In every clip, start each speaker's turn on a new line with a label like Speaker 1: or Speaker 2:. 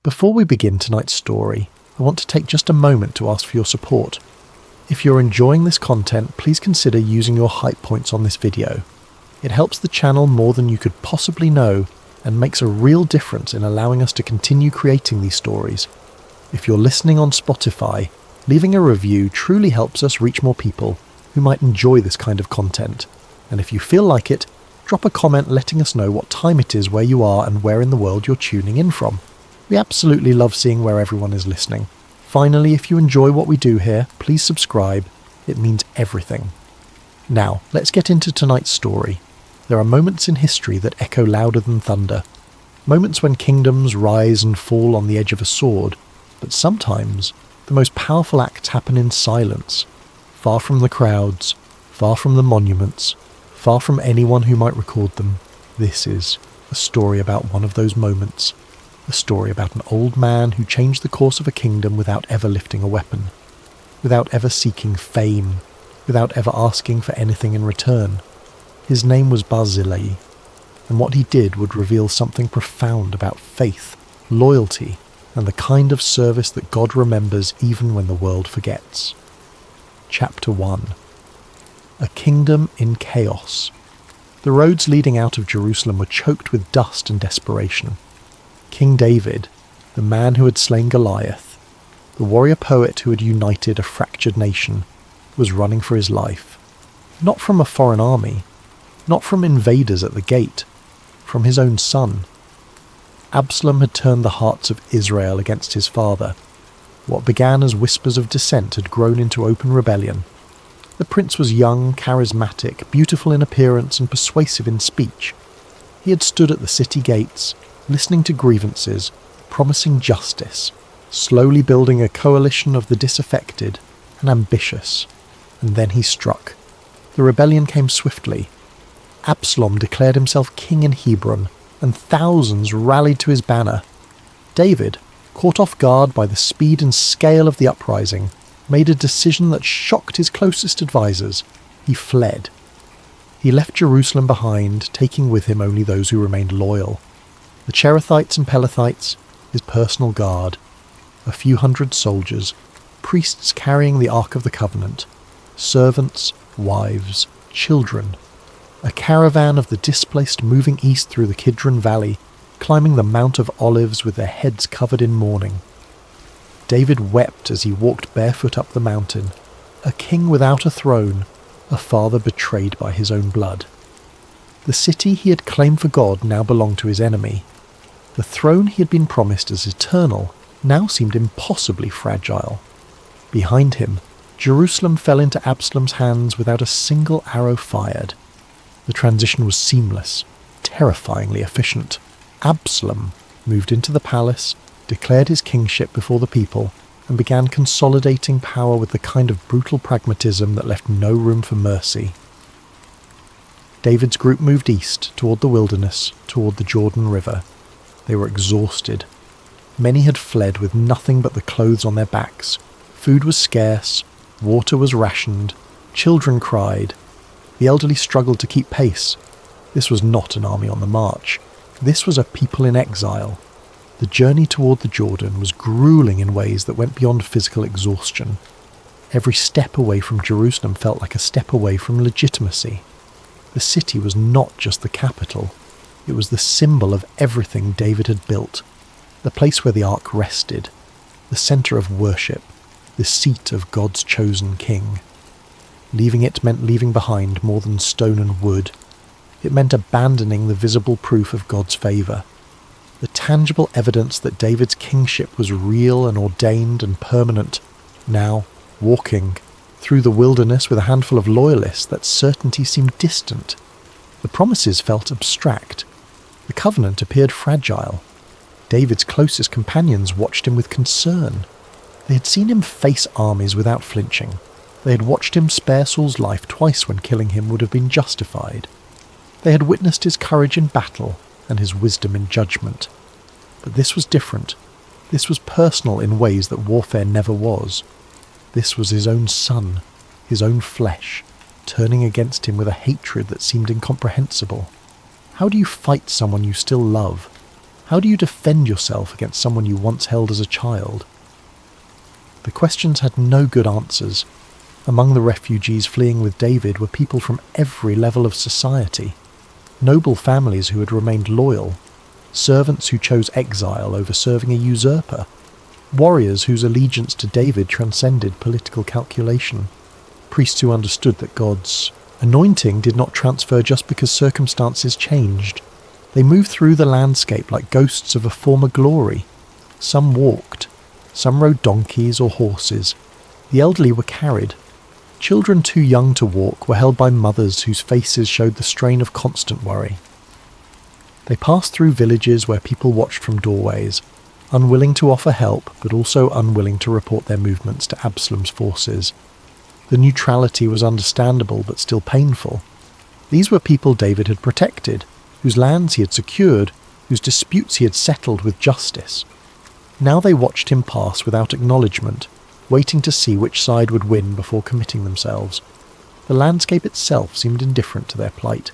Speaker 1: Before we begin tonight's story, I want to take just a moment to ask for your support. If you're enjoying this content, please consider using your hype points on this video. It helps the channel more than you could possibly know and makes a real difference in allowing us to continue creating these stories. If you're listening on Spotify, leaving a review truly helps us reach more people who might enjoy this kind of content. And if you feel like it, drop a comment letting us know what time it is where you are and where in the world you're tuning in from. We absolutely love seeing where everyone is listening. Finally, if you enjoy what we do here, please subscribe. It means everything. Now, let's get into tonight's story. There are moments in history that echo louder than thunder. Moments when kingdoms rise and fall on the edge of a sword. But sometimes, the most powerful acts happen in silence. Far from the crowds, far from the monuments, far from anyone who might record them. This is a story about one of those moments. A story about an old man who changed the course of a kingdom without ever lifting a weapon, without ever seeking fame, without ever asking for anything in return. His name was Barzillai, and what he did would reveal something profound about faith, loyalty, and the kind of service that God remembers even when the world forgets. Chapter 1. A Kingdom in Chaos. The roads leading out of Jerusalem were choked with dust and desperation. King David, the man who had slain Goliath, the warrior poet who had united a fractured nation, was running for his life. Not from a foreign army, not from invaders at the gate, from his own son. Absalom had turned the hearts of Israel against his father. What began as whispers of dissent had grown into open rebellion. The prince was young, charismatic, beautiful in appearance and persuasive in speech. He had stood at the city gates, listening to grievances, promising justice, slowly building a coalition of the disaffected and ambitious. And then he struck. The rebellion came swiftly. Absalom declared himself king in Hebron, and thousands rallied to his banner. David, caught off guard by the speed and scale of the uprising, made a decision that shocked his closest advisors. He fled. He left Jerusalem behind, taking with him only those who remained loyal. The Cherethites and Pelethites, his personal guard, a few hundred soldiers, priests carrying the Ark of the Covenant, servants, wives, children, a caravan of the displaced moving east through the Kidron Valley, climbing the Mount of Olives with their heads covered in mourning. David wept as he walked barefoot up the mountain, a king without a throne, a father betrayed by his own blood. The city he had claimed for God now belonged to his enemy. The throne he had been promised as eternal now seemed impossibly fragile. Behind him, Jerusalem fell into Absalom's hands without a single arrow fired. The transition was seamless, terrifyingly efficient. Absalom moved into the palace, declared his kingship before the people, and began consolidating power with the kind of brutal pragmatism that left no room for mercy. David's group moved east, toward the wilderness, toward the Jordan River. They were exhausted. Many had fled with nothing but the clothes on their backs. Food was scarce, water was rationed, children cried. The elderly struggled to keep pace. This was not an army on the march. This was a people in exile. The journey toward the Jordan was grueling in ways that went beyond physical exhaustion. Every step away from Jerusalem felt like a step away from legitimacy. The city was not just the capital. It was the symbol of everything David had built, the place where the ark rested, the centre of worship, the seat of God's chosen king. Leaving it meant leaving behind more than stone and wood. It meant abandoning the visible proof of God's favour, the tangible evidence that David's kingship was real and ordained and permanent. Now, walking through the wilderness with a handful of loyalists, that certainty seemed distant. The promises felt abstract. The covenant appeared fragile. David's closest companions watched him with concern. They had seen him face armies without flinching. They had watched him spare Saul's life twice when killing him would have been justified. They had witnessed his courage in battle and his wisdom in judgment. But this was different. This was personal in ways that warfare never was. This was his own son, his own flesh, turning against him with a hatred that seemed incomprehensible. How do you fight someone you still love? How do you defend yourself against someone you once held as a child? The questions had no good answers. Among the refugees fleeing with David were people from every level of society. Noble families who had remained loyal, servants who chose exile over serving a usurper, warriors whose allegiance to David transcended political calculation, priests who understood that God's anointing did not transfer just because circumstances changed. They moved through the landscape like ghosts of a former glory. Some walked, some rode donkeys or horses. The elderly were carried. Children too young to walk were held by mothers whose faces showed the strain of constant worry. They passed through villages where people watched from doorways, unwilling to offer help but also unwilling to report their movements to Absalom's forces. The neutrality was understandable but still painful. These were people David had protected, whose lands he had secured, whose disputes he had settled with justice. Now they watched him pass without acknowledgement, waiting to see which side would win before committing themselves. The landscape itself seemed indifferent to their plight.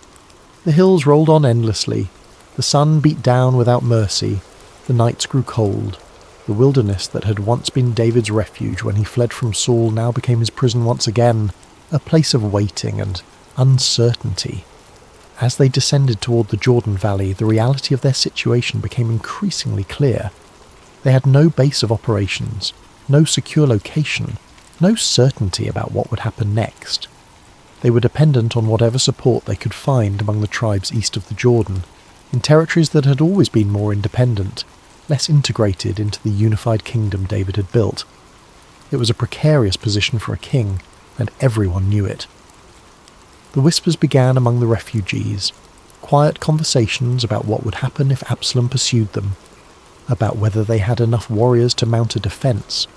Speaker 1: The hills rolled on endlessly. The sun beat down without mercy. The nights grew cold. The wilderness that had once been David's refuge when he fled from Saul now became his prison once again, a place of waiting and uncertainty. As they descended toward the Jordan Valley, the reality of their situation became increasingly clear. They had no base of operations, no secure location, no certainty about what would happen next. They were dependent on whatever support they could find among the tribes east of the Jordan, in territories that had always been more independent, less integrated into the unified kingdom David had built. It was a precarious position for a king, and everyone knew it. The whispers began among the refugees, quiet conversations about what would happen if Absalom pursued them, about whether they had enough warriors to mount a defence,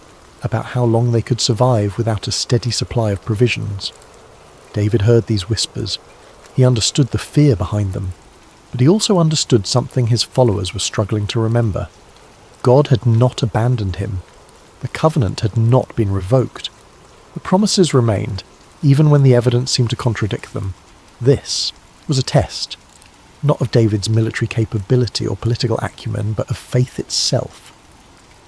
Speaker 1: about how long they could survive without a steady supply of provisions. David heard these whispers. He understood the fear behind them, but he also understood something his followers were struggling to remember. God had not abandoned him. The covenant had not been revoked. The promises remained, even when the evidence seemed to contradict them. This was a test, not of David's military capability or political acumen, but of faith itself.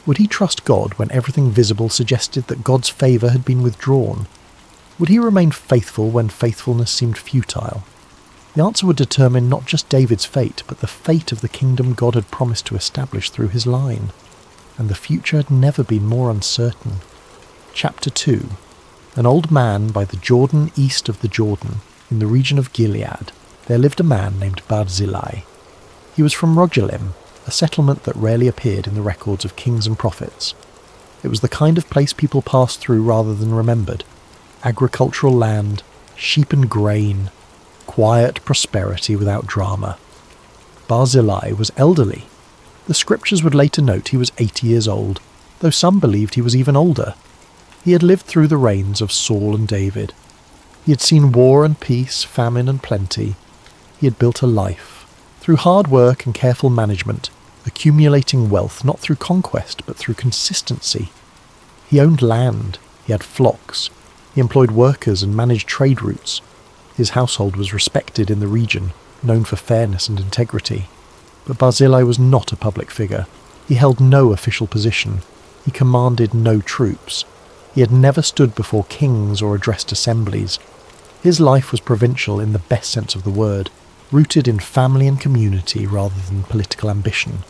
Speaker 1: Would he trust God when everything visible suggested that God's favour had been withdrawn? Would he remain faithful when faithfulness seemed futile? The answer would determine not just David's fate, but the fate of the kingdom God had promised to establish through his line. And the future had never been more uncertain. Chapter 2. An old man by the Jordan east of the Jordan, in the region of Gilead, there lived a man named Barzillai. He was from Rogelim, a settlement that rarely appeared in the records of kings and prophets. It was the kind of place people passed through rather than remembered. Agricultural land, sheep and grain, quiet prosperity without drama. Barzillai was elderly. The scriptures would later note he was 80 years old, though some believed he was even older. He had lived through the reigns of Saul and David. He had seen war and peace, famine and plenty. He had built a life, through hard work and careful management, accumulating wealth not through conquest but through consistency. He owned land, he had flocks, he employed workers and managed trade routes. His household was respected in the region, known for fairness and integrity. But Barzillai was not a public figure. He held no official position. He commanded no troops. He had never stood before kings or addressed assemblies. His life was provincial in the best sense of the word, rooted in family and community rather than political ambition.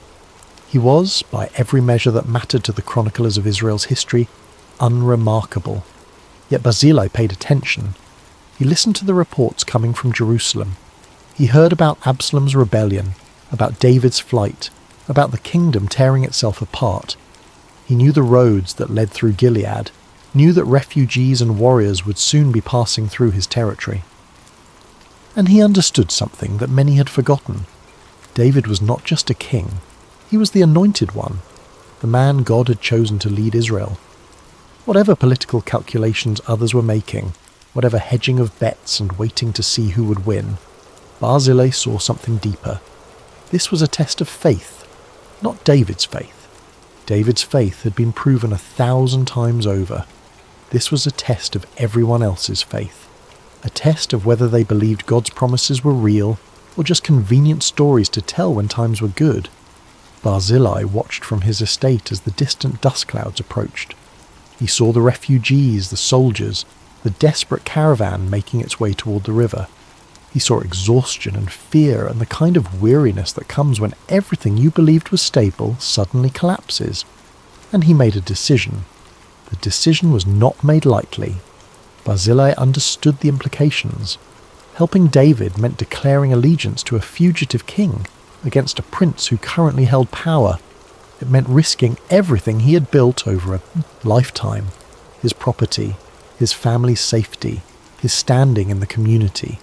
Speaker 1: He was, by every measure that mattered to the chroniclers of Israel's history, unremarkable. Yet Barzillai paid attention. He listened to the reports coming from Jerusalem. He heard about Absalom's rebellion, about David's flight, about the kingdom tearing itself apart. He knew the roads that led through Gilead, knew that refugees and warriors would soon be passing through his territory. And he understood something that many had forgotten. David was not just a king. He was the anointed one, the man God had chosen to lead Israel. Whatever political calculations others were making, whatever hedging of bets and waiting to see who would win, Barzillai saw something deeper. This was a test of faith, not David's faith. David's faith had been proven 1,000 times over. This was a test of everyone else's faith, a test of whether they believed God's promises were real or just convenient stories to tell when times were good. Barzillai watched from his estate as the distant dust clouds approached. He saw the refugees, the soldiers, the desperate caravan making its way toward the river. He saw exhaustion and fear and the kind of weariness that comes when everything you believed was stable suddenly collapses. And he made a decision. The decision was not made lightly. Barzillai understood the implications. Helping David meant declaring allegiance to a fugitive king against a prince who currently held power. It meant risking everything he had built over a lifetime. His property, his family's safety, his standing in the community.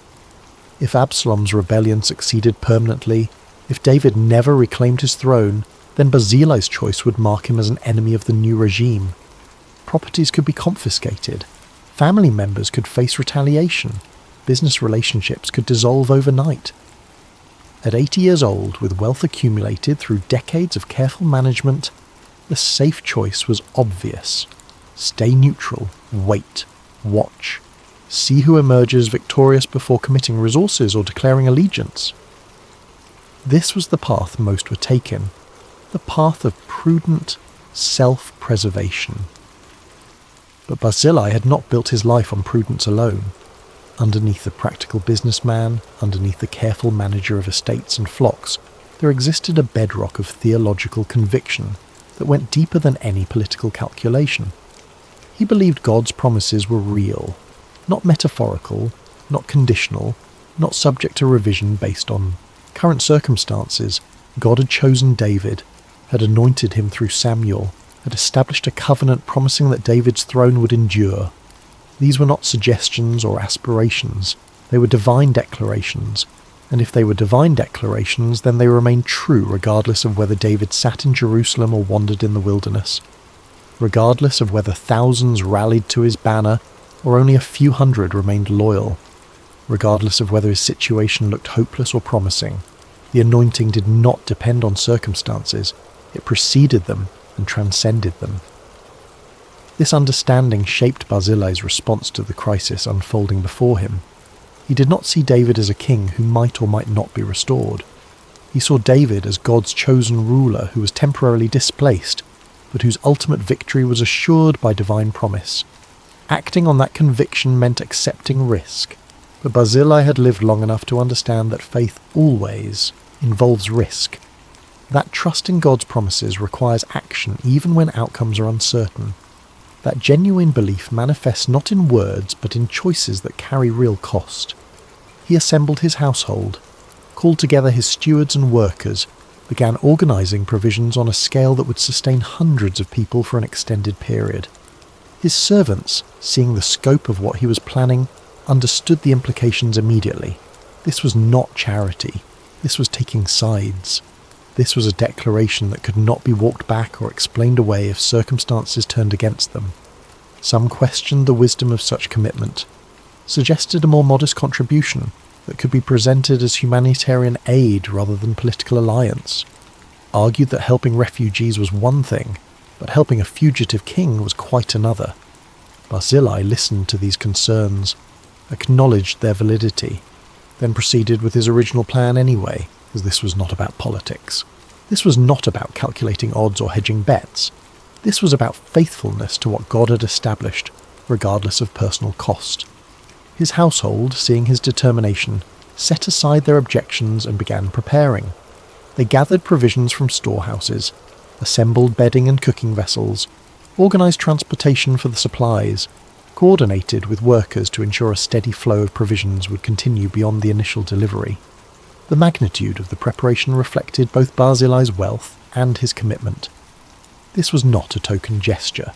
Speaker 1: If Absalom's rebellion succeeded permanently, if David never reclaimed his throne, then Barzillai's choice would mark him as an enemy of the new regime. Properties could be confiscated. Family members could face retaliation. Business relationships could dissolve overnight. At 80 years old, with wealth accumulated through decades of careful management, the safe choice was obvious. Stay neutral, wait, watch. See who emerges victorious before committing resources or declaring allegiance. This was the path most were taking, the path of prudent self-preservation. But Barzillai had not built his life on prudence alone. Underneath the practical businessman, underneath the careful manager of estates and flocks, there existed a bedrock of theological conviction that went deeper than any political calculation. He believed God's promises were real, not metaphorical, not conditional, not subject to revision based on current circumstances. God had chosen David, had anointed him through Samuel, had established a covenant promising that David's throne would endure. These were not suggestions or aspirations, they were divine declarations, and if they were divine declarations, then they remained true regardless of whether David sat in Jerusalem or wandered in the wilderness, regardless of whether thousands rallied to his banner or only a few hundred remained loyal, regardless of whether his situation looked hopeless or promising. The anointing did not depend on circumstances, it preceded them and transcended them. This understanding shaped Barzillai's response to the crisis unfolding before him. He did not see David as a king who might or might not be restored. He saw David as God's chosen ruler who was temporarily displaced, but whose ultimate victory was assured by divine promise. Acting on that conviction meant accepting risk, but Barzillai had lived long enough to understand that faith always involves risk. That trust in God's promises requires action even when outcomes are uncertain. That genuine belief manifests not in words but in choices that carry real cost. He assembled his household, called together his stewards and workers, began organising provisions on a scale that would sustain hundreds of people for an extended period. His servants, seeing the scope of what he was planning, understood the implications immediately. This was not charity. This was taking sides. This was a declaration that could not be walked back or explained away if circumstances turned against them. Some questioned the wisdom of such commitment, suggested a more modest contribution that could be presented as humanitarian aid rather than political alliance, argued that helping refugees was one thing, but helping a fugitive king was quite another. Barzillai listened to these concerns, acknowledged their validity, then proceeded with his original plan anyway, as this was not about politics. This was not about calculating odds or hedging bets. This was about faithfulness to what God had established, regardless of personal cost. His household, seeing his determination, set aside their objections and began preparing. They gathered provisions from storehouses, assembled bedding and cooking vessels, organised transportation for the supplies, coordinated with workers to ensure a steady flow of provisions would continue beyond the initial delivery. The magnitude of the preparation reflected both Barzillai's wealth and his commitment. This was not a token gesture.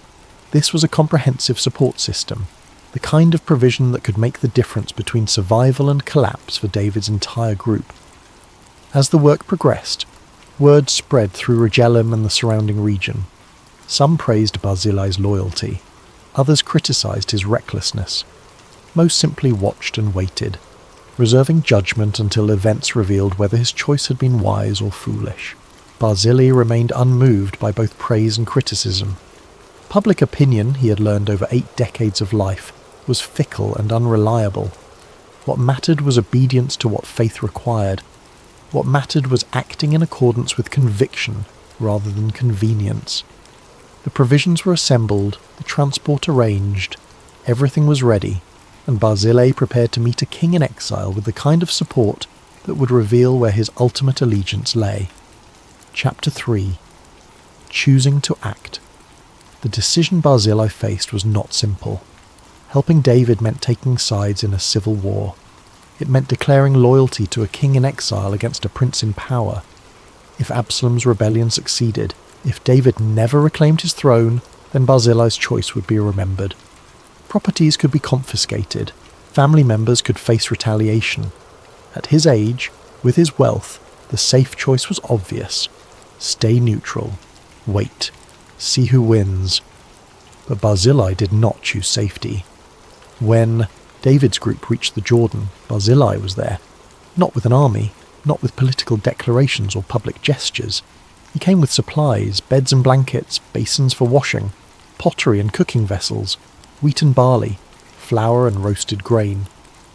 Speaker 1: This was a comprehensive support system, the kind of provision that could make the difference between survival and collapse for David's entire group. As the work progressed, word spread through Jerusalem and the surrounding region. Some praised Barzillai's loyalty, others criticised his recklessness. Most simply watched and waited, reserving judgment until events revealed whether his choice had been wise or foolish. Barzillai remained unmoved by both praise and criticism. Public opinion, he had learned over 8 decades of life, was fickle and unreliable. What mattered was obedience to what faith required. What mattered was acting in accordance with conviction rather than convenience. The provisions were assembled, the transport arranged, everything was ready, and Barzillai prepared to meet a king in exile with the kind of support that would reveal where his ultimate allegiance lay. Chapter 3. Choosing to act. The decision Barzillai faced was not simple. Helping David meant taking sides in a civil war. It meant declaring loyalty to a king in exile against a prince in power. If Absalom's rebellion succeeded, if David never reclaimed his throne, then Barzillai's choice would be remembered. Properties could be confiscated. Family members could face retaliation. At his age, with his wealth, the safe choice was obvious. Stay neutral. Wait. See who wins. But Barzillai did not choose safety. When David's group reached the Jordan, Barzillai was there. Not with an army, not with political declarations or public gestures. He came with supplies, beds and blankets, basins for washing, pottery and cooking vessels, wheat and barley, flour and roasted grain,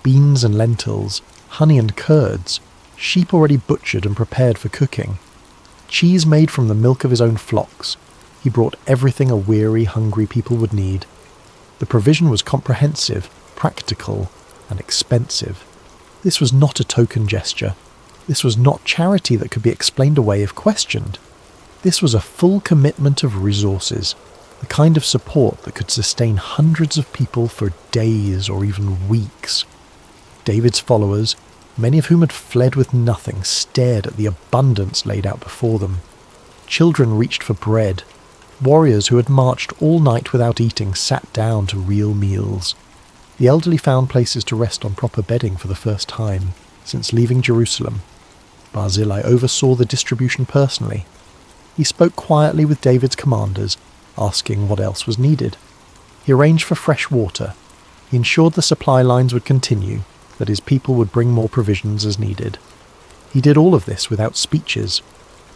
Speaker 1: beans and lentils, honey and curds, sheep already butchered and prepared for cooking, cheese made from the milk of his own flocks. He brought everything a weary, hungry people would need. The provision was comprehensive, practical, and expensive. This was not a token gesture. This was not charity that could be explained away if questioned. This was a full commitment of resources, the kind of support that could sustain hundreds of people for days or even weeks. David's followers, many of whom had fled with nothing, stared at the abundance laid out before them. Children reached for bread. Warriors who had marched all night without eating sat down to real meals. The elderly found places to rest on proper bedding for the first time since leaving Jerusalem. Barzillai oversaw the distribution personally. He spoke quietly with David's commanders, asking what else was needed. He arranged for fresh water. He ensured the supply lines would continue, that his people would bring more provisions as needed. He did all of this without speeches,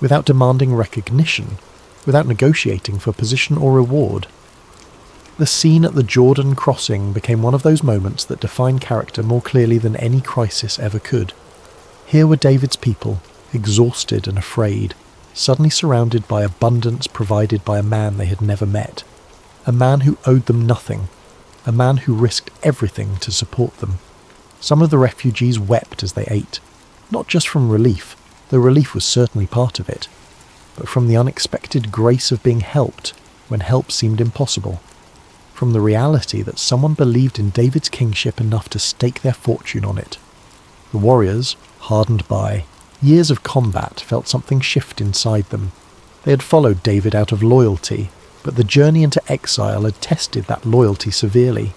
Speaker 1: without demanding recognition, without negotiating for position or reward. The scene at the Jordan crossing became one of those moments that define character more clearly than any crisis ever could. Here were David's people, exhausted and afraid, suddenly surrounded by abundance provided by a man they had never met. A man who owed them nothing. A man who risked everything to support them. Some of the refugees wept as they ate, not just from relief, though relief was certainly part of it, but from the unexpected grace of being helped when help seemed impossible. From the reality that someone believed in David's kingship enough to stake their fortune on it. The warriors, hardened by years of combat, felt something shift inside them. They had followed David out of loyalty, but the journey into exile had tested that loyalty severely.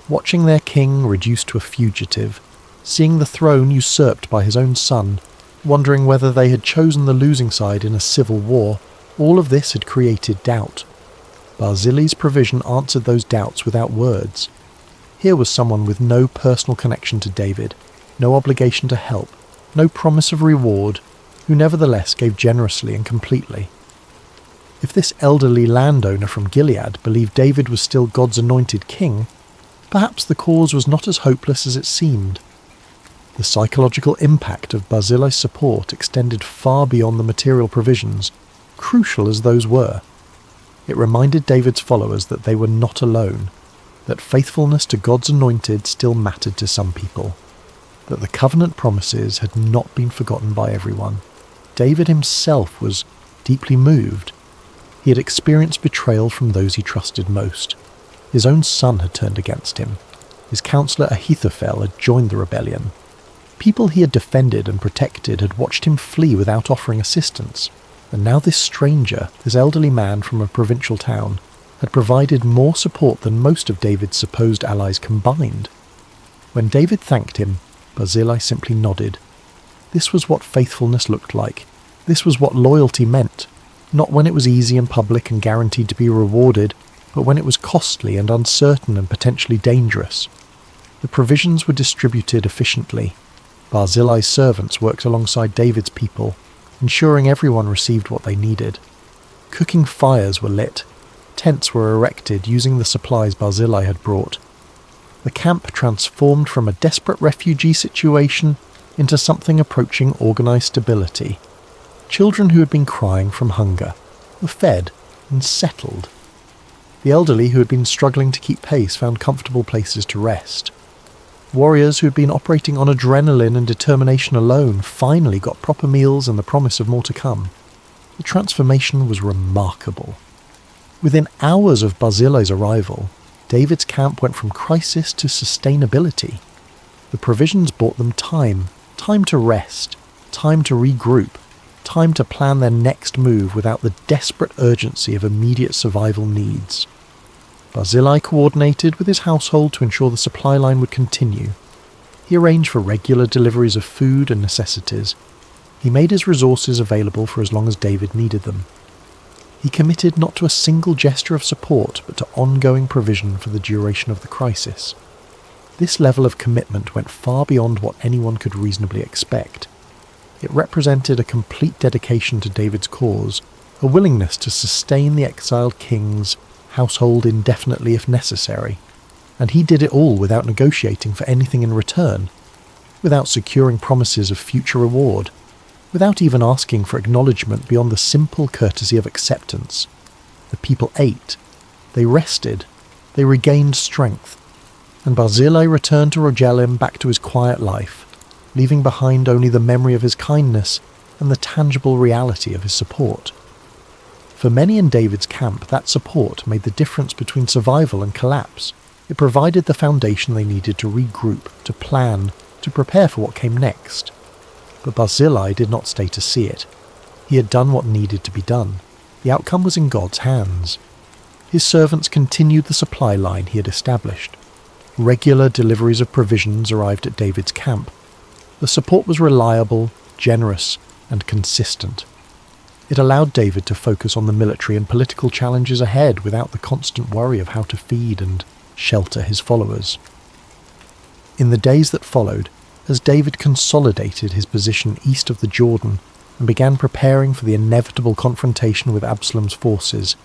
Speaker 1: Watching their king reduced to a fugitive, seeing the throne usurped by his own son, wondering whether they had chosen the losing side in a civil war, all of this had created doubt. Barzillai's provision answered those doubts without words. Here was someone with no personal connection to David, no obligation to help, no promise of reward, who nevertheless gave generously and completely. If this elderly landowner from Gilead believed David was still God's anointed king, perhaps the cause was not as hopeless as it seemed. The psychological impact of Barzillai's support extended far beyond the material provisions, crucial as those were. It reminded David's followers that they were not alone, that faithfulness to God's anointed still mattered to some people, that the covenant promises had not been forgotten by everyone. David himself was deeply moved. He had experienced betrayal from those he trusted most. His own son had turned against him. His counselor Ahithophel had joined the rebellion. People he had defended and protected had watched him flee without offering assistance. And now this stranger, this elderly man from a provincial town, had provided more support than most of David's supposed allies combined. When David thanked him, Barzillai simply nodded. This was what faithfulness looked like. This was what loyalty meant. Not when it was easy and public and guaranteed to be rewarded, but when it was costly and uncertain and potentially dangerous. The provisions were distributed efficiently. Barzillai's servants worked alongside David's people, ensuring everyone received what they needed. Cooking fires were lit. Tents were erected using the supplies Barzillai had brought. The camp transformed from a desperate refugee situation into something approaching organised stability. Children who had been crying from hunger were fed and settled. The elderly who had been struggling to keep pace found comfortable places to rest. Warriors who had been operating on adrenaline and determination alone finally got proper meals and the promise of more to come. The transformation was remarkable. Within hours of Barzillai's arrival, David's camp went from crisis to sustainability. The provisions bought them time to rest, time to regroup, time to plan their next move without the desperate urgency of immediate survival needs. Barzillai coordinated with his household to ensure the supply line would continue. He arranged for regular deliveries of food and necessities. He made his resources available for as long as David needed them. He committed not to a single gesture of support, but to ongoing provision for the duration of the crisis. This level of commitment went far beyond what anyone could reasonably expect. It represented a complete dedication to David's cause, a willingness to sustain the exiled king's household indefinitely if necessary, and he did it all without negotiating for anything in return, without securing promises of future reward, without even asking for acknowledgement beyond the simple courtesy of acceptance. The people ate, they rested, they regained strength, and Barzillai returned to Rogelim back to his quiet life, leaving behind only the memory of his kindness and the tangible reality of his support. For many in David's camp, that support made the difference between survival and collapse. It provided the foundation they needed to regroup, to plan, to prepare for what came next. But Barzillai did not stay to see it. He had done what needed to be done. The outcome was in God's hands. His servants continued the supply line he had established. Regular deliveries of provisions arrived at David's camp. The support was reliable, generous, and consistent. It allowed David to focus on the military and political challenges ahead without the constant worry of how to feed and shelter his followers. In the days that followed, as David consolidated his position east of the Jordan and began preparing for the inevitable confrontation with Absalom's forces,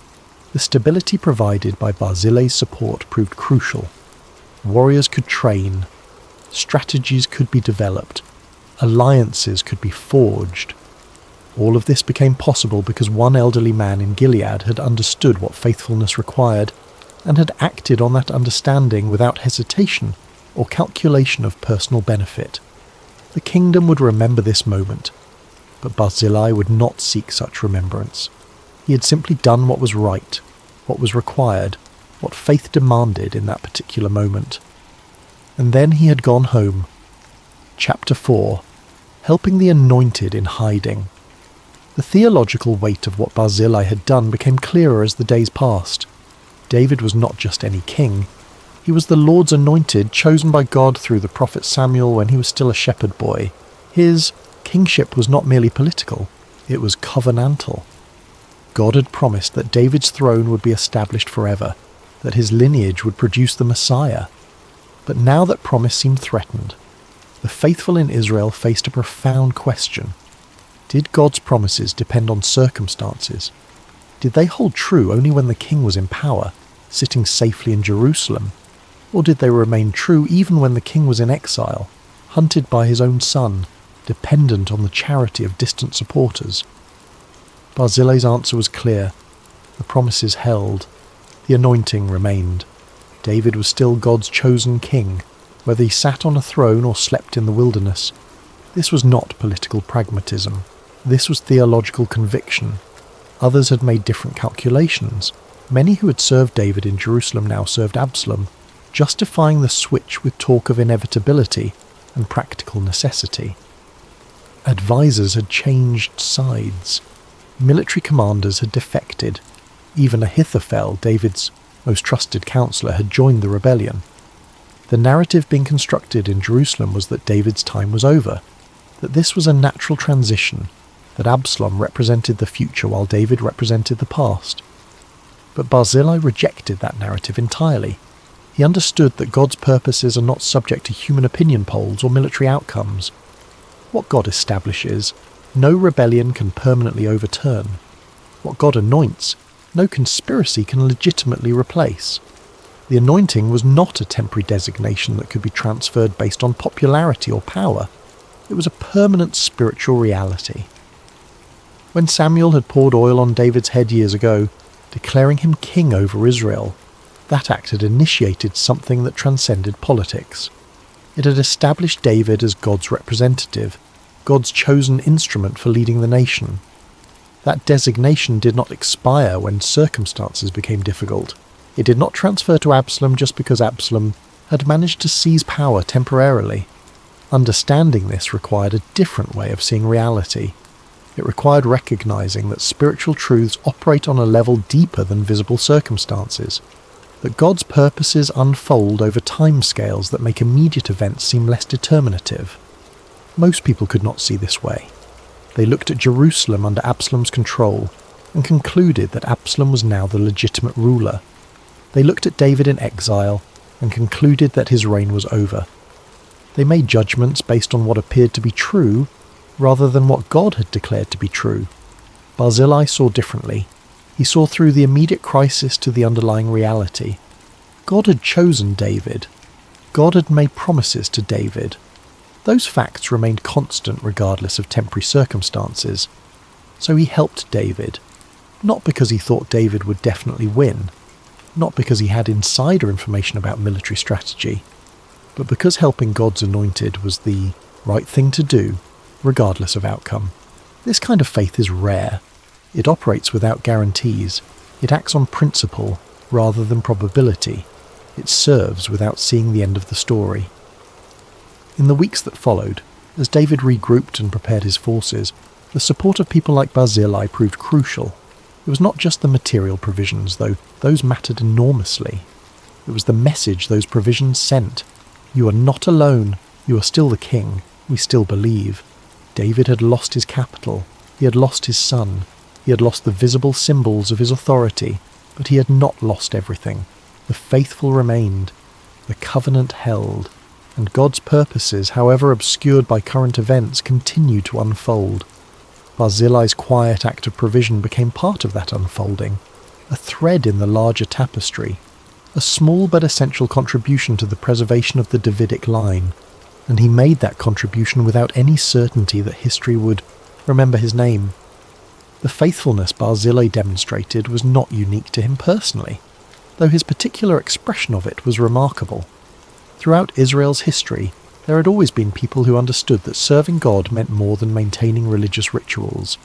Speaker 1: the stability provided by Barzillai's support proved crucial. Warriors could train, strategies could be developed, alliances could be forged. All of this became possible because one elderly man in Gilead had understood what faithfulness required and had acted on that understanding without hesitation or calculation of personal benefit. The kingdom would remember this moment, but Barzillai would not seek such remembrance. He had simply done what was right, what was required, what faith demanded in that particular moment. And then he had gone home. Chapter 4. Helping the anointed in hiding. The theological weight of what Barzillai had done became clearer as the days passed. David was not just any king. He was the Lord's anointed, chosen by God through the prophet Samuel when he was still a shepherd boy. His kingship was not merely political, it was covenantal. God had promised that David's throne would be established forever, that his lineage would produce the Messiah. But now that promise seemed threatened. The faithful in Israel faced a profound question. Did God's promises depend on circumstances? Did they hold true only when the king was in power, sitting safely in Jerusalem? Or did they remain true even when the king was in exile, hunted by his own son, dependent on the charity of distant supporters? Barzillai's answer was clear. The promises held. The anointing remained. David was still God's chosen king, whether he sat on a throne or slept in the wilderness. This was not political pragmatism. This was theological conviction. Others had made different calculations. Many who had served David in Jerusalem now served Absalom, justifying the switch with talk of inevitability and practical necessity. Advisors had changed sides. Military commanders had defected. Even Ahithophel, David's most trusted counselor, had joined the rebellion. The narrative being constructed in Jerusalem was that David's time was over, that this was a natural transition, that Absalom represented the future while David represented the past. But Barzillai rejected that narrative entirely. He understood that God's purposes are not subject to human opinion polls or military outcomes. What God establishes, no rebellion can permanently overturn. What God anoints, no conspiracy can legitimately replace. The anointing was not a temporary designation that could be transferred based on popularity or power. It was a permanent spiritual reality. When Samuel had poured oil on David's head years ago, declaring him king over Israel, that act had initiated something that transcended politics. It had established David as God's representative, God's chosen instrument for leading the nation. That designation did not expire when circumstances became difficult. It did not transfer to Absalom just because Absalom had managed to seize power temporarily. Understanding this required a different way of seeing reality. It required recognizing that spiritual truths operate on a level deeper than visible circumstances, that God's purposes unfold over timescales that make immediate events seem less determinative. Most people could not see this way. They looked at Jerusalem under Absalom's control and concluded that Absalom was now the legitimate ruler. They looked at David in exile and concluded that his reign was over. They made judgments based on what appeared to be true rather than what God had declared to be true. Barzillai saw differently. He saw through the immediate crisis to the underlying reality. God had chosen David. God had made promises to David. Those facts remained constant regardless of temporary circumstances. So he helped David, not because he thought David would definitely win, not because he had insider information about military strategy, but because helping God's anointed was the right thing to do, regardless of outcome. This kind of faith is rare. It operates without guarantees. It acts on principle rather than probability. It serves without seeing the end of the story. In the weeks that followed, as David regrouped and prepared his forces, the support of people like Barzillai proved crucial. It was not just the material provisions, though those mattered enormously. It was the message those provisions sent. You are not alone. You are still the king. We still believe. David had lost his capital. He had lost his son. He had lost the visible symbols of his authority, but he had not lost everything. The faithful remained. The covenant held. And God's purposes, however obscured by current events, continued to unfold. Barzillai's quiet act of provision became part of that unfolding, a thread in the larger tapestry, a small but essential contribution to the preservation of the Davidic line, and he made that contribution without any certainty that history would remember his name. The faithfulness Barzillai demonstrated was not unique to him personally, though his particular expression of it was remarkable. Throughout Israel's history, there had always been people who understood that serving God meant more than maintaining religious rituals.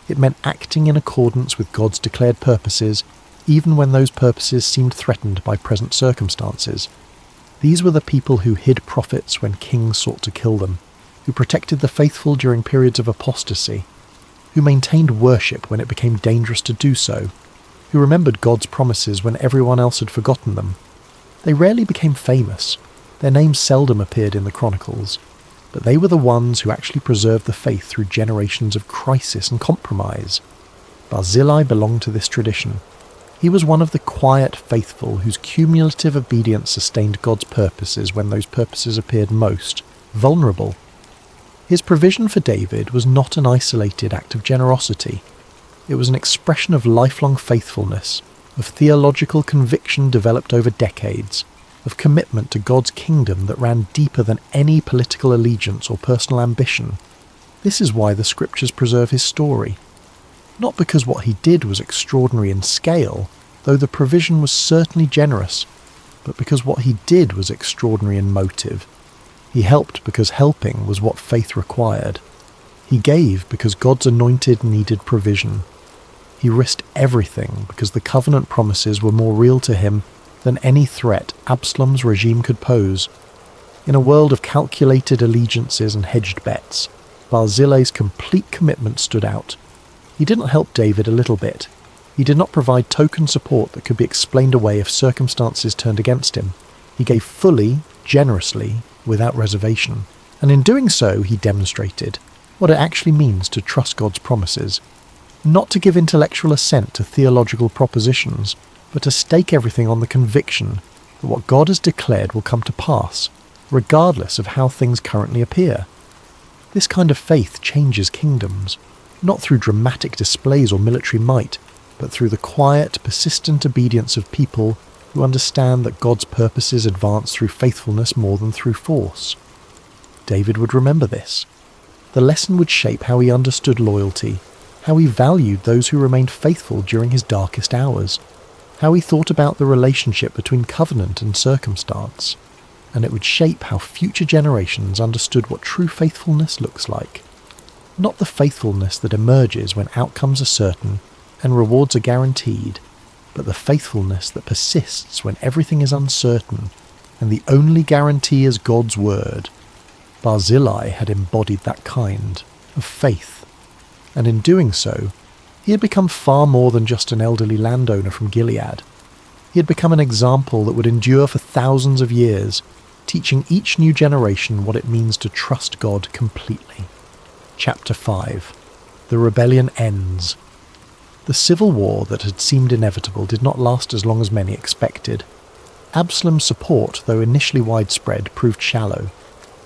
Speaker 1: It meant acting in accordance with God's declared purposes, even when those purposes seemed threatened by present circumstances. These were the people who hid prophets when kings sought to kill them, who protected the faithful during periods of apostasy, who maintained worship when it became dangerous to do so, who remembered God's promises when everyone else had forgotten them. They rarely became famous. Their names seldom appeared in the Chronicles, but they were the ones who actually preserved the faith through generations of crisis and compromise. Barzillai belonged to this tradition. He was one of the quiet faithful whose cumulative obedience sustained God's purposes when those purposes appeared most vulnerable. His provision for David was not an isolated act of generosity. It was an expression of lifelong faithfulness, of theological conviction developed over decades, of commitment to God's kingdom that ran deeper than any political allegiance or personal ambition. This is why the scriptures preserve his story. Not because what he did was extraordinary in scale, though the provision was certainly generous, but because what he did was extraordinary in motive. He helped because helping was what faith required. He gave because God's anointed needed provision. He risked everything because the covenant promises were more real to him than any threat Absalom's regime could pose. In a world of calculated allegiances and hedged bets, Barzillai's complete commitment stood out. He didn't help David a little bit. He did not provide token support that could be explained away if circumstances turned against him. He gave fully, generously, without reservation. And in doing so, he demonstrated what it actually means to trust God's promises. Not to give intellectual assent to theological propositions, but to stake everything on the conviction that what God has declared will come to pass, regardless of how things currently appear. This kind of faith changes kingdoms, not through dramatic displays or military might, but through the quiet, persistent obedience of people who understand that God's purposes advance through faithfulness more than through force. David would remember this. The lesson would shape how he understood loyalty, how he valued those who remained faithful during his darkest hours, how he thought about the relationship between covenant and circumstance, and it would shape how future generations understood what true faithfulness looks like. Not the faithfulness that emerges when outcomes are certain and rewards are guaranteed, but the faithfulness that persists when everything is uncertain and the only guarantee is God's word. Barzillai had embodied that kind of faith, and in doing so, he had become far more than just an elderly landowner from Gilead. He had become an example that would endure for thousands of years, teaching each new generation what it means to trust God completely. Chapter 5. The rebellion ends. The civil war that had seemed inevitable did not last as long as many expected. Absalom's support, though initially widespread, proved shallow.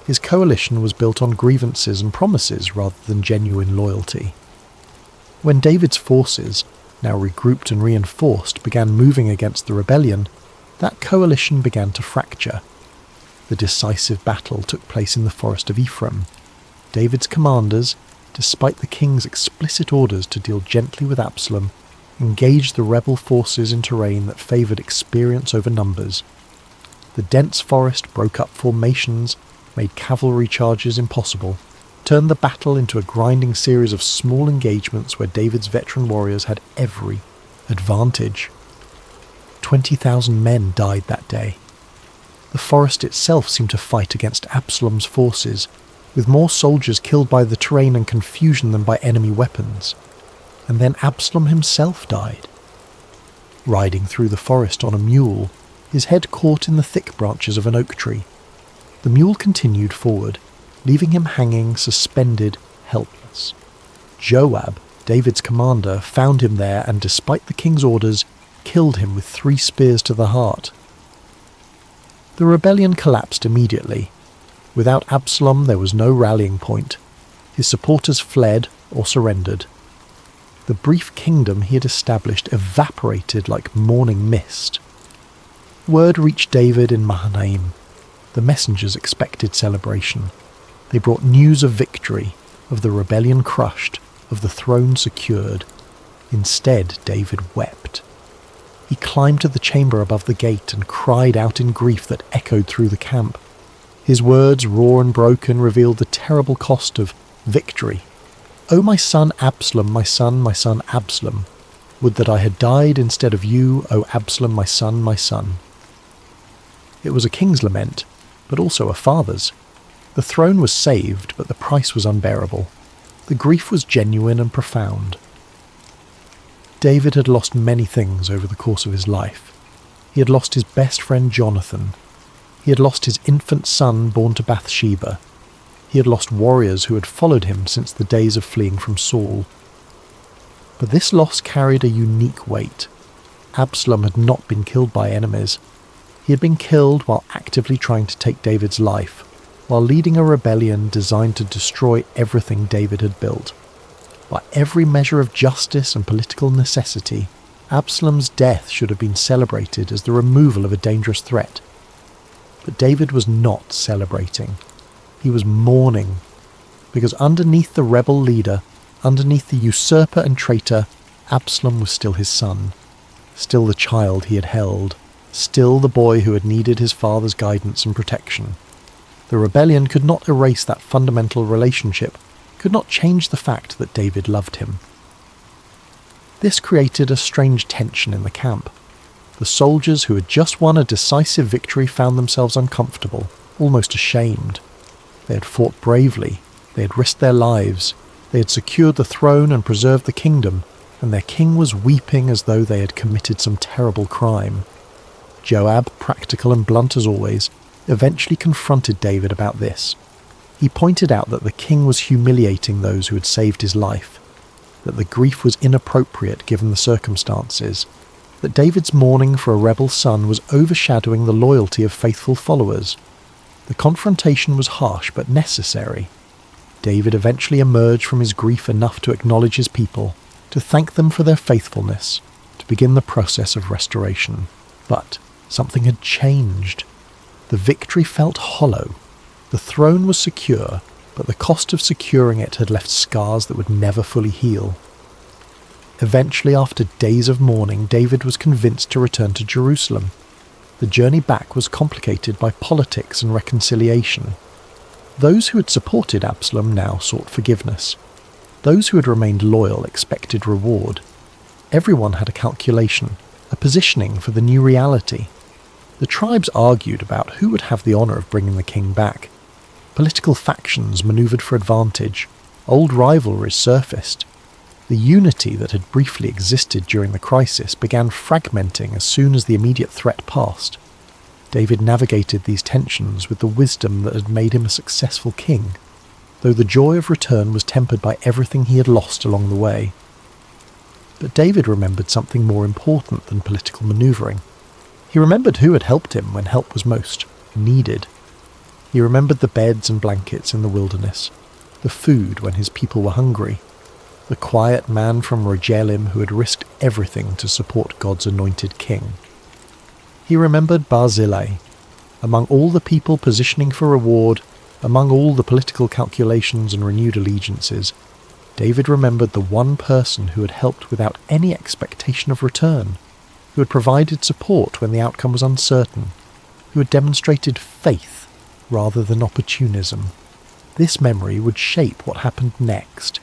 Speaker 1: His coalition was built on grievances and promises rather than genuine loyalty. When David's forces, now regrouped and reinforced, began moving against the rebellion, that coalition began to fracture. The decisive battle took place in the forest of Ephraim. David's commanders, despite the king's explicit orders to deal gently with Absalom, engaged the rebel forces in terrain that favoured experience over numbers. The dense forest broke up formations, made cavalry charges impossible, turned the battle into a grinding series of small engagements where David's veteran warriors had every advantage. 20,000 men died that day. The forest itself seemed to fight against Absalom's forces, with more soldiers killed by the terrain and confusion than by enemy weapons. And then Absalom himself died. Riding through the forest on a mule, his head caught in the thick branches of an oak tree. The mule continued forward, leaving him hanging, suspended, helpless. Joab, David's commander, found him there and, despite the king's orders, killed him with 3 spears to the heart. The rebellion collapsed immediately. Without Absalom, there was no rallying point. His supporters fled or surrendered. The brief kingdom he had established evaporated like morning mist. Word reached David in Mahanaim. The messengers expected celebration. They brought news of victory, of the rebellion crushed, of the throne secured. Instead, David wept. He climbed to the chamber above the gate and cried out in grief that echoed through the camp. His words, raw and broken, revealed the terrible cost of victory. "O my son Absalom, my son Absalom, would that I had died instead of you, O Absalom, my son, my son." It was a king's lament, but also a father's. The throne was saved, but the price was unbearable. The grief was genuine and profound. David had lost many things over the course of his life. He had lost his best friend Jonathan. He had lost his infant son born to Bathsheba. He had lost warriors who had followed him since the days of fleeing from Saul. But this loss carried a unique weight. Absalom had not been killed by enemies. He had been killed while actively trying to take David's life, while leading a rebellion designed to destroy everything David had built. By every measure of justice and political necessity, Absalom's death should have been celebrated as the removal of a dangerous threat. But David was not celebrating. He was mourning, because underneath the rebel leader, underneath the usurper and traitor, Absalom was still his son, still the child he had held, still the boy who had needed his father's guidance and protection. The rebellion could not erase that fundamental relationship, could not change the fact that David loved him. This created a strange tension in the camp. The soldiers who had just won a decisive victory found themselves uncomfortable, almost ashamed. They had fought bravely, they had risked their lives, they had secured the throne and preserved the kingdom, and their king was weeping as though they had committed some terrible crime. Joab, practical and blunt as always, eventually confronted David about this. He pointed out that the king was humiliating those who had saved his life, that the grief was inappropriate given the circumstances, that David's mourning for a rebel son was overshadowing the loyalty of faithful followers. The confrontation was harsh but necessary. David eventually emerged from his grief enough to acknowledge his people, to thank them for their faithfulness, to begin the process of restoration. But something had changed. The victory felt hollow. The throne was secure, but the cost of securing it had left scars that would never fully heal. Eventually, after days of mourning, David was convinced to return to Jerusalem. The journey back was complicated by politics and reconciliation. Those who had supported Absalom now sought forgiveness. Those who had remained loyal expected reward. Everyone had a calculation, a positioning for the new reality. The tribes argued about who would have the honour of bringing the king back. Political factions manoeuvred for advantage. Old rivalries surfaced. The unity that had briefly existed during the crisis began fragmenting as soon as the immediate threat passed. David navigated these tensions with the wisdom that had made him a successful king, though the joy of return was tempered by everything he had lost along the way. But David remembered something more important than political manoeuvring. He remembered who had helped him when help was most needed. He remembered the beds and blankets in the wilderness, the food when his people were hungry, the quiet man from Rogelim who had risked everything to support God's anointed king. He remembered Barzillai. Among all the people positioning for reward, among all the political calculations and renewed allegiances, David remembered the one person who had helped without any expectation of return, who had provided support when the outcome was uncertain, who had demonstrated faith rather than opportunism. This memory would shape what happened next,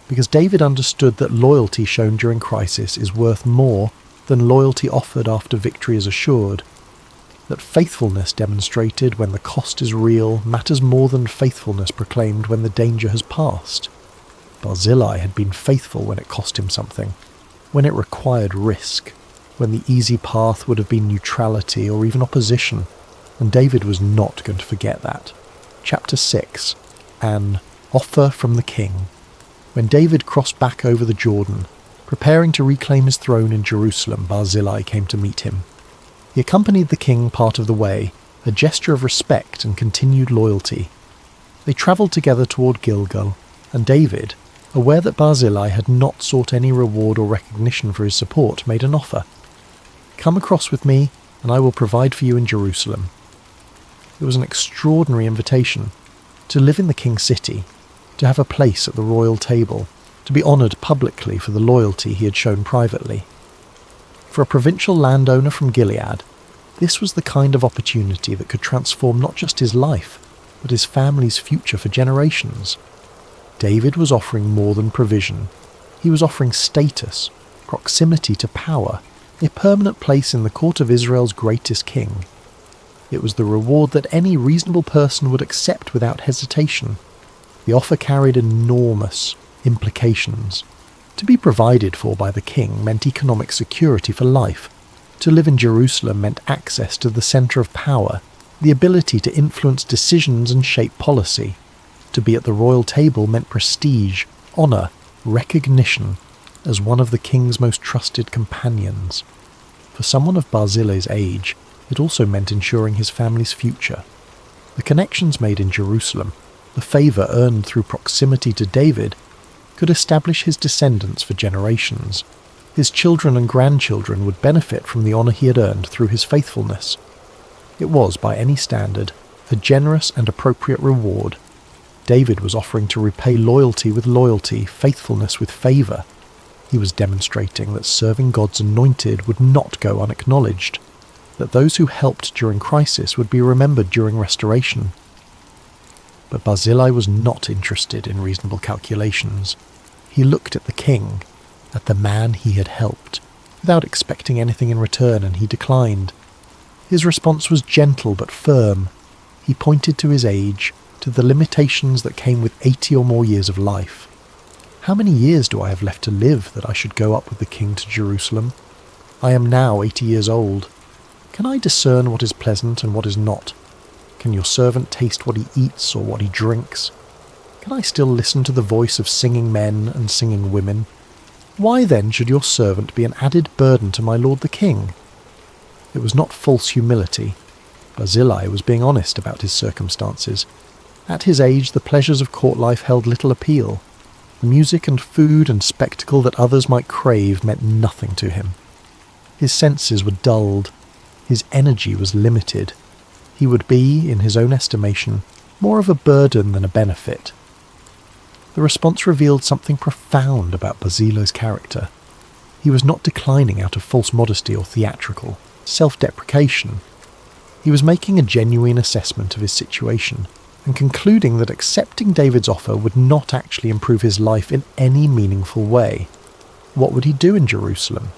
Speaker 1: because David understood that loyalty shown during crisis is worth more than loyalty offered after victory is assured, that faithfulness demonstrated when the cost is real matters more than faithfulness proclaimed when the danger has passed. Barzillai had been faithful when it cost him something, when it required risk, when the easy path would have been neutrality or even opposition, and David was not going to forget that. Chapter 6. An Offer from the King. When David crossed back over the Jordan, preparing to reclaim his throne in Jerusalem, Barzillai came to meet him. He accompanied the king part of the way, a gesture of respect and continued loyalty. They travelled together toward Gilgal, and David, aware that Barzillai had not sought any reward or recognition for his support, made an offer. "Come across with me, and I will provide for you in Jerusalem." It was an extraordinary invitation, to live in the king's city, to have a place at the royal table, to be honoured publicly for the loyalty he had shown privately. For a provincial landowner from Gilead, this was the kind of opportunity that could transform not just his life, but his family's future for generations. David was offering more than provision. He was offering status, proximity to power, a permanent place in the court of Israel's greatest king. It was the reward that any reasonable person would accept without hesitation. The offer carried enormous implications. To be provided for by the king meant economic security for life. To live in Jerusalem meant access to the centre of power, the ability to influence decisions and shape policy. To be at the royal table meant prestige, honour, recognition as one of the king's most trusted companions. For someone of Barzillai's age, it also meant ensuring his family's future. The connections made in Jerusalem, the favour earned through proximity to David, could establish his descendants for generations. His children and grandchildren would benefit from the honour he had earned through his faithfulness. It was, by any standard, a generous and appropriate reward. David was offering to repay loyalty with loyalty, faithfulness with favour. He was demonstrating that serving God's anointed would not go unacknowledged, that those who helped during crisis would be remembered during restoration. But Barzillai was not interested in reasonable calculations. He looked at the king, at the man he had helped, without expecting anything in return, and he declined. His response was gentle but firm. He pointed to his age, to the limitations that came with 80 or more years of life. "How many years do I have left to live that I should go up with the king to Jerusalem? I am now 80 years old. Can I discern what is pleasant and what is not? Can your servant taste what he eats or what he drinks? Can I still listen to the voice of singing men and singing women? Why then should your servant be an added burden to my lord the king?" It was not false humility. Barzillai was being honest about his circumstances. At his age, the pleasures of court life held little appeal. The music and food and spectacle that others might crave meant nothing to him. His senses were dulled. His energy was limited. He would be, in his own estimation, more of a burden than a benefit. The response revealed something profound about Barzillai's character. He was not declining out of false modesty or theatrical self-deprecation. He was making a genuine assessment of his situation and concluding that accepting David's offer would not actually improve his life in any meaningful way. What would he do in Jerusalem?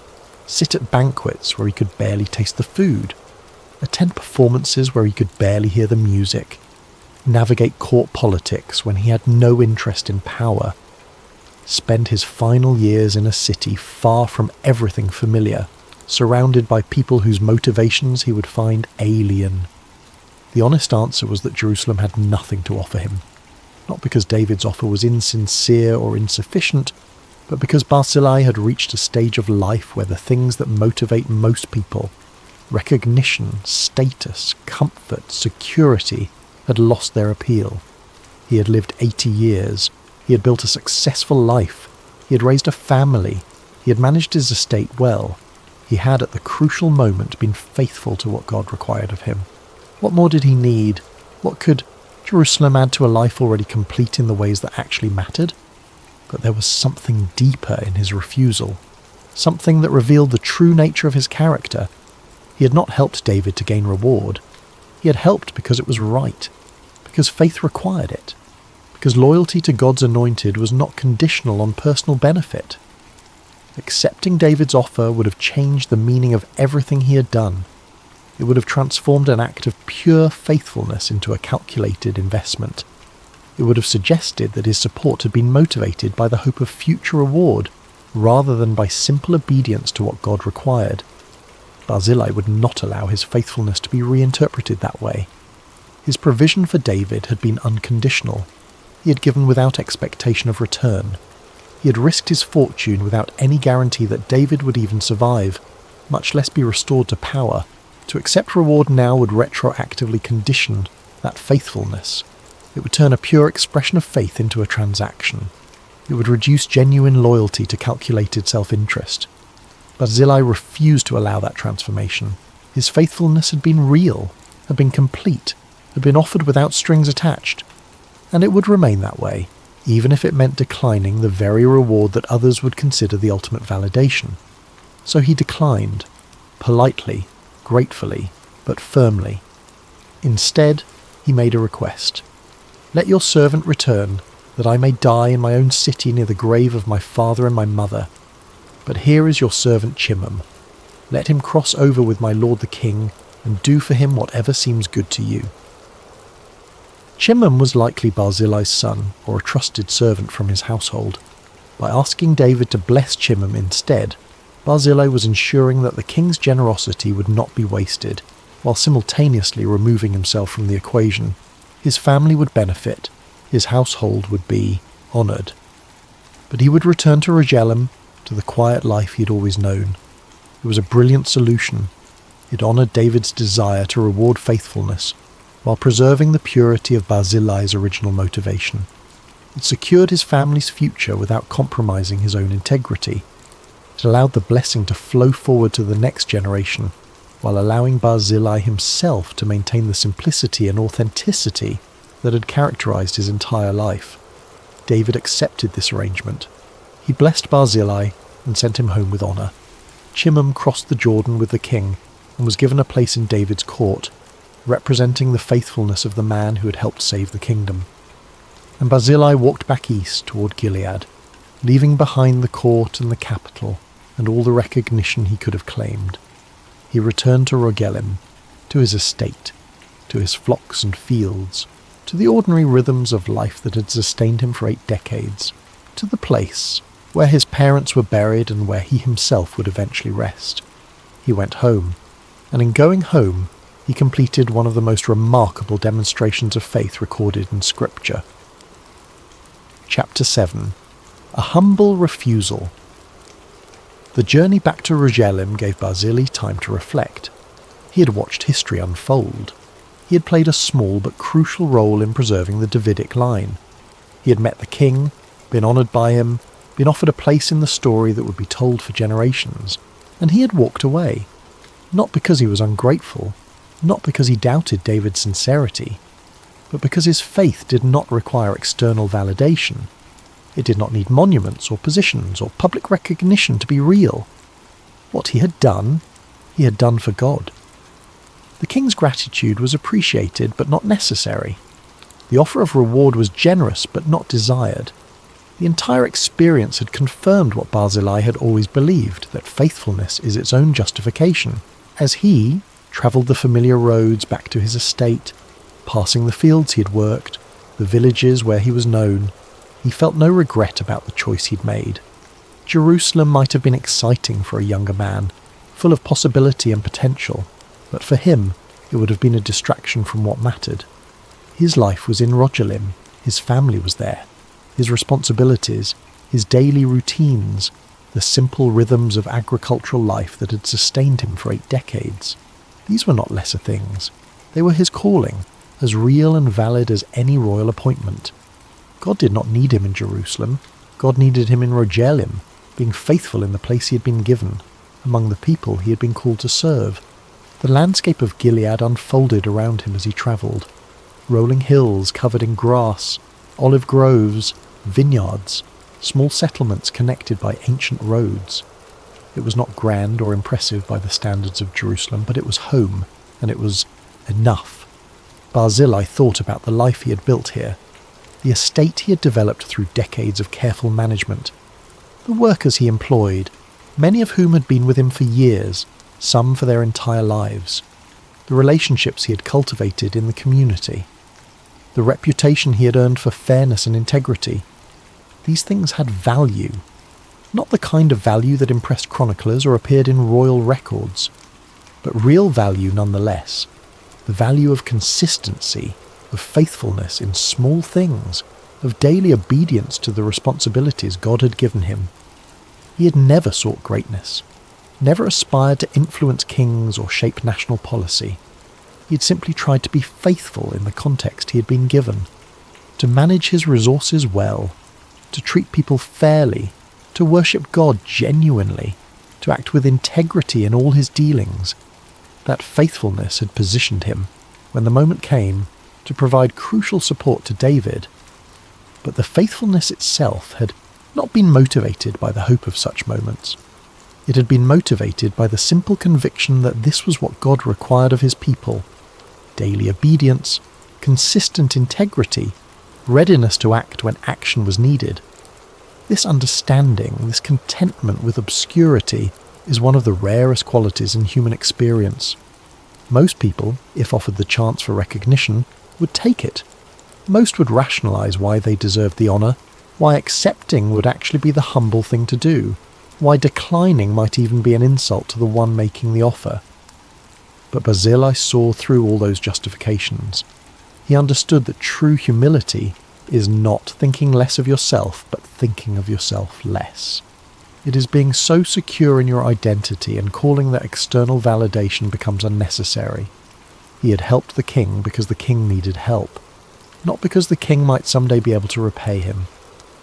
Speaker 1: Sit at banquets where he could barely taste the food? Attend performances where he could barely hear the music? Navigate court politics when he had no interest in power? Spend his final years in a city far from everything familiar, surrounded by people whose motivations he would find alien? The honest answer was that Jerusalem had nothing to offer him, not because David's offer was insincere or insufficient, but because Barzillai had reached a stage of life where the things that motivate most people, recognition, status, comfort, security, had lost their appeal. He had lived 80 years, he had built a successful life, he had raised a family, he had managed his estate well. He had at the crucial moment been faithful to what God required of him. What more did he need? What could Jerusalem add to a life already complete in the ways that actually mattered? But there was something deeper in his refusal, something that revealed the true nature of his character. He had not helped David to gain reward. He had helped because it was right, because faith required it, because loyalty to God's anointed was not conditional on personal benefit. Accepting David's offer would have changed the meaning of everything he had done. It would have transformed an act of pure faithfulness into a calculated investment. It would have suggested that his support had been motivated by the hope of future reward, rather than by simple obedience to what God required. Barzillai would not allow his faithfulness to be reinterpreted that way. His provision for David had been unconditional. He had given without expectation of return. He had risked his fortune without any guarantee that David would even survive, much less be restored to power. To accept reward now would retroactively condition that faithfulness. It would turn a pure expression of faith into a transaction. It would reduce genuine loyalty to calculated self-interest. Barzillai refused to allow that transformation. His faithfulness had been real, had been complete, had been offered without strings attached. And it would remain that way, even if it meant declining the very reward that others would consider the ultimate validation. So he declined, politely, gratefully, but firmly. Instead, he made a request. "Let your servant return, that I may die in my own city near the grave of my father and my mother. But here is your servant Chimham. Let him cross over with my lord the king, and do for him whatever seems good to you." Chimham was likely Barzillai's son, or a trusted servant from his household. By asking David to bless Chimham instead, Barzillai was ensuring that the king's generosity would not be wasted, while simultaneously removing himself from the equation. His family would benefit, his household would be honoured. But he would return to Jerusalem, to the quiet life he had always known. It was a brilliant solution. It honoured David's desire to reward faithfulness, while preserving the purity of Barzillai's original motivation. It secured his family's future without compromising his own integrity. It allowed the blessing to flow forward to the next generation, while allowing Barzillai himself to maintain the simplicity and authenticity that had characterized his entire life. David accepted this arrangement. He blessed Barzillai and sent him home with honour. Chimham crossed the Jordan with the king and was given a place in David's court, representing the faithfulness of the man who had helped save the kingdom. And Barzillai walked back east toward Gilead, leaving behind the court and the capital and all the recognition he could have claimed. He returned to Rogelim, to his estate, to his flocks and fields, to the ordinary rhythms of life that had sustained him for 8 decades, to the place where his parents were buried and where he himself would eventually rest. He went home, and in going home, he completed one of the most remarkable demonstrations of faith recorded in Scripture. Chapter 7. A humble refusal. The journey back to Rogelim gave Barzillai time to reflect. He had watched history unfold. He had played a small but crucial role in preserving the Davidic line. He had met the king, been honoured by him, been offered a place in the story that would be told for generations, and he had walked away. Not because he was ungrateful, not because he doubted David's sincerity, but because his faith did not require external validation. It did not need monuments or positions or public recognition to be real. What he had done for God. The king's gratitude was appreciated but not necessary. The offer of reward was generous but not desired. The entire experience had confirmed what Barzillai had always believed, that faithfulness is its own justification. As he travelled the familiar roads back to his estate, passing the fields he had worked, the villages where he was known, he felt no regret about the choice he'd made. Jerusalem might have been exciting for a younger man, full of possibility and potential, but for him it would have been a distraction from what mattered. His life was in Rogelim, his family was there, his responsibilities, his daily routines, the simple rhythms of agricultural life that had sustained him for 8 decades. These were not lesser things. They were his calling, as real and valid as any royal appointment. God did not need him in Jerusalem. God needed him in Rogelim, being faithful in the place he had been given, among the people he had been called to serve. The landscape of Gilead unfolded around him as he travelled. Rolling hills covered in grass, olive groves, vineyards, small settlements connected by ancient roads. It was not grand or impressive by the standards of Jerusalem, but it was home, and it was enough. Barzillai thought about the life he had built here, the estate he had developed through decades of careful management, the workers he employed, many of whom had been with him for years, some for their entire lives, the relationships he had cultivated in the community, the reputation he had earned for fairness and integrity. These things had value, not the kind of value that impressed chroniclers or appeared in royal records, but real value nonetheless, the value of consistency, of faithfulness in small things, of daily obedience to the responsibilities God had given him. He had never sought greatness, never aspired to influence kings or shape national policy. He had simply tried to be faithful in the context he had been given, to manage his resources well, to treat people fairly, to worship God genuinely, to act with integrity in all his dealings. That faithfulness had positioned him, when the moment came, to provide crucial support to David. But the faithfulness itself had not been motivated by the hope of such moments. It had been motivated by the simple conviction that this was what God required of his people: daily obedience, consistent integrity, readiness to act when action was needed. This understanding, this contentment with obscurity, is one of the rarest qualities in human experience. Most people, if offered the chance for recognition, would take it. Most would rationalize why they deserved the honor, why accepting would actually be the humble thing to do, why declining might even be an insult to the one making the offer. But Barzillai saw through all those justifications. He understood that true humility is not thinking less of yourself, but thinking of yourself less. It is being so secure in your identity and calling that external validation becomes unnecessary. He had helped the king because the king needed help, not because the king might someday be able to repay him,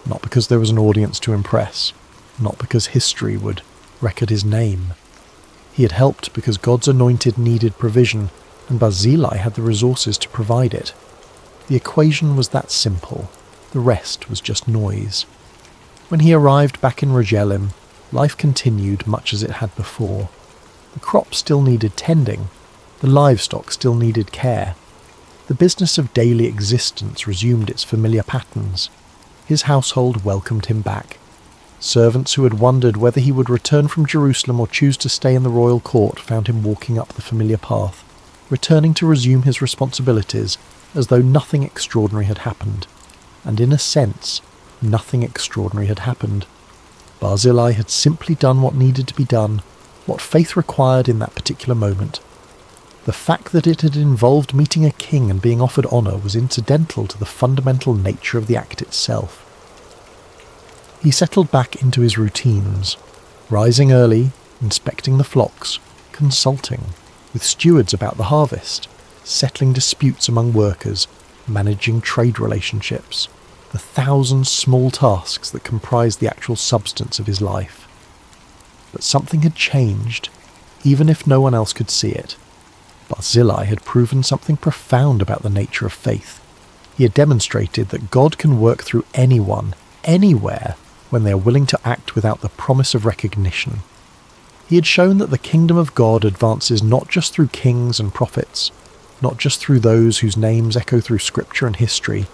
Speaker 1: not because there was an audience to impress, not because history would record his name. He had helped because God's anointed needed provision, and Barzillai had the resources to provide it. The equation was that simple. The rest was just noise. When he arrived back in Rogelim, life continued much as it had before. The crops still needed tending. The livestock still needed care. The business of daily existence resumed its familiar patterns. His household welcomed him back. Servants who had wondered whether he would return from Jerusalem or choose to stay in the royal court found him walking up the familiar path, returning to resume his responsibilities as though nothing extraordinary had happened. And in a sense, nothing extraordinary had happened. Barzillai had simply done what needed to be done, what faith required in that particular moment. The fact that it had involved meeting a king and being offered honour was incidental to the fundamental nature of the act itself. He settled back into his routines, rising early, inspecting the flocks, consulting with stewards about the harvest, settling disputes among workers, managing trade relationships, the 1,000 small tasks that comprised the actual substance of his life. But something had changed, even if no one else could see it. Barzillai had proven something profound about the nature of faith. He had demonstrated that God can work through anyone, anywhere, when they are willing to act without the promise of recognition. He had shown that the kingdom of God advances not just through kings and prophets, not just through those whose names echo through scripture and history,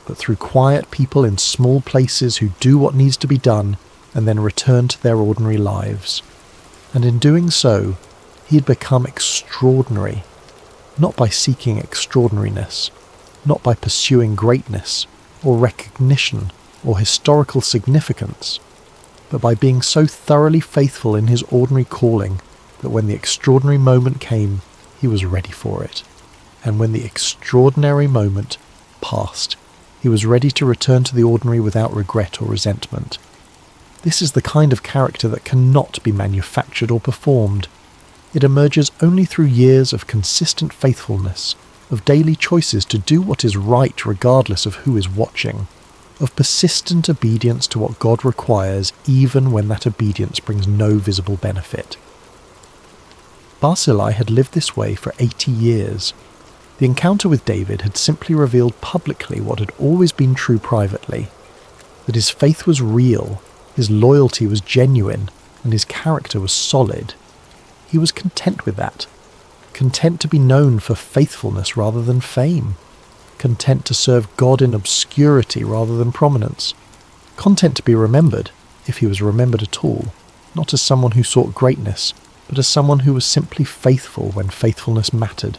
Speaker 1: but through quiet people in small places who do what needs to be done and then return to their ordinary lives. And in doing so, he had become extraordinary, not by seeking extraordinariness, not by pursuing greatness or recognition or historical significance, but by being so thoroughly faithful in his ordinary calling that when the extraordinary moment came, he was ready for it. And when the extraordinary moment passed, he was ready to return to the ordinary without regret or resentment. This is the kind of character that cannot be manufactured or performed. It emerges only through years of consistent faithfulness, of daily choices to do what is right regardless of who is watching, of persistent obedience to what God requires even when that obedience brings no visible benefit. Barzillai had lived this way for 80 years. The encounter with David had simply revealed publicly what had always been true privately, that his faith was real, his loyalty was genuine, and his character was solid. He was content with that, content to be known for faithfulness rather than fame, content to serve God in obscurity rather than prominence, content to be remembered, if he was remembered at all, not as someone who sought greatness, but as someone who was simply faithful when faithfulness mattered.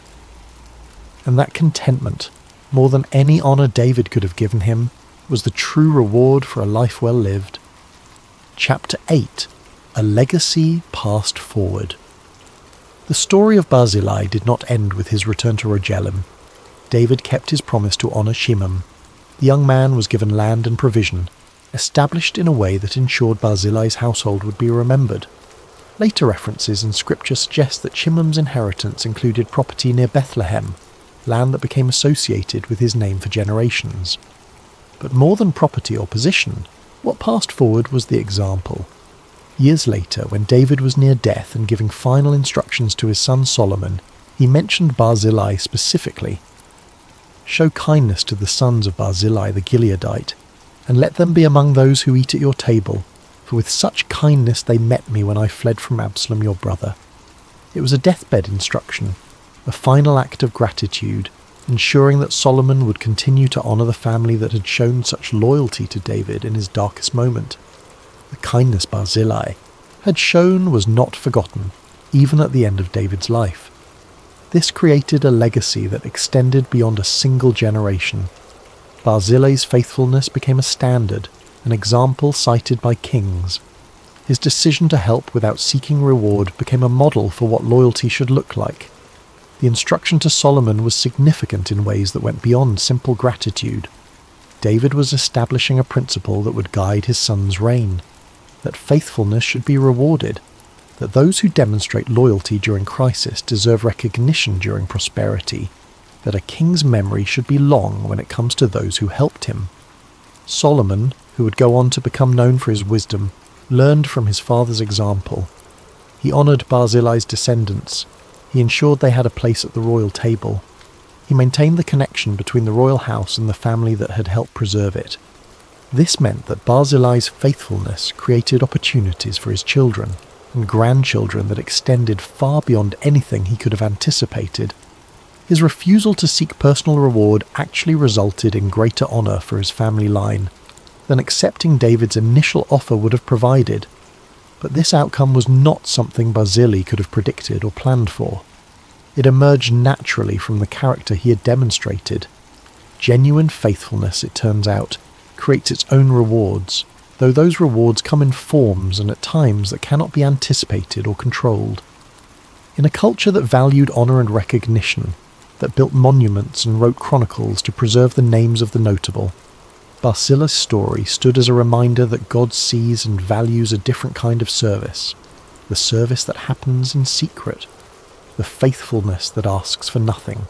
Speaker 1: And that contentment, more than any honour David could have given him, was the true reward for a life well lived. Chapter 8. A Legacy Passed Forward. The story of Barzillai did not end with his return to Rogelim. David kept his promise to honour Shimon. The young man was given land and provision, established in a way that ensured Barzillai's household would be remembered. Later references in scripture suggest that Shimon's inheritance included property near Bethlehem, land that became associated with his name for generations. But more than property or position, what passed forward was the example. Years later, when David was near death and giving final instructions to his son Solomon, he mentioned Barzillai specifically. Show kindness to the sons of Barzillai the Gileadite, and let them be among those who eat at your table, for with such kindness they met me when I fled from Absalom your brother. It was a deathbed instruction, a final act of gratitude, ensuring that Solomon would continue to honour the family that had shown such loyalty to David in his darkest moment. The kindness Barzillai had shown was not forgotten, even at the end of David's life. This created a legacy that extended beyond a single generation. Barzillai's faithfulness became a standard, an example cited by kings. His decision to help without seeking reward became a model for what loyalty should look like. The instruction to Solomon was significant in ways that went beyond simple gratitude. David was establishing a principle that would guide his son's reign, that faithfulness should be rewarded, that those who demonstrate loyalty during crisis deserve recognition during prosperity, that a king's memory should be long when it comes to those who helped him. Solomon, who would go on to become known for his wisdom, learned from his father's example. He honoured Barzillai's descendants. He ensured they had a place at the royal table. He maintained the connection between the royal house and the family that had helped preserve it. This meant that Barzillai's faithfulness created opportunities for his children and grandchildren that extended far beyond anything he could have anticipated. His refusal to seek personal reward actually resulted in greater honour for his family line than accepting David's initial offer would have provided. But this outcome was not something Barzillai could have predicted or planned for. It emerged naturally from the character he had demonstrated. Genuine faithfulness, it turns out, creates its own rewards, though those rewards come in forms and at times that cannot be anticipated or controlled. In a culture that valued honour and recognition, that built monuments and wrote chronicles to preserve the names of the notable, Barzillai's story stood as a reminder that God sees and values a different kind of service, the service that happens in secret, the faithfulness that asks for nothing,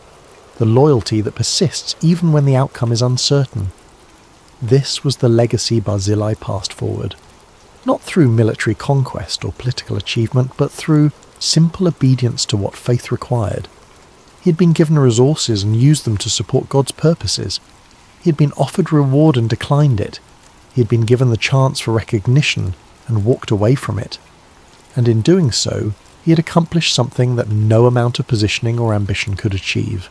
Speaker 1: the loyalty that persists even when the outcome is uncertain. This was the legacy Barzillai passed forward, not through military conquest or political achievement, but through simple obedience to what faith required. He had been given resources and used them to support God's purposes. He had been offered reward and declined it. He had been given the chance for recognition and walked away from it. And in doing so, he had accomplished something that no amount of positioning or ambition could achieve.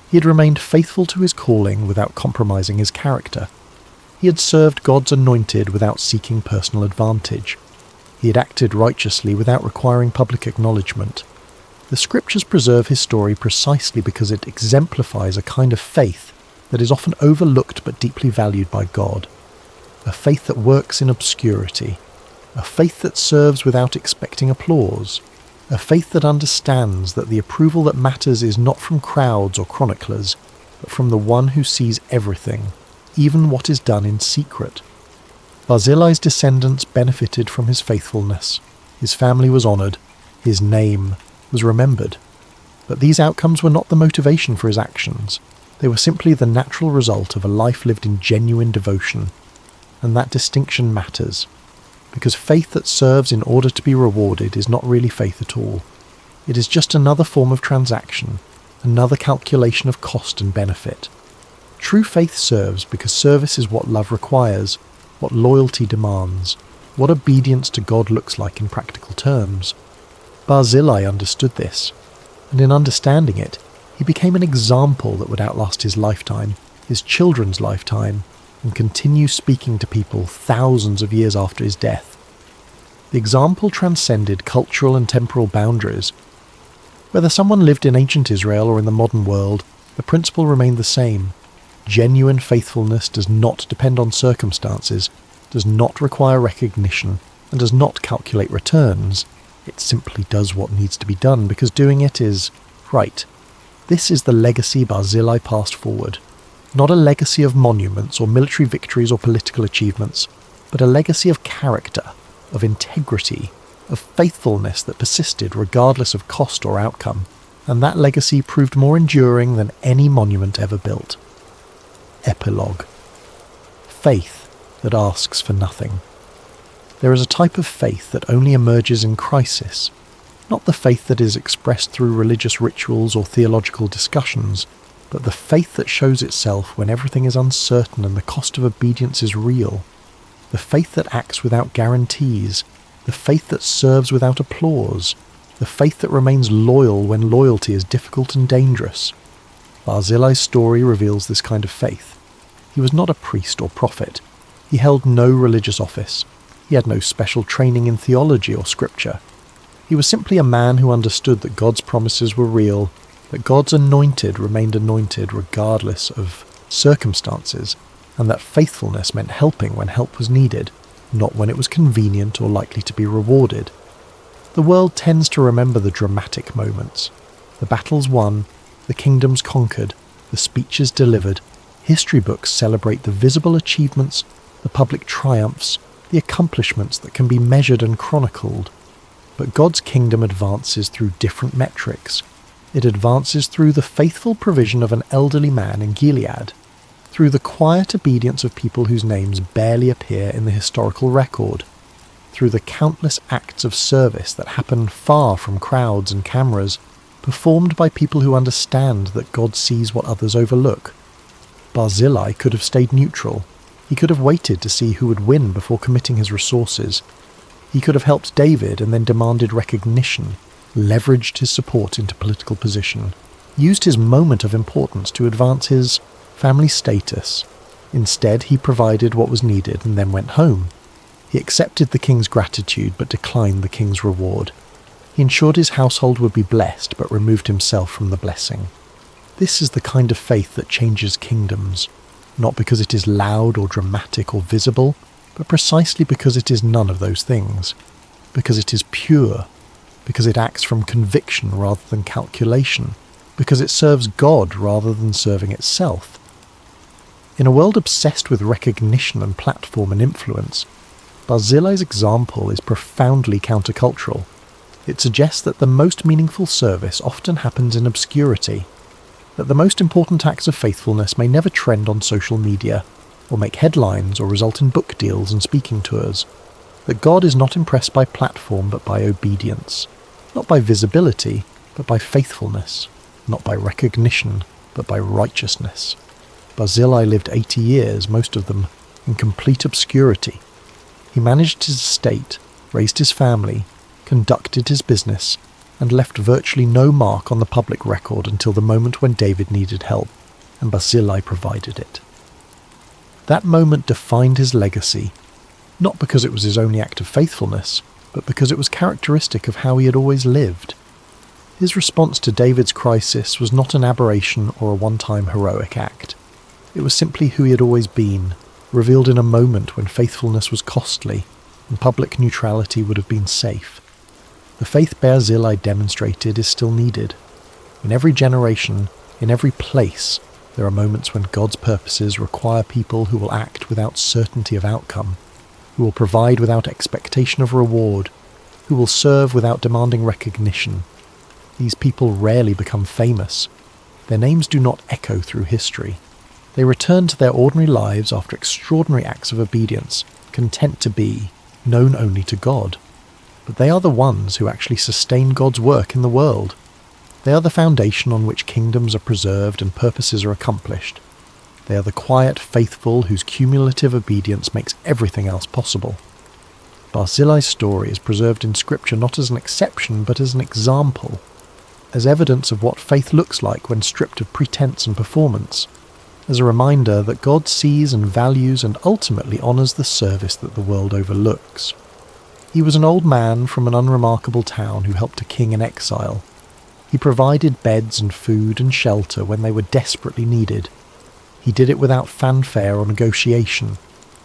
Speaker 1: He had remained faithful to his calling without compromising his character. He had served God's anointed without seeking personal advantage. He had acted righteously without requiring public acknowledgement. The scriptures preserve his story precisely because it exemplifies a kind of faith that is often overlooked but deeply valued by God. A faith that works in obscurity. A faith that serves without expecting applause. A faith that understands that the approval that matters is not from crowds or chroniclers, but from the one who sees everything, even what is done in secret. Barzillai's descendants benefited from his faithfulness. His family was honoured. His name was remembered. But these outcomes were not the motivation for his actions. They were simply the natural result of a life lived in genuine devotion. And that distinction matters, because faith that serves in order to be rewarded is not really faith at all. It is just another form of transaction, another calculation of cost and benefit. True faith serves because service is what love requires, what loyalty demands, what obedience to God looks like in practical terms. Barzillai understood this, and in understanding it, he became an example that would outlast his lifetime, his children's lifetime, and continue speaking to people thousands of years after his death. The example transcended cultural and temporal boundaries. Whether someone lived in ancient Israel or in the modern world, the principle remained the same. Genuine faithfulness does not depend on circumstances, does not require recognition, and does not calculate returns. It simply does what needs to be done because doing it is right. This is the legacy Barzillai passed forward. Not a legacy of monuments or military victories or political achievements, but a legacy of character, of integrity, of faithfulness that persisted regardless of cost or outcome, and that legacy proved more enduring than any monument ever built. Epilogue. Faith that asks for nothing. There is a type of faith that only emerges in crisis, not the faith that is expressed through religious rituals or theological discussions, but the faith that shows itself when everything is uncertain and the cost of obedience is real. The faith that acts without guarantees. The faith that serves without applause. The faith that remains loyal when loyalty is difficult and dangerous. Barzillai's story reveals this kind of faith. He was not a priest or prophet. He held no religious office. He had no special training in theology or scripture. He was simply a man who understood that God's promises were real, that God's anointed remained anointed regardless of circumstances, and that faithfulness meant helping when help was needed, not when it was convenient or likely to be rewarded. The world tends to remember the dramatic moments. The battles won, the kingdoms conquered, the speeches delivered. History books celebrate the visible achievements, the public triumphs, the accomplishments that can be measured and chronicled. But God's kingdom advances through different metrics. It advances through the faithful provision of an elderly man in Gilead, through the quiet obedience of people whose names barely appear in the historical record, through the countless acts of service that happen far from crowds and cameras, performed by people who understand that God sees what others overlook. Barzillai could have stayed neutral. He could have waited to see who would win before committing his resources. He could have helped David and then demanded recognition, leveraged his support into political position, used his moment of importance to advance his family status. Instead, he provided what was needed and then went home. He accepted the king's gratitude but declined the king's reward. He ensured his household would be blessed but removed himself from the blessing. This is the kind of faith that changes kingdoms, not because it is loud or dramatic or visible, but precisely because it is none of those things, because it is pure, because it acts from conviction rather than calculation, because it serves God rather than serving itself. In a world obsessed with recognition and platform and influence, Barzillai's example is profoundly countercultural. It suggests that the most meaningful service often happens in obscurity, that the most important acts of faithfulness may never trend on social media, or make headlines or result in book deals and speaking tours, that God is not impressed by platform but by obedience, not by visibility but by faithfulness, not by recognition but by righteousness. Barzillai lived 80 years, most of them, in complete obscurity. He managed his estate, raised his family, conducted his business, and left virtually no mark on the public record until the moment when David needed help, and Barzillai provided it. That moment defined his legacy, not because it was his only act of faithfulness, but because it was characteristic of how he had always lived. His response to David's crisis was not an aberration or a one-time heroic act. It was simply who he had always been, revealed in a moment when faithfulness was costly and public neutrality would have been safe. The faith Barzillai demonstrated is still needed. In every generation, in every place, there are moments when God's purposes require people who will act without certainty of outcome, who will provide without expectation of reward, who will serve without demanding recognition. These people rarely become famous. Their names do not echo through history. They return to their ordinary lives after extraordinary acts of obedience, content to be known only to God. But they are the ones who actually sustain God's work in the world. They are the foundation on which kingdoms are preserved and purposes are accomplished. They are the quiet faithful whose cumulative obedience makes everything else possible. Barzillai's story is preserved in Scripture not as an exception but as an example, as evidence of what faith looks like when stripped of pretense and performance, as a reminder that God sees and values and ultimately honours the service that the world overlooks. He was an old man from an unremarkable town who helped a king in exile. He provided beds and food and shelter when they were desperately needed. He did it without fanfare or negotiation,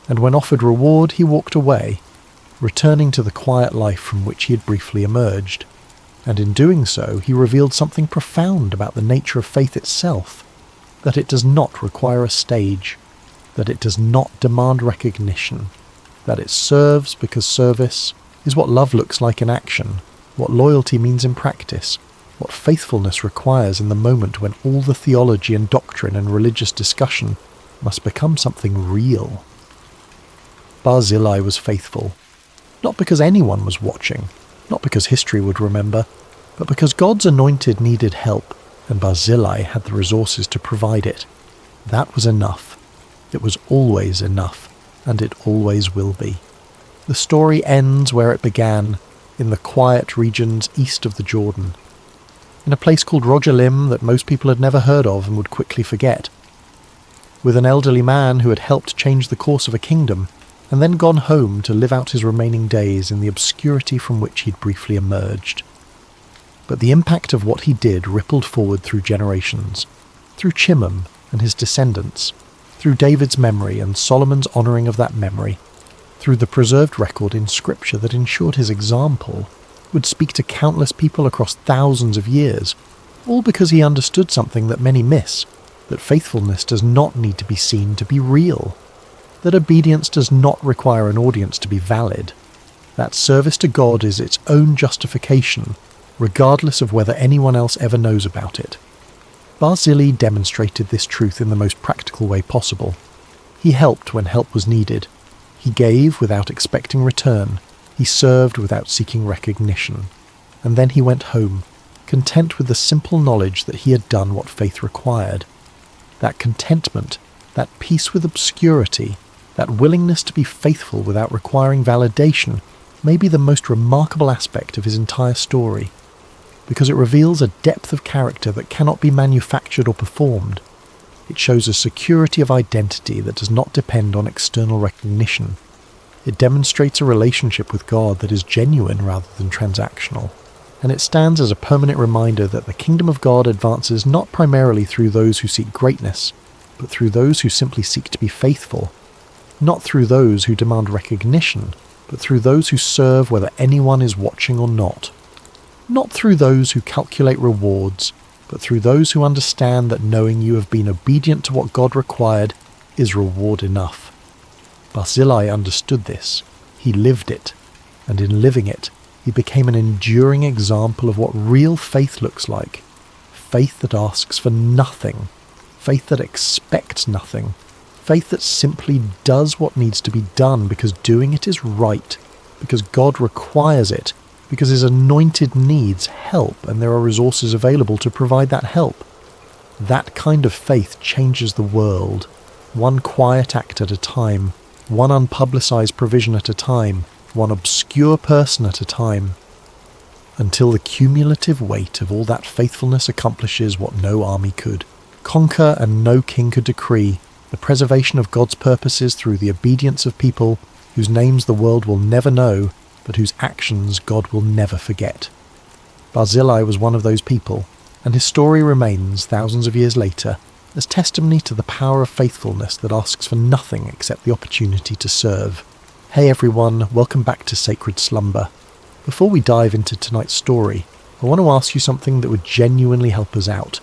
Speaker 1: and when offered reward he walked away, returning to the quiet life from which he had briefly emerged. And in doing so he revealed something profound about the nature of faith itself, that it does not require a stage, that it does not demand recognition, that it serves because service is what love looks like in action, what loyalty means in practice, what faithfulness requires in the moment when all the theology and doctrine and religious discussion must become something real. Barzillai was faithful, not because anyone was watching, not because history would remember, but because God's anointed needed help, and Barzillai had the resources to provide it. That was enough. It was always enough, and it always will be. The story ends where it began, in the quiet regions east of the Jordan, in a place called Rogelim that most people had never heard of and would quickly forget, with an elderly man who had helped change the course of a kingdom, and then gone home to live out his remaining days in the obscurity from which he'd briefly emerged. But the impact of what he did rippled forward through generations, through Chimham and his descendants, through David's memory and Solomon's honouring of that memory, through the preserved record in Scripture that ensured his example would speak to countless people across thousands of years, all because he understood something that many miss, that faithfulness does not need to be seen to be real, that obedience does not require an audience to be valid, that service to God is its own justification, regardless of whether anyone else ever knows about it. Barzillai demonstrated this truth in the most practical way possible. He helped when help was needed. He gave without expecting return. He served without seeking recognition. And then he went home, content with the simple knowledge that he had done what faith required. That contentment, that peace with obscurity, that willingness to be faithful without requiring validation may be the most remarkable aspect of his entire story, because it reveals a depth of character that cannot be manufactured or performed. It shows a security of identity that does not depend on external recognition. It demonstrates a relationship with God that is genuine rather than transactional. And it stands as a permanent reminder that the kingdom of God advances not primarily through those who seek greatness, but through those who simply seek to be faithful. Not through those who demand recognition, but through those who serve whether anyone is watching or not. Not through those who calculate rewards, but through those who understand that knowing you have been obedient to what God required is reward enough. Barzillai understood this. He lived it, and in living it, he became an enduring example of what real faith looks like. Faith that asks for nothing. Faith that expects nothing. Faith that simply does what needs to be done because doing it is right, because God requires it, because his anointed needs help and there are resources available to provide that help. That kind of faith changes the world, one quiet act at a time, one unpublicized provision at a time, one obscure person at a time, until the cumulative weight of all that faithfulness accomplishes what no army could, conquer and no king could decree, the preservation of God's purposes through the obedience of people whose names the world will never know, but whose actions God will never forget. Barzillai was one of those people, and his story remains, thousands of years later, as testimony to the power of faithfulness that asks for nothing except the opportunity to serve. Hey everyone, welcome back to Sacred Slumber. Before we dive into tonight's story, I want to ask you something that would genuinely help us out.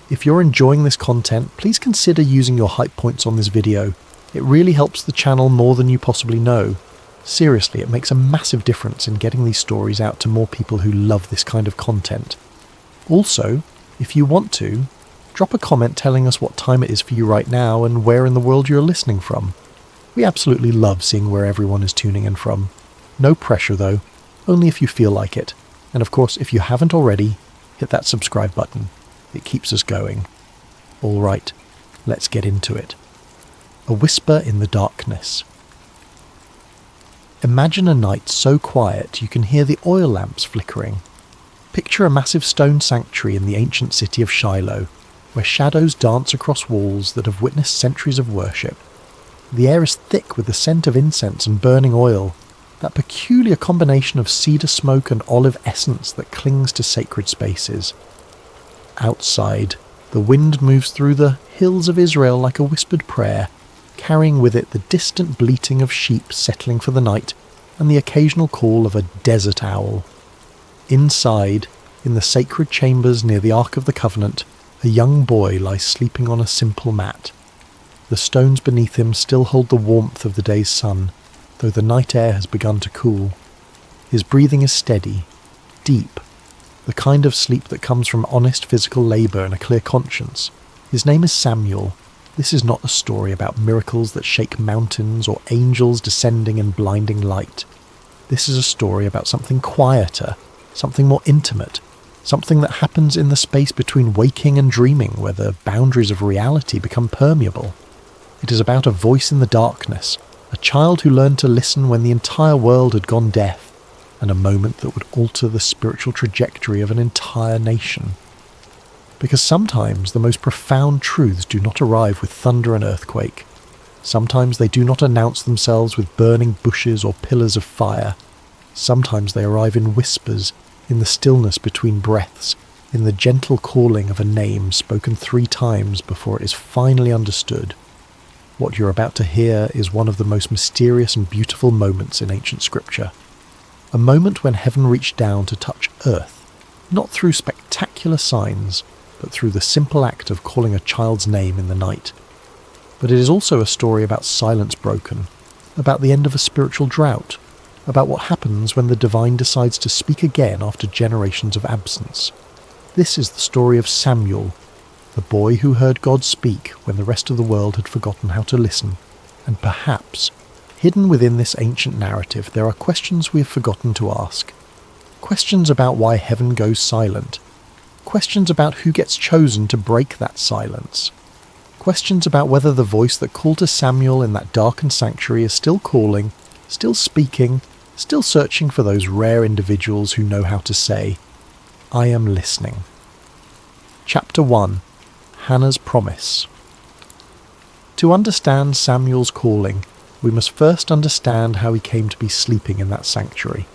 Speaker 1: If you're enjoying this content, please consider using your hype points on this video. It really helps the channel more than you possibly know. Seriously, it makes a massive difference in getting these stories out to more people who love this kind of content. Also, if you want to, drop a comment telling us what time it is for you right now and where in the world you're listening from. We absolutely love seeing where everyone is tuning in from. No pressure though, only if you feel like it. And of course, if you haven't already, hit that subscribe button. It keeps us going. Alright, let's get into it. A whisper in the darkness. Imagine a night so quiet you can hear the oil lamps flickering. Picture a massive stone sanctuary in the ancient city of Shiloh, where shadows dance across walls that have witnessed centuries of worship. The air is thick with the scent of incense and burning oil, that peculiar combination of cedar smoke and olive essence that clings to sacred spaces. Outside, the wind moves through the hills of Israel like a whispered prayer, carrying with it the distant bleating of sheep settling for the night and the occasional call of a desert owl. Inside, in the sacred chambers near the Ark of the Covenant, a young boy lies sleeping on a simple mat. The stones beneath him still hold the warmth of the day's sun, though the night air has begun to cool. His breathing is steady, deep, the kind of sleep that comes from honest physical labour and a clear conscience. His name is Samuel. This is not a story about miracles that shake mountains or angels descending in blinding light. This is a story about something quieter, something more intimate, something that happens in the space between waking and dreaming, where the boundaries of reality become permeable. It is about a voice in the darkness, a child who learned to listen when the entire world had gone deaf, and a moment that would alter the spiritual trajectory of an entire nation. Because sometimes the most profound truths do not arrive with thunder and earthquake. Sometimes they do not announce themselves with burning bushes or pillars of fire. Sometimes they arrive in whispers, in the stillness between breaths, in the gentle calling of a name spoken 3 times before it is finally understood. What you're about to hear is one of the most mysterious and beautiful moments in ancient scripture. A moment when heaven reached down to touch earth, not through spectacular signs, but through the simple act of calling a child's name in the night. But it is also a story about silence broken, about the end of a spiritual drought, about what happens when the divine decides to speak again after generations of absence. This is the story of Samuel, the boy who heard God speak when the rest of the world had forgotten how to listen. And perhaps, hidden within this ancient narrative, there are questions we have forgotten to ask. Questions about why heaven goes silent. Questions about who gets chosen to break that silence. Questions about whether the voice that called to Samuel in that darkened sanctuary is still calling, still speaking, still searching for those rare individuals who know how to say, "I am listening." Chapter 1. Hannah's Promise. To understand Samuel's calling, we must first understand how he came to be sleeping in that sanctuary.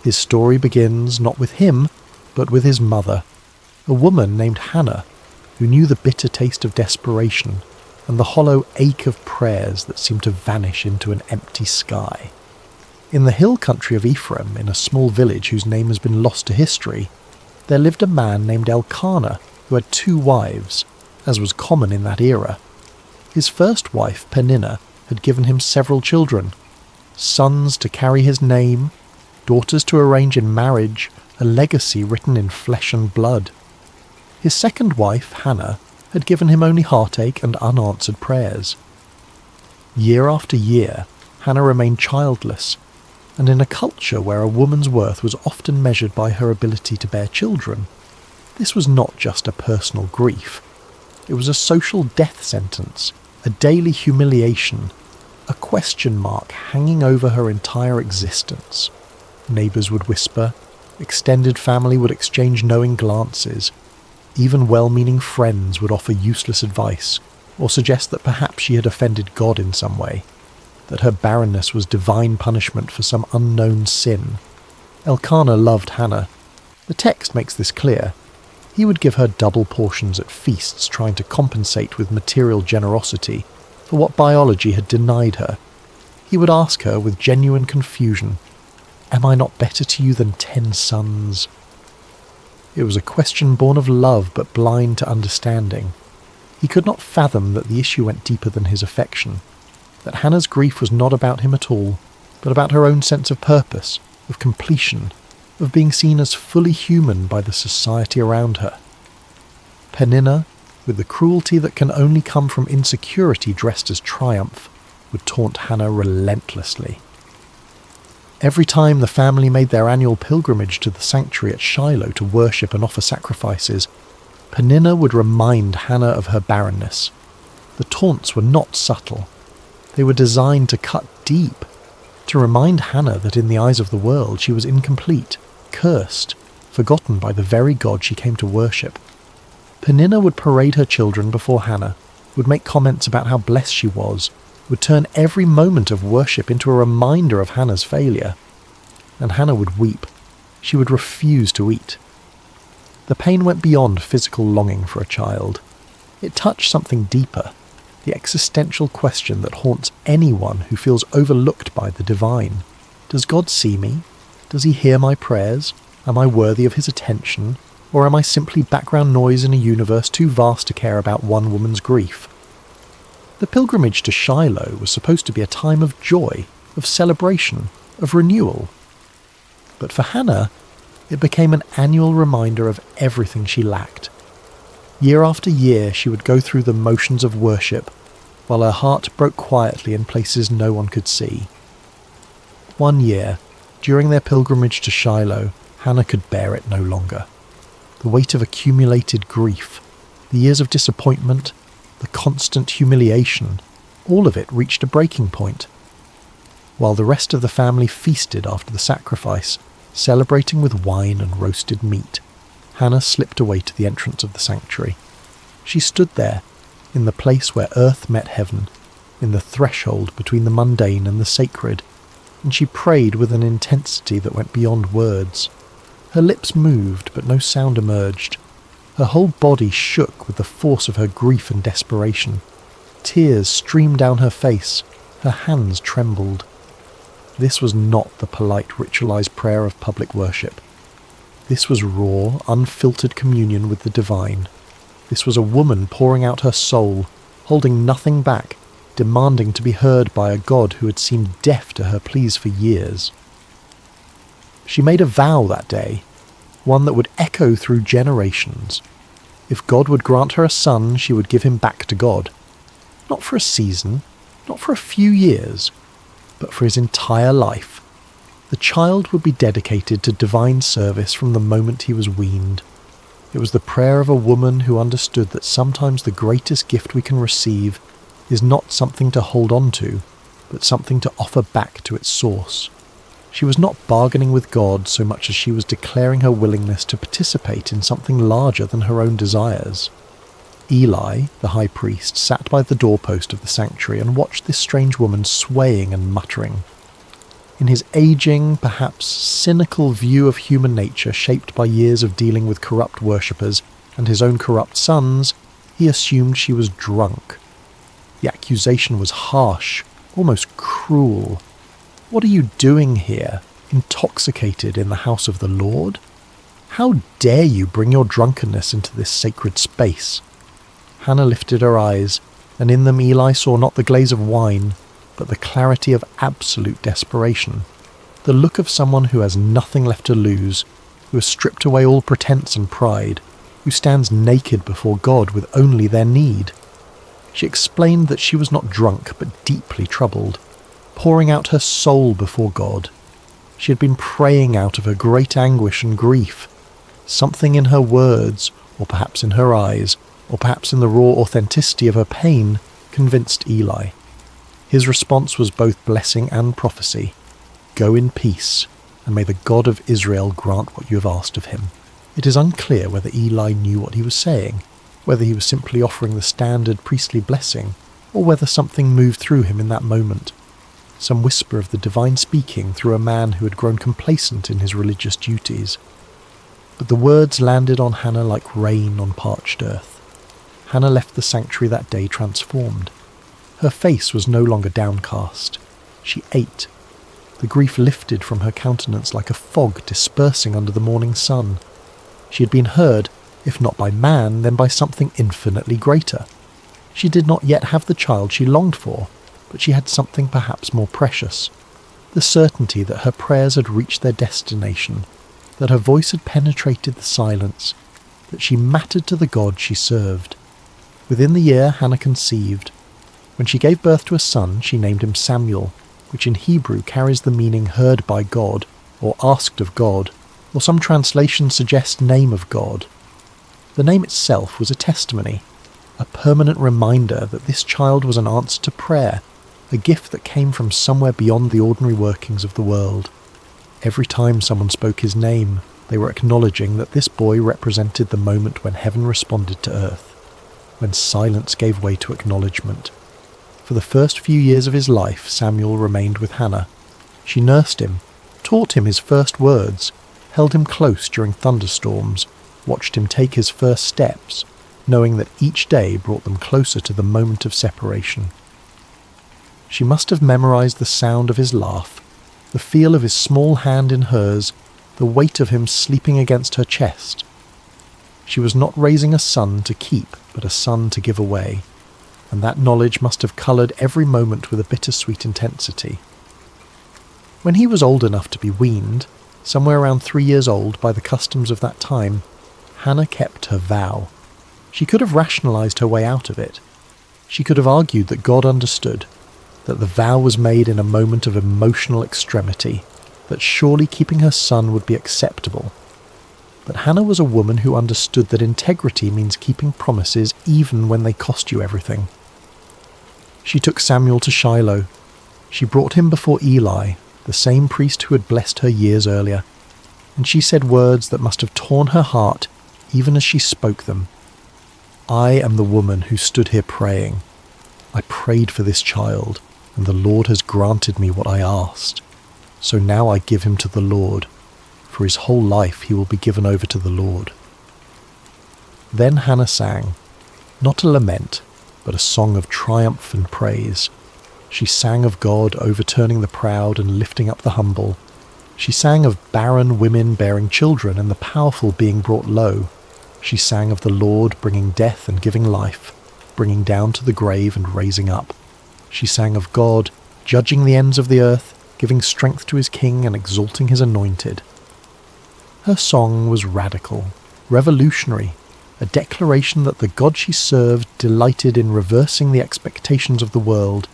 Speaker 1: His story begins not with him, but with his mother, a woman named Hannah, who knew the bitter taste of desperation and the hollow ache of prayers that seemed to vanish into an empty sky. In the hill country of Ephraim, in a small village whose name has been lost to history, there lived a man named Elkanah who had 2 wives, as was common in that era. His first wife, Peninnah, had given him several children, sons to carry his name, daughters to arrange in marriage, a legacy written in flesh and blood. His second wife, Hannah, had given him only heartache and unanswered prayers. Year after year, Hannah remained childless, and in a culture where a woman's worth was often measured by her ability to bear children, this was not just a personal grief, It was a social death sentence, a daily humiliation, a question mark hanging over her entire existence. Neighbours would whisper, extended family would exchange knowing glances, even well-meaning friends would offer useless advice or suggest that perhaps she had offended God in some way, that her barrenness was divine punishment for some unknown sin. Elkanah loved Hannah. The text makes this clear. He would give her double portions at feasts, trying to compensate with material generosity for what biology had denied her. He would ask her with genuine confusion, "Am I not better to you than 10 sons?" It was a question born of love but blind to understanding. He could not fathom that the issue went deeper than his affection, that Hannah's grief was not about him at all, but about her own sense of purpose, of completion, of being seen as fully human by the society around her. Peninnah, with the cruelty that can only come from insecurity dressed as triumph, would taunt Hannah relentlessly. Every time the family made their annual pilgrimage to the sanctuary at Shiloh to worship and offer sacrifices, Peninnah would remind Hannah of her barrenness. The taunts were not subtle. They were designed to cut deep, to remind Hannah that in the eyes of the world she was incomplete, cursed, forgotten by the very God she came to worship. Peninnah would parade her children before Hannah, would make comments about how blessed she was, would turn every moment of worship into a reminder of Hannah's failure. And Hannah would weep. She would refuse to eat. The pain went beyond physical longing for a child. It touched something deeper, the existential question that haunts anyone who feels overlooked by the divine. Does God see me? Does he hear my prayers? Am I worthy of his attention? Or am I simply background noise in a universe too vast to care about one woman's grief? The pilgrimage to Shiloh was supposed to be a time of joy, of celebration, of renewal. But for Hannah, it became an annual reminder of everything she lacked. Year after year she would go through the motions of worship, while her heart broke quietly in places no one could see. One year, during their pilgrimage to Shiloh, Hannah could bear it no longer. The weight of accumulated grief, the years of disappointment, the constant humiliation, all of it reached a breaking point. While the rest of the family feasted after the sacrifice, celebrating with wine and roasted meat, Hannah slipped away to the entrance of the sanctuary. She stood there, in the place where earth met heaven, in the threshold between the mundane and the sacred, and she prayed with an intensity that went beyond words. Her lips moved, but no sound emerged. Her whole body shook with the force of her grief and desperation. Tears streamed down her face. Her hands trembled. This was not the polite, ritualized prayer of public worship. This was raw, unfiltered communion with the divine. This was a woman pouring out her soul, holding nothing back, demanding to be heard by a God who had seemed deaf to her pleas for years. She made a vow that day, one that would echo through generations. If God would grant her a son, she would give him back to God. Not for a season, not for a few years, but for his entire life. The child would be dedicated to divine service from the moment he was weaned. It was the prayer of a woman who understood that sometimes the greatest gift we can receive is not something to hold on to, but something to offer back to its source. She was not bargaining with God so much as she was declaring her willingness to participate in something larger than her own desires. Eli, the high priest, sat by the doorpost of the sanctuary and watched this strange woman swaying and muttering. In his aging, perhaps cynical view of human nature shaped by years of dealing with corrupt worshippers and his own corrupt sons, he assumed she was drunk. The accusation was harsh, almost cruel. "What are you doing here, intoxicated in the house of the Lord? How dare you bring your drunkenness into this sacred space?" Hannah lifted her eyes, and in them Eli saw not the glaze of wine, but the clarity of absolute desperation, the look of someone who has nothing left to lose, who has stripped away all pretense and pride, who stands naked before God with only their need. She explained that she was not drunk but deeply troubled, pouring out her soul before God. She had been praying out of her great anguish and grief. Something in her words, or perhaps in her eyes, or perhaps in the raw authenticity of her pain, convinced Eli. His response was both blessing and prophecy. Go in peace, and may the God of Israel grant what you have asked of him. It is unclear whether Eli knew what he was saying, whether he was simply offering the standard priestly blessing, or whether something moved through him in that moment. Some whisper of the divine speaking through a man who had grown complacent in his religious duties. But the words landed on Hannah like rain on parched earth. Hannah left the sanctuary that day transformed. Her face was no longer downcast. She ate. The grief lifted from her countenance like a fog dispersing under the morning sun. She had been heard, if not by man, then by something infinitely greater. She did not yet have the child she longed for, but she had something perhaps more precious. The certainty that her prayers had reached their destination, that her voice had penetrated the silence, that she mattered to the God she served. Within the year, Hannah conceived. When she gave birth to a son, she named him Samuel, which in Hebrew carries the meaning heard by God, or asked of God, or some translations suggest name of God. The name itself was a testimony, a permanent reminder that this child was an answer to prayer, a gift that came from somewhere beyond the ordinary workings of the world. Every time someone spoke his name, they were acknowledging that this boy represented the moment when heaven responded to earth, when silence gave way to acknowledgement. For the first few years of his life, Samuel remained with Hannah. She nursed him, taught him his first words, held him close during thunderstorms, watched him take his first steps, knowing that each day brought them closer to the moment of separation. She must have memorized the sound of his laugh, the feel of his small hand in hers, the weight of him sleeping against her chest. She was not raising a son to keep, but a son to give away, and that knowledge must have coloured every moment with a bittersweet intensity. When he was old enough to be weaned, somewhere around 3 years old by the customs of that time, Hannah kept her vow. She could have rationalised her way out of it. She could have argued that God understood, that the vow was made in a moment of emotional extremity, that surely keeping her son would be acceptable. But Hannah was a woman who understood that integrity means keeping promises even when they cost you everything. She took Samuel to Shiloh. She brought him before Eli, the same priest who had blessed her years earlier, and she said words that must have torn her heart even as she spoke them. I am the woman who stood here praying. I prayed for this child, and the Lord has granted me what I asked. So now I give him to the Lord. For his whole life he will be given over to the Lord. Then Hannah sang, not a lament, but a song of triumph and praise. She sang of God overturning the proud and lifting up the humble. She sang of barren women bearing children and the powerful being brought low. She sang of the Lord bringing death and giving life, bringing down to the grave and raising up. She sang of God judging the ends of the earth, giving strength to his king and exalting his anointed. Her song was radical, revolutionary, a declaration that the God she served delighted in reversing the expectations of the world,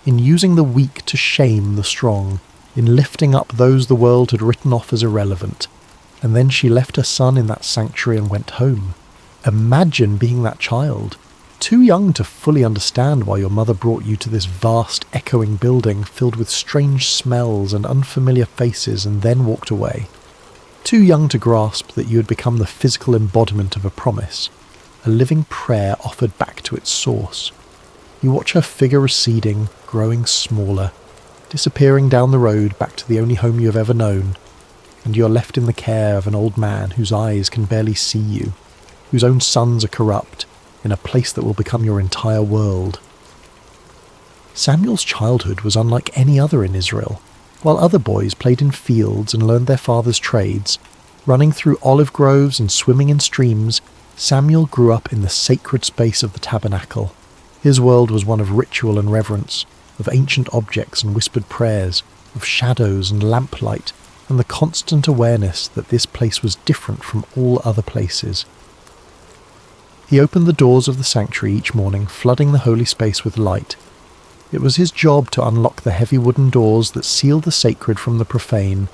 Speaker 1: in using the weak to shame the strong, in lifting up those the world had written off as irrelevant. And then she left her son in that sanctuary and went home. Imagine being that child, too young to fully understand why your mother brought you to this vast, echoing building filled with strange smells and unfamiliar faces and then walked away. Too young to grasp that you had become the physical embodiment of a promise, a living prayer offered back to its source. You watch her figure receding, growing smaller, disappearing down the road back to the only home you have ever known, and you are left in the care of an old man whose eyes can barely see you, whose own sons are corrupt, in a place that will become your entire world. Samuel's childhood was unlike any other in Israel. While other boys played in fields and learned their father's trades, running through olive groves and swimming in streams, Samuel grew up in the sacred space of the tabernacle. His world was one of ritual and reverence, of ancient objects and whispered prayers, of shadows and lamplight, and the constant awareness that this place was different from all other places. He opened the doors of the sanctuary each morning, flooding the holy space with light. It was his job to unlock the heavy wooden doors that sealed the sacred from the profane,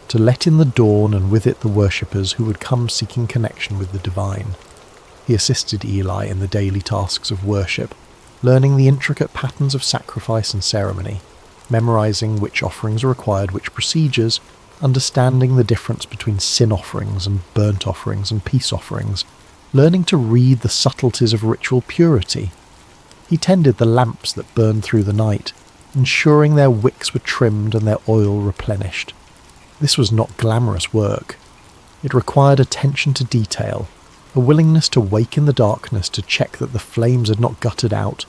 Speaker 1: to let in the dawn and with it the worshippers who would come seeking connection with the divine. He assisted Eli in the daily tasks of worship, learning the intricate patterns of sacrifice and ceremony, memorizing which offerings required which procedures, understanding the difference between sin offerings and burnt offerings and peace offerings, learning to read the subtleties of ritual purity. He tended the lamps that burned through the night, ensuring their wicks were trimmed and their oil replenished. This was not glamorous work. It required attention to detail, a willingness to wake in the darkness to check that the flames had not guttered out,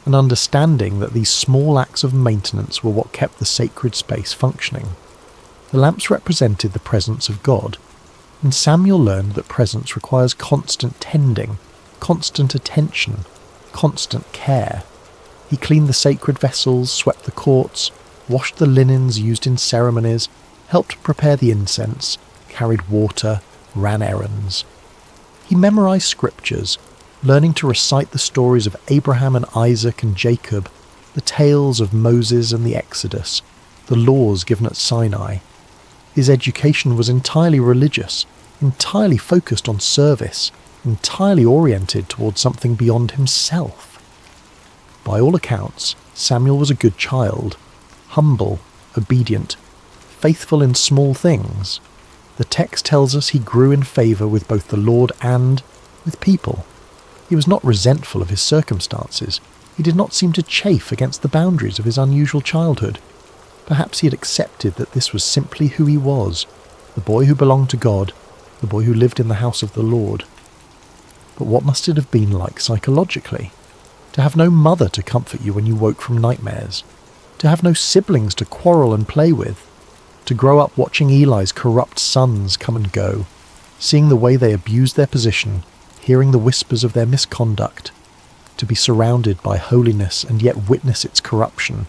Speaker 1: an understanding that these small acts of maintenance were what kept the sacred space functioning. The lamps represented the presence of God, and Samuel learned that presence requires constant tending, constant attention, constant care. He cleaned the sacred vessels, swept the courts, washed the linens used in ceremonies, helped prepare the incense, carried water, ran errands. He memorized scriptures, learning to recite the stories of Abraham and Isaac and Jacob, the tales of Moses and the Exodus, the laws given at Sinai. His education was entirely religious, entirely focused on service, entirely oriented towards something beyond himself. By all accounts, Samuel was a good child, humble, obedient, faithful in small things. The text tells us he grew in favour with both the Lord and with people. He was not resentful of his circumstances. He did not seem to chafe against the boundaries of his unusual childhood. Perhaps he had accepted that this was simply who he was, the boy who belonged to God, the boy who lived in the house of the Lord. But what must it have been like psychologically? To have no mother to comfort you when you woke from nightmares, to have no siblings to quarrel and play with, to grow up watching Eli's corrupt sons come and go, seeing the way they abused their position, hearing the whispers of their misconduct, to be surrounded by holiness and yet witness its corruption,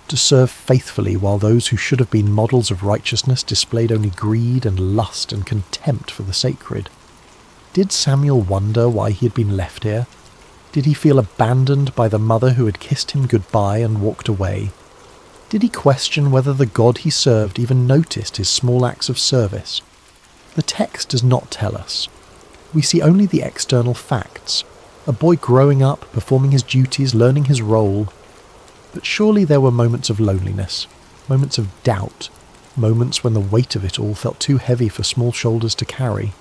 Speaker 1: to serve faithfully while those who should have been models of righteousness displayed only greed and lust and contempt for the sacred. Did Samuel wonder why he had been left here? Did he feel abandoned by the mother who had kissed him goodbye and walked away? Did he question whether the God he served even noticed his small acts of service? The text does not tell us. We see only the external facts, a boy growing up, performing his duties, learning his role. But surely there were moments of loneliness, moments of doubt, moments when the weight of it all felt too heavy for small shoulders to carry.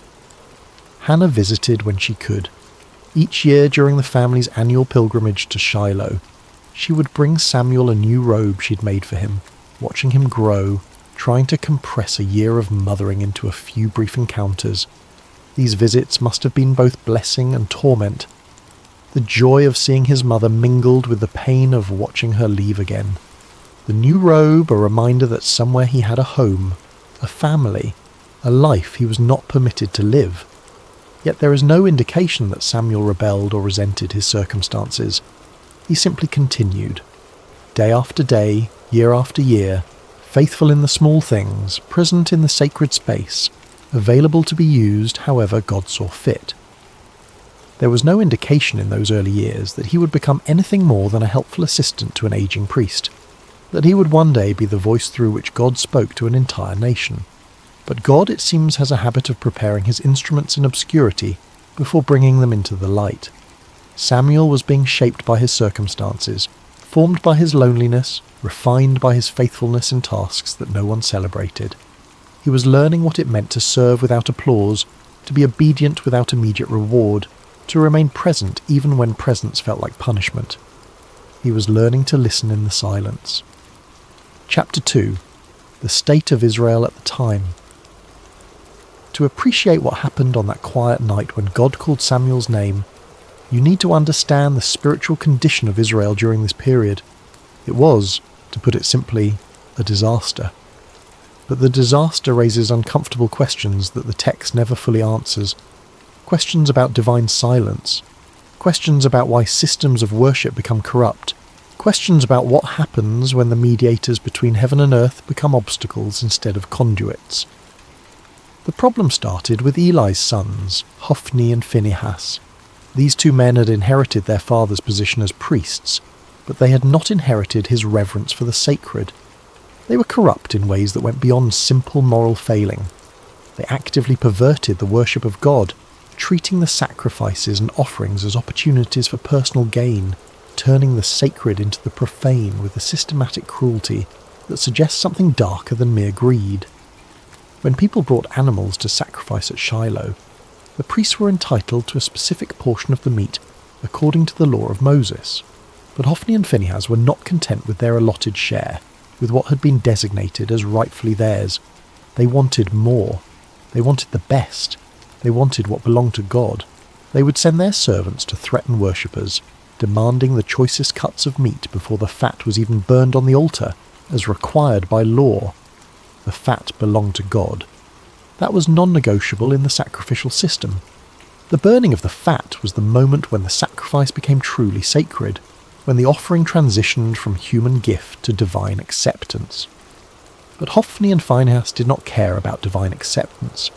Speaker 1: Hannah visited when she could. Each year during the family's annual pilgrimage to Shiloh, she would bring Samuel a new robe she'd made for him, watching him grow, trying to compress a year of mothering into a few brief encounters. These visits must have been both blessing and torment. The joy of seeing his mother mingled with the pain of watching her leave again. The new robe, a reminder that somewhere he had a home, a family, a life he was not permitted to live. Yet there is no indication that Samuel rebelled or resented his circumstances. He simply continued, day after day, year after year, faithful in the small things, present in the sacred space, available to be used however God saw fit. There was no indication in those early years that he would become anything more than a helpful assistant to an aging priest, that he would one day be the voice through which God spoke to an entire nation. But God, it seems, has a habit of preparing his instruments in obscurity before bringing them into the light. Samuel was being shaped by his circumstances, formed by his loneliness, refined by his faithfulness in tasks that no one celebrated. He was learning what it meant to serve without applause, to be obedient without immediate reward, to remain present even when presence felt like punishment. He was learning to listen in the silence. Chapter 2. The State of Israel at the Time. To appreciate what happened on that quiet night when God called Samuel's name, you need to understand the spiritual condition of Israel during this period. It was, to put it simply, a disaster. But the disaster raises uncomfortable questions that the text never fully answers. Questions about divine silence. Questions about why systems of worship become corrupt. Questions about what happens when the mediators between heaven and earth become obstacles instead of conduits. The problem started with Eli's sons, Hophni and Phinehas. These two men had inherited their father's position as priests, but they had not inherited his reverence for the sacred. They were corrupt in ways that went beyond simple moral failing. They actively perverted the worship of God, treating the sacrifices and offerings as opportunities for personal gain, turning the sacred into the profane with a systematic cruelty that suggests something darker than mere greed. When people brought animals to sacrifice at Shiloh, the priests were entitled to a specific portion of the meat according to the law of Moses, but Hophni and Phinehas were not content with their allotted share, with what had been designated as rightfully theirs. They wanted more. They wanted the best. They wanted what belonged to God. They would send their servants to threaten worshippers, demanding the choicest cuts of meat before the fat was even burned on the altar, as required by law. The fat belonged to God. That was non-negotiable in the sacrificial system. The burning of the fat was the moment when the sacrifice became truly sacred, when the offering transitioned from human gift to divine acceptance. But Hophni and Phinehas did not care about divine acceptance.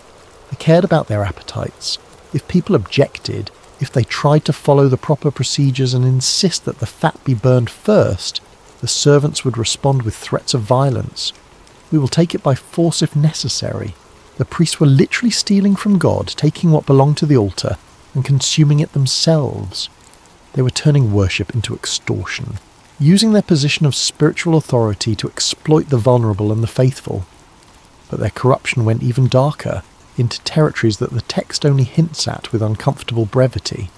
Speaker 1: They cared about their appetites. If people objected, if they tried to follow the proper procedures and insist that the fat be burned first, the servants would respond with threats of violence. We will take it by force if necessary. The priests were literally stealing from God, taking what belonged to the altar and consuming it themselves. They were turning worship into extortion, using their position of spiritual authority to exploit the vulnerable and the faithful. But their corruption went even darker, into territories that the text only hints at with uncomfortable brevity.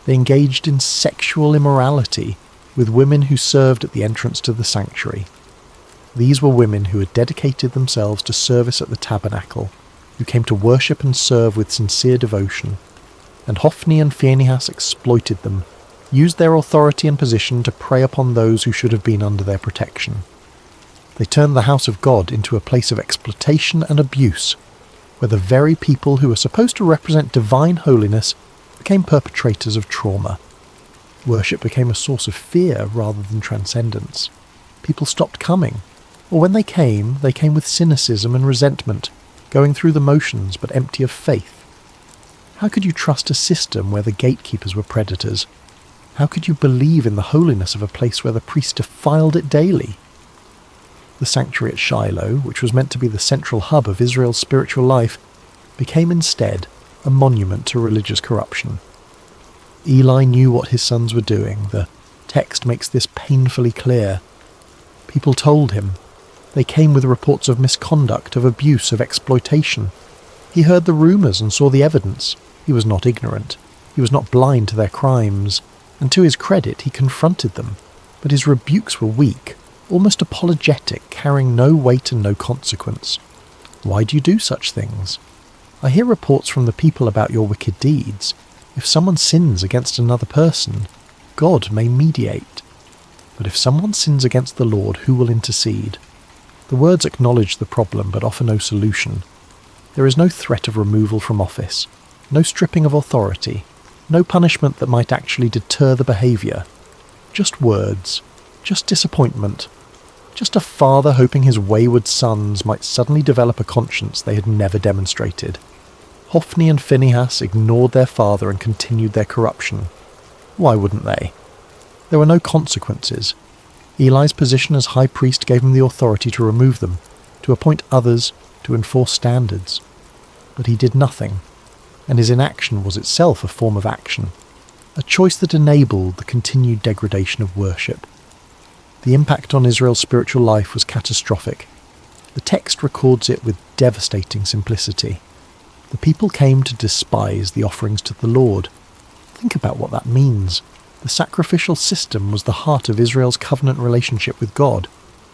Speaker 1: They engaged in sexual immorality with women who served at the entrance to the sanctuary. These were women who had dedicated themselves to service at the tabernacle, who came to worship and serve with sincere devotion, and Hophni and Phinehas exploited them, used their authority and position to prey upon those who should have been under their protection. They turned the house of God into a place of exploitation and abuse, where the very people who were supposed to represent divine holiness became perpetrators of trauma. Worship became a source of fear rather than transcendence. People stopped coming, or when they came with cynicism and resentment, going through the motions but empty of faith. How could you trust a system where the gatekeepers were predators? How could you believe in the holiness of a place where the priests defiled it daily? The sanctuary at Shiloh, which was meant to be the central hub of Israel's spiritual life, became instead a monument to religious corruption. Eli knew what his sons were doing. The text makes this painfully clear. People told him. They came with reports of misconduct, of abuse, of exploitation. He heard the rumours and saw the evidence. He was not ignorant. He was not blind to their crimes. And to his credit, he confronted them. But his rebukes were weak, almost apologetic, carrying no weight and no consequence. Why do you do such things? I hear reports from the people about your wicked deeds. If someone sins against another person, God may mediate. But if someone sins against the Lord, who will intercede? The words acknowledge the problem but offer no solution. There is no threat of removal from office, no stripping of authority, no punishment that might actually deter the behaviour. Just words, just disappointment, just a father hoping his wayward sons might suddenly develop a conscience they had never demonstrated. Hophni and Phinehas ignored their father and continued their corruption. Why wouldn't they? There were no consequences. Eli's position as high priest gave him the authority to remove them, to appoint others, to enforce standards. But he did nothing, and his inaction was itself a form of action, a choice that enabled the continued degradation of worship. The impact on Israel's spiritual life was catastrophic. The text records it with devastating simplicity. The people came to despise the offerings to the Lord. Think about what that means. The sacrificial system was the heart of Israel's covenant relationship with God.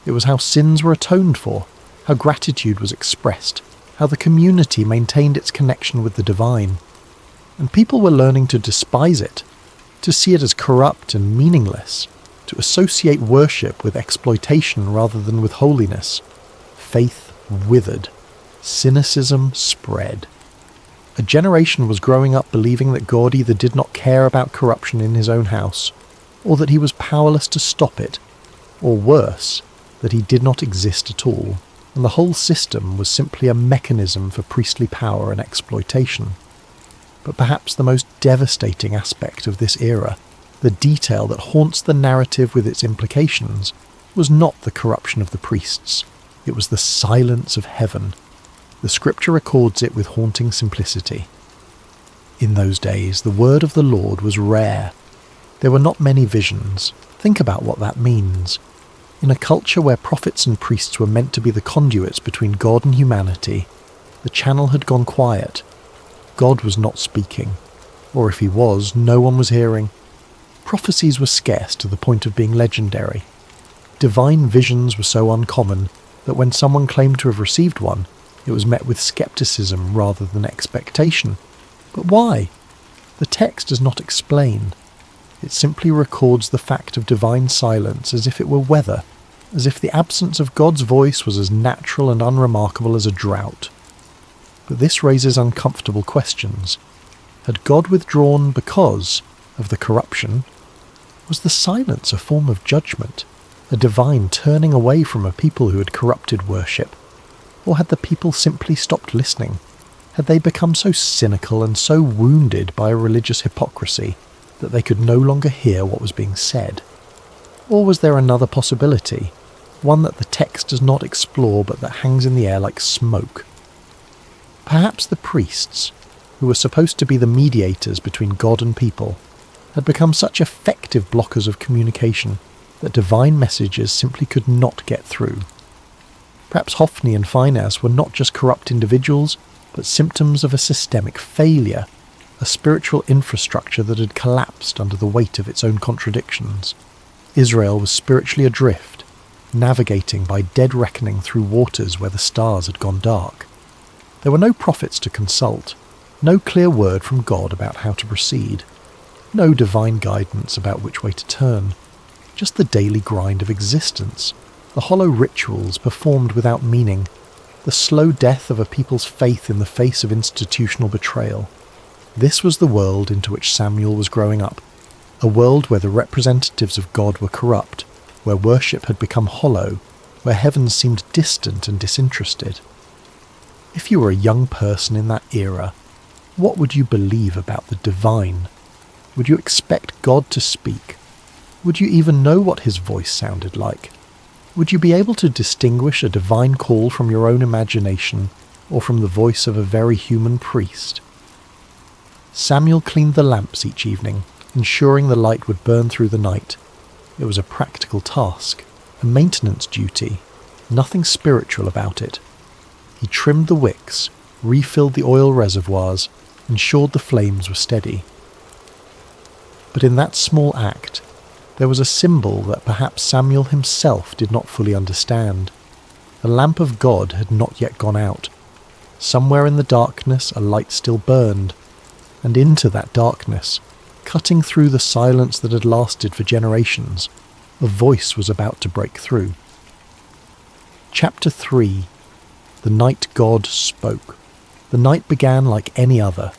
Speaker 1: It was how sins were atoned for, how gratitude was expressed, how the community maintained its connection with the divine. And people were learning to despise it, to see it as corrupt and meaningless, to associate worship with exploitation rather than with holiness. Faith withered. Cynicism spread. A generation was growing up believing that God either did not care about corruption in his own house, or that he was powerless to stop it, or worse, that he did not exist at all, and the whole system was simply a mechanism for priestly power and exploitation. But perhaps the most devastating aspect of this era, the detail that haunts the narrative with its implications, was not the corruption of the priests. It was the silence of heaven. The scripture records it with haunting simplicity. In those days, the word of the Lord was rare. There were not many visions. Think about what that means. In a culture where prophets and priests were meant to be the conduits between God and humanity, the channel had gone quiet. God was not speaking. Or if he was, no one was hearing. Prophecies were scarce to the point of being legendary. Divine visions were so uncommon that when someone claimed to have received one, it was met with skepticism rather than expectation. But why? The text does not explain. It simply records the fact of divine silence as if it were weather, as if the absence of God's voice was as natural and unremarkable as a drought. But this raises uncomfortable questions. Had God withdrawn because of the corruption? Was the silence a form of judgment, a divine turning away from a people who had corrupted worship? Or had the people simply stopped listening? Had they become so cynical and so wounded by a religious hypocrisy that they could no longer hear what was being said? Or was there another possibility, one that the text does not explore but that hangs in the air like smoke? Perhaps the priests, who were supposed to be the mediators between God and people, had become such effective blockers of communication that divine messages simply could not get through. Perhaps Hophni and Phinehas were not just corrupt individuals, but symptoms of a systemic failure, a spiritual infrastructure that had collapsed under the weight of its own contradictions. Israel was spiritually adrift, navigating by dead reckoning through waters where the stars had gone dark. There were no prophets to consult, no clear word from God about how to proceed, no divine guidance about which way to turn, just the daily grind of existence, the hollow rituals performed without meaning, the slow death of a people's faith in the face of institutional betrayal. This was the world into which Samuel was growing up, a world where the representatives of God were corrupt, where worship had become hollow, where heaven seemed distant and disinterested. If you were a young person in that era, what would you believe about the divine? Would you expect God to speak? Would you even know what his voice sounded like? Would you be able to distinguish a divine call from your own imagination or from the voice of a very human priest? Samuel cleaned the lamps each evening, ensuring the light would burn through the night. It was a practical task, a maintenance duty, nothing spiritual about it. He trimmed the wicks, refilled the oil reservoirs, ensured the flames were steady. But in that small act, there was a symbol that perhaps Samuel himself did not fully understand. The lamp of God had not yet gone out. Somewhere in the darkness a light still burned, and into that darkness, cutting through the silence that had lasted for generations, a voice was about to break through. Chapter 3. The night God spoke. The night began like any other.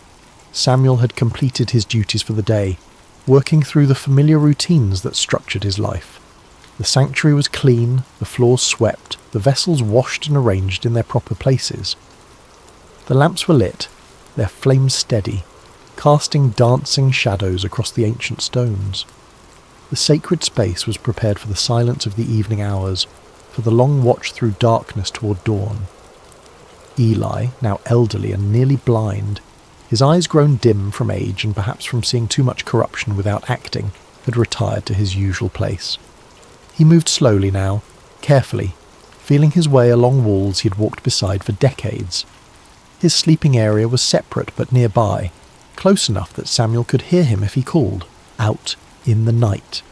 Speaker 1: Samuel had completed his duties for the day, working through the familiar routines that structured his life. The sanctuary was clean, the floors swept, the vessels washed and arranged in their proper places. The lamps were lit, their flames steady, casting dancing shadows across the ancient stones. The sacred space was prepared for the silence of the evening hours, for the long watch through darkness toward dawn. Eli, now elderly and nearly blind, his eyes grown dim from age and perhaps from seeing too much corruption without acting, had retired to his usual place. He moved slowly now, carefully, feeling his way along walls he had walked beside for decades. His sleeping area was separate but nearby, close enough that Samuel could hear him if he called, out in the night.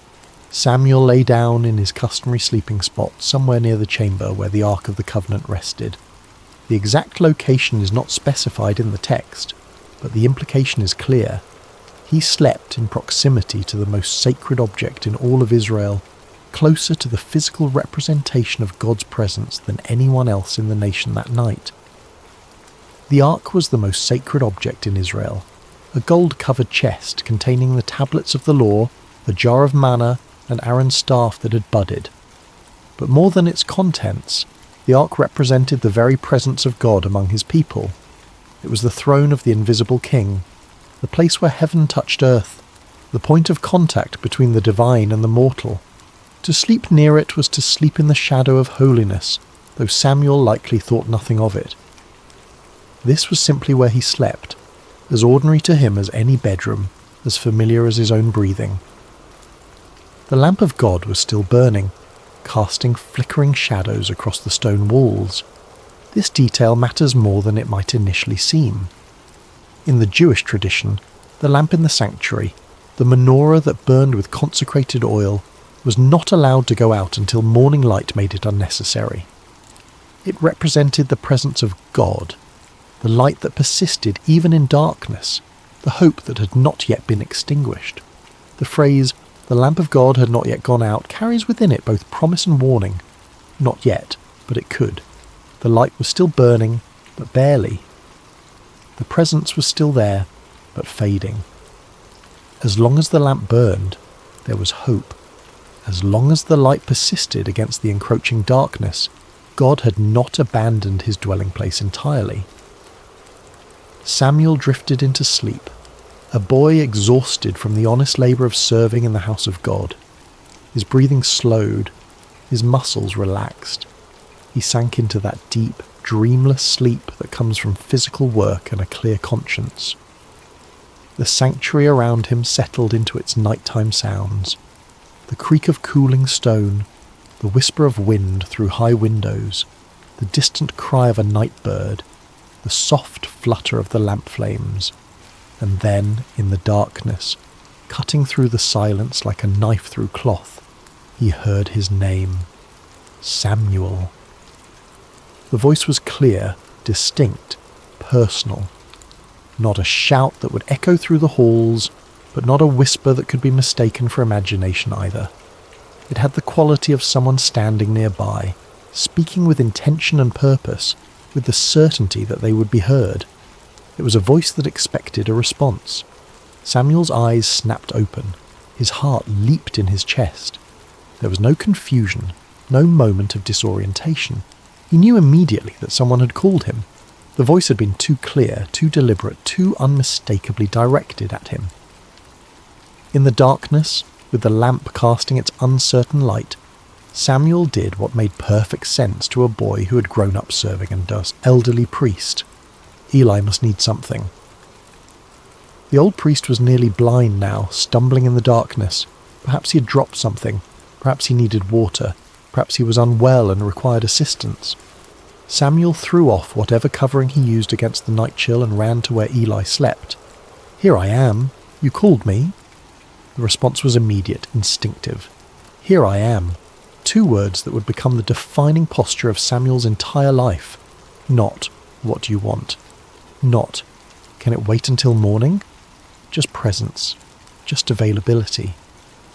Speaker 1: Samuel lay down in his customary sleeping spot somewhere near the chamber where the Ark of the Covenant rested. The exact location is not specified in the text, but the implication is clear. He slept in proximity to the most sacred object in all of Israel, closer to the physical representation of God's presence than anyone else in the nation that night. The Ark was the most sacred object in Israel, a gold-covered chest containing the tablets of the law, a jar of manna, and Aaron's staff that had budded. But more than its contents, the Ark represented the very presence of God among his people. It was the throne of the invisible king, the place where heaven touched earth, the point of contact between the divine and the mortal. To sleep near it was to sleep in the shadow of holiness, though Samuel likely thought nothing of it. This was simply where he slept, as ordinary to him as any bedroom, as familiar as his own breathing. The lamp of God was still burning, casting flickering shadows across the stone walls. This detail matters more than it might initially seem. In the Jewish tradition, the lamp in the sanctuary, the menorah that burned with consecrated oil, was not allowed to go out until morning light made it unnecessary. It represented the presence of God, the light that persisted even in darkness, the hope that had not yet been extinguished. The phrase, "the lamp of God had not yet gone out," carries within it both promise and warning. Not yet, but it could. The light was still burning, but barely. The presence was still there, but fading. As long as the lamp burned, there was hope. As long as the light persisted against the encroaching darkness, God had not abandoned his dwelling place entirely. Samuel drifted into sleep, a boy exhausted from the honest labour of serving in the house of God. His breathing slowed, his muscles relaxed. He sank into that deep, dreamless sleep that comes from physical work and a clear conscience. The sanctuary around him settled into its nighttime sounds. The creak of cooling stone, the whisper of wind through high windows, the distant cry of a night bird, the soft flutter of the lamp flames. And then, in the darkness, cutting through the silence like a knife through cloth, he heard his name. Samuel. The voice was clear, distinct, personal. Not a shout that would echo through the halls, but not a whisper that could be mistaken for imagination either. It had the quality of someone standing nearby, speaking with intention and purpose, with the certainty that they would be heard. It was a voice that expected a response. Samuel's eyes snapped open. His heart leaped in his chest. There was no confusion, no moment of disorientation. He knew immediately that someone had called him. The voice had been too clear, too deliberate, too unmistakably directed at him. In the darkness, with the lamp casting its uncertain light, Samuel did what made perfect sense to a boy who had grown up serving under an elderly priest. Eli must need something. The old priest was nearly blind now, stumbling in the darkness. Perhaps he had dropped something. Perhaps he needed water. Perhaps he was unwell and required assistance. Samuel threw off whatever covering he used against the night chill and ran to where Eli slept. "Here I am. You called me?" The response was immediate, instinctive. "Here I am." Two words that would become the defining posture of Samuel's entire life. Not, "What do you want?" Not, "Can it wait until morning?" Just presence. Just availability.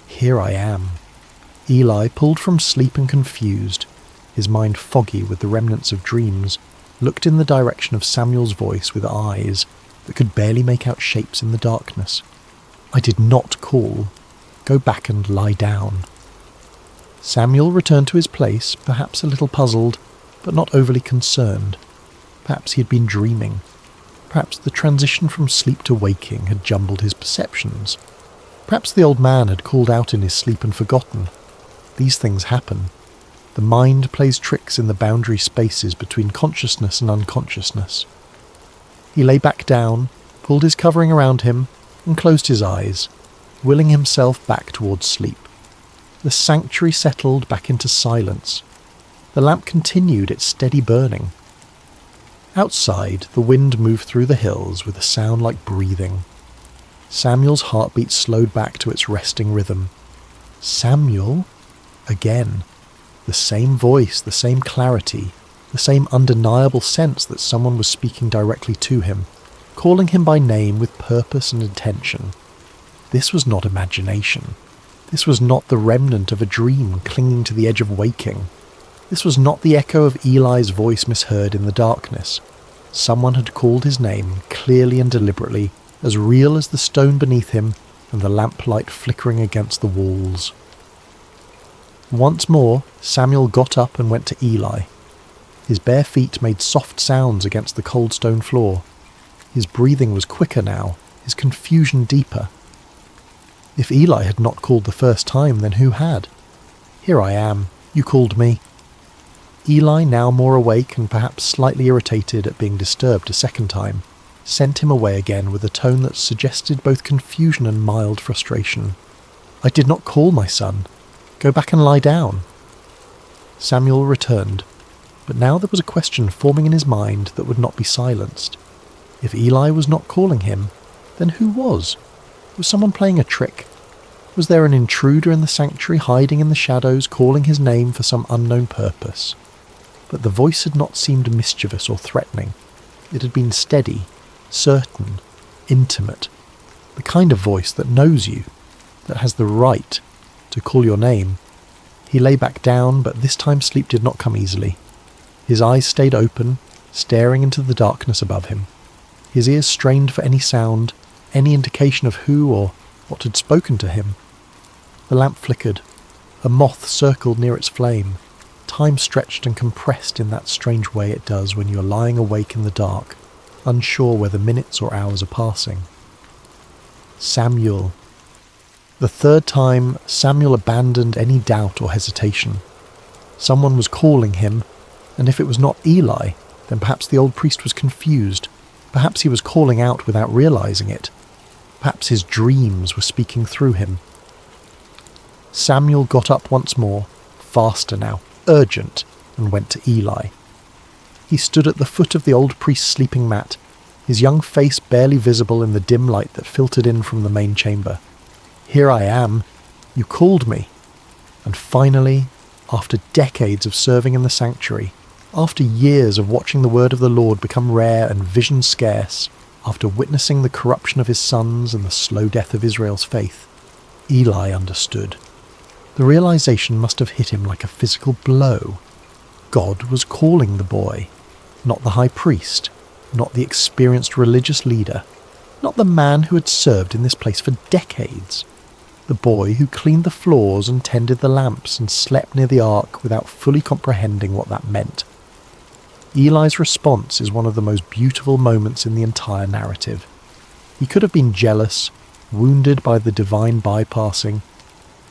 Speaker 1: Here I am. Eli, pulled from sleep and confused, his mind foggy with the remnants of dreams, looked in the direction of Samuel's voice with eyes that could barely make out shapes in the darkness. "I did not call. Go back and lie down." Samuel returned to his place, perhaps a little puzzled, but not overly concerned. Perhaps he had been dreaming. Perhaps the transition from sleep to waking had jumbled his perceptions. Perhaps the old man had called out in his sleep and forgotten. These things happen. The mind plays tricks in the boundary spaces between consciousness and unconsciousness. He lay back down, pulled his covering around him, and closed his eyes, willing himself back towards sleep. The sanctuary settled back into silence. The lamp continued its steady burning. Outside, the wind moved through the hills with a sound like breathing. Samuel's heartbeat slowed back to its resting rhythm. Samuel? Again. The same voice, the same clarity, the same undeniable sense that someone was speaking directly to him, calling him by name with purpose and intention. This was not imagination. This was not the remnant of a dream clinging to the edge of waking. This was not the echo of Eli's voice misheard in the darkness. Someone had called his name, clearly and deliberately, as real as the stone beneath him and the lamplight flickering against the walls. Once more, Samuel got up and went to Eli. His bare feet made soft sounds against the cold stone floor. His breathing was quicker now, his confusion deeper. If Eli had not called the first time, then who had? "Here I am. You called me." Eli, now more awake and perhaps slightly irritated at being disturbed a second time, sent him away again with a tone that suggested both confusion and mild frustration. "I did not call, my son. Go back and lie down." Samuel returned, but now there was a question forming in his mind that would not be silenced. If Eli was not calling him, then who was? Was someone playing a trick? Was there an intruder in the sanctuary hiding in the shadows, calling his name for some unknown purpose? But the voice had not seemed mischievous or threatening. It had been steady, certain, intimate, the kind of voice that knows you, that has the right to call your name. He lay back down, but this time sleep did not come easily. His eyes stayed open, staring into the darkness above him. His ears strained for any sound, any indication of who or what had spoken to him. The lamp flickered. A moth circled near its flame. Time stretched and compressed in that strange way it does when you are lying awake in the dark, unsure whether minutes or hours are passing. Samuel. The third time, Samuel abandoned any doubt or hesitation. Someone was calling him, and if it was not Eli, then perhaps the old priest was confused. Perhaps he was calling out without realizing it. Perhaps his dreams were speaking through him. Samuel got up once more, faster now, urgent, and went to Eli. He stood at the foot of the old priest's sleeping mat, his young face barely visible in the dim light that filtered in from the main chamber. "Here I am. You called me." And finally, after decades of serving in the sanctuary, after years of watching the word of the Lord become rare and vision scarce, after witnessing the corruption of his sons and the slow death of Israel's faith, Eli understood. The realization must have hit him like a physical blow. God was calling the boy, not the high priest, not the experienced religious leader, not the man who had served in this place for decades. The boy who cleaned the floors and tended the lamps and slept near the ark without fully comprehending what that meant. Eli's response is one of the most beautiful moments in the entire narrative. He could have been jealous, wounded by the divine bypassing,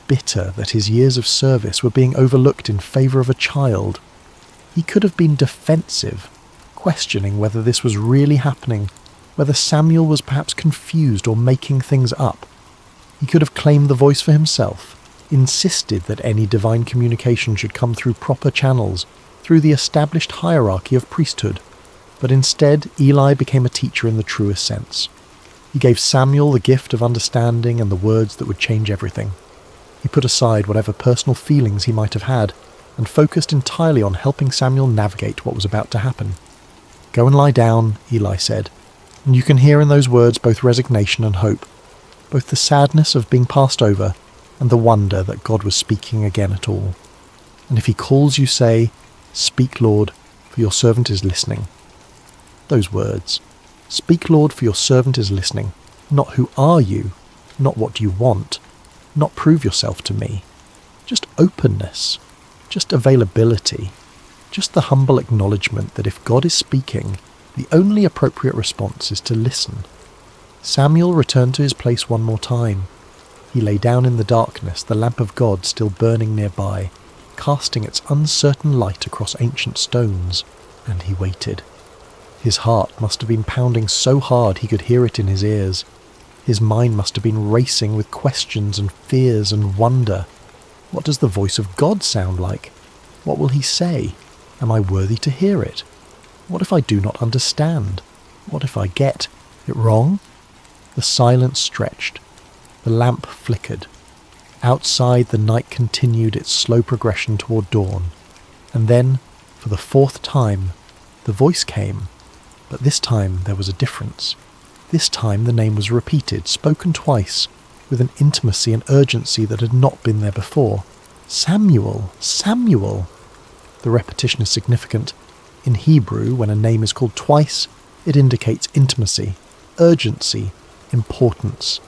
Speaker 1: bitter that his years of service were being overlooked in favour of a child. He could have been defensive, questioning whether this was really happening, whether Samuel was perhaps confused or making things up. He could have claimed the voice for himself, insisted that any divine communication should come through proper channels, through the established hierarchy of priesthood. But instead, Eli became a teacher in the truest sense. He gave Samuel the gift of understanding and the words that would change everything. He put aside whatever personal feelings he might have had, and focused entirely on helping Samuel navigate what was about to happen. "Go and lie down," Eli said, and you can hear in those words both resignation and hope, both the sadness of being passed over and the wonder that God was speaking again at all. And if he calls you, say, "Speak, Lord, for your servant is listening." Those words, "Speak, Lord, for your servant is listening," not "Who are you?" not "What do you want?" not "Prove yourself to me." Just openness, just availability, just the humble acknowledgement that if God is speaking, the only appropriate response is to listen. Samuel returned to his place one more time. He lay down in the darkness, the lamp of God still burning nearby, casting its uncertain light across ancient stones, and he waited. His heart must have been pounding so hard he could hear it in his ears. His mind must have been racing with questions and fears and wonder. What does the voice of God sound like? What will he say? Am I worthy to hear it? What if I do not understand? What if I get it wrong? The silence stretched. The lamp flickered. Outside, the night continued its slow progression toward dawn. And then, for the fourth time, the voice came. But this time there was a difference. This time the name was repeated, spoken twice, with an intimacy and urgency that had not been there before. "Samuel! Samuel!" The repetition is significant. In Hebrew, when a name is called twice, it indicates intimacy, urgency, importance.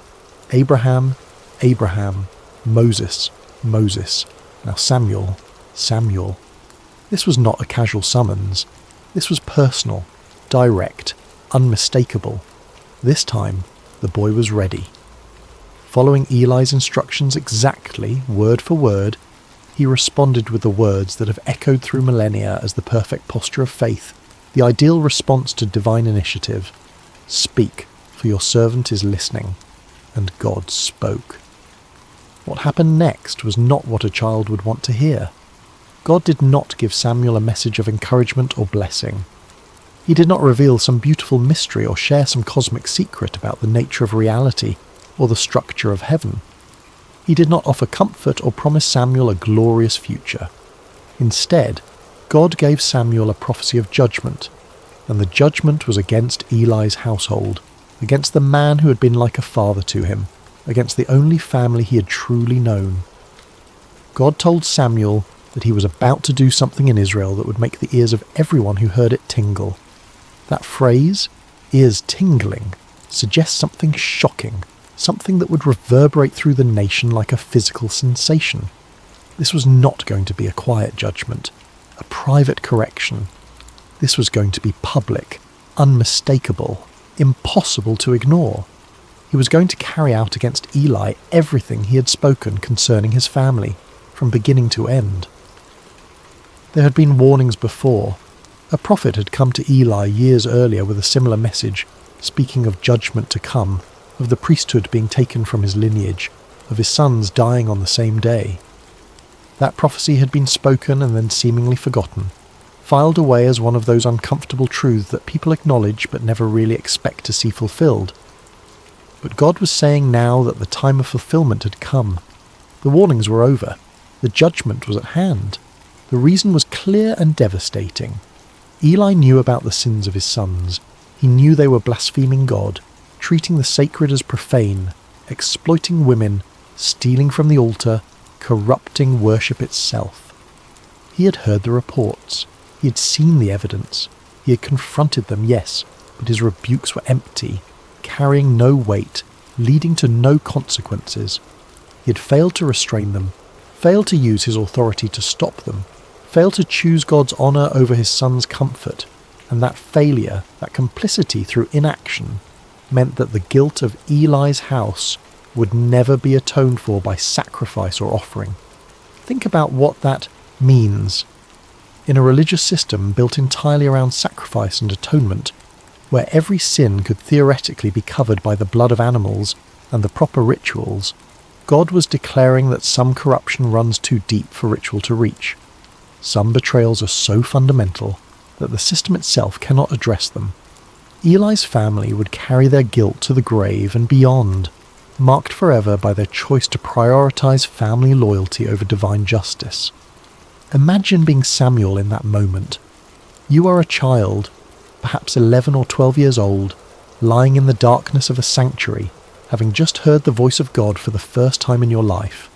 Speaker 1: Abraham, Abraham, Moses, Moses. Now Samuel, Samuel. This was not a casual summons. This was personal, direct, unmistakable. This time, the boy was ready. Following Eli's instructions exactly, word for word, he responded with the words that have echoed through millennia as the perfect posture of faith, the ideal response to divine initiative. "Speak, for your servant is listening." And God spoke. What happened next was not what a child would want to hear. God did not give Samuel a message of encouragement or blessing. He did not reveal some beautiful mystery or share some cosmic secret about the nature of reality or the structure of heaven. He did not offer comfort or promise Samuel a glorious future. Instead, God gave Samuel a prophecy of judgment, and the judgment was against Eli's household, against the man who had been like a father to him, against the only family he had truly known. God told Samuel that he was about to do something in Israel that would make the ears of everyone who heard it tingle. That phrase, ears tingling, suggests something shocking, something that would reverberate through the nation like a physical sensation. This was not going to be a quiet judgment, a private correction. This was going to be public, unmistakable, impossible to ignore. He was going to carry out against Eli everything he had spoken concerning his family, from beginning to end. There had been warnings before. A prophet had come to Eli years earlier with a similar message, speaking of judgment to come, of the priesthood being taken from his lineage, of his sons dying on the same day. That prophecy had been spoken and then seemingly forgotten, filed away as one of those uncomfortable truths that people acknowledge but never really expect to see fulfilled. But God was saying now that the time of fulfillment had come. The warnings were over. The judgment was at hand. The reason was clear and devastating. Eli knew about the sins of his sons. He knew they were blaspheming God, treating the sacred as profane, exploiting women, stealing from the altar, corrupting worship itself. He had heard the reports. He had seen the evidence. He had confronted them, yes, but his rebukes were empty, carrying no weight, leading to no consequences. He had failed to restrain them, failed to use his authority to stop them, failed to choose God's honour over his son's comfort, and that failure, that complicity through inaction, meant that the guilt of Eli's house would never be atoned for by sacrifice or offering. Think about what that means. In a religious system built entirely around sacrifice and atonement, where every sin could theoretically be covered by the blood of animals and the proper rituals, God was declaring that some corruption runs too deep for ritual to reach. Some betrayals are so fundamental that the system itself cannot address them. Eli's family would carry their guilt to the grave and beyond, marked forever by their choice to prioritize family loyalty over divine justice. Imagine being Samuel in that moment. You are a child, perhaps 11 or 12 years old, lying in the darkness of a sanctuary, having just heard the voice of God for the first time in your life.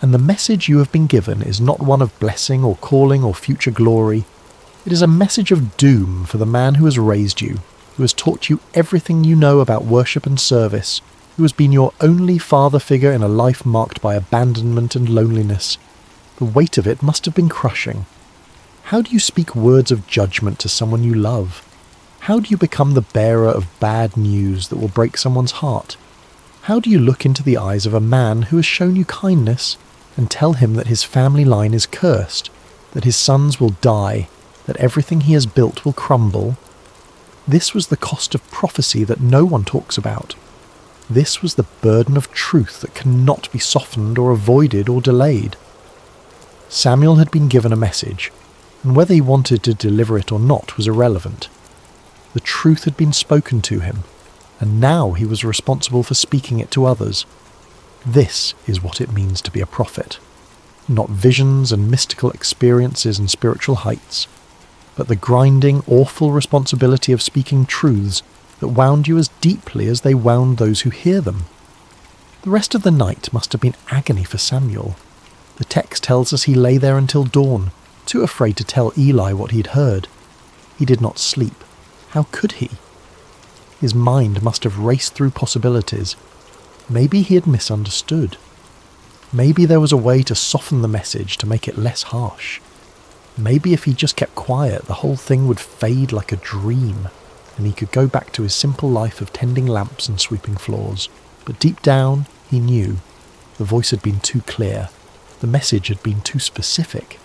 Speaker 1: And the message you have been given is not one of blessing or calling or future glory. It is a message of doom for the man who has raised you, who has taught you everything you know about worship and service, who has been your only father figure in a life marked by abandonment and loneliness. The weight of it must have been crushing. How do you speak words of judgment to someone you love? How do you become the bearer of bad news that will break someone's heart? How do you look into the eyes of a man who has shown you kindness and tell him that his family line is cursed, that his sons will die, that everything he has built will crumble? This was the cost of prophecy that no one talks about. This was the burden of truth that cannot be softened or avoided or delayed. Samuel had been given a message, and whether he wanted to deliver it or not was irrelevant. The truth had been spoken to him, and now he was responsible for speaking it to others. This is what it means to be a prophet. Not visions and mystical experiences and spiritual heights, but the grinding, awful responsibility of speaking truths that wound you as deeply as they wound those who hear them. The rest of the night must have been agony for Samuel. The text tells us he lay there until dawn, too afraid to tell Eli what he'd heard. He did not sleep. How could he? His mind must have raced through possibilities. Maybe he had misunderstood. Maybe there was a way to soften the message to make it less harsh. Maybe if he just kept quiet, the whole thing would fade like a dream, and he could go back to his simple life of tending lamps and sweeping floors. But deep down, he knew. The voice had been too clear. The message had been too specific.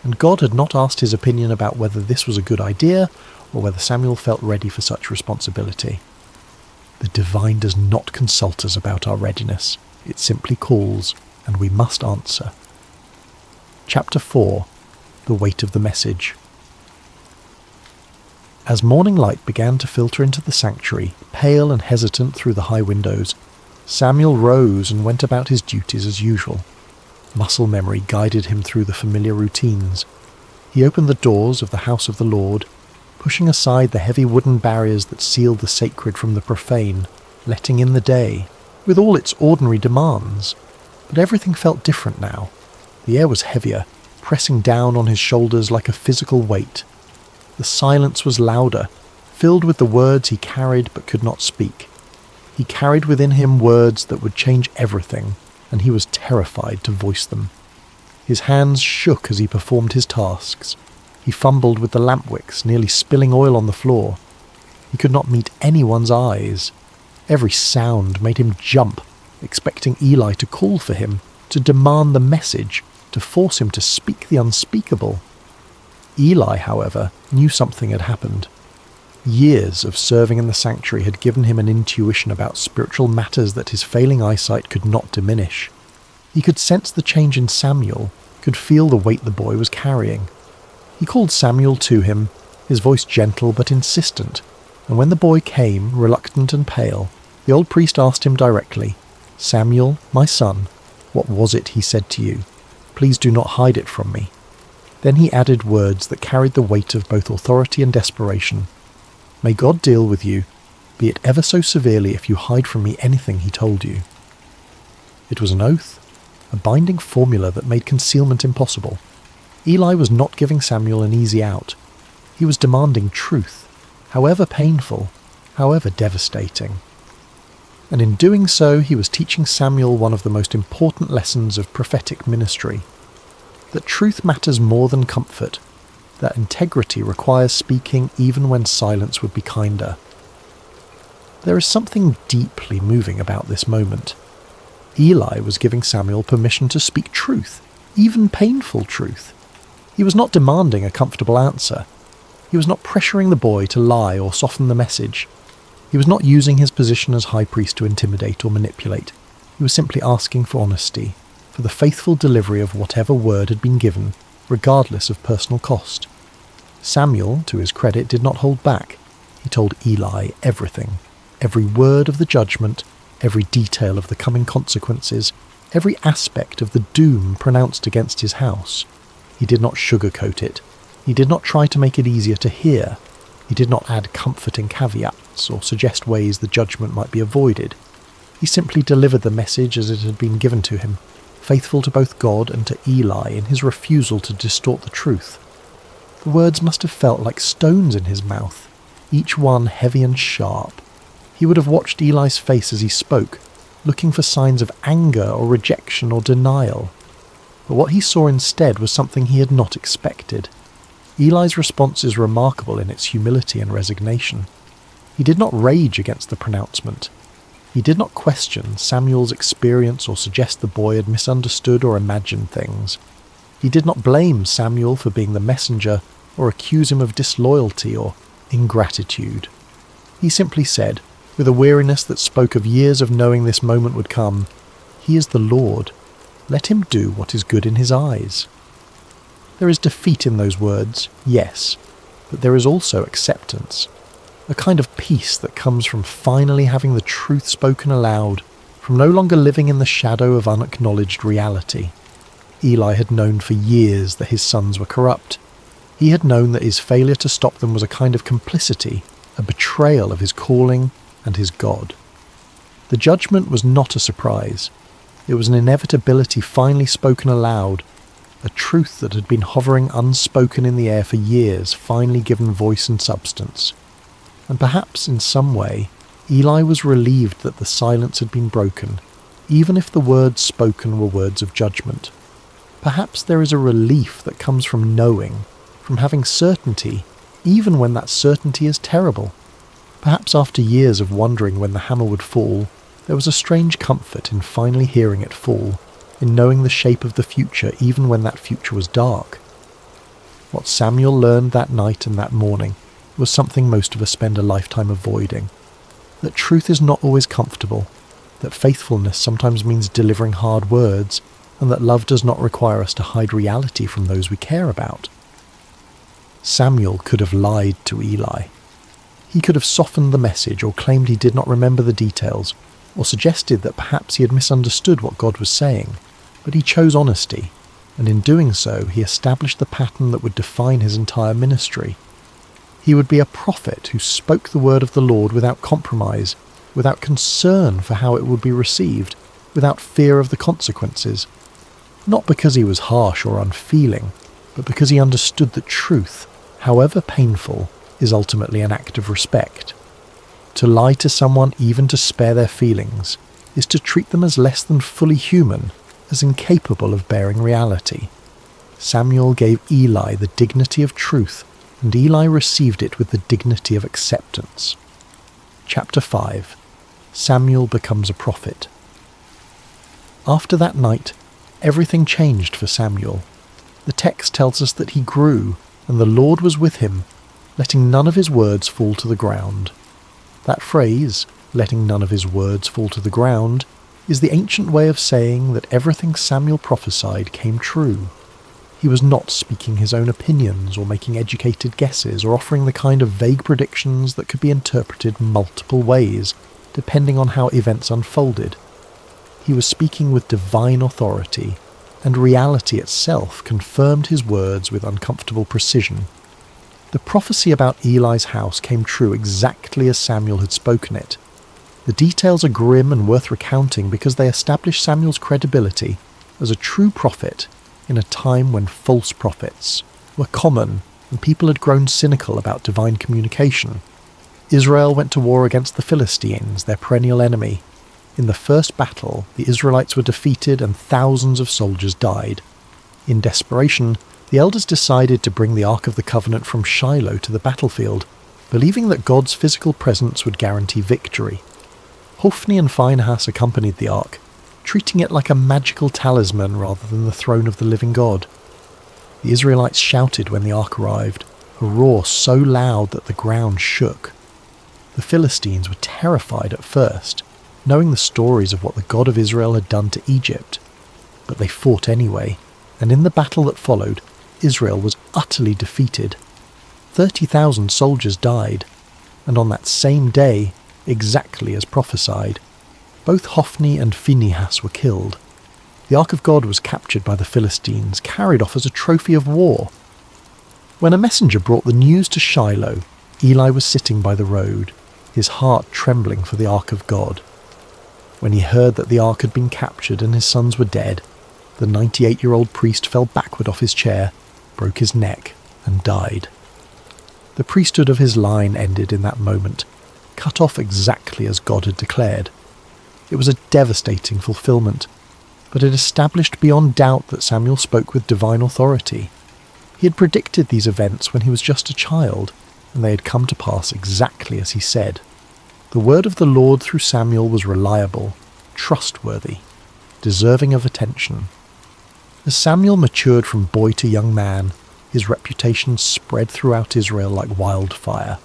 Speaker 1: And God had not asked his opinion about whether this was a good idea, or whether Samuel felt ready for such responsibility. The divine does not consult us about our readiness. It simply calls, and we must answer. Chapter 4. The Weight of the Message. As morning light began to filter into the sanctuary, pale and hesitant through the high windows, Samuel rose and went about his duties as usual. Muscle memory guided him through the familiar routines. He opened the doors of the house of the Lord, pushing aside the heavy wooden barriers that sealed the sacred from the profane, letting in the day, with all its ordinary demands. But everything felt different now. The air was heavier, pressing down on his shoulders like a physical weight. The silence was louder, filled with the words he carried but could not speak. He carried within him words that would change everything, and he was terrified to voice them. His hands shook as he performed his tasks. He fumbled with the lamp wicks, nearly spilling oil on the floor. He could not meet anyone's eyes. Every sound made him jump, expecting Eli to call for him, to demand the message, to force him to speak the unspeakable. Eli, however, knew something had happened. Years of serving in the sanctuary had given him an intuition about spiritual matters that his failing eyesight could not diminish. He could sense the change in Samuel, could feel the weight the boy was carrying. He called Samuel to him, his voice gentle but insistent, and when the boy came, reluctant and pale, the old priest asked him directly, "Samuel, my son, what was it he said to you? Please do not hide it from me." Then he added words that carried the weight of both authority and desperation. "May God deal with you, be it ever so severely if you hide from me anything he told you." It was an oath, a binding formula that made concealment impossible. Eli was not giving Samuel an easy out. He was demanding truth, however painful, however devastating. And in doing so, he was teaching Samuel one of the most important lessons of prophetic ministry. That truth matters more than comfort, that integrity requires speaking even when silence would be kinder. There is something deeply moving about this moment. Eli was giving Samuel permission to speak truth, even painful truth. He was not demanding a comfortable answer. He was not pressuring the boy to lie or soften the message. He was not using his position as high priest to intimidate or manipulate. He was simply asking for honesty, for the faithful delivery of whatever word had been given, regardless of personal cost. Samuel, to his credit, did not hold back. He told Eli everything, every word of the judgment, every detail of the coming consequences, every aspect of the doom pronounced against his house. He did not sugarcoat it. He did not try to make it easier to hear. He did not add comforting caveats or suggest ways the judgment might be avoided. He simply delivered the message as it had been given to him, faithful to both God and to Eli in his refusal to distort the truth. The words must have felt like stones in his mouth, each one heavy and sharp. He would have watched Eli's face as he spoke, looking for signs of anger or rejection or denial. But what he saw instead was something he had not expected. Eli's response is remarkable in its humility and resignation. He did not rage against the pronouncement. He did not question Samuel's experience or suggest the boy had misunderstood or imagined things. He did not blame Samuel for being the messenger or accuse him of disloyalty or ingratitude. He simply said, with a weariness that spoke of years of knowing this moment would come, "He is the Lord. Let him do what is good in his eyes." There is defeat in those words, yes, but there is also acceptance. A kind of peace that comes from finally having the truth spoken aloud, from no longer living in the shadow of unacknowledged reality. Eli had known for years that his sons were corrupt. He had known that his failure to stop them was a kind of complicity, a betrayal of his calling and his God. The judgment was not a surprise. It was an inevitability finally spoken aloud, a truth that had been hovering unspoken in the air for years finally given voice and substance. And perhaps in some way, Eli was relieved that the silence had been broken, even if the words spoken were words of judgment. Perhaps there is a relief that comes from knowing, from having certainty, even when that certainty is terrible. Perhaps after years of wondering when the hammer would fall, there was a strange comfort in finally hearing it fall, in knowing the shape of the future even when that future was dark. What Samuel learned that night and that morning, was something most of us spend a lifetime avoiding. That truth is not always comfortable, that faithfulness sometimes means delivering hard words, and that love does not require us to hide reality from those we care about. Samuel could have lied to Eli. He could have softened the message or claimed he did not remember the details, or suggested that perhaps he had misunderstood what God was saying, but he chose honesty, and in doing so he established the pattern that would define his entire ministry. He would be a prophet who spoke the word of the Lord without compromise, without concern for how it would be received, without fear of the consequences. Not because he was harsh or unfeeling, but because he understood that truth, however painful, is ultimately an act of respect. To lie to someone even to spare their feelings is to treat them as less than fully human, as incapable of bearing reality. Samuel gave Eli the dignity of truth, and Eli received it with the dignity of acceptance. Chapter 5. Samuel becomes a prophet. After that night, everything changed for Samuel. The text tells us that he grew, and the Lord was with him, letting none of his words fall to the ground. That phrase, letting none of his words fall to the ground, is the ancient way of saying that everything Samuel prophesied came true. He was not speaking his own opinions or making educated guesses or offering the kind of vague predictions that could be interpreted multiple ways, depending on how events unfolded. He was speaking with divine authority, and reality itself confirmed his words with uncomfortable precision. The prophecy about Eli's house came true exactly as Samuel had spoken it. The details are grim and worth recounting because they establish Samuel's credibility as a true prophet in a time when false prophets were common and people had grown cynical about divine communication. Israel went to war against the Philistines, their perennial enemy. In the first battle, the Israelites were defeated and thousands of soldiers died. In desperation, the elders decided to bring the Ark of the Covenant from Shiloh to the battlefield, believing that God's physical presence would guarantee victory. Hophni and Phinehas accompanied the Ark, treating it like a magical talisman rather than the throne of the living God. The Israelites shouted when the Ark arrived, a roar so loud that the ground shook. The Philistines were terrified at first, knowing the stories of what the God of Israel had done to Egypt. But they fought anyway, and in the battle that followed, Israel was utterly defeated. 30,000 soldiers died, and on that same day, exactly as prophesied, both Hophni and Phinehas were killed. The Ark of God was captured by the Philistines, carried off as a trophy of war. When a messenger brought the news to Shiloh, Eli was sitting by the road, his heart trembling for the Ark of God. When he heard that the Ark had been captured and his sons were dead, the 98-year-old priest fell backward off his chair, broke his neck, and died. The priesthood of his line ended in that moment, cut off exactly as God had declared. It was a devastating fulfillment, but it established beyond doubt that Samuel spoke with divine authority. He had predicted these events when he was just a child, and they had come to pass exactly as he said. The word of the Lord through Samuel was reliable, trustworthy, deserving of attention. As Samuel matured from boy to young man, his reputation spread throughout Israel like wildfire.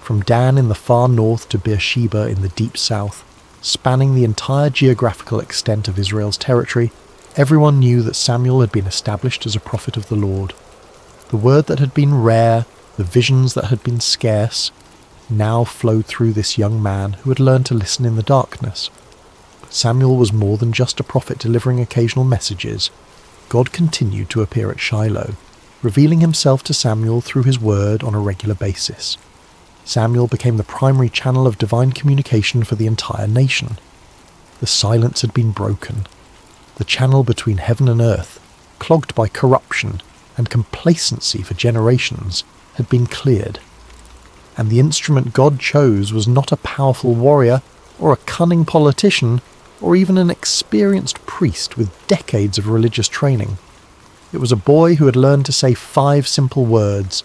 Speaker 1: From Dan in the far north to Beersheba in the deep south, spanning the entire geographical extent of Israel's territory, everyone knew that Samuel had been established as a prophet of the Lord. The word that had been rare, the visions that had been scarce, now flowed through this young man who had learned to listen in the darkness. But Samuel was more than just a prophet delivering occasional messages. God continued to appear at Shiloh, revealing himself to Samuel through his word on a regular basis. Samuel became the primary channel of divine communication for the entire nation. The silence had been broken. The channel between heaven and earth, clogged by corruption and complacency for generations, had been cleared. And the instrument God chose was not a powerful warrior or a cunning politician or even an experienced priest with decades of religious training. It was a boy who had learned to say 5 simple words: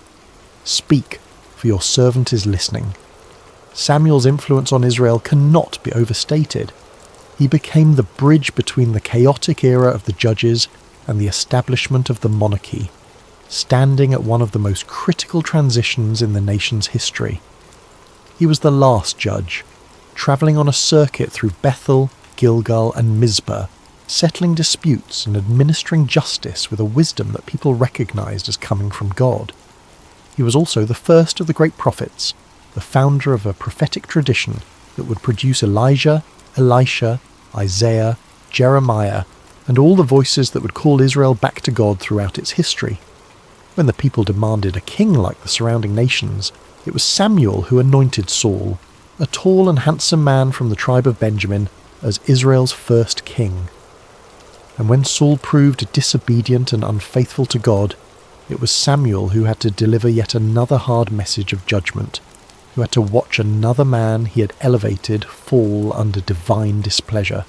Speaker 1: "Speak, for your servant is listening." Samuel's influence on Israel cannot be overstated. He became the bridge between the chaotic era of the judges and the establishment of the monarchy. standing at one of the most critical transitions in the nation's history. He was the last judge, travelling on a circuit through Bethel, Gilgal and Mizpah, settling disputes and administering justice with a wisdom that people recognised as coming from God. He was also the first of the great prophets, the founder of a prophetic tradition that would produce Elijah, Elisha, Isaiah, Jeremiah, and all the voices that would call Israel back to God throughout its history. When the people demanded a king like the surrounding nations, it was Samuel who anointed Saul, a tall and handsome man from the tribe of Benjamin, as Israel's first king. And when Saul proved disobedient and unfaithful to God, it was Samuel who had to deliver yet another hard message of judgment, who had to watch another man he had elevated fall under divine displeasure.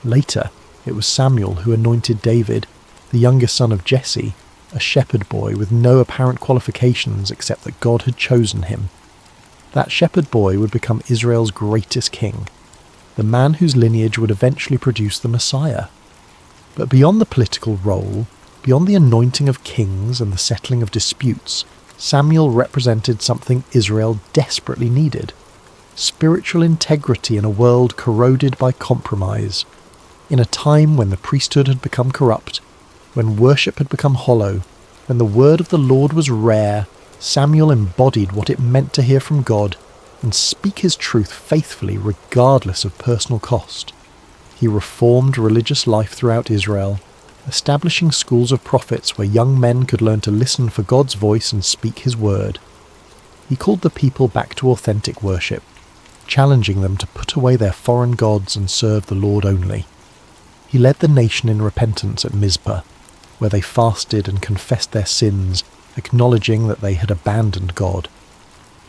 Speaker 1: Later, it was Samuel who anointed David, the youngest son of Jesse, a shepherd boy with no apparent qualifications except that God had chosen him. That shepherd boy would become Israel's greatest king, the man whose lineage would eventually produce the Messiah. But beyond the political role, beyond the anointing of kings and the settling of disputes, Samuel represented something Israel desperately needed: spiritual integrity in a world corroded by compromise. In a time when the priesthood had become corrupt, when worship had become hollow, when the word of the Lord was rare, Samuel embodied what it meant to hear from God and speak his truth faithfully regardless of personal cost. He reformed religious life throughout Israel, establishing schools of prophets where young men could learn to listen for God's voice and speak his word. He called the people back to authentic worship, challenging them to put away their foreign gods and serve the Lord only. He led the nation in repentance at Mizpah, where they fasted and confessed their sins, acknowledging that they had abandoned God.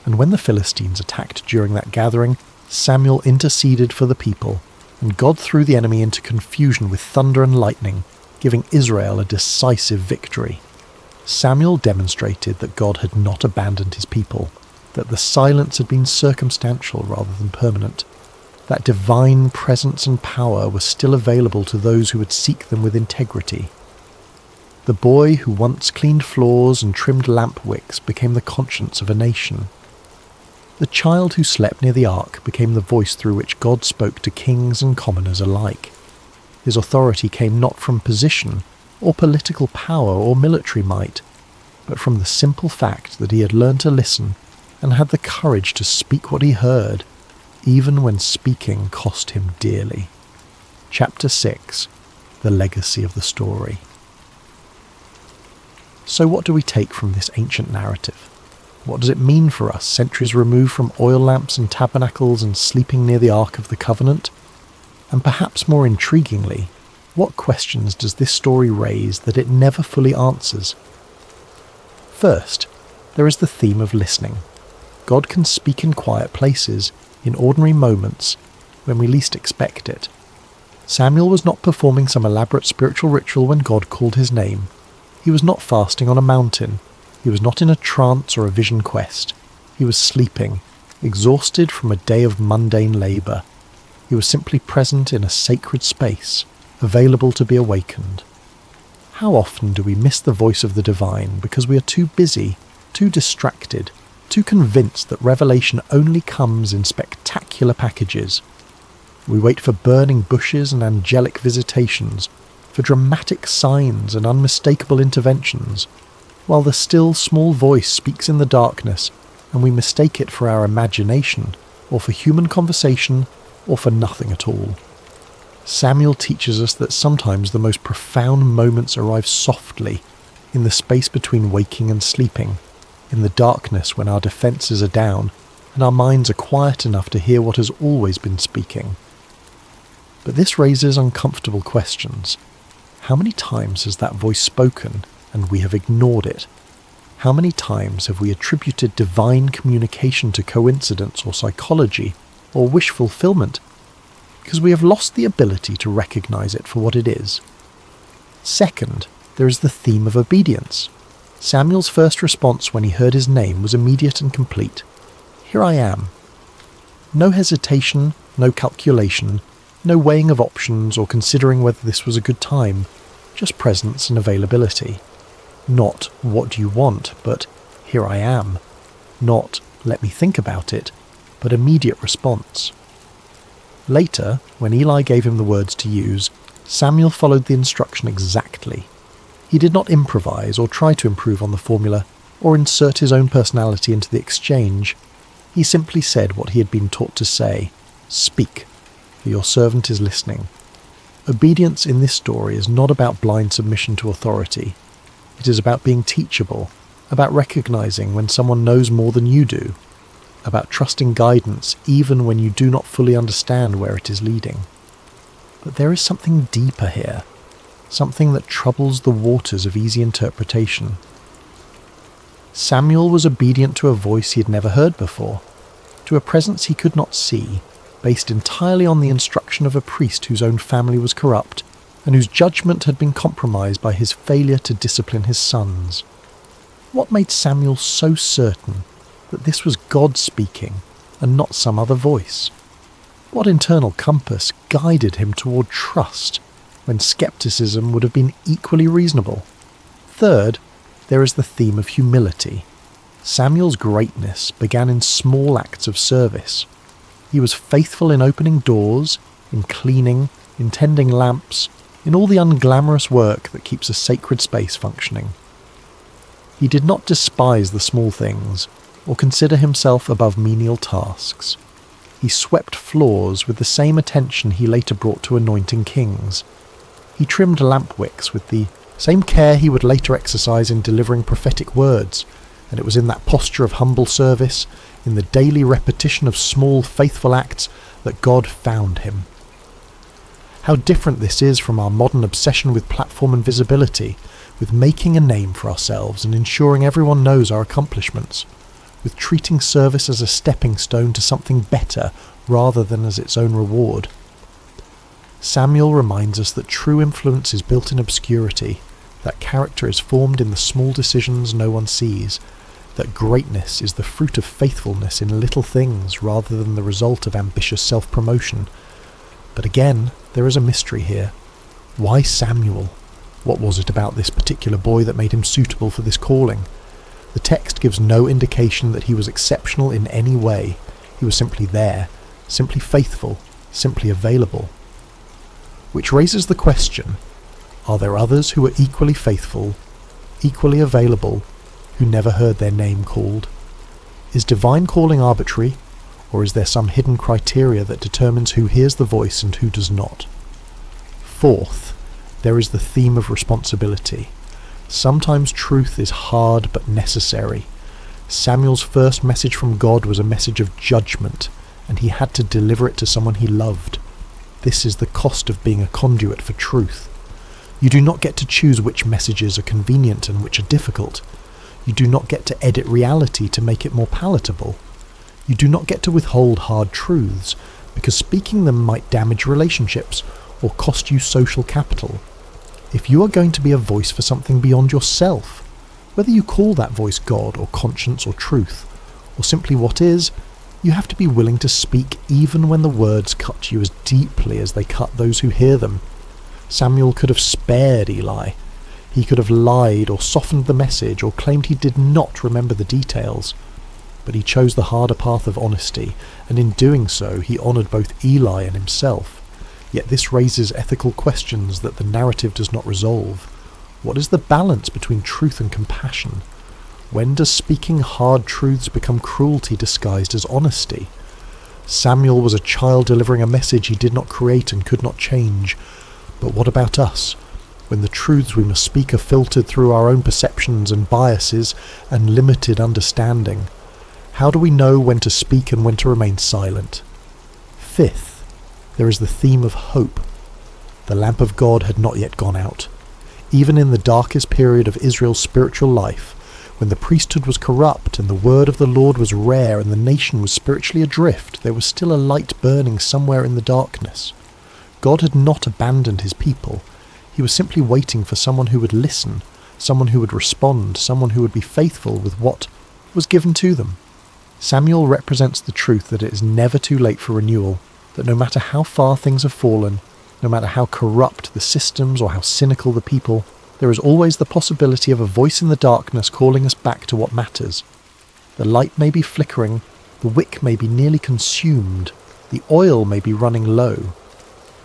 Speaker 1: And when the Philistines attacked during that gathering, Samuel interceded for the people, and God threw the enemy into confusion with thunder and lightning, giving Israel a decisive victory. Samuel demonstrated that God had not abandoned his people, that the silence had been circumstantial rather than permanent, that divine presence and power were still available to those who would seek them with integrity. The boy who once cleaned floors and trimmed lamp wicks became the conscience of a nation. The child who slept near the ark became the voice through which God spoke to kings and commoners alike. His authority came not from position, or political power, or military might, but from the simple fact that he had learned to listen and had the courage to speak what he heard, even when speaking cost him dearly. Chapter 6. The Legacy of the Story. So what do we take from this ancient narrative? What does it mean for us, centuries removed from oil lamps and tabernacles and sleeping near the Ark of the Covenant? And perhaps more intriguingly, what questions does this story raise that it never fully answers? First, there is the theme of listening. God can speak in quiet places, in ordinary moments, when we least expect it. Samuel was not performing some elaborate spiritual ritual when God called his name. He was not fasting on a mountain. He was not in a trance or a vision quest. He was sleeping, exhausted from a day of mundane labour. He was simply present in a sacred space, available to be awakened. How often do we miss the voice of the divine because we are too busy, too distracted, too convinced that revelation only comes in spectacular packages? We wait for burning bushes and angelic visitations, for dramatic signs and unmistakable interventions, while the still small voice speaks in the darkness and we mistake it for our imagination, or for human conversation, or for nothing at all. Samuel teaches us that sometimes the most profound moments arrive softly, in the space between waking and sleeping, in the darkness when our defences are down and our minds are quiet enough to hear what has always been speaking. But this raises uncomfortable questions. How many times has that voice spoken and we have ignored it? How many times have we attributed divine communication to coincidence or psychology or wish fulfillment because we have lost the ability to recognize it for what it is? Second, there is the theme of obedience. Samuel's first response when he heard his name was immediate and complete. Here I am. No hesitation, no calculation, no weighing of options or considering whether this was a good time, just presence and availability. Not, "What do you want?" but "Here I am." Not, "Let me think about it," but immediate response. Later, when Eli gave him the words to use, Samuel followed the instruction exactly. He did not improvise or try to improve on the formula or insert his own personality into the exchange. He simply said what he had been taught to say: "Speak, for your servant is listening." Obedience in this story is not about blind submission to authority. It is about being teachable, about recognizing when someone knows more than you do, about trusting guidance even when you do not fully understand where it is leading. But there is something deeper here, something that troubles the waters of easy interpretation. Samuel was obedient to a voice he had never heard before, to a presence he could not see, based entirely on the instruction of a priest whose own family was corrupt, and whose judgment had been compromised by his failure to discipline his sons. What made Samuel so certain that this was God speaking and not some other voice? What internal compass guided him toward trust when skepticism would have been equally reasonable? Third, there is the theme of humility. Samuel's greatness began in small acts of service. He was faithful in opening doors, in cleaning, in tending lamps, in all the unglamorous work that keeps a sacred space functioning. He did not despise the small things, or consider himself above menial tasks. He swept floors with the same attention he later brought to anointing kings. He trimmed lamp wicks with the same care he would later exercise in delivering prophetic words, and it was in that posture of humble service, in the daily repetition of small faithful acts, that God found him. How different this is from our modern obsession with platform and visibility, with making a name for ourselves and ensuring everyone knows our accomplishments, with treating service as a stepping stone to something better rather than as its own reward. Samuel reminds us that true influence is built in obscurity, that character is formed in the small decisions no one sees, that greatness is the fruit of faithfulness in little things rather than the result of ambitious self-promotion. But again, there is a mystery here. Why Samuel? What was it about this particular boy that made him suitable for this calling? The text gives no indication that he was exceptional in any way. He was simply there, simply faithful, simply available. Which raises the question, are there others who are equally faithful, equally available, who never heard their name called? Is divine calling arbitrary, or is there some hidden criteria that determines who hears the voice and who does not? Fourth, there is the theme of responsibility. Sometimes truth is hard but necessary. Samuel's first message from God was a message of judgment, and he had to deliver it to someone he loved. This is the cost of being a conduit for truth. You do not get to choose which messages are convenient and which are difficult. You do not get to edit reality to make it more palatable. You do not get to withhold hard truths, because speaking them might damage relationships or cost you social capital. If you are going to be a voice for something beyond yourself, whether you call that voice God or conscience or truth, or simply what is, you have to be willing to speak even when the words cut you as deeply as they cut those who hear them. Samuel could have spared Eli. He could have lied or softened the message or claimed he did not remember the details. But he chose the harder path of honesty, and in doing so he honoured both Eli and himself. Yet this raises ethical questions that the narrative does not resolve. What is the balance between truth and compassion? When does speaking hard truths become cruelty disguised as honesty? Samuel was a child delivering a message he did not create and could not change. But what about us? When the truths we must speak are filtered through our own perceptions and biases and limited understanding, how do we know when to speak and when to remain silent? Fifth, there is the theme of hope. The lamp of God had not yet gone out. Even in the darkest period of Israel's spiritual life, when the priesthood was corrupt and the word of the Lord was rare and the nation was spiritually adrift, there was still a light burning somewhere in the darkness. God had not abandoned his people. He was simply waiting for someone who would listen, someone who would respond, someone who would be faithful with what was given to them. Samuel represents the truth that it is never too late for renewal, that no matter how far things have fallen, no matter how corrupt the systems or how cynical the people, There is always the possibility of a voice in the darkness calling us back to what matters. The light may be flickering, the wick may be nearly consumed, the oil may be running low.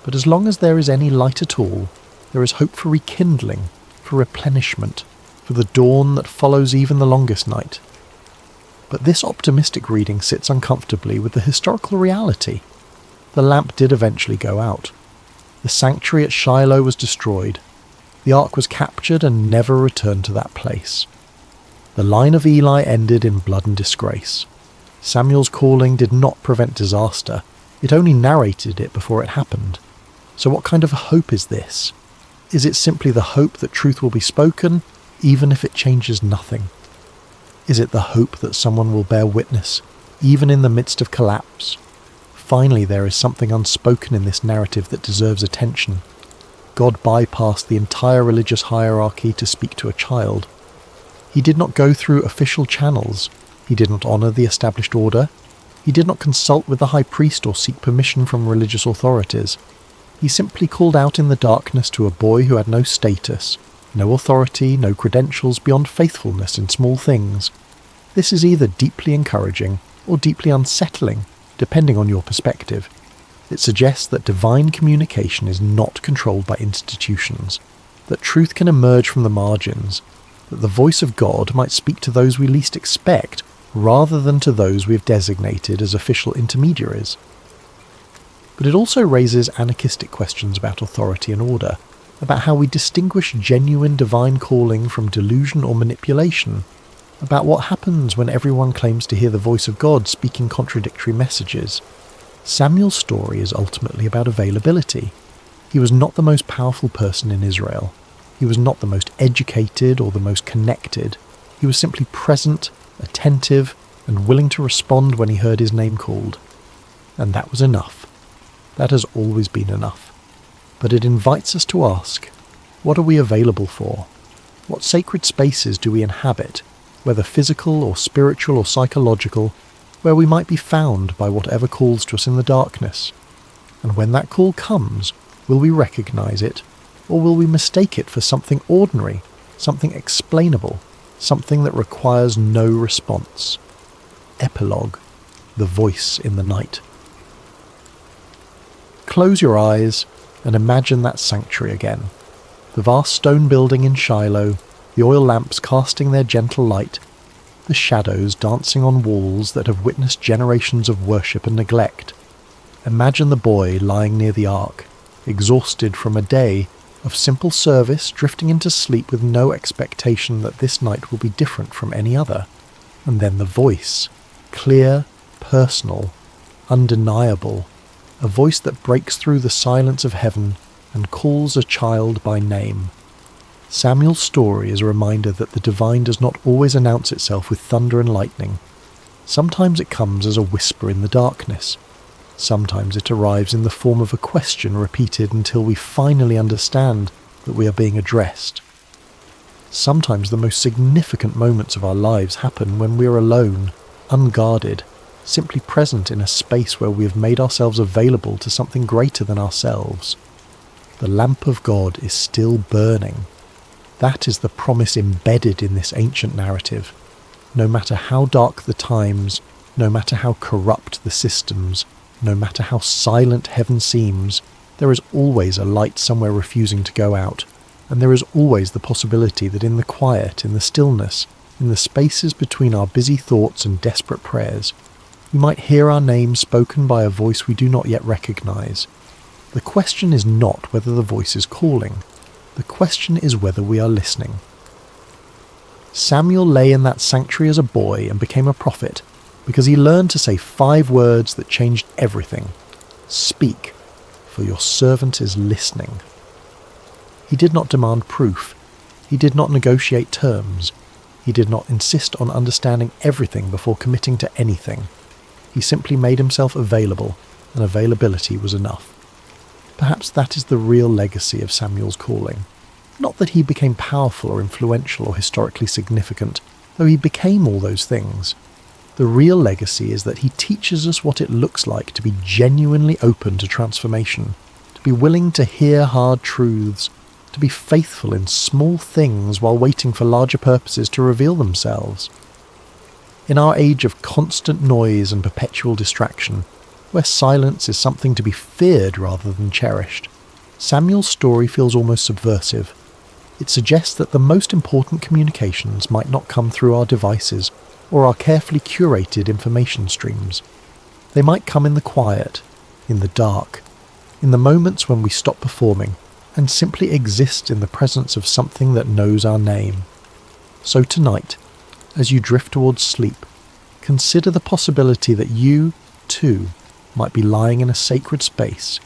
Speaker 1: But as long as there is any light at all, there is hope for rekindling, for replenishment, for the dawn that follows even the longest night. But this optimistic reading sits uncomfortably with the historical reality. The lamp did eventually go out. The sanctuary at Shiloh was destroyed. The ark was captured and never returned to that place. The line of Eli ended in blood and disgrace. Samuel's calling did not prevent disaster. It only narrated it before it happened. So what kind of hope is this? Is it simply the hope that truth will be spoken, even if it changes nothing? Is it the hope that someone will bear witness, even in the midst of collapse? Finally, there is something unspoken in this narrative that deserves attention. God bypassed the entire religious hierarchy to speak to a child. He did not go through official channels. He did not honour the established order. He did not consult with the high priest or seek permission from religious authorities. He simply called out in the darkness to a boy who had no status, no authority, no credentials beyond faithfulness in small things. This is either deeply encouraging or deeply unsettling, depending on your perspective. It suggests that divine communication is not controlled by institutions, that truth can emerge from the margins, that the voice of God might speak to those we least expect rather than to those we have designated as official intermediaries. But it also raises anarchistic questions about authority and order, about how we distinguish genuine divine calling from delusion or manipulation, about what happens when everyone claims to hear the voice of God speaking contradictory messages. Samuel's story is ultimately about availability. He was not the most powerful person in Israel. He was not the most educated or the most connected. He was simply present, attentive, and willing to respond when he heard his name called. And that was enough. That has always been enough. But it invites us to ask, what are we available for? What sacred spaces do we inhabit, whether physical or spiritual or psychological, where we might be found by whatever calls to us in the darkness? And when that call comes, will we recognize it, or will we mistake it for something ordinary, something explainable, something that requires no response? Epilogue: The Voice in the Night. Close your eyes and imagine that sanctuary again. The vast stone building in Shiloh, the oil lamps casting their gentle light, the shadows dancing on walls that have witnessed generations of worship and neglect. Imagine the boy lying near the ark, exhausted from a day of simple service, drifting into sleep with no expectation that this night will be different from any other. And then the voice, clear, personal, undeniable, a voice that breaks through the silence of heaven and calls a child by name. Samuel's story is a reminder that the divine does not always announce itself with thunder and lightning. Sometimes it comes as a whisper in the darkness. Sometimes it arrives in the form of a question repeated until we finally understand that we are being addressed. Sometimes the most significant moments of our lives happen when we are alone, unguarded, simply present in a space where we have made ourselves available to something greater than ourselves. The lamp of God is still burning. That is the promise embedded in this ancient narrative. No matter how dark the times, no matter how corrupt the systems, no matter how silent heaven seems, there is always a light somewhere refusing to go out, and there is always the possibility that in the quiet, in the stillness, in the spaces between our busy thoughts and desperate prayers, we might hear our name spoken by a voice we do not yet recognize. The question is not whether the voice is calling. The question is whether we are listening. Samuel lay in that sanctuary as a boy and became a prophet because he learned to say 5 words that changed everything. Speak, for your servant is listening. He did not demand proof. He did not negotiate terms. He did not insist on understanding everything before committing to anything. He simply made himself available, and availability was enough. Perhaps that is the real legacy of Samuel's calling. Not that he became powerful or influential or historically significant, though he became all those things. The real legacy is that he teaches us what it looks like to be genuinely open to transformation, to be willing to hear hard truths, to be faithful in small things while waiting for larger purposes to reveal themselves. In our age of constant noise and perpetual distraction, where silence is something to be feared rather than cherished, Samuel's story feels almost subversive. It suggests that the most important communications might not come through our devices or our carefully curated information streams. They might come in the quiet, in the dark, in the moments when we stop performing and simply exist in the presence of something that knows our name. So tonight, as you drift towards sleep, consider the possibility that you, too, might be lying in a sacred space,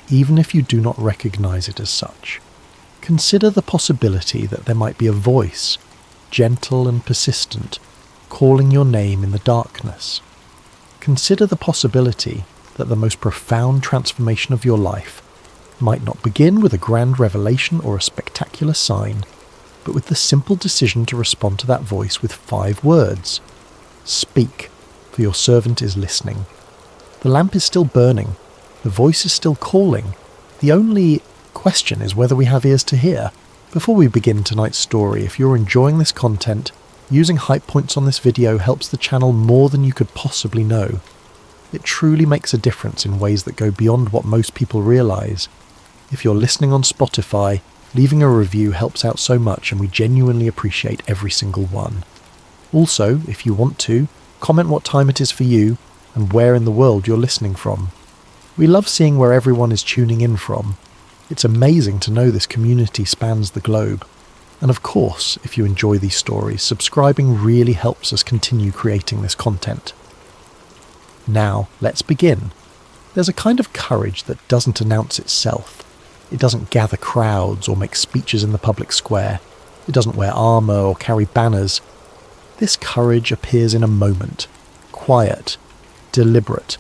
Speaker 1: even if you do not recognize it as such. Consider the possibility that there might be a voice, gentle and persistent, calling your name in the darkness. Consider the possibility that the most profound transformation of your life might not begin with a grand revelation or a spectacular sign, but with the simple decision to respond to that voice with 5 words. Speak, for your servant is listening. The lamp is still burning. The voice is still calling. The only question is whether we have ears to hear. Before we begin tonight's story, if you're enjoying this content, using hype points on this video helps the channel more than you could possibly know. It truly makes a difference in ways that go beyond what most people realise. If you're listening on Spotify, leaving a review helps out so much, and we genuinely appreciate every single one. Also, if you want to, comment what time it is for you and where in the world you're listening from. We love seeing where everyone is tuning in from. It's amazing to know this community spans the globe. And of course, if you enjoy these stories, subscribing really helps us continue creating this content. Now, let's begin. There's a kind of courage that doesn't announce itself. It doesn't gather crowds or make speeches in the public square. It doesn't wear armour or carry banners. This courage appears in a moment, quiet, deliberate,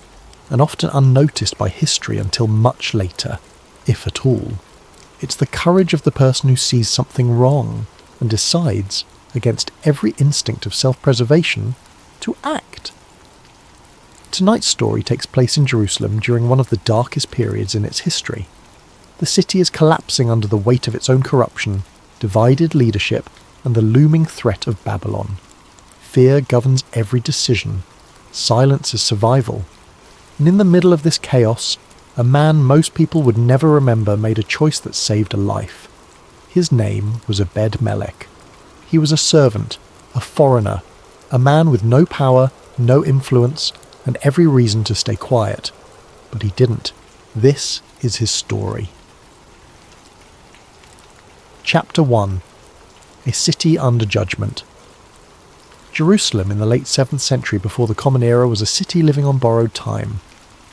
Speaker 1: and often unnoticed by history until much later, if at all. It's the courage of the person who sees something wrong and decides, against every instinct of self-preservation, to act. Tonight's story takes place in Jerusalem during one of the darkest periods in its history. The city is collapsing under the weight of its own corruption, divided leadership, and the looming threat of Babylon. Fear governs every decision. Silence is survival. And in the middle of this chaos, a man most people would never remember made a choice that saved a life. His name was Ebed-Melech. He was a servant, a foreigner, a man with no power, no influence, and every reason to stay quiet. But he didn't. This is his story. Chapter 1. A City Under Judgment. Jerusalem in the late 7th century before the Common Era was a city living on borrowed time.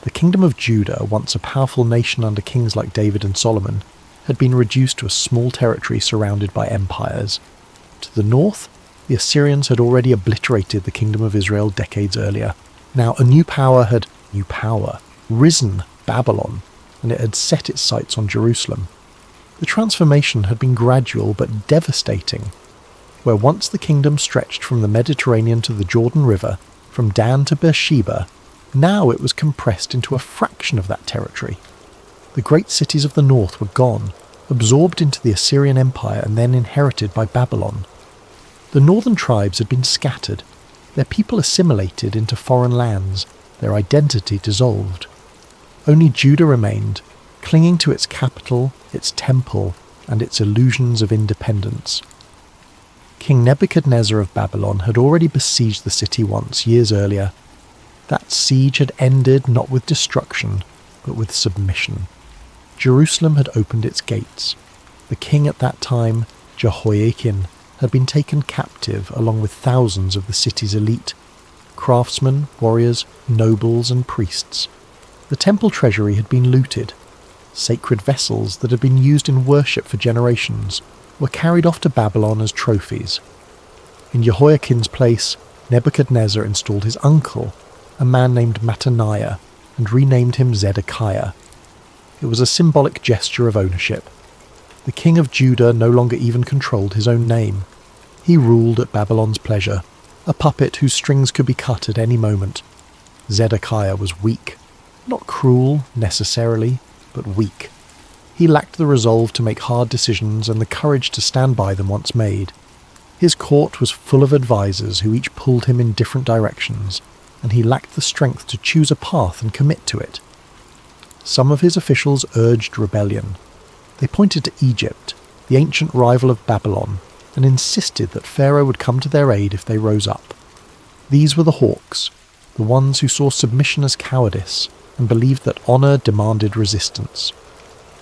Speaker 1: The kingdom of Judah, once a powerful nation under kings like David and Solomon, had been reduced to a small territory surrounded by empires. To the north, the Assyrians had already obliterated the kingdom of Israel decades earlier. Now a new power had risen, Babylon, and it had set its sights on Jerusalem. The transformation had been gradual but devastating. Where once the kingdom stretched from the Mediterranean to the Jordan River, from Dan to Beersheba, now it was compressed into a fraction of that territory. The great cities of the north were gone, absorbed into the Assyrian Empire and then inherited by Babylon. The northern tribes had been scattered, their people assimilated into foreign lands, their identity dissolved. Only Judah remained, clinging to its capital, its temple, and its illusions of independence. King Nebuchadnezzar of Babylon had already besieged the city once, years earlier. That siege had ended not with destruction, but with submission. Jerusalem had opened its gates. The king at that time, Jehoiakim, had been taken captive along with thousands of the city's elite, craftsmen, warriors, nobles and priests. The temple treasury had been looted. Sacred vessels that had been used in worship for generations were carried off to Babylon as trophies. In Jehoiakim's place, Nebuchadnezzar installed his uncle, a man named Mattaniah, and renamed him Zedekiah. It was a symbolic gesture of ownership. The king of Judah no longer even controlled his own name. He ruled at Babylon's pleasure, a puppet whose strings could be cut at any moment. Zedekiah was weak, not cruel necessarily, but weak. He lacked the resolve to make hard decisions and the courage to stand by them once made. His court was full of advisors who each pulled him in different directions, and he lacked the strength to choose a path and commit to it. Some of his officials urged rebellion. They pointed to Egypt, the ancient rival of Babylon, and insisted that Pharaoh would come to their aid if they rose up. These were the hawks, the ones who saw submission as cowardice and believed that honour demanded resistance.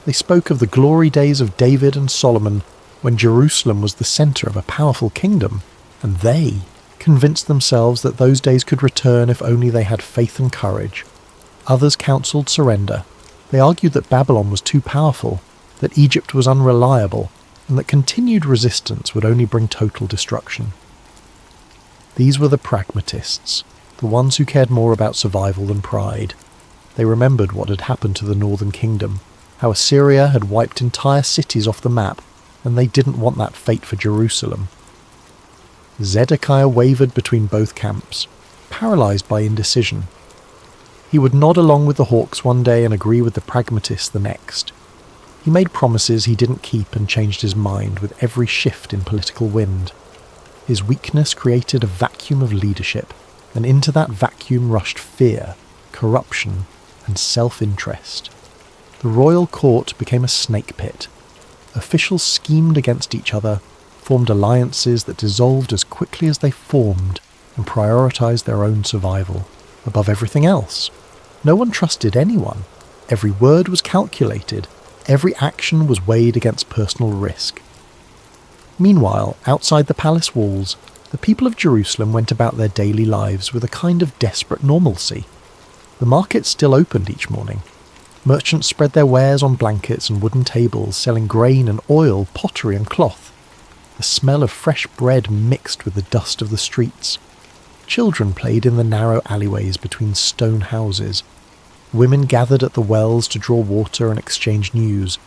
Speaker 1: They spoke of the glory days of David and Solomon when Jerusalem was the centre of a powerful kingdom, and they convinced themselves that those days could return if only they had faith and courage. Others counselled surrender. They argued that Babylon was too powerful, that Egypt was unreliable, and that continued resistance would only bring total destruction. These were the pragmatists, the ones who cared more about survival than pride. They remembered what had happened to the northern kingdom, how Assyria had wiped entire cities off the map, and they didn't want that fate for Jerusalem. Zedekiah wavered between both camps, paralysed by indecision. He would nod along with the hawks one day and agree with the pragmatists the next. He made promises he didn't keep and changed his mind with every shift in political wind. His weakness created a vacuum of leadership, and into that vacuum rushed fear, corruption, and self-interest. The royal court became a snake pit. Officials schemed against each other, formed alliances that dissolved as quickly as they formed, and prioritised their own survival above everything else. No one trusted anyone. Every word was calculated. Every action was weighed against personal risk. Meanwhile, outside the palace walls, the people of Jerusalem went about their daily lives with a kind of desperate normalcy. The markets still opened each morning. Merchants spread their wares on blankets and wooden tables, selling grain and oil, pottery and cloth. The smell of fresh bread mixed with the dust of the streets. Children played in the narrow alleyways between stone houses. Women gathered at the wells to draw water and exchange news.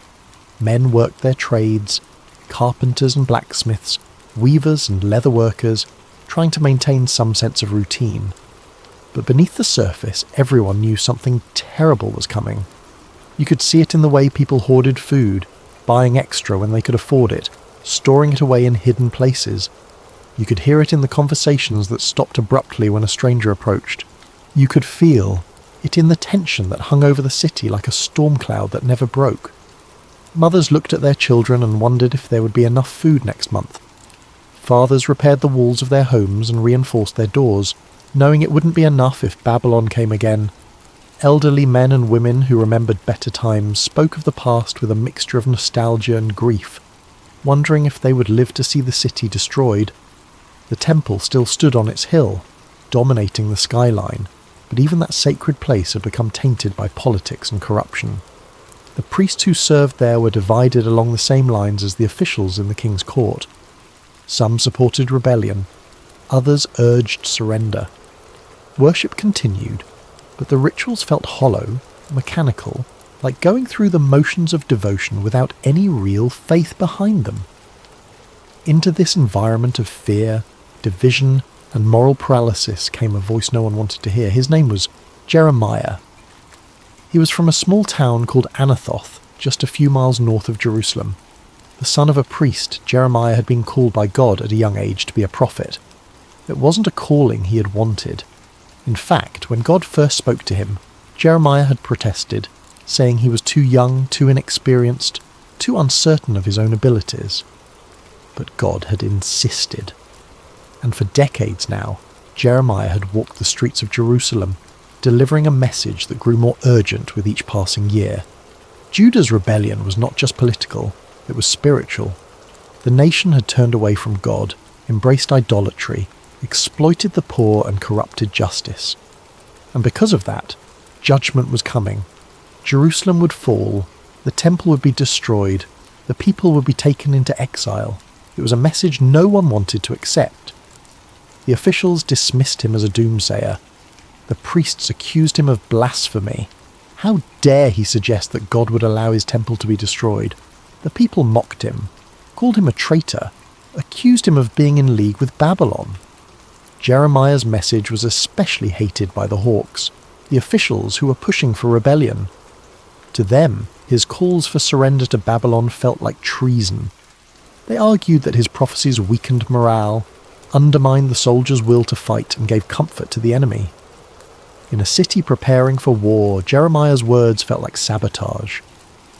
Speaker 1: Men worked their trades, carpenters and blacksmiths, weavers and leather workers, trying to maintain some sense of routine. But beneath the surface, everyone knew something terrible was coming. You could see it in the way people hoarded food, buying extra when they could afford it, storing it away in hidden places. You could hear it in the conversations that stopped abruptly when a stranger approached. You could feel it in the tension that hung over the city like a storm cloud that never broke. Mothers looked at their children and wondered if there would be enough food next month. Fathers repaired the walls of their homes and reinforced their doors, knowing it wouldn't be enough if Babylon came again. Elderly men and women who remembered better times spoke of the past with a mixture of nostalgia and grief, wondering if they would live to see the city destroyed. The temple still stood on its hill, dominating the skyline, but even that sacred place had become tainted by politics and corruption. The priests who served there were divided along the same lines as the officials in the king's court. Some supported rebellion, others urged surrender. Worship continued, but the rituals felt hollow, mechanical, like going through the motions of devotion without any real faith behind them. Into this environment of fear, division, and moral paralysis came a voice no one wanted to hear. His name was Jeremiah. He was from a small town called Anathoth, just a few miles north of Jerusalem. The son of a priest, Jeremiah had been called by God at a young age to be a prophet. It wasn't a calling he had wanted. In fact, when God first spoke to him, Jeremiah had protested, saying he was too young, too inexperienced, too uncertain of his own abilities. But God had insisted. And for decades now, Jeremiah had walked the streets of Jerusalem, delivering a message that grew more urgent with each passing year. Judah's rebellion was not just political, it was spiritual. The nation had turned away from God, embraced idolatry, exploited the poor and corrupted justice. And because of that, judgment was coming. Jerusalem would fall, the temple would be destroyed, the people would be taken into exile. It was a message no one wanted to accept. The officials dismissed him as a doomsayer. The priests accused him of blasphemy. How dare he suggest that God would allow his temple to be destroyed? The people mocked him, called him a traitor, accused him of being in league with Babylon. Jeremiah's message was especially hated by the hawks, the officials who were pushing for rebellion. To them, His calls for surrender to Babylon felt like treason. They argued that his prophecies weakened morale, undermined the soldiers' will to fight, and gave comfort to the enemy. In a city preparing for war, Jeremiah's words felt like sabotage.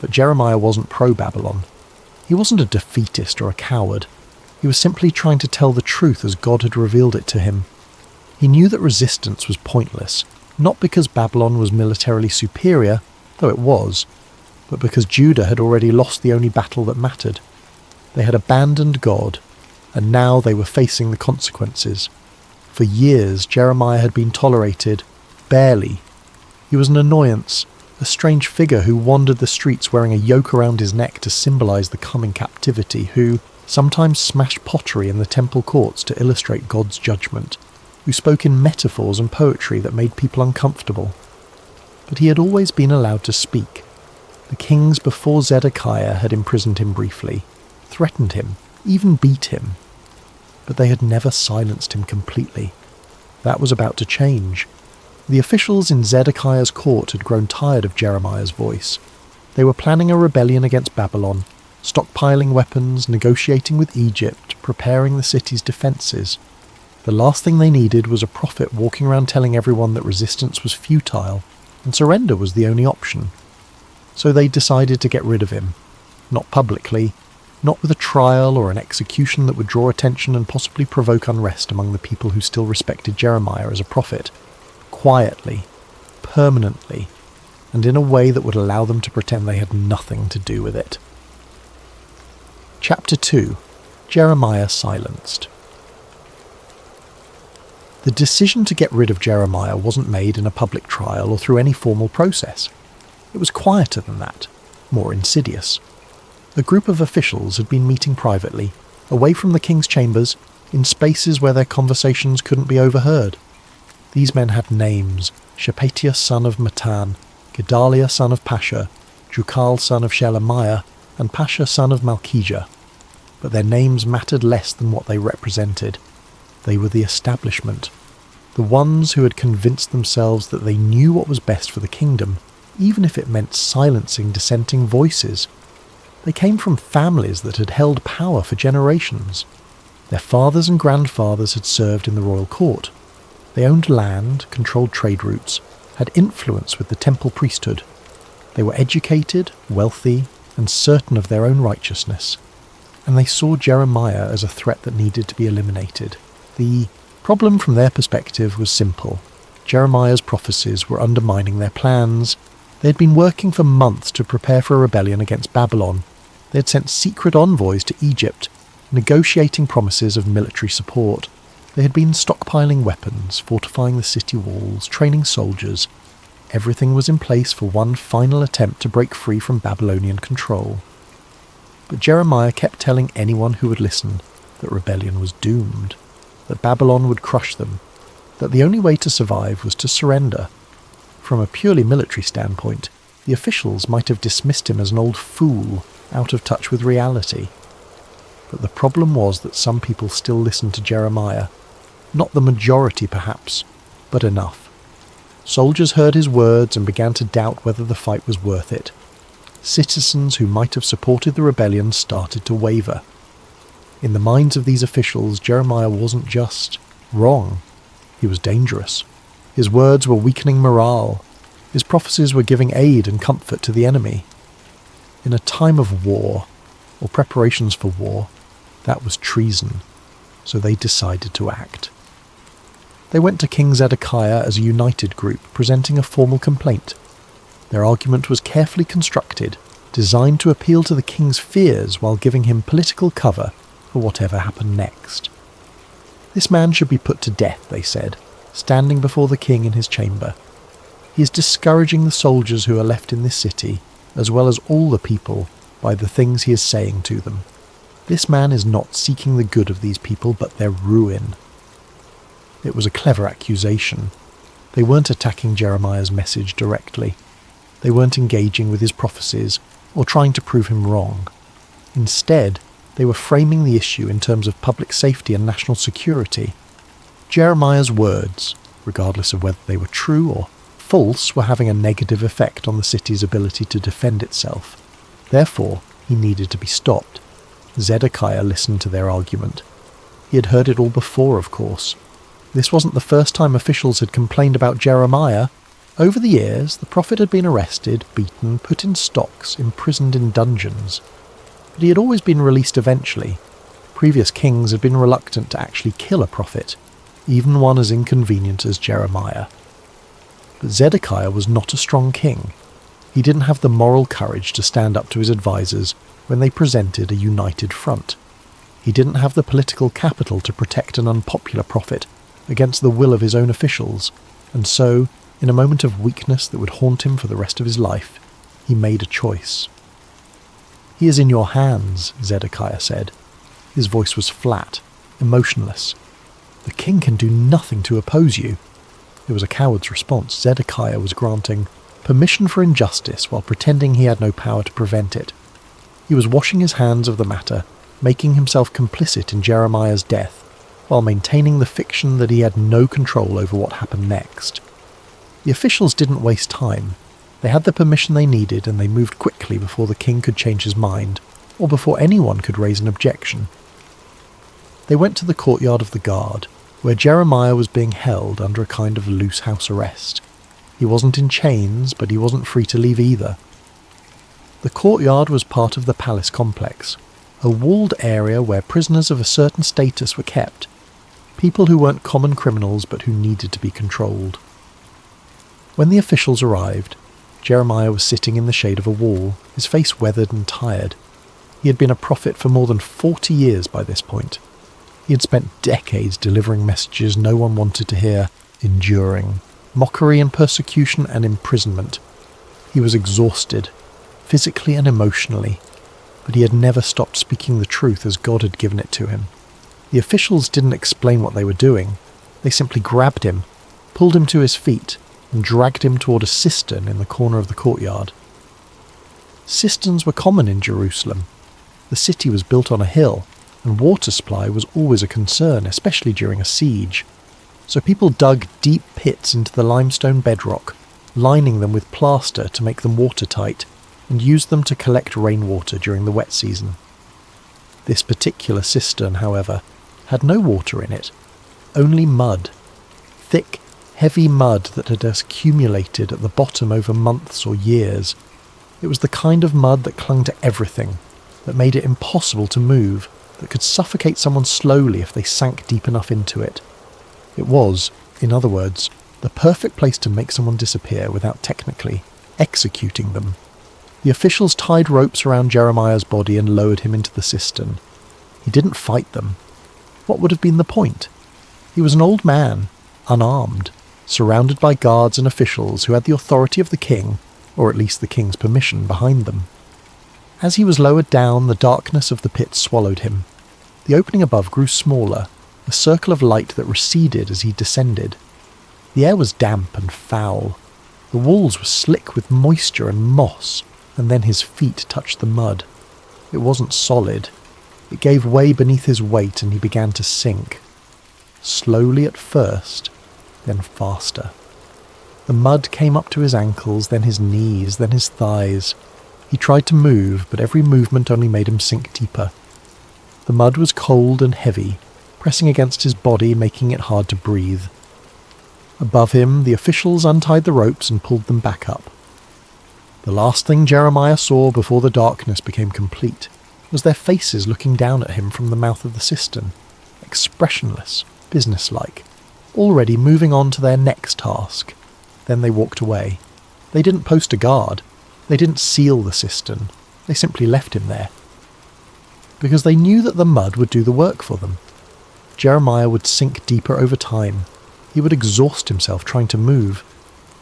Speaker 1: But Jeremiah wasn't pro-Babylon. He wasn't a defeatist or a coward. He was simply trying to tell the truth as God had revealed it to him. He knew that resistance was pointless, not because Babylon was militarily superior, though it was, but because Judah had already lost the only battle that mattered. They had abandoned God, and now they were facing the consequences. For years, Jeremiah had been tolerated, barely. He was an annoyance, a strange figure who wandered the streets wearing a yoke around his neck to symbolize the coming captivity, who sometimes smashed pottery in the temple courts to illustrate God's judgment, who spoke in metaphors and poetry that made people uncomfortable. But he had always been allowed to speak. The kings before Zedekiah had imprisoned him briefly, threatened him, even beat him. But they had never silenced him completely. That was about to change. The officials in Zedekiah's court had grown tired of Jeremiah's voice. They were planning a rebellion against Babylon, stockpiling weapons, negotiating with Egypt, preparing the city's defences. The last thing they needed was a prophet walking around telling everyone that resistance was futile and surrender was the only option. So they decided to get rid of him. Not publicly, not with a trial or an execution that would draw attention and possibly provoke unrest among the people who still respected Jeremiah as a prophet. Quietly, permanently, and in a way that would allow them to pretend they had nothing to do with it. Chapter 2. Jeremiah Silenced. The decision to get rid of Jeremiah wasn't made in a public trial or through any formal process. It was quieter than that, more insidious. A group of officials had been meeting privately, away from the king's chambers, in spaces where their conversations couldn't be overheard. These men had names: Shephatiah son of Matan, Gedaliah son of Pasha, Jukal son of Shelemiah, and Pasha son of Malchijah. But their names mattered less than what they represented. They were the establishment, the ones who had convinced themselves that they knew what was best for the kingdom, even if it meant silencing dissenting voices. They came from families that had held power for generations. Their fathers and grandfathers had served in the royal court. They owned land, controlled trade routes, had influence with the temple priesthood. They were educated, wealthy, and certain of their own righteousness. And they saw Jeremiah as a threat that needed to be eliminated. The problem from their perspective was simple. Jeremiah's prophecies were undermining their plans. They had been working for months to prepare for a rebellion against Babylon. They had sent secret envoys to Egypt, negotiating promises of military support. They had been stockpiling weapons, fortifying the city walls, training soldiers. Everything was in place for one final attempt to break free from Babylonian control. But Jeremiah kept telling anyone who would listen that rebellion was doomed, that Babylon would crush them, that the only way to survive was to surrender. From a purely military standpoint, the officials might have dismissed him as an old fool, out of touch with reality. But the problem was that some people still listened to Jeremiah. Not the majority, perhaps, but enough. Soldiers heard his words and began to doubt whether the fight was worth it. Citizens who might have supported the rebellion started to waver. In the minds of these officials, Jeremiah wasn't just wrong. He was dangerous. His words were weakening morale. His prophecies were giving aid and comfort to the enemy. In a time of war, or preparations for war, that was treason. So they decided to act. They went to King Zedekiah as a united group, presenting a formal complaint. Their argument was carefully constructed, designed to appeal to the king's fears while giving him political cover for whatever happened next. This man should be put to death, they said, standing before the king in his chamber. He is discouraging the soldiers who are left in this city, as well as all the people, by the things he is saying to them. This man is not seeking the good of these people, but their ruin. It was a clever accusation. They weren't attacking Jeremiah's message directly. They weren't engaging with his prophecies or trying to prove him wrong. Instead, they were framing the issue in terms of public safety and national security. Jeremiah's words, regardless of whether they were true or false were having a negative effect on the city's ability to defend itself. Therefore, he needed to be stopped. Zedekiah listened to their argument. He had heard it all before, of course. This wasn't the first time officials had complained about Jeremiah. Over the years, the prophet had been arrested, beaten, put in stocks, imprisoned in dungeons. But he had always been released eventually. Previous kings had been reluctant to actually kill a prophet, even one as inconvenient as Jeremiah. But Zedekiah was not a strong king. He didn't have the moral courage to stand up to his advisors when they presented a united front. He didn't have the political capital to protect an unpopular prophet against the will of his own officials, and so, in a moment of weakness that would haunt him for the rest of his life, he made a choice. "He is in your hands," Zedekiah said. His voice was flat, emotionless. "The king can do nothing to oppose you." It was a coward's response. Zedekiah was granting permission for injustice while pretending he had no power to prevent it. He was washing his hands of the matter, making himself complicit in Jeremiah's death, while maintaining the fiction that he had no control over what happened next. The officials didn't waste time. They had the permission they needed, and they moved quickly before the king could change his mind, or before anyone could raise an objection. They went to the courtyard of the guard, where Jeremiah was being held under a kind of loose house arrest. He wasn't in chains, but he wasn't free to leave either. The courtyard was part of the palace complex, a walled area where prisoners of a certain status were kept, people who weren't common criminals but who needed to be controlled. When the officials arrived, Jeremiah was sitting in the shade of a wall, his face weathered and tired. He had been a prophet for more than 40 years by this point. He had spent decades delivering messages no one wanted to hear, enduring mockery and persecution and imprisonment. He was exhausted, physically and emotionally, but he had never stopped speaking the truth as God had given it to him. The officials didn't explain what they were doing. They simply grabbed him, pulled him to his feet, and dragged him toward a cistern in the corner of the courtyard. Cisterns were common in Jerusalem. The city was built on a hill, and water supply was always a concern, especially during a siege. So people dug deep pits into the limestone bedrock, lining them with plaster to make them watertight, and used them to collect rainwater during the wet season. This particular cistern, however, had no water in it, only mud. Thick, heavy mud that had accumulated at the bottom over months or years. It was the kind of mud that clung to everything, that made it impossible to move, that could suffocate someone slowly if they sank deep enough into it. It was, in other words, the perfect place to make someone disappear without technically executing them. The officials tied ropes around Jeremiah's body and lowered him into the cistern. He didn't fight them. What would have been the point? He was an old man, unarmed, surrounded by guards and officials who had the authority of the king, or at least the king's permission, behind them. As he was lowered down, the darkness of the pit swallowed him. The opening above grew smaller, a circle of light that receded as he descended. The air was damp and foul. The walls were slick with moisture and moss, and then his feet touched the mud. It wasn't solid. It gave way beneath his weight and he began to sink. Slowly at first, then faster. The mud came up to his ankles, then his knees, then his thighs. He tried to move, but every movement only made him sink deeper. The mud was cold and heavy, pressing against his body, making it hard to breathe. Above him, the officials untied the ropes and pulled them back up. The last thing Jeremiah saw before the darkness became complete was their faces looking down at him from the mouth of the cistern, expressionless, businesslike, already moving on to their next task. Then they walked away. They didn't post a guard. They didn't seal the cistern. They simply left him there. Because they knew that the mud would do the work for them. Jeremiah would sink deeper over time. He would exhaust himself trying to move.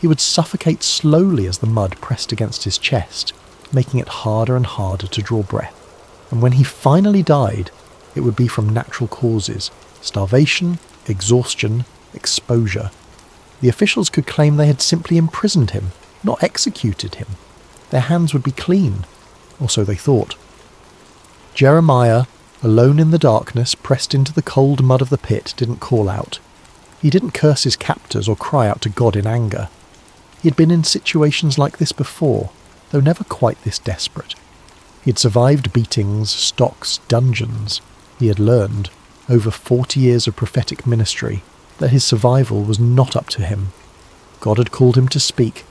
Speaker 1: He would suffocate slowly as the mud pressed against his chest, making it harder and harder to draw breath. And when he finally died, it would be from natural causes: starvation, exhaustion, exposure. The officials could claim they had simply imprisoned him, not executed him. Their hands would be clean, or so they thought. Jeremiah, alone in the darkness, pressed into the cold mud of the pit, didn't call out. He didn't curse his captors or cry out to God in anger. He had been in situations like this before, though never quite this desperate. He had survived beatings, stocks, dungeons. He had learned, over 40 years of prophetic ministry, that his survival was not up to him. God had called him to speak.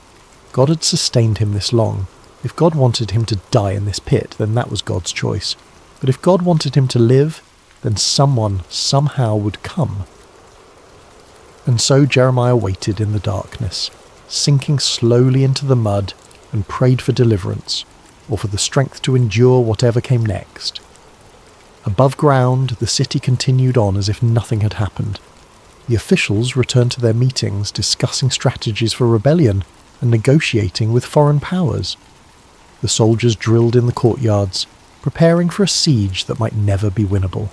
Speaker 1: God had sustained him this long. If God wanted him to die in this pit, then that was God's choice. But if God wanted him to live, then someone, somehow, would come. And so Jeremiah waited in the darkness, sinking slowly into the mud, and prayed for deliverance, or for the strength to endure whatever came next. Above ground, the city continued on as if nothing had happened. The officials returned to their meetings, discussing strategies for rebellion and negotiating with foreign powers. The soldiers drilled in the courtyards, preparing for a siege that might never be winnable.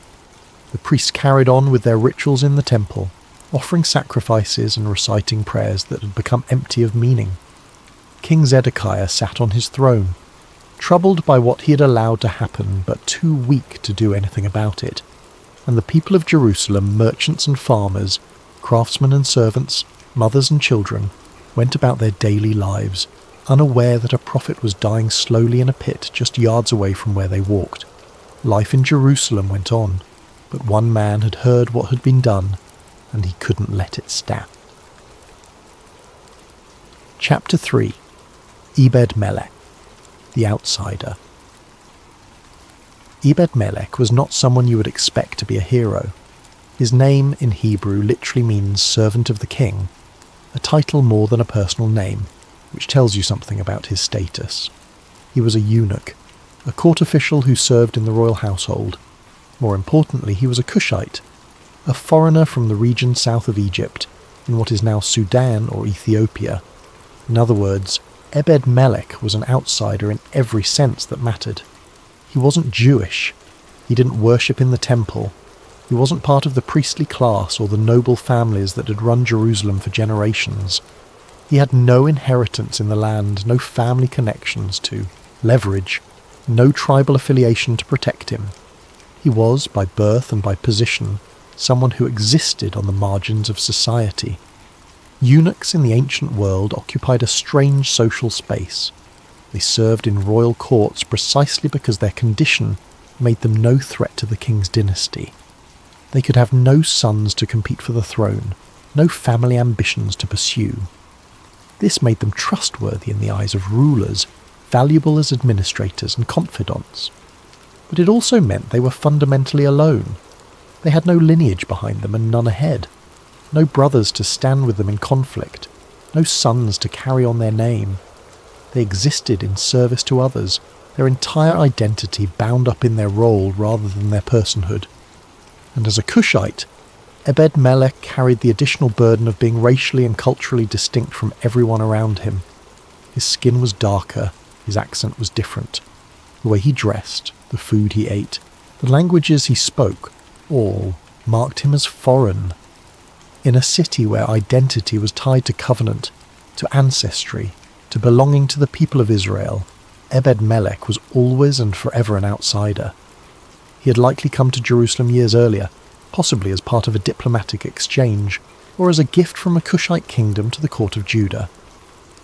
Speaker 1: The priests carried on with their rituals in the temple, offering sacrifices and reciting prayers that had become empty of meaning. King Zedekiah sat on his throne, troubled by what he had allowed to happen, but too weak to do anything about it. And the people of Jerusalem, merchants and farmers, craftsmen and servants, mothers and children, went about their daily lives, unaware that a prophet was dying slowly in a pit just yards away from where they walked. Life in Jerusalem went on, but one man had heard what had been done, and he couldn't let it stand. Chapter 3. Ebed-Melech, the Outsider. Ebed-Melech was not someone you would expect to be a hero. His name in Hebrew literally means servant of the king, a title more than a personal name, which tells you something about his status. He was a eunuch, a court official who served in the royal household. More importantly, he was a Cushite, a foreigner from the region south of Egypt, in what is now Sudan or Ethiopia. In other words, Ebed-Melech was an outsider in every sense that mattered. He wasn't Jewish. He didn't worship in the temple. He wasn't part of the priestly class or the noble families that had run Jerusalem for generations. He had no inheritance in the land, no family connections to leverage, no tribal affiliation to protect him. He was, by birth and by position, someone who existed on the margins of society. Eunuchs in the ancient world occupied a strange social space. They served in royal courts precisely because their condition made them no threat to the king's dynasty. They could have no sons to compete for the throne, no family ambitions to pursue. This made them trustworthy in the eyes of rulers, valuable as administrators and confidants. But it also meant they were fundamentally alone. They had no lineage behind them and none ahead. No brothers to stand with them in conflict, no sons to carry on their name. They existed in service to others, their entire identity bound up in their role rather than their personhood. And as a Cushite, Ebed-Melech carried the additional burden of being racially and culturally distinct from everyone around him. His skin was darker, his accent was different. The way he dressed, the food he ate, the languages he spoke, all marked him as foreign. In a city where identity was tied to covenant, to ancestry, to belonging to the people of Israel, Ebed-Melech was always and forever an outsider. He had likely come to Jerusalem years earlier, possibly as part of a diplomatic exchange, or as a gift from a Cushite kingdom to the court of Judah.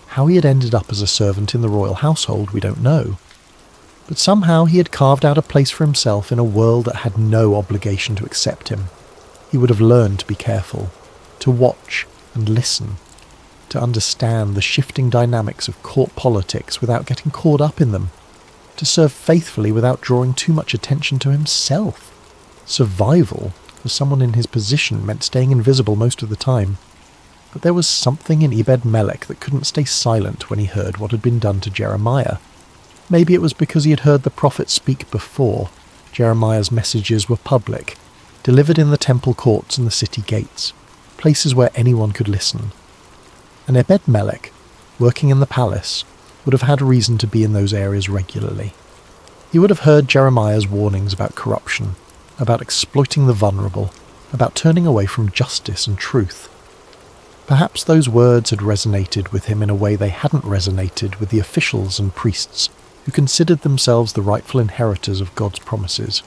Speaker 1: How he had ended up as a servant in the royal household we don't know. But somehow he had carved out a place for himself in a world that had no obligation to accept him. He would have learned to be careful, to watch and listen, to understand the shifting dynamics of court politics without getting caught up in them, to serve faithfully without drawing too much attention to himself. Survival, for someone in his position, meant staying invisible most of the time. But there was something in Ebed-Melech that couldn't stay silent when he heard what had been done to Jeremiah. Maybe it was because he had heard the prophet speak before. Jeremiah's messages were public, delivered in the temple courts and the city gates, places where anyone could listen. And Ebed-Melech, working in the palace, would have had reason to be in those areas regularly. He would have heard Jeremiah's warnings about corruption, about exploiting the vulnerable, about turning away from justice and truth. Perhaps those words had resonated with him in a way they hadn't resonated with the officials and priests who considered themselves the rightful inheritors of God's promises.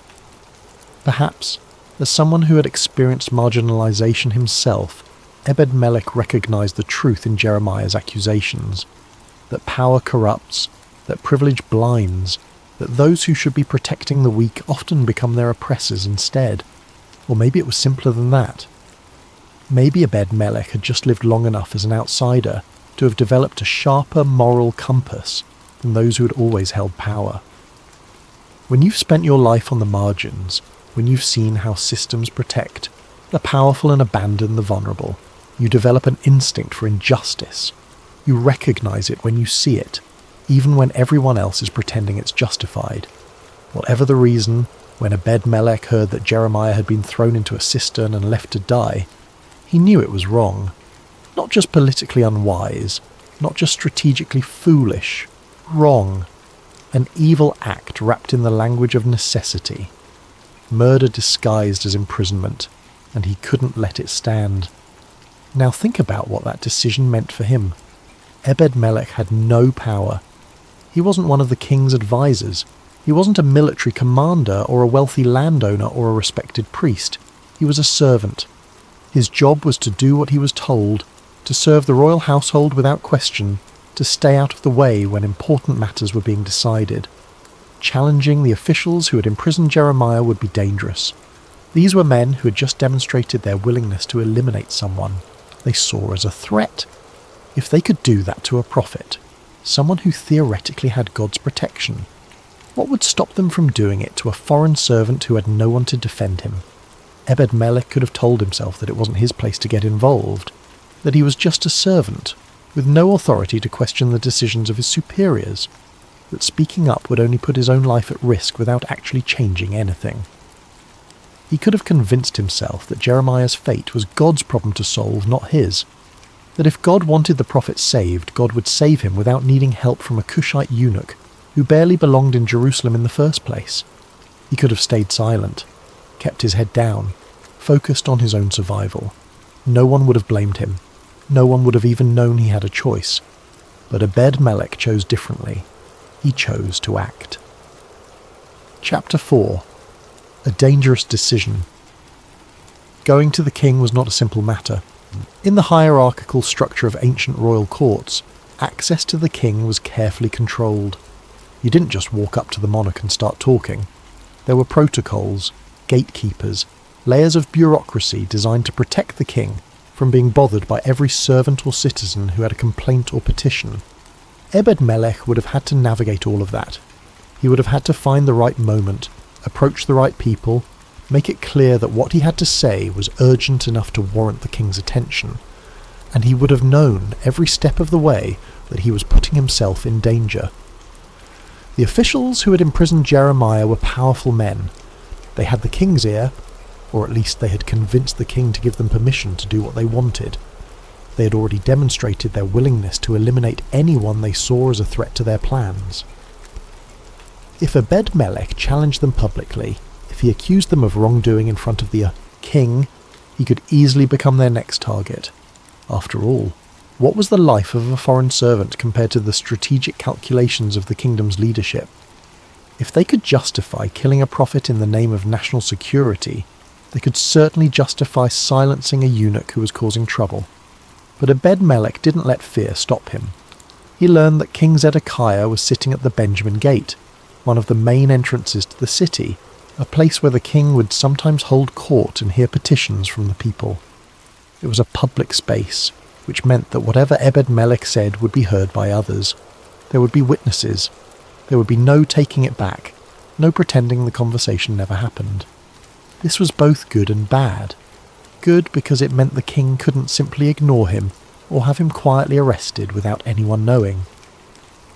Speaker 1: Perhaps, as someone who had experienced marginalization himself, Ebed-Melech recognized the truth in Jeremiah's accusations, that power corrupts, that privilege blinds, that those who should be protecting the weak often become their oppressors instead. Or maybe it was simpler than that. Maybe Ebed-Melech had just lived long enough as an outsider to have developed a sharper moral compass than those who had always held power. When you've spent your life on the margins, when you've seen how systems protect the powerful and abandon the vulnerable, you develop an instinct for injustice. You recognize it when you see it, even when everyone else is pretending it's justified. Whatever the reason, when Ebed-Melech heard that Jeremiah had been thrown into a cistern and left to die, he knew it was wrong. Not just politically unwise, not just strategically foolish, wrong. An evil act wrapped in the language of necessity. Murder disguised as imprisonment, and he couldn't let it stand. Now think about what that decision meant for him. Ebed-Melech had no power. He wasn't one of the king's advisors. He wasn't a military commander or a wealthy landowner or a respected priest. He was a servant. His job was to do what he was told, to serve the royal household without question, to stay out of the way when important matters were being decided. Challenging the officials who had imprisoned Jeremiah would be dangerous. These were men who had just demonstrated their willingness to eliminate someone they saw as a threat. If they could do that to a prophet, someone who theoretically had God's protection, what would stop them from doing it to a foreign servant who had no one to defend him? Ebed-Melech could have told himself that it wasn't his place to get involved, that he was just a servant, with no authority to question the decisions of his superiors, that speaking up would only put his own life at risk without actually changing anything. He could have convinced himself that Jeremiah's fate was God's problem to solve, not his. That if God wanted the prophet saved, God would save him without needing help from a Cushite eunuch who barely belonged in Jerusalem in the first place. He could have stayed silent, kept his head down, focused on his own survival. No one would have blamed him. No one would have even known he had a choice. But Ebed-Melech chose differently. He chose to act. Chapter 4. A dangerous decision. Going to the king was not a simple matter. In the hierarchical structure of ancient royal courts, access to the king was carefully controlled. You didn't just walk up to the monarch and start talking. There were protocols, gatekeepers, layers of bureaucracy designed to protect the king from being bothered by every servant or citizen who had a complaint or petition. Ebed-Melech would have had to navigate all of that. He would have had to find the right moment, approach the right people, make it clear that what he had to say was urgent enough to warrant the king's attention, and he would have known every step of the way that he was putting himself in danger. The officials who had imprisoned Jeremiah were powerful men. They had the king's ear, or at least they had convinced the king to give them permission to do what they wanted. They had already demonstrated their willingness to eliminate anyone they saw as a threat to their plans. If Ebed-Melech challenged them publicly, if he accused them of wrongdoing in front of the king, he could easily become their next target. After all, what was the life of a foreign servant compared to the strategic calculations of the kingdom's leadership? If they could justify killing a prophet in the name of national security, they could certainly justify silencing a eunuch who was causing trouble. But Ebed-Melech didn't let fear stop him. He learned that King Zedekiah was sitting at the Benjamin Gate, one of the main entrances to the city, a place where the king would sometimes hold court and hear petitions from the people. It was a public space, which meant that whatever Ebed-Melech said would be heard by others. There would be witnesses. There would be no taking it back, no pretending the conversation never happened. This was both good and bad. Good because it meant the king couldn't simply ignore him or have him quietly arrested without anyone knowing.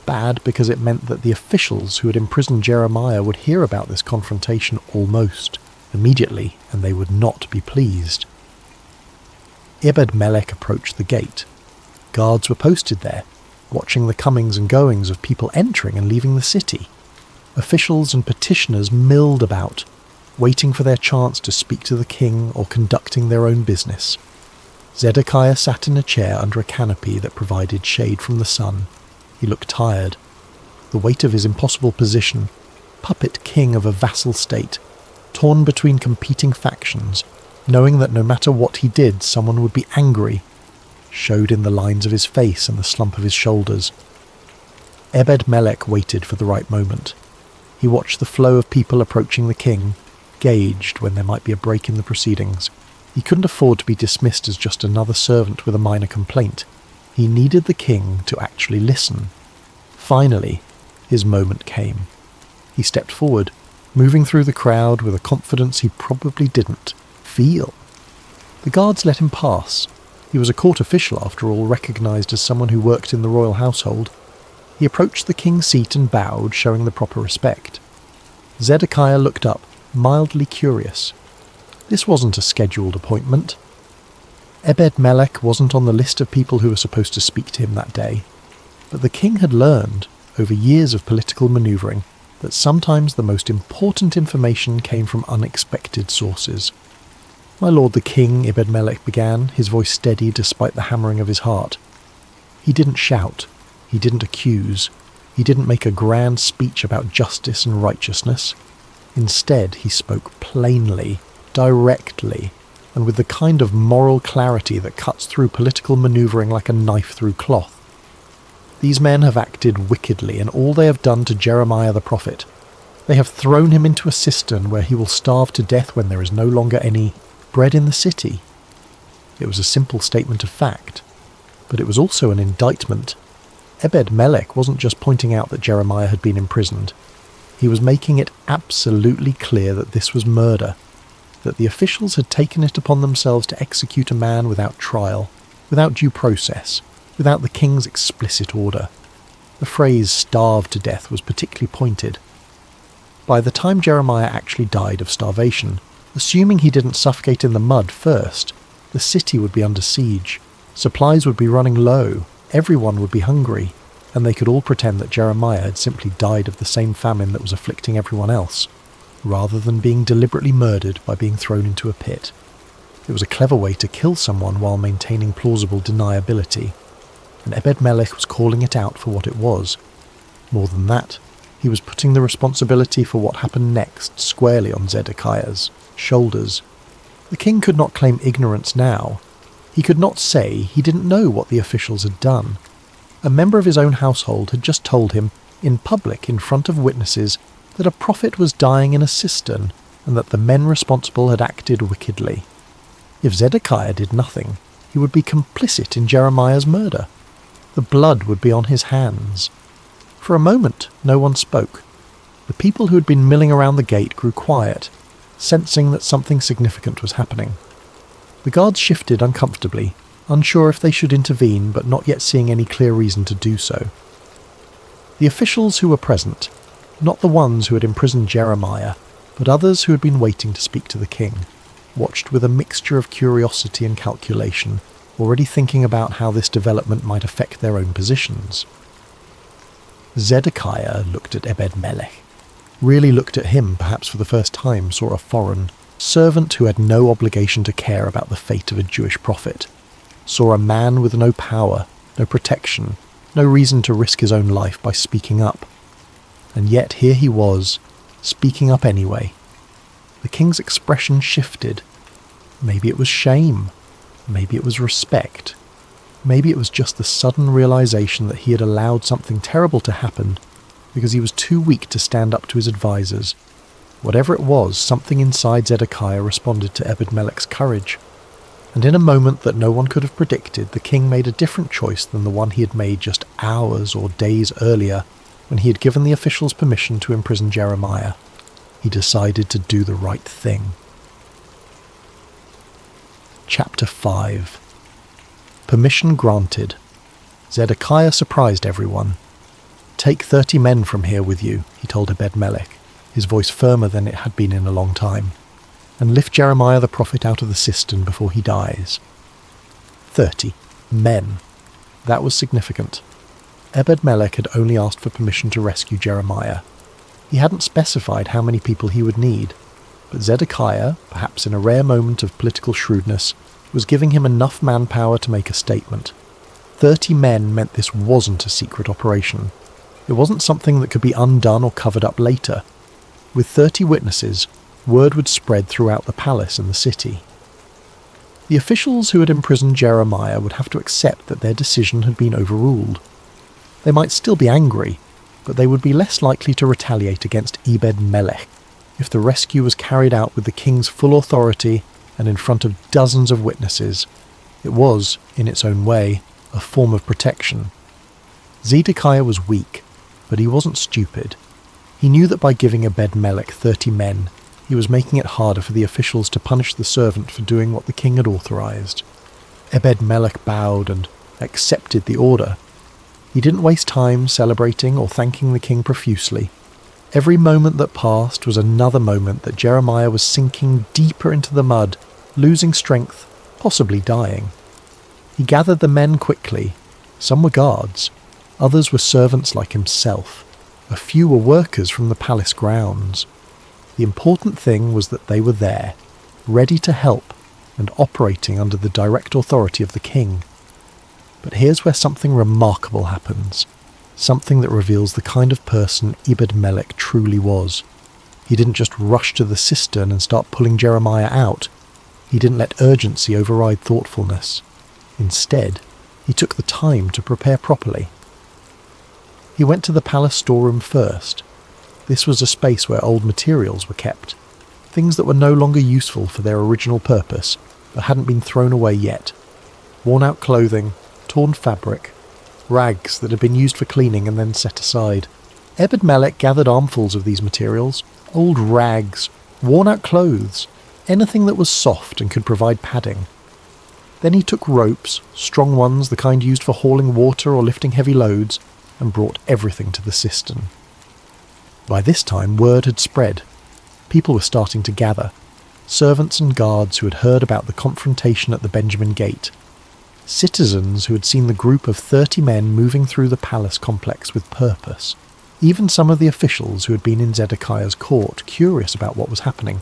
Speaker 1: Bad because it meant that the officials who had imprisoned Jeremiah would hear about this confrontation almost immediately, and they would not be pleased. Ebed-Melech approached the gate. Guards were posted there, watching the comings and goings of people entering and leaving the city. Officials and petitioners milled about, waiting for their chance to speak to the king or conducting their own business. Zedekiah sat in a chair under a canopy that provided shade from the sun. He looked tired. The weight of his impossible position, puppet king of a vassal state, torn between competing factions, knowing that no matter what he did, someone would be angry, showed in the lines of his face and the slump of his shoulders. Ebed-Melech waited for the right moment. He watched the flow of people approaching the king, gauged when there might be a break in the proceedings. He couldn't afford to be dismissed as just another servant with a minor complaint. He needed the king to actually listen. Finally, his moment came. He stepped forward, moving through the crowd with a confidence he probably didn't feel. The guards let him pass. He was a court official, after all, recognised as someone who worked in the royal household. He approached the king's seat and bowed, showing the proper respect. Zedekiah looked up, mildly curious. This wasn't a scheduled appointment. Ebed-Melech wasn't on the list of people who were supposed to speak to him that day, but the king had learned, over years of political manoeuvring, that sometimes the most important information came from unexpected sources. "My lord the king," Ebed-Melech began, his voice steady despite the hammering of his heart. He didn't shout, he didn't accuse, he didn't make a grand speech about justice and righteousness. Instead, he spoke plainly, directly, and with the kind of moral clarity that cuts through political manoeuvring like a knife through cloth. These men have acted wickedly in all they have done to Jeremiah the prophet. They have thrown him into a cistern where he will starve to death when there is no longer any bread in the city. It was a simple statement of fact, but it was also an indictment. Ebed-Melech wasn't just pointing out that Jeremiah had been imprisoned. He was making it absolutely clear that this was murder, that the officials had taken it upon themselves to execute a man without trial, without due process, without the king's explicit order. The phrase "starved to death" was particularly pointed. By the time Jeremiah actually died of starvation, assuming he didn't suffocate in the mud first, the city would be under siege, supplies would be running low, everyone would be hungry, and they could all pretend that Jeremiah had simply died of the same famine that was afflicting everyone else, rather than being deliberately murdered by being thrown into a pit. It was a clever way to kill someone while maintaining plausible deniability, and Ebed-Melech was calling it out for what it was. More than that, he was putting the responsibility for what happened next squarely on Zedekiah's shoulders. The king could not claim ignorance now. He could not say he didn't know what the officials had done. A member of his own household had just told him, in public in front of witnesses, that a prophet was dying in a cistern and that the men responsible had acted wickedly. If Zedekiah did nothing, he would be complicit in Jeremiah's murder. The blood would be on his hands. For a moment, no one spoke. The people who had been milling around the gate grew quiet, sensing that something significant was happening. The guards shifted uncomfortably, unsure if they should intervene, but not yet seeing any clear reason to do so. The officials who were present, not the ones who had imprisoned Jeremiah, but others who had been waiting to speak to the king, watched with a mixture of curiosity and calculation, already thinking about how this development might affect their own positions. Zedekiah looked at Ebed-Melech, really looked at him perhaps for the first time, saw a foreign servant who had no obligation to care about the fate of a Jewish prophet, saw a man with no power, no protection, no reason to risk his own life by speaking up. And yet here he was, speaking up anyway. The king's expression shifted. Maybe it was shame. Maybe it was respect. Maybe it was just the sudden realization that he had allowed something terrible to happen because he was too weak to stand up to his advisors. Whatever it was, something inside Zedekiah responded to Ebed-Melech's courage. And in a moment that no one could have predicted, the king made a different choice than the one he had made just hours or days earlier when he had given the officials permission to imprison Jeremiah. He decided to do the right thing. Chapter 5. Permission granted. Zedekiah surprised everyone. "Take 30 men from here with you," he told Ebed-Melech, his voice firmer than it had been in a long time, "and lift Jeremiah the prophet out of the cistern before he dies." 30 men. That was significant. Ebed-Melech had only asked for permission to rescue Jeremiah. He hadn't specified how many people he would need, but Zedekiah, perhaps in a rare moment of political shrewdness, was giving him enough manpower to make a statement. 30 men meant this wasn't a secret operation. It wasn't something that could be undone or covered up later. With 30 witnesses, word would spread throughout the palace and the city. The officials who had imprisoned Jeremiah would have to accept that their decision had been overruled. They might still be angry, but they would be less likely to retaliate against Ebed-Melech if the rescue was carried out with the king's full authority and in front of dozens of witnesses. It was, in its own way, a form of protection. Zedekiah was weak, but he wasn't stupid. He knew that by giving Ebed-Melech 30 men, he was making it harder for the officials to punish the servant for doing what the king had authorized. Ebed-Melech bowed and accepted the order. He didn't waste time celebrating or thanking the king profusely. Every moment that passed was another moment that Jeremiah was sinking deeper into the mud, losing strength, possibly dying. He gathered the men quickly. Some were guards, others were servants like himself. A few were workers from the palace grounds. The important thing was that they were there, ready to help and operating under the direct authority of the king. But here's where something remarkable happens, something that reveals the kind of person Ebed-Melech truly was. He didn't just rush to the cistern and start pulling Jeremiah out. He didn't let urgency override thoughtfulness. Instead, he took the time to prepare properly. He went to the palace storeroom first. This was a space where old materials were kept, things that were no longer useful for their original purpose, but hadn't been thrown away yet. Worn-out clothing, torn fabric, rags that had been used for cleaning and then set aside. Ebed-Melech gathered armfuls of these materials, old rags, worn-out clothes, anything that was soft and could provide padding. Then he took ropes, strong ones, the kind used for hauling water or lifting heavy loads, and brought everything to the cistern. By this time, word had spread. People were starting to gather. Servants and guards who had heard about the confrontation at the Benjamin Gate. Citizens who had seen the group of 30 men moving through the palace complex with purpose. Even some of the officials who had been in Zedekiah's court, curious about what was happening.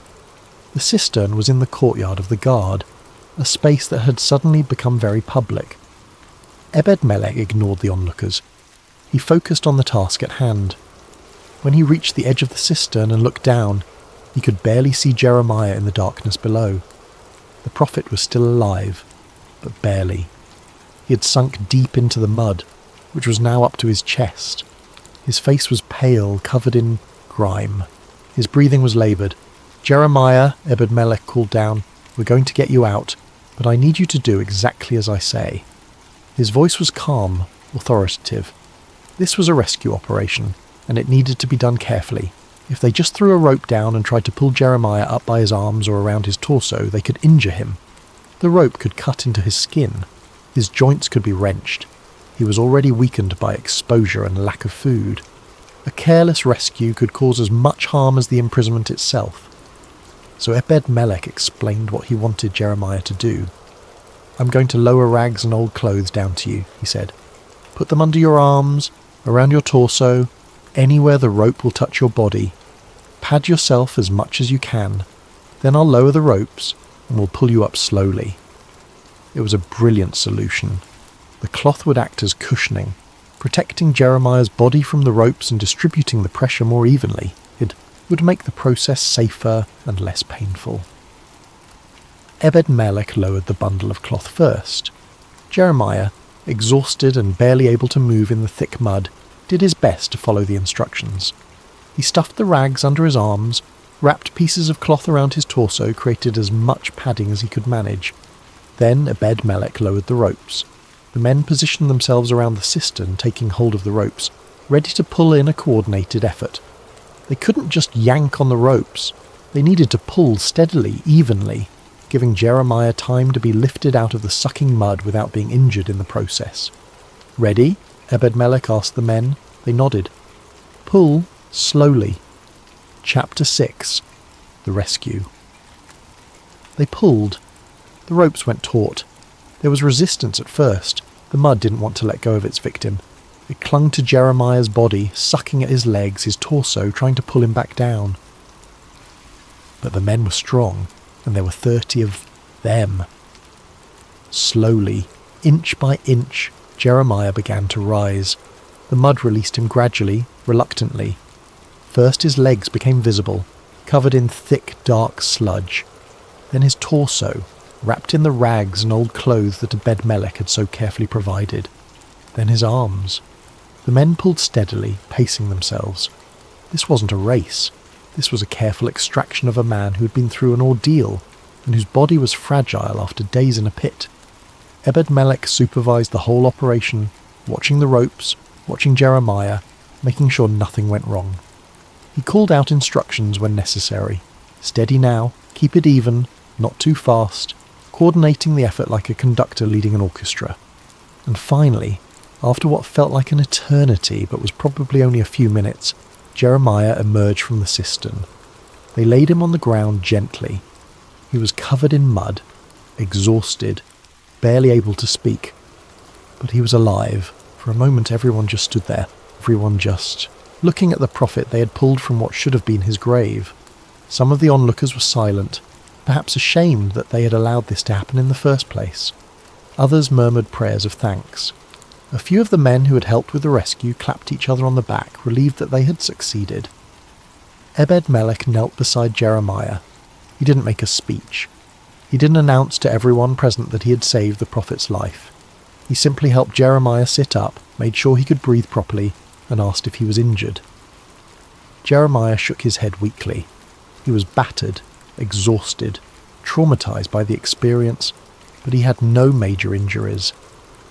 Speaker 1: The cistern was in the courtyard of the guard, a space that had suddenly become very public. Ebed-Melech ignored the onlookers. He focused on the task at hand. When he reached the edge of the cistern and looked down, he could barely see Jeremiah in the darkness below. The prophet was still alive, but barely. He had sunk deep into the mud, which was now up to his chest. His face was pale, covered in grime. His breathing was laboured. "Jeremiah," Ebed-Melech called down, "we're going to get you out, but I need you to do exactly as I say." His voice was calm, authoritative. This was a rescue operation, and it needed to be done carefully. If they just threw a rope down and tried to pull Jeremiah up by his arms or around his torso, they could injure him. The rope could cut into his skin. His joints could be wrenched. He was already weakened by exposure and lack of food. A careless rescue could cause as much harm as the imprisonment itself. So Ebed-Melech explained what he wanted Jeremiah to do. "I'm going to lower rags and old clothes down to you," he said. "Put them under your arms, around your torso, anywhere the rope will touch your body. Pad yourself as much as you can. Then I'll lower the ropes and we'll pull you up slowly." It was a brilliant solution. The cloth would act as cushioning, protecting Jeremiah's body from the ropes and distributing the pressure more evenly. It would make the process safer and less painful. Ebed-Melech lowered the bundle of cloth first. Jeremiah, exhausted and barely able to move in the thick mud, did his best to follow the instructions. He stuffed the rags under his arms, wrapped pieces of cloth around his torso, created as much padding as he could manage. Then Ebed-Melech lowered the ropes. The men positioned themselves around the cistern, taking hold of the ropes, ready to pull in a coordinated effort. They couldn't just yank on the ropes. They needed to pull steadily, evenly, giving Jeremiah time to be lifted out of the sucking mud without being injured in the process. "Ready?" Ebed-Melech asked the men. They nodded. "Pull slowly." Chapter 6. The Rescue. They pulled. The ropes went taut. There was resistance at first. The mud didn't want to let go of its victim. It clung to Jeremiah's body, sucking at his legs, his torso, trying to pull him back down. But the men were strong, and there were 30 of them. Slowly, inch by inch, Jeremiah began to rise. The mud released him gradually, reluctantly. First his legs became visible, covered in thick, dark sludge. Then his torso, wrapped in the rags and old clothes that Ebed-Melech had so carefully provided. Then his arms. The men pulled steadily, pacing themselves. This wasn't a race. This was a careful extraction of a man who had been through an ordeal and whose body was fragile after days in a pit. Ebed-Melech supervised the whole operation, watching the ropes, watching Jeremiah, making sure nothing went wrong. He called out instructions when necessary. Steady now, keep it even, not too fast, coordinating the effort like a conductor leading an orchestra. And finally, after what felt like an eternity but was probably only a few minutes, Jeremiah emerged from the cistern. They laid him on the ground gently. He was covered in mud, exhausted, barely able to speak. But he was alive. For a moment everyone just stood there. Everyone just looking at the prophet they had pulled from what should have been his grave. Some of the onlookers were silent, perhaps ashamed that they had allowed this to happen in the first place. Others murmured prayers of thanks. A few of the men who had helped with the rescue clapped each other on the back, relieved that they had succeeded. Ebed-Melech knelt beside Jeremiah. He didn't make a speech. He didn't announce to everyone present that he had saved the prophet's life. He simply helped Jeremiah sit up, made sure he could breathe properly, and asked if he was injured. Jeremiah shook his head weakly. He was battered, exhausted, traumatized by the experience, but he had no major injuries.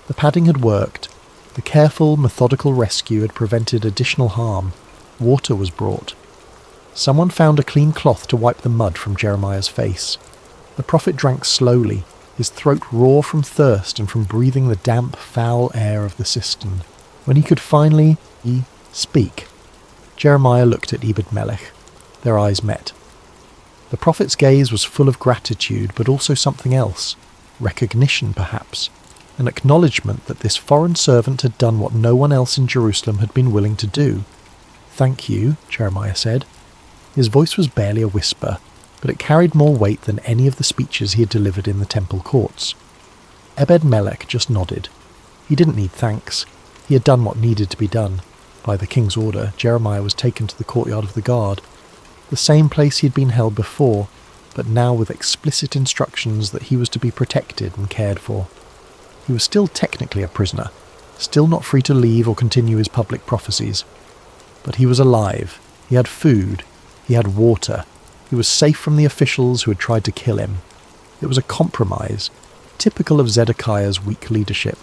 Speaker 1: The padding had worked. The careful, methodical rescue had prevented additional harm. Water was brought. Someone found a clean cloth to wipe the mud from Jeremiah's face. The prophet drank slowly, his throat raw from thirst and from breathing the damp, foul air of the cistern. When he could finally speak, Jeremiah looked at Ebed-Melech. Their eyes met. The prophet's gaze was full of gratitude, but also something else. Recognition, perhaps. An acknowledgement that this foreign servant had done what no one else in Jerusalem had been willing to do. "Thank you," Jeremiah said. His voice was barely a whisper, but it carried more weight than any of the speeches he had delivered in the temple courts. Ebed-Melech just nodded. He didn't need thanks. He had done what needed to be done. By the king's order, Jeremiah was taken to the courtyard of the guard, the same place he had been held before, but now with explicit instructions that he was to be protected and cared for. He was still technically a prisoner, still not free to leave or continue his public prophecies. But he was alive. He had food. He had water. He was safe from the officials who had tried to kill him. It was a compromise, typical of Zedekiah's weak leadership.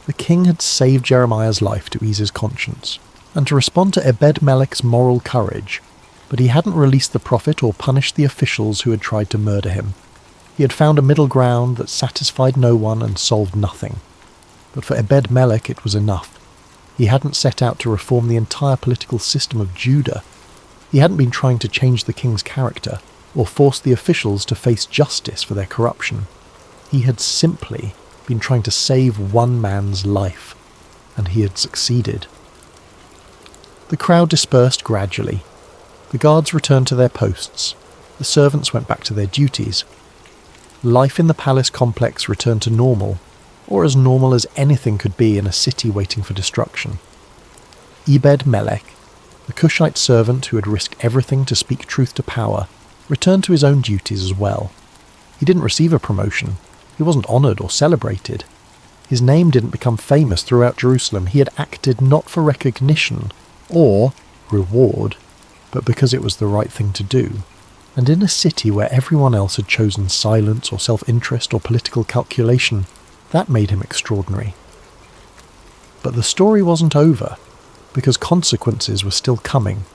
Speaker 1: The king had saved Jeremiah's life to ease his conscience, and to respond to Ebed-Melech's moral courage, but he hadn't released the prophet or punished the officials who had tried to murder him. He had found a middle ground that satisfied no one and solved nothing. But for Ebed-Melech it was enough. He hadn't set out to reform the entire political system of Judah. He hadn't been trying to change the king's character, or force the officials to face justice for their corruption. He had simply been trying to save one man's life, and he had succeeded. The crowd dispersed gradually. The guards returned to their posts. The servants went back to their duties. Life in the palace complex returned to normal, or as normal as anything could be in a city waiting for destruction. Ebed-Melech, the Cushite servant who had risked everything to speak truth to power, returned to his own duties as well. He didn't receive a promotion. He wasn't honoured or celebrated. His name didn't become famous throughout Jerusalem. He had acted not for recognition or reward, but because it was the right thing to do. And in a city where everyone else had chosen silence or self-interest or political calculation, that made him extraordinary. But the story wasn't over, because consequences were still coming.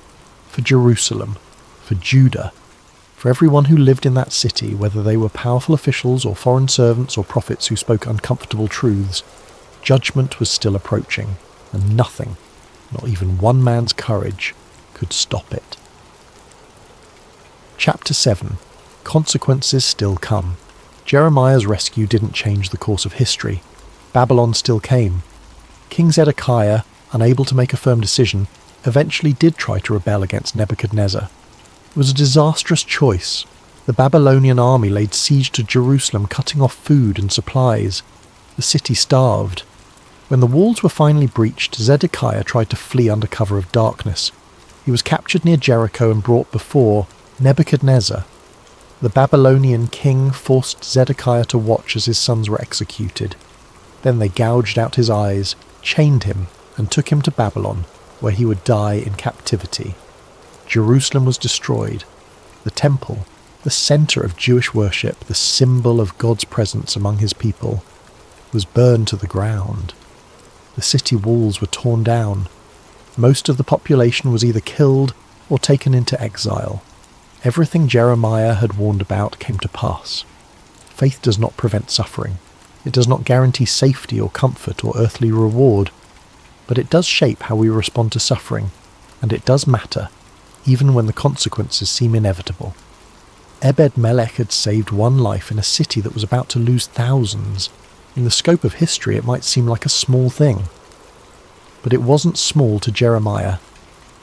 Speaker 1: For Jerusalem, for Judah, for everyone who lived in that city, whether they were powerful officials or foreign servants or prophets who spoke uncomfortable truths, judgment was still approaching, and nothing, not even one man's courage, could stop it. Chapter 7. Consequences still come. Jeremiah's rescue didn't change the course of history. Babylon still came. King Zedekiah, unable to make a firm decision, eventually did try to rebel against Nebuchadnezzar. It was a disastrous choice. The Babylonian army laid siege to Jerusalem, cutting off food and supplies. The city starved. When the walls were finally breached, Zedekiah tried to flee under cover of darkness. He was captured near Jericho and brought before Nebuchadnezzar. The Babylonian king forced Zedekiah to watch as his sons were executed. Then they gouged out his eyes, chained him, and took him to Babylon, where he would die in captivity. Jerusalem was destroyed. The temple, the centre of Jewish worship, the symbol of God's presence among his people, was burned to the ground. The city walls were torn down. Most of the population was either killed or taken into exile. Everything Jeremiah had warned about came to pass. Faith does not prevent suffering. It does not guarantee safety or comfort or earthly reward. But it does shape how we respond to suffering, and it does matter, even when the consequences seem inevitable. Ebed-Melech had saved one life in a city that was about to lose thousands. In the scope of history, it might seem like a small thing. But it wasn't small to Jeremiah,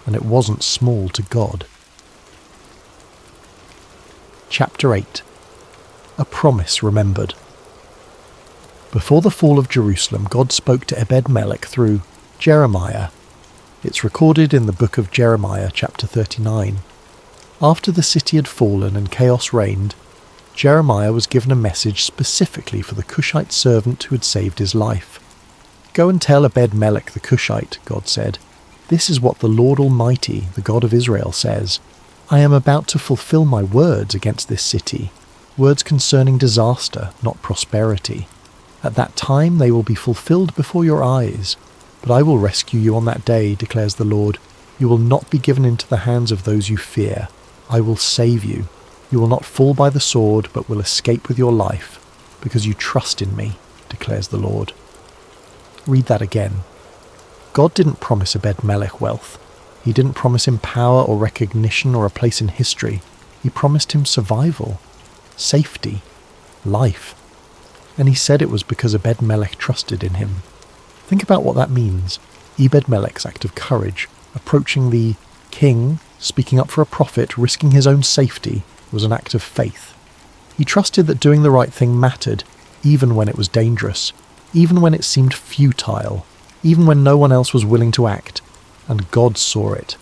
Speaker 1: and it wasn't small to God. Chapter 8. A Promise Remembered. Before the fall of Jerusalem, God spoke to Ebed-Melech through Jeremiah. It's recorded in the book of Jeremiah, chapter 39. After the city had fallen and chaos reigned, Jeremiah was given a message specifically for the Cushite servant who had saved his life. "Go and tell Ebed-Melech the Cushite," God said. "This is what the Lord Almighty, the God of Israel, says. I am about to fulfill my words against this city, words concerning disaster, not prosperity. At that time they will be fulfilled before your eyes. But I will rescue you on that day, declares the Lord. You will not be given into the hands of those you fear. I will save you. You will not fall by the sword, but will escape with your life, because you trust in me, declares the Lord." Read that again. God didn't promise Ebed-Melech wealth. He didn't promise him power or recognition or a place in history. He promised him survival, safety, life. And he said it was because Ebed-Melech trusted in him. Think about what that means. Ebed-Melech's act of courage, approaching the king, speaking up for a prophet, risking his own safety, was an act of faith. He trusted that doing the right thing mattered, even when it was dangerous, even when it seemed futile, even when no one else was willing to act. And God saw it.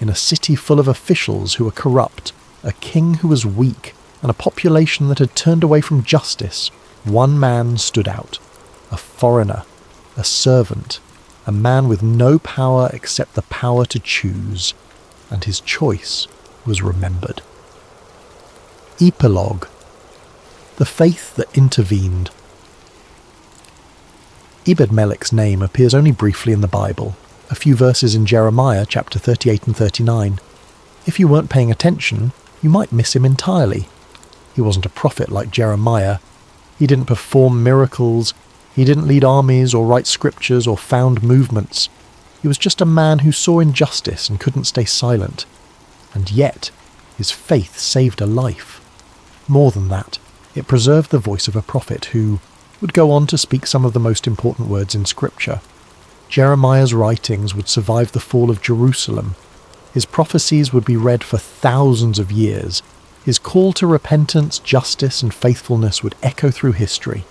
Speaker 1: In a city full of officials who were corrupt, a king who was weak, and a population that had turned away from justice, one man stood out. A foreigner, a servant, a man with no power except the power to choose, and his choice was remembered. Epilogue. The faith that intervened. Ebed-Melech's name appears only briefly in the Bible, a few verses in Jeremiah chapter 38 and 39. If you weren't paying attention, you might miss him entirely. He wasn't a prophet like Jeremiah. He didn't perform miracles. He didn't lead armies or write scriptures or found movements. He was just a man who saw injustice and couldn't stay silent. And yet, his faith saved a life. More than that, it preserved the voice of a prophet who would go on to speak some of the most important words in Scripture. Jeremiah's writings would survive the fall of Jerusalem. His prophecies would be read for thousands of years. His call to repentance, justice, and faithfulness would echo through history.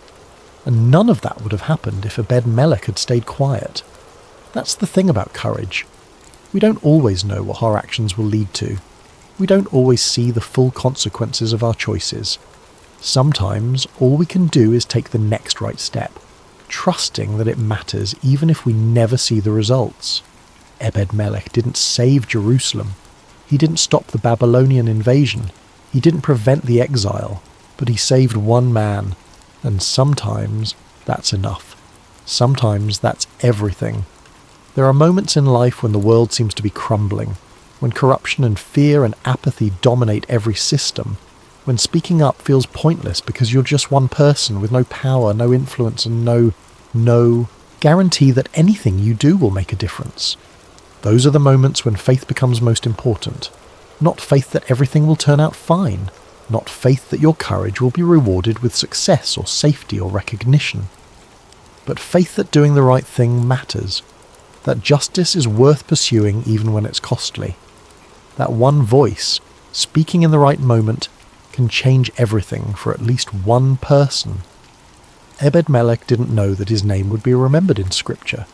Speaker 1: And none of that would have happened if Ebed-Melech had stayed quiet. That's the thing about courage. We don't always know what our actions will lead to. We don't always see the full consequences of our choices. Sometimes all we can do is take the next right step, trusting that it matters even if we never see the results. Ebed-Melech didn't save Jerusalem. He didn't stop the Babylonian invasion. He didn't prevent the exile. But he saved one man. And sometimes that's enough. Sometimes that's everything. There are moments in life when the world seems to be crumbling, when corruption and fear and apathy dominate every system, when speaking up feels pointless because you're just one person with no power, no influence, and no guarantee that anything you do will make a difference. Those are the moments when faith becomes most important. Not faith that everything will turn out fine. Not faith that your courage will be rewarded with success or safety or recognition. But faith that doing the right thing matters. That justice is worth pursuing even when it's costly. That one voice, speaking in the right moment, can change everything for at least one person. Ebed-Melech didn't know that his name would be remembered in Scripture.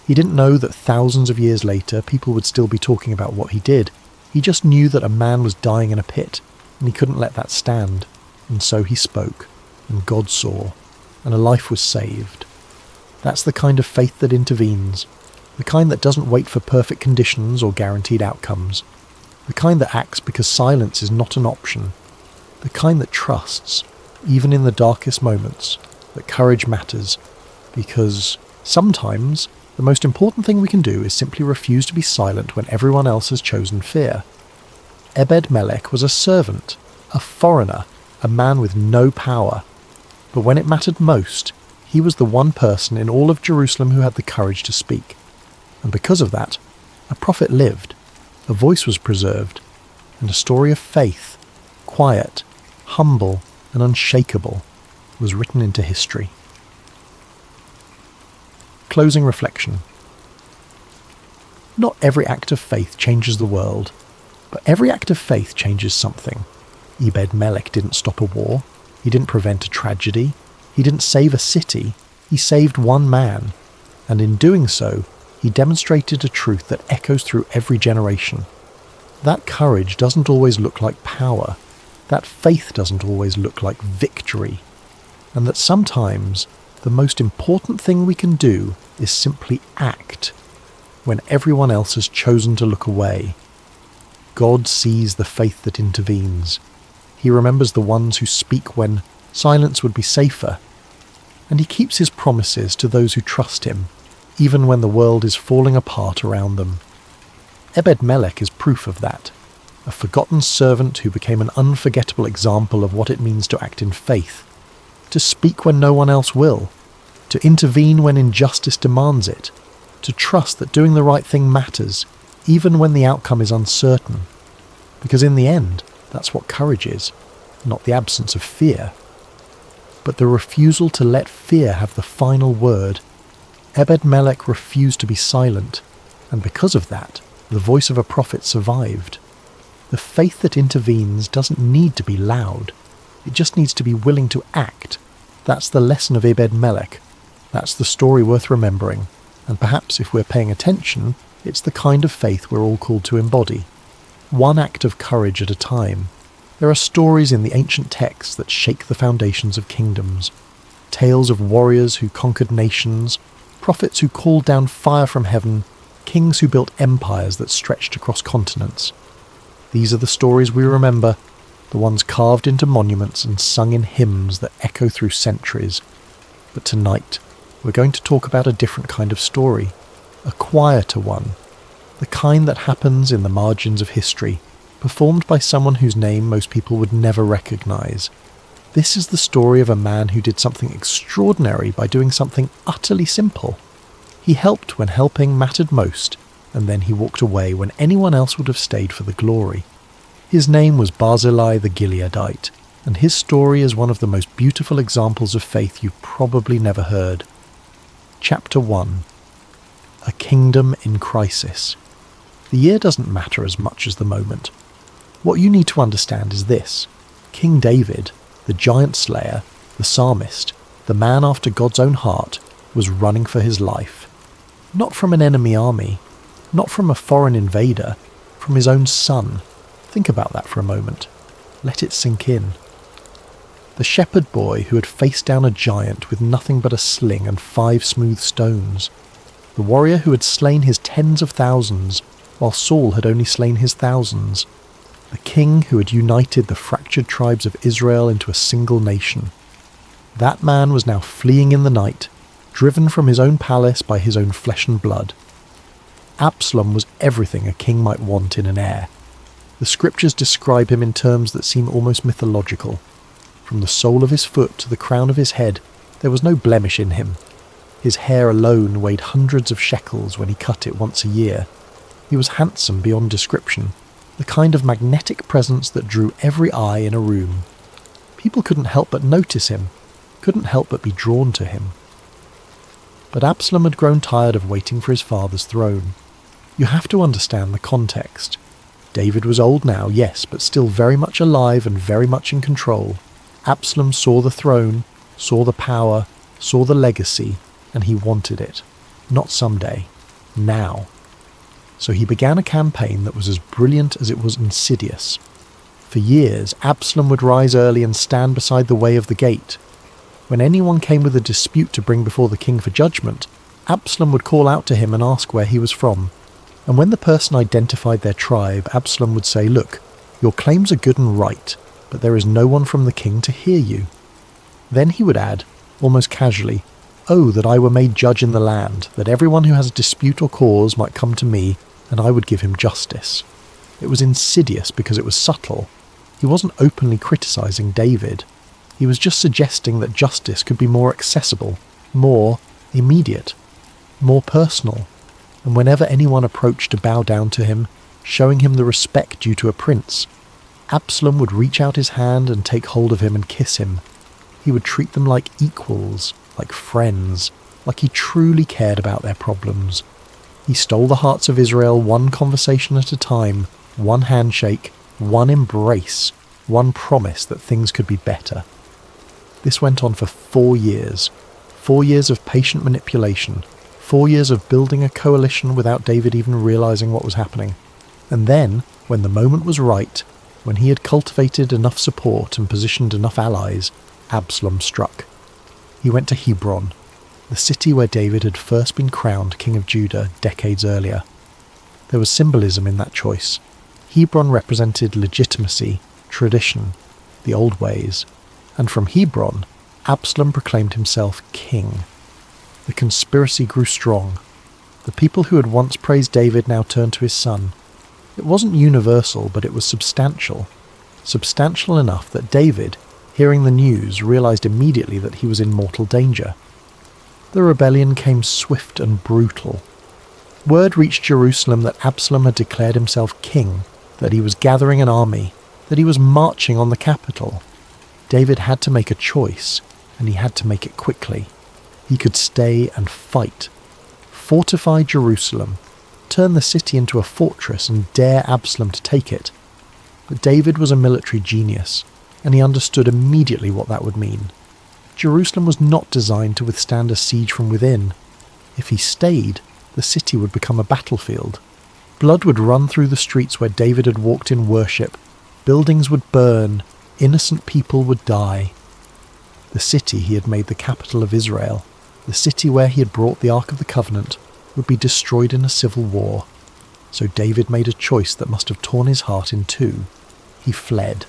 Speaker 1: He didn't know that thousands of years later people would still be talking about what he did. He just knew that a man was dying in a pit, and he couldn't let that stand, and so he spoke, and God saw, and a life was saved. That's the kind of faith that intervenes, the kind that doesn't wait for perfect conditions or guaranteed outcomes, the kind that acts because silence is not an option, the kind that trusts, even in the darkest moments, that courage matters, because sometimes the most important thing we can do is simply refuse to be silent when everyone else has chosen fear. Ebed-Melech was a servant, a foreigner, a man with no power, but when it mattered most, he was the one person in all of Jerusalem who had the courage to speak. And because of that, a prophet lived, a voice was preserved, and a story of faith, quiet, humble, and unshakable, was written into history. Closing reflection. Not every act of faith changes the world, but every act of faith changes something. Ebed-Melech didn't stop a war, he didn't prevent a tragedy, he didn't save a city, he saved one man, and in doing so, he demonstrated a truth that echoes through every generation. That courage doesn't always look like power, that faith doesn't always look like victory, and that sometimes the most important thing we can do is simply act when everyone else has chosen to look away. God sees the faith that intervenes. He remembers the ones who speak when silence would be safer, and he keeps his promises to those who trust him, even when the world is falling apart around them. Ebed-Melech is proof of that, a forgotten servant who became an unforgettable example of what it means to act in faith, to speak when no one else will, to intervene when injustice demands it, to trust that doing the right thing matters, even when the outcome is uncertain. Because in the end, that's what courage is, not the absence of fear, but the refusal to let fear have the final word. Ebed-Melech refused to be silent, and because of that, the voice of a prophet survived. The faith that intervenes doesn't need to be loud, it just needs to be willing to act. That's the lesson of Ebed-Melech. That's the story worth remembering, and perhaps if we're paying attention, it's the kind of faith we're all called to embody. One act of courage at a time. There are stories in the ancient texts that shake the foundations of kingdoms. Tales of warriors who conquered nations, prophets who called down fire from heaven, kings who built empires that stretched across continents. These are the stories we remember, the ones carved into monuments and sung in hymns that echo through centuries. But tonight, we're going to talk about a different kind of story, a quieter one, the kind that happens in the margins of history, performed by someone whose name most people would never recognize. This is the story of a man who did something extraordinary by doing something utterly simple. He helped when helping mattered most, and then he walked away when anyone else would have stayed for the glory. His name was Barzillai the Gileadite, and his story is one of the most beautiful examples of faith you've probably never heard. Chapter 1. A Kingdom in Crisis. The year doesn't matter as much as the moment. What you need to understand is this. King David, the giant slayer, the psalmist, the man after God's own heart, was running for his life. Not from an enemy army, not from a foreign invader, from his own son. Think about that for a moment. Let it sink in. The shepherd boy who had faced down a giant with nothing but a sling and 5 smooth stones. The warrior who had slain his tens of thousands, while Saul had only slain his thousands. The king who had united the fractured tribes of Israel into a single nation. That man was now fleeing in the night, driven from his own palace by his own flesh and blood. Absalom was everything a king might want in an heir. The scriptures describe him in terms that seem almost mythological. From the sole of his foot to the crown of his head, there was no blemish in him. His hair alone weighed hundreds of shekels when he cut it once a year. He was handsome beyond description, the kind of magnetic presence that drew every eye in a room. People couldn't help but notice him, couldn't help but be drawn to him. But Absalom had grown tired of waiting for his father's throne. You have to understand the context. David was old now, yes, but still very much alive and very much in control. Absalom saw the throne, saw the power, saw the legacy, and he wanted it. Not someday. Now. So he began a campaign that was as brilliant as it was insidious. For years, Absalom would rise early and stand beside the way of the gate. When anyone came with a dispute to bring before the king for judgment, Absalom would call out to him and ask where he was from. And when the person identified their tribe, Absalom would say, "Look, your claims are good and right, but there is no one from the king to hear you." Then he would add, almost casually, "Oh, that I were made judge in the land, that everyone who has dispute or cause might come to me, and I would give him justice." It was insidious because it was subtle. He wasn't openly criticizing David. He was just suggesting that justice could be more accessible, more immediate, more personal, and whenever anyone approached to bow down to him, showing him the respect due to a prince, Absalom would reach out his hand and take hold of him and kiss him. He would treat them like equals, like friends, like he truly cared about their problems. He stole the hearts of Israel one conversation at a time, one handshake, one embrace, one promise that things could be better. This went on for 4 years. 4 years of patient manipulation. 4 years of building a coalition without David even realizing what was happening. And then, when the moment was right, when he had cultivated enough support and positioned enough allies, Absalom struck. He went to Hebron, the city where David had first been crowned king of Judah decades earlier. There was symbolism in that choice. Hebron represented legitimacy, tradition, the old ways, and from Hebron, Absalom proclaimed himself king. The conspiracy grew strong. The people who had once praised David now turned to his son. It wasn't universal, but it was substantial. Substantial enough that David, hearing the news, realized immediately that he was in mortal danger. The rebellion came swift and brutal. Word reached Jerusalem that Absalom had declared himself king, that he was gathering an army, that he was marching on the capital. David had to make a choice, and he had to make it quickly. He could stay and fight, fortify Jerusalem, turn the city into a fortress and dare Absalom to take it. But David was a military genius, and he understood immediately what that would mean. Jerusalem was not designed to withstand a siege from within. If he stayed, the city would become a battlefield. Blood would run through the streets where David had walked in worship. Buildings would burn. Innocent people would die. The city he had made the capital of Israel, the city where he had brought the Ark of the Covenant, would be destroyed in a civil war. So David made a choice that must have torn his heart in two. He fled.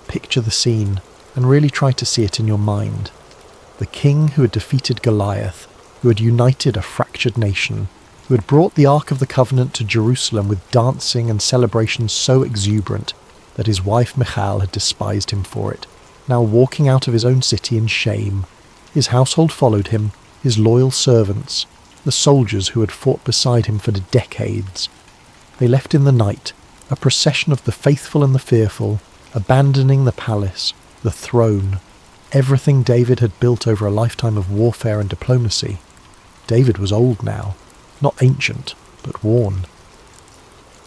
Speaker 1: Picture the scene, and really try to see it in your mind. The king who had defeated Goliath, who had united a fractured nation, who had brought the Ark of the Covenant to Jerusalem with dancing and celebrations so exuberant that his wife Michal had despised him for it, now walking out of his own city in shame. His household followed him, his loyal servants, the soldiers who had fought beside him for decades. They left in the night, a procession of the faithful and the fearful, abandoning the palace, the throne, everything David had built over a lifetime of warfare and diplomacy. David was old now, not ancient, but worn.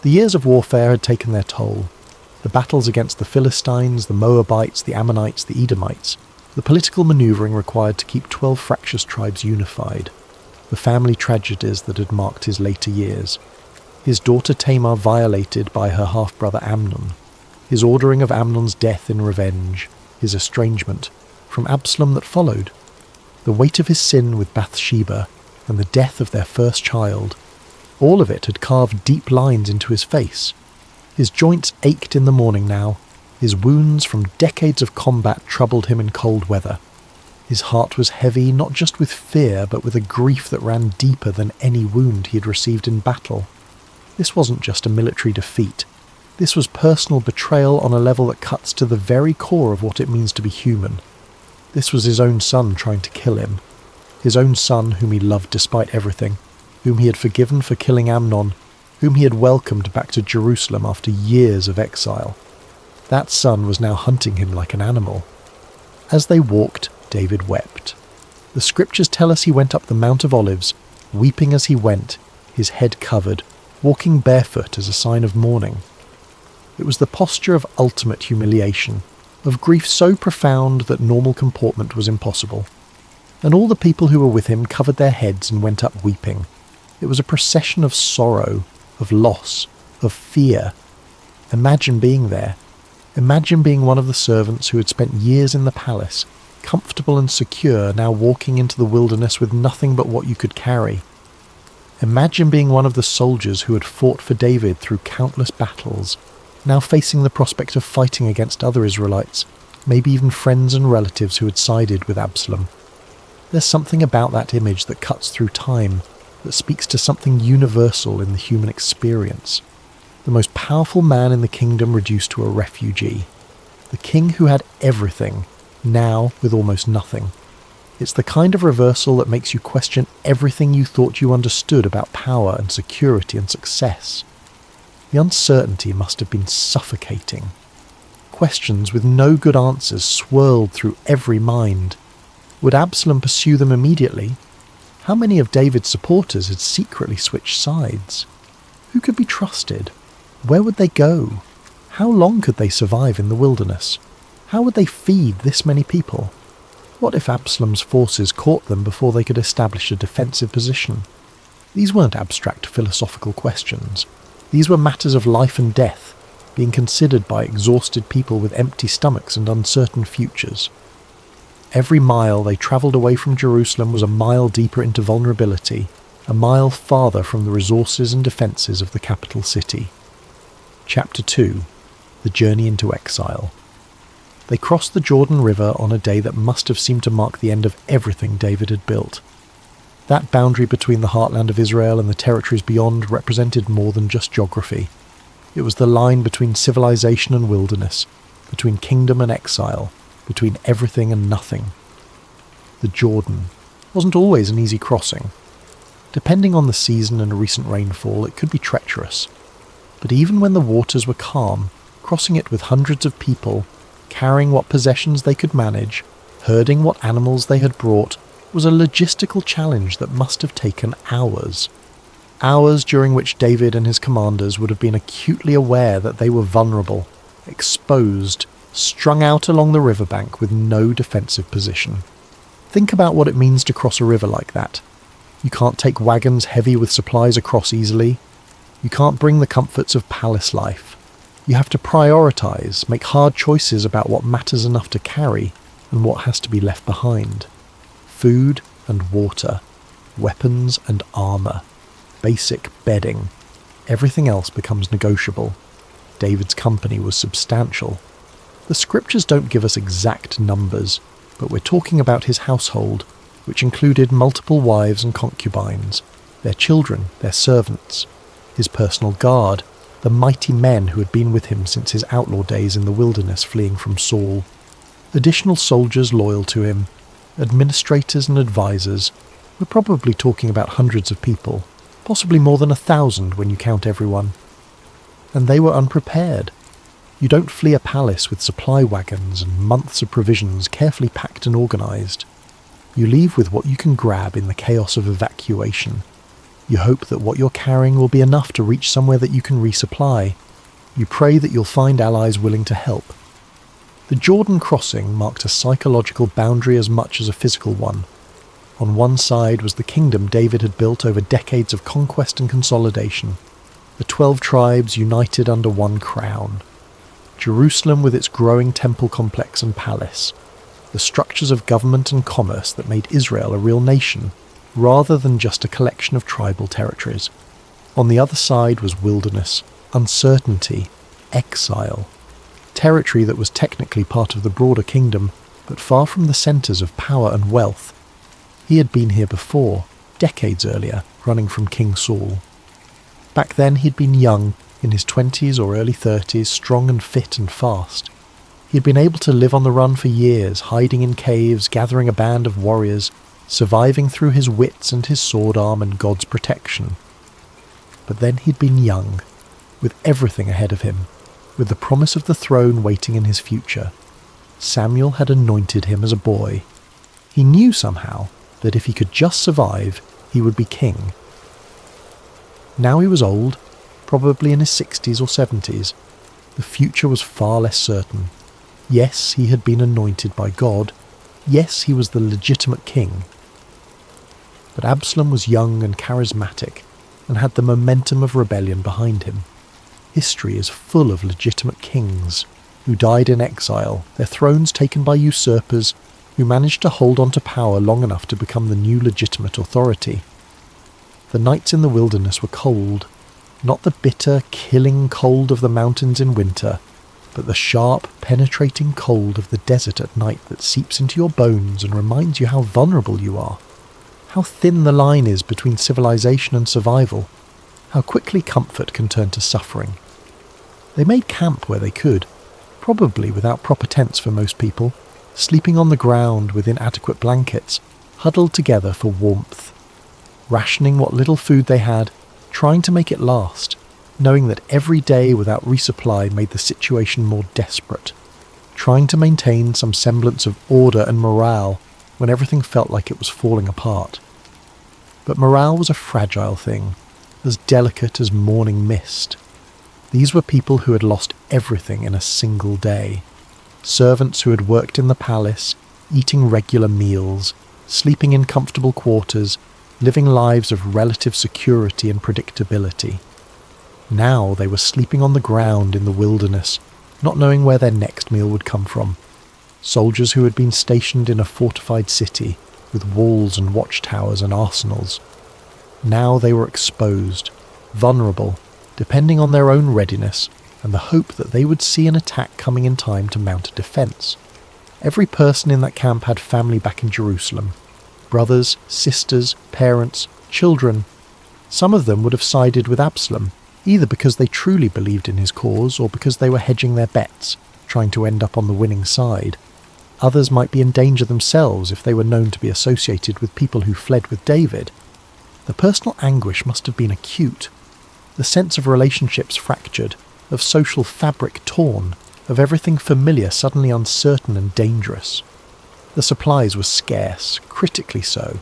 Speaker 1: The years of warfare had taken their toll. The battles against the Philistines, the Moabites, the Ammonites, the Edomites, the political manoeuvring required to keep 12 fractious tribes unified, the family tragedies that had marked his later years, his daughter Tamar violated by her half-brother Amnon, his ordering of Amnon's death in revenge, his estrangement from Absalom that followed, the weight of his sin with Bathsheba, and the death of their first child. All of it had carved deep lines into his face. His joints ached in the morning now. His wounds from decades of combat troubled him in cold weather. His heart was heavy not just with fear, but with a grief that ran deeper than any wound he had received in battle. This wasn't just a military defeat. This was personal betrayal on a level that cuts to the very core of what it means to be human. This was his own son trying to kill him. His own son whom he loved despite everything, whom he had forgiven for killing Amnon, whom he had welcomed back to Jerusalem after years of exile. That son was now hunting him like an animal. As they walked, David wept. The scriptures tell us he went up the Mount of Olives, weeping as he went, his head covered, walking barefoot as a sign of mourning. It was the posture of ultimate humiliation, of grief so profound that normal comportment was impossible. And all the people who were with him covered their heads and went up weeping. It was a procession of sorrow, of loss, of fear. Imagine being there. Imagine being one of the servants who had spent years in the palace, comfortable and secure, now walking into the wilderness with nothing but what you could carry. Imagine being one of the soldiers who had fought for David through countless battles, now facing the prospect of fighting against other Israelites, maybe even friends and relatives who had sided with Absalom. There's something about that image that cuts through time, that speaks to something universal in the human experience. The most powerful man in the kingdom reduced to a refugee. The king who had everything, now with almost nothing. It's the kind of reversal that makes you question everything you thought you understood about power and security and success. The uncertainty must have been suffocating. Questions with no good answers swirled through every mind. Would Absalom pursue them immediately? How many of David's supporters had secretly switched sides? Who could be trusted? Where would they go? How long could they survive in the wilderness? How would they feed this many people? What if Absalom's forces caught them before they could establish a defensive position? These weren't abstract philosophical questions. These were matters of life and death, being considered by exhausted people with empty stomachs and uncertain futures. Every mile they travelled away from Jerusalem was a mile deeper into vulnerability, a mile farther from the resources and defences of the capital city. Chapter 2. The Journey into Exile. They crossed the Jordan River on a day that must have seemed to mark the end of everything David had built. That boundary between the heartland of Israel and the territories beyond represented more than just geography. It was the line between civilization and wilderness, between kingdom and exile, between everything and nothing. The Jordan wasn't always an easy crossing. Depending on the season and recent rainfall, it could be treacherous. But even when the waters were calm, crossing it with hundreds of people, carrying what possessions they could manage, herding what animals they had brought, was a logistical challenge that must have taken hours. Hours during which David and his commanders would have been acutely aware that they were vulnerable, exposed, strung out along the riverbank with no defensive position. Think about what it means to cross a river like that. You can't take wagons heavy with supplies across easily. You can't bring the comforts of palace life. You have to prioritise, make hard choices about what matters enough to carry and what has to be left behind. Food and water, weapons and armour, basic bedding. Everything else becomes negotiable. David's company was substantial. The scriptures don't give us exact numbers, but we're talking about his household, which included multiple wives and concubines, their children, their servants, his personal guard, the mighty men who had been with him since his outlaw days in the wilderness fleeing from Saul, additional soldiers loyal to him, administrators and advisors. We're probably talking about hundreds of people, possibly more than 1,000 when you count everyone. And they were unprepared. You don't flee a palace with supply wagons and months of provisions carefully packed and organised. You leave with what you can grab in the chaos of evacuation. You hope that what you're carrying will be enough to reach somewhere that you can resupply. You pray that you'll find allies willing to help. The Jordan crossing marked a psychological boundary as much as a physical one. On one side was the kingdom David had built over decades of conquest and consolidation, the 12 tribes united under one crown. Jerusalem with its growing temple complex and palace, the structures of government and commerce that made Israel a real nation, rather than just a collection of tribal territories. On the other side was wilderness, uncertainty, exile, territory that was technically part of the broader kingdom, but far from the centres of power and wealth. He had been here before, decades earlier, running from King Saul. Back then he'd been young, in his 20s or early 30s, strong and fit and fast. He had been able to live on the run for years, hiding in caves, gathering a band of warriors, surviving through his wits and his sword arm and God's protection. But then he'd been young, with everything ahead of him, with the promise of the throne waiting in his future. Samuel had anointed him as a boy. He knew somehow that if he could just survive, he would be king. Now he was old, probably in his 60s or 70s. The future was far less certain. Yes, he had been anointed by God. Yes, he was the legitimate king. But Absalom was young and charismatic, and had the momentum of rebellion behind him. History is full of legitimate kings. who died in exile, their thrones taken by usurpers who managed to hold on to power long enough to become the new legitimate authority. The nights in the wilderness were cold, not the bitter, killing cold of the mountains in winter, but the sharp, penetrating cold of the desert at night that seeps into your bones and reminds you how vulnerable you are, how thin the line is between civilization and survival, how quickly comfort can turn to suffering. They made camp where they could, probably without proper tents for most people, sleeping on the ground with inadequate blankets, huddled together for warmth, rationing what little food they had, trying to make it last, knowing that every day without resupply made the situation more desperate, trying to maintain some semblance of order and morale when everything felt like it was falling apart. But morale was a fragile thing, as delicate as morning mist. These were people who had lost everything in a single day. Servants who had worked in the palace, eating regular meals, sleeping in comfortable quarters, living lives of relative security and predictability. Now they were sleeping on the ground in the wilderness, not knowing where their next meal would come from. Soldiers who had been stationed in a fortified city, with walls and watchtowers and arsenals. Now they were exposed, vulnerable, depending on their own readiness and the hope that they would see an attack coming in time to mount a defence. Every person in that camp had family back in Jerusalem. Brothers, sisters, parents, children. Some of them would have sided with Absalom, either because they truly believed in his cause or because they were hedging their bets, trying to end up on the winning side. Others might be in danger themselves if they were known to be associated with people who fled with David. The personal anguish must have been acute. The sense of relationships fractured, of social fabric torn, of everything familiar suddenly uncertain and dangerous. The supplies were scarce, critically so.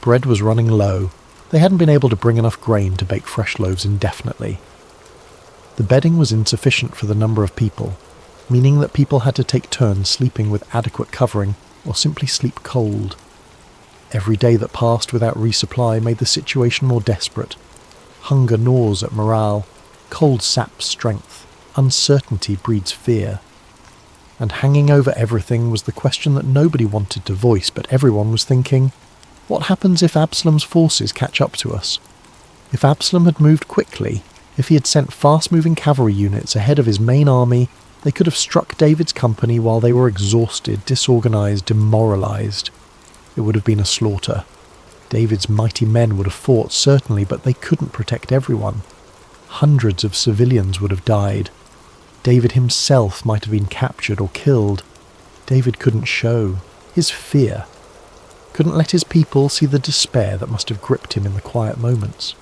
Speaker 1: Bread was running low. They hadn't been able to bring enough grain to bake fresh loaves indefinitely. The bedding was insufficient for the number of people, meaning that people had to take turns sleeping with adequate covering or simply sleep cold. Every day that passed without resupply made the situation more desperate. Hunger gnaws at morale, cold saps strength, uncertainty breeds fear. And hanging over everything was the question that nobody wanted to voice, but everyone was thinking, what happens if Absalom's forces catch up to us? If Absalom had moved quickly, if he had sent fast-moving cavalry units ahead of his main army, they could have struck David's company while they were exhausted, disorganized, demoralized. It would have been a slaughter. David's mighty men would have fought, certainly, but they couldn't protect everyone. Hundreds of civilians would have died. David himself might have been captured or killed. David couldn't show his fear. Couldn't let his people see the despair that must have gripped him in the quiet moments.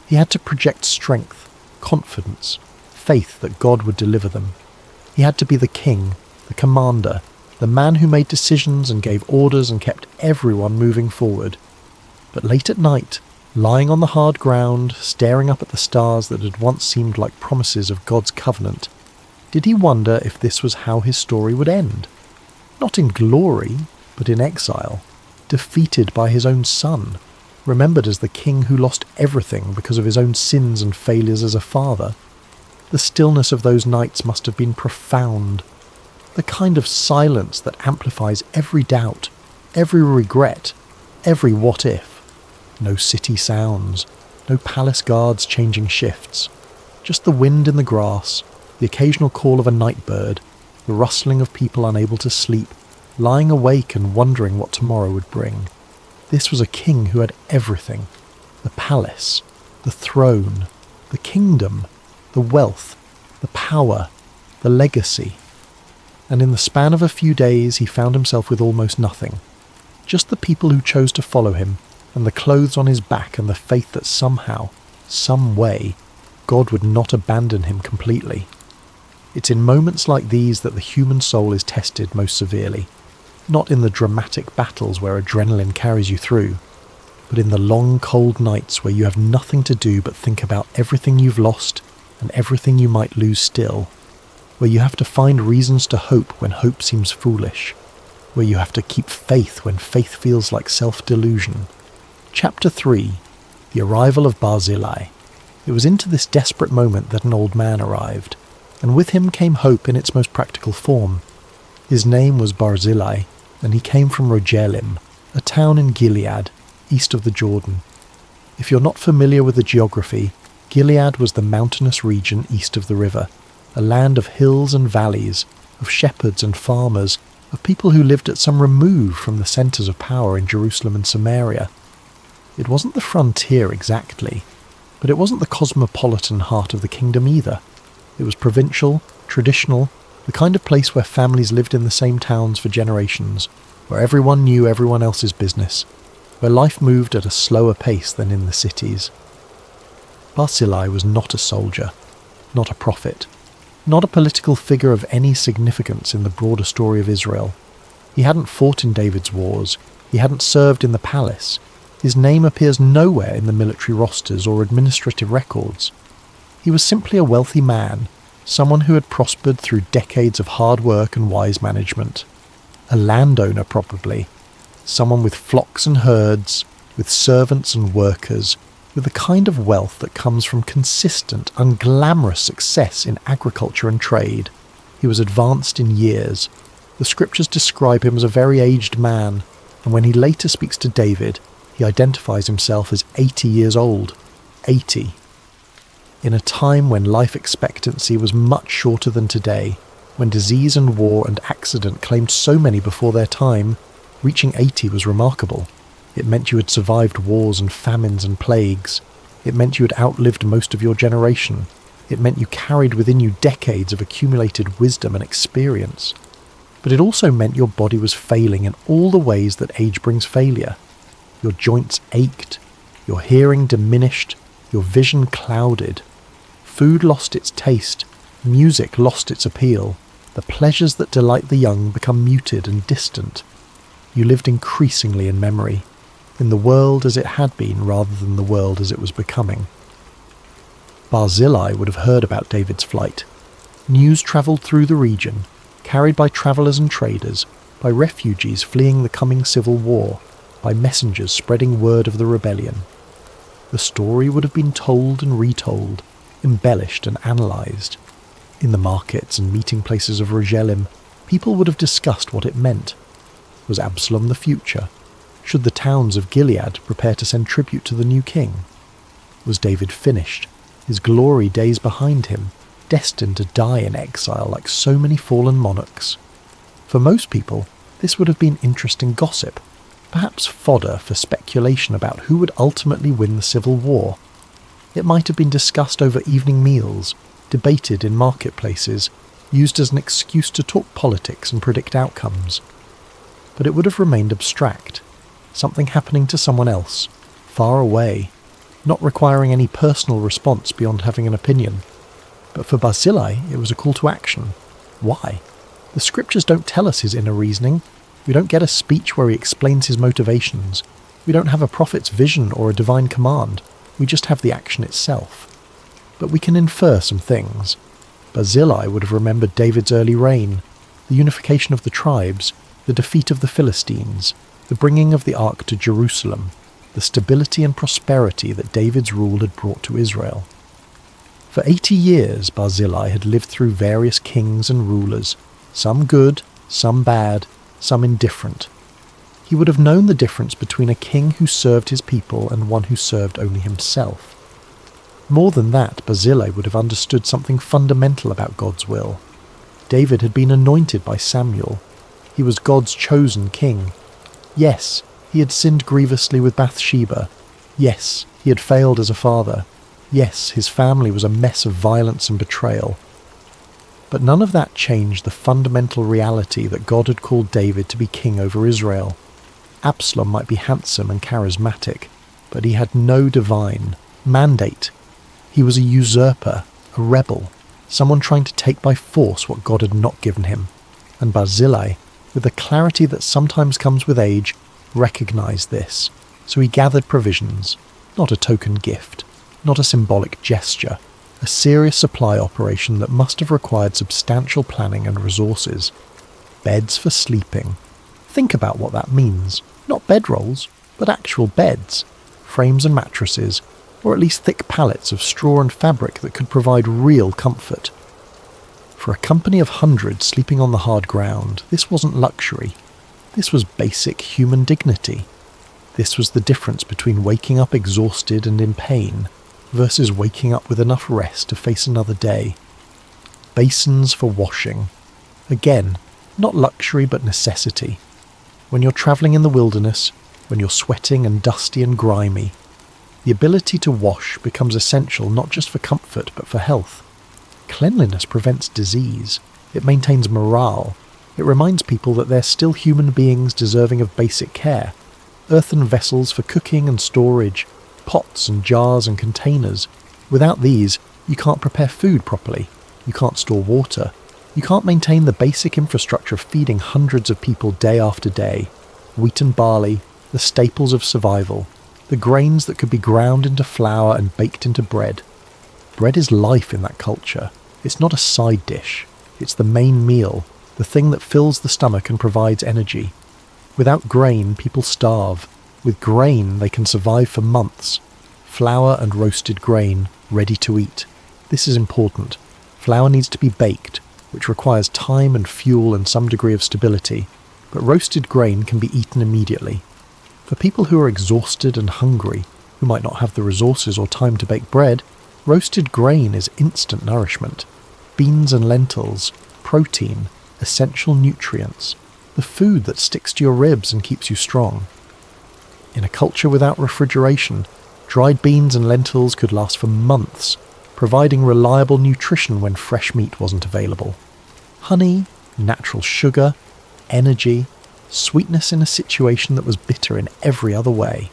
Speaker 1: He had to project strength, confidence, faith that God would deliver them. He had to be the king, the commander, the man who made decisions and gave orders and kept everyone moving forward. But late at night, lying on the hard ground, staring up at the stars that had once seemed like promises of God's covenant, did he wonder if this was how his story would end? Not in glory, but in exile, defeated by his own son, remembered as the king who lost everything because of his own sins and failures as a father. The stillness of those nights must have been profound, the kind of silence that amplifies every doubt, every regret, every what if. No city sounds, no palace guards changing shifts, just the wind in the grass, the occasional call of a night bird, the rustling of people unable to sleep, lying awake and wondering what tomorrow would bring. This was a king who had everything: the palace, the throne, the kingdom, the wealth, the power, the legacy. And in the span of a few days he found himself with almost nothing. Just the people who chose to follow him, and the clothes on his back, and the faith that somehow, some way, God would not abandon him completely. It's in moments like these that the human soul is tested most severely, not in the dramatic battles where adrenaline carries you through, but in the long cold nights where you have nothing to do but think about everything you've lost and everything you might lose still, where you have to find reasons to hope when hope seems foolish, where you have to keep faith when faith feels like self-delusion. Chapter 3. The Arrival of Barzillai. It was into this desperate moment that an old man arrived. and with him came hope in its most practical form. His name was Barzillai, and he came from Rogelim, a town in Gilead, east of the Jordan. If you're not familiar with the geography, Gilead was the mountainous region east of the river, a land of hills and valleys, of shepherds and farmers, of people who lived at some remove from the centres of power in Jerusalem and Samaria. It wasn't the frontier exactly, but it wasn't the cosmopolitan heart of the kingdom either. It was provincial, traditional, the kind of place where families lived in the same towns for generations, where everyone knew everyone else's business, where life moved at a slower pace than in the cities. Barzillai was not a soldier, not a prophet, not a political figure of any significance in the broader story of Israel. He hadn't fought in David's wars, he hadn't served in the palace. His name appears nowhere in the military rosters or administrative records. He was simply a wealthy man, someone who had prospered through decades of hard work and wise management. A landowner probably, someone with flocks and herds, with servants and workers, with the kind of wealth that comes from consistent, unglamorous success in agriculture and trade. He was advanced in years. The scriptures describe him as a very aged man, and when he later speaks to David, he identifies himself as 80 years old. 80. In a time when life expectancy was much shorter than today, when disease and war and accident claimed so many before their time, reaching 80 was remarkable. It meant you had survived wars and famines and plagues. It meant you had outlived most of your generation. It meant you carried within you decades of accumulated wisdom and experience. But it also meant your body was failing in all the ways that age brings failure. Your joints ached, your hearing diminished, your vision clouded. Food lost its taste, music lost its appeal. The pleasures that delight the young become muted and distant. You lived increasingly in memory, in the world as it had been rather than the world as it was becoming. Barzillai would have heard about David's flight. News travelled through the region, carried by travellers and traders, by refugees fleeing the coming civil war, by messengers spreading word of the rebellion. The story would have been told and retold, embellished and analysed. In the markets and meeting places of Rogelim, people would have discussed what it meant. Was Absalom the future? Should the towns of Gilead prepare to send tribute to the new king? Was David finished, his glory days behind him, destined to die in exile like so many fallen monarchs? For most people, this would have been interesting gossip, perhaps fodder for speculation about who would ultimately win the civil war. It might have been discussed over evening meals, debated in marketplaces, used as an excuse to talk politics and predict outcomes. But it would have remained abstract, something happening to someone else, far away, not requiring any personal response beyond having an opinion. But for Barzillai, it was a call to action. Why? The scriptures don't tell us his inner reasoning. We don't get a speech where he explains his motivations. We don't have a prophet's vision or a divine command. We just have the action itself. But we can infer some things. Barzillai would have remembered David's early reign, the unification of the tribes, the defeat of the Philistines, the bringing of the ark to Jerusalem, the stability and prosperity that David's rule had brought to Israel. For 80 years Barzillai had lived through various kings and rulers, some good, some bad, some indifferent. He would have known the difference between a king who served his people and one who served only himself. More than that, Barzillai would have understood something fundamental about God's will. David had been anointed by Samuel. He was God's chosen king. Yes, he had sinned grievously with Bathsheba. Yes, he had failed as a father. Yes, his family was a mess of violence and betrayal. But none of that changed the fundamental reality that God had called David to be king over Israel. Absalom might be handsome and charismatic, but he had no divine mandate. He was a usurper, a rebel, someone trying to take by force what God had not given him. And Barzillai, with the clarity that sometimes comes with age, recognized this. So he gathered provisions, not a token gift, not a symbolic gesture, a serious supply operation that must have required substantial planning and resources. Beds for sleeping. Think about what that means. Not bedrolls, but actual beds, frames and mattresses, or at least thick pallets of straw and fabric that could provide real comfort. For a company of hundreds sleeping on the hard ground, this wasn't luxury. This was basic human dignity. This was the difference between waking up exhausted and in pain versus waking up with enough rest to face another day. Basins for washing. Again, not luxury but necessity. When you're travelling in the wilderness, when you're sweating and dusty and grimy, the ability to wash becomes essential not just for comfort but for health. Cleanliness prevents disease. It maintains morale. It reminds people that they're still human beings deserving of basic care. Earthen vessels for cooking and storage, pots and jars and containers. Without these, you can't prepare food properly. You can't store water. You can't maintain the basic infrastructure of feeding hundreds of people day after day. Wheat and barley, the staples of survival. The grains that could be ground into flour and baked into bread. Bread is life in that culture. It's not a side dish. It's the main meal, the thing that fills the stomach and provides energy. Without grain, people starve. With grain, they can survive for months. Flour and roasted grain, ready to eat. This is important. Flour needs to be baked, which requires time and fuel and some degree of stability, but roasted grain can be eaten immediately. For people who are exhausted and hungry, who might not have the resources or time to bake bread, roasted grain is instant nourishment. Beans and lentils, protein, essential nutrients, the food that sticks to your ribs and keeps you strong. In a culture without refrigeration, dried beans and lentils could last for months, providing reliable nutrition when fresh meat wasn't available. Honey, natural sugar, energy, sweetness in a situation that was bitter in every other way.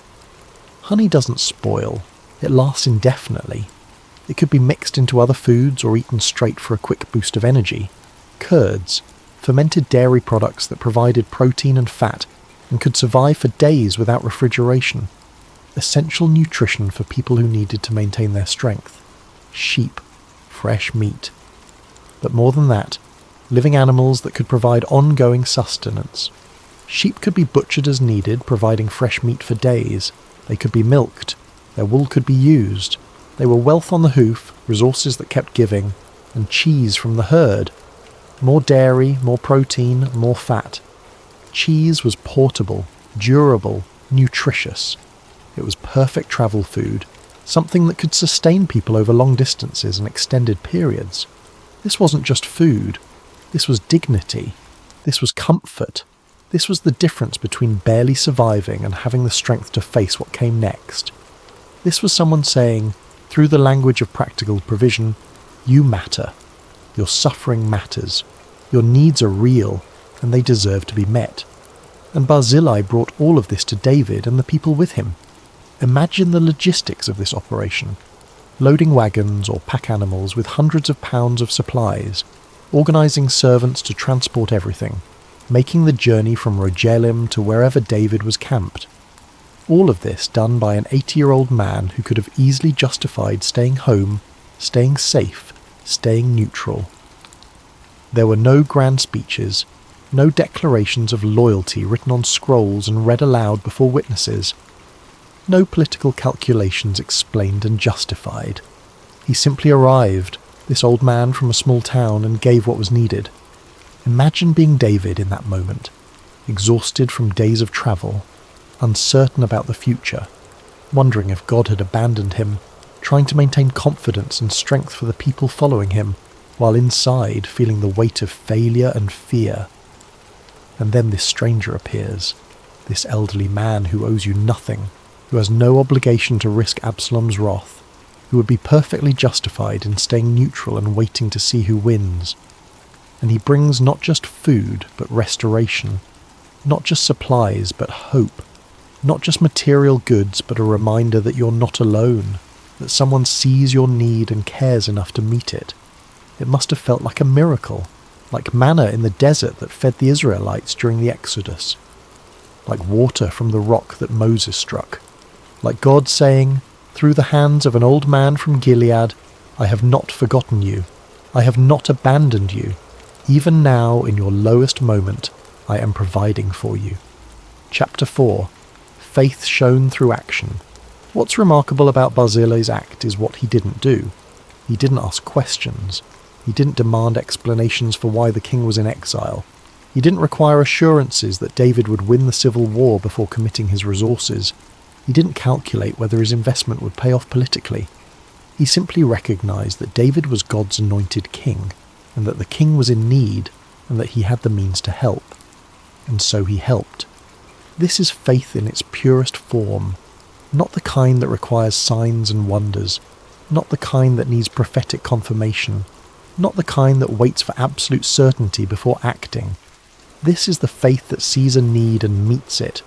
Speaker 1: Honey doesn't spoil, it lasts indefinitely. It could be mixed into other foods or eaten straight for a quick boost of energy. Curds, fermented dairy products that provided protein and fat and could survive for days without refrigeration. Essential nutrition for people who needed to maintain their strength. Sheep, fresh meat. But more than that, living animals that could provide ongoing sustenance. Sheep could be butchered as needed, providing fresh meat for days. They could be milked. Their wool could be used. They were wealth on the hoof, resources that kept giving, and cheese from the herd. More dairy, more protein, more fat. Cheese was portable, durable, nutritious. It was perfect travel food, something that could sustain people over long distances and extended periods. This wasn't just food. This was dignity. This was comfort. This was the difference between barely surviving and having the strength to face what came next. This was someone saying, through the language of practical provision, you matter. Your suffering matters. Your needs are real, and they deserve to be met. And Barzillai brought all of this to David and the people with him. Imagine the logistics of this operation. Loading wagons or pack animals with hundreds of pounds of supplies, organising servants to transport everything, making the journey from Rogelim to wherever David was camped. All of this done by an 80-year-old man who could have easily justified staying home, staying safe, staying neutral. There were no grand speeches, no declarations of loyalty written on scrolls and read aloud before witnesses. No political calculations explained and justified. He simply arrived, this old man from a small town, and gave what was needed. Imagine being David in that moment, exhausted from days of travel, uncertain about the future, wondering if God had abandoned him, trying to maintain confidence and strength for the people following him, while inside feeling the weight of failure and fear. And then this stranger appears, this elderly man who owes you nothing, who has no obligation to risk Absalom's wrath, who would be perfectly justified in staying neutral and waiting to see who wins. And he brings not just food, but restoration, not just supplies, but hope, not just material goods, but a reminder that you're not alone, that someone sees your need and cares enough to meet it. It must have felt like a miracle, like manna in the desert that fed the Israelites during the Exodus, like water from the rock that Moses struck, like God saying, through the hands of an old man from Gilead, I have not forgotten you, I have not abandoned you, even now in your lowest moment, I am providing for you. Chapter 4. Faith shown through action. What's remarkable about Barzillai's act is what he didn't do. He didn't ask questions. He didn't demand explanations for why the king was in exile. He didn't require assurances that David would win the civil war before committing his resources. He didn't calculate whether his investment would pay off politically. He simply recognized that David was God's anointed king, and that the king was in need, and that he had the means to help. And so he helped. This is faith in its purest form, not the kind that requires signs and wonders, not the kind that needs prophetic confirmation, not the kind that waits for absolute certainty before acting. This is the faith that sees a need and meets it,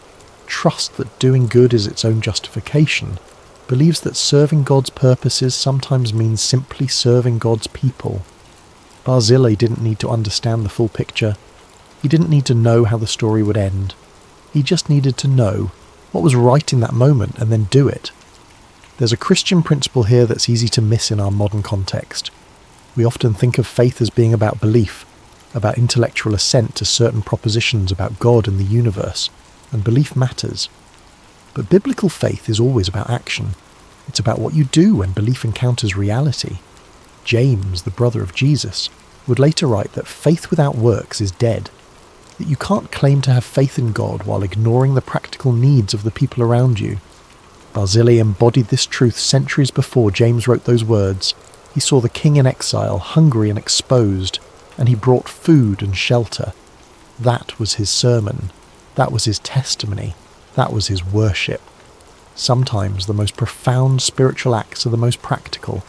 Speaker 1: trusts that doing good is its own justification, believes that serving God's purposes sometimes means simply serving God's people. Barzillai didn't need to understand the full picture. He didn't need to know how the story would end. He just needed to know what was right in that moment and then do it. There's a Christian principle here that's easy to miss in our modern context. We often think of faith as being about belief, about intellectual assent to certain propositions about God and the universe, and belief matters. But biblical faith is always about action. It's about what you do when belief encounters reality. James, the brother of Jesus, would later write that faith without works is dead, that you can't claim to have faith in God while ignoring the practical needs of the people around you. Barzillai embodied this truth centuries before James wrote those words. He saw the king in exile, hungry and exposed, and he brought food and shelter. That was his sermon. That was his testimony. That was his worship. Sometimes the most profound spiritual acts are the most practical.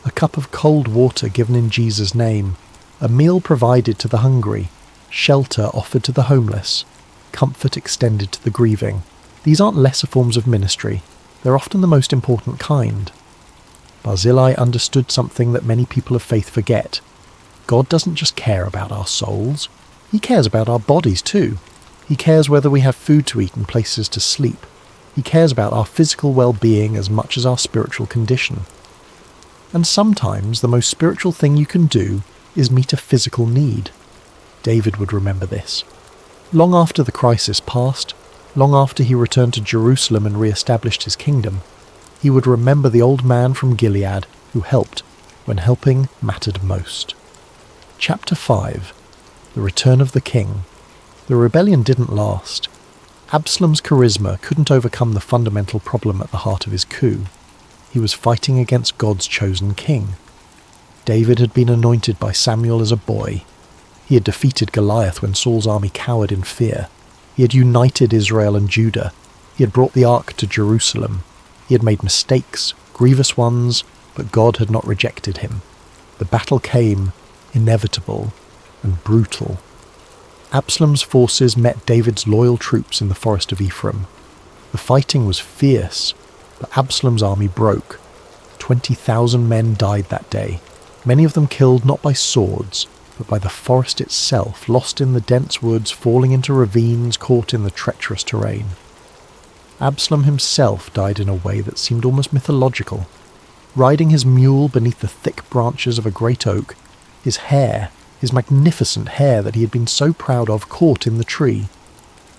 Speaker 1: A cup of cold water given in Jesus' name, a meal provided to the hungry, shelter offered to the homeless, comfort extended to the grieving. These aren't lesser forms of ministry. They're often the most important kind. Barzillai understood something that many people of faith forget. God doesn't just care about our souls. He cares about our bodies too. He cares whether we have food to eat and places to sleep. He cares about our physical well-being as much as our spiritual condition. And sometimes the most spiritual thing you can do is meet a physical need. David would remember this. Long after the crisis passed, long after he returned to Jerusalem and re-established his kingdom, he would remember the old man from Gilead who helped when helping mattered most. Chapter 5. The Return of the King. The rebellion didn't last. Absalom's charisma couldn't overcome the fundamental problem at the heart of his coup. He was fighting against God's chosen king. David had been anointed by Samuel as a boy. He had defeated Goliath when Saul's army cowered in fear. He had united Israel and Judah. He had brought the ark to Jerusalem. He had made mistakes, grievous ones, but God had not rejected him. The battle came, inevitable and brutal. Absalom's forces met David's loyal troops in the forest of Ephraim. The fighting was fierce, but Absalom's army broke. 20,000 men died that day, many of them killed not by swords, but by the forest itself, lost in the dense woods, falling into ravines, caught in the treacherous terrain. Absalom himself died in a way that seemed almost mythological. Riding his mule beneath the thick branches of a great oak, his hair, his magnificent hair that he had been so proud of, caught in the tree.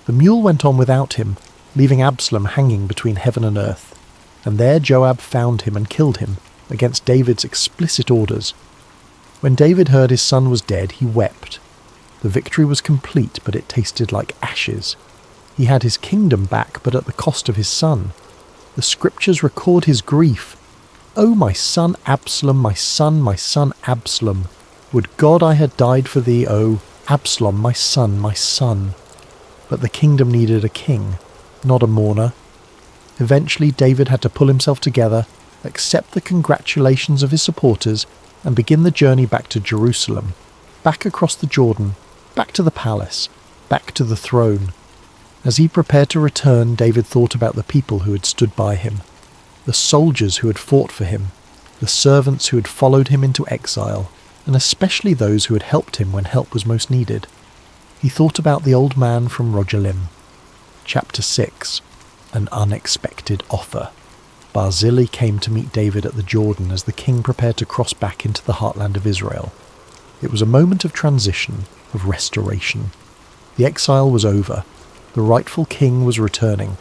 Speaker 1: The mule went on without him, leaving Absalom hanging between heaven and earth. And there Joab found him and killed him, against David's explicit orders. When David heard his son was dead, he wept. The victory was complete, but it tasted like ashes. He had his kingdom back, but at the cost of his son. The scriptures record his grief. "Oh, my son Absalom, my son Absalom! Would God I had died for thee, oh, Absalom, my son, my son!" But the kingdom needed a king, not a mourner. Eventually David had to pull himself together, accept the congratulations of his supporters, and begin the journey back to Jerusalem, back across the Jordan, back to the palace, back to the throne. As he prepared to return, David thought about the people who had stood by him, the soldiers who had fought for him, the servants who had followed him into exile, and especially those who had helped him when help was most needed. He thought about the old man from Rogelim. Chapter 6. An unexpected offer. Barzillai came to meet David at the Jordan as the king prepared to cross back into the heartland of Israel. It was a moment of transition, of restoration. The exile was over. The rightful king was returning.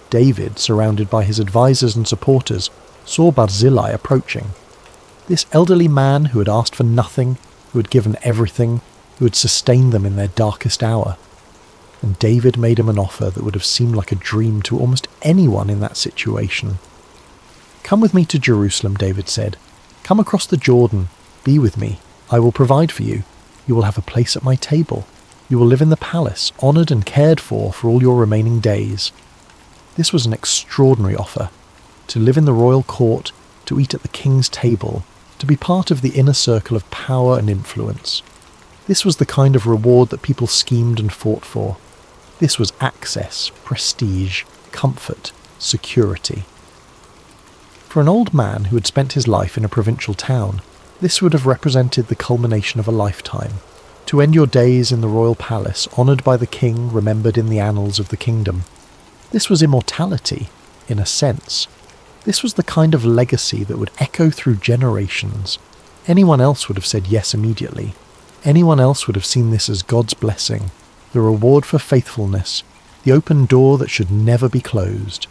Speaker 1: David, surrounded by his advisors and supporters, saw Barzillai approaching. This elderly man who had asked for nothing, who had given everything, who had sustained them in their darkest hour. And David made him an offer that would have seemed like a dream to almost anyone in that situation. "Come with me to Jerusalem," David said. "Come across the Jordan. Be with me. I will provide for you. You will have a place at my table. You will live in the palace, honoured and cared for all your remaining days." This was an extraordinary offer. To live in the royal court, to eat at the king's table, to be part of the inner circle of power and influence. This was the kind of reward that people schemed and fought for. This was access, prestige, comfort, security. For an old man who had spent his life in a provincial town, this would have represented the culmination of a lifetime. To end your days in the royal palace, honoured by the king, remembered in the annals of the kingdom. This was immortality, in a sense. This was the kind of legacy that would echo through generations. Anyone else would have said yes immediately. Anyone else would have seen this as God's blessing, the reward for faithfulness, the open door that should never be closed.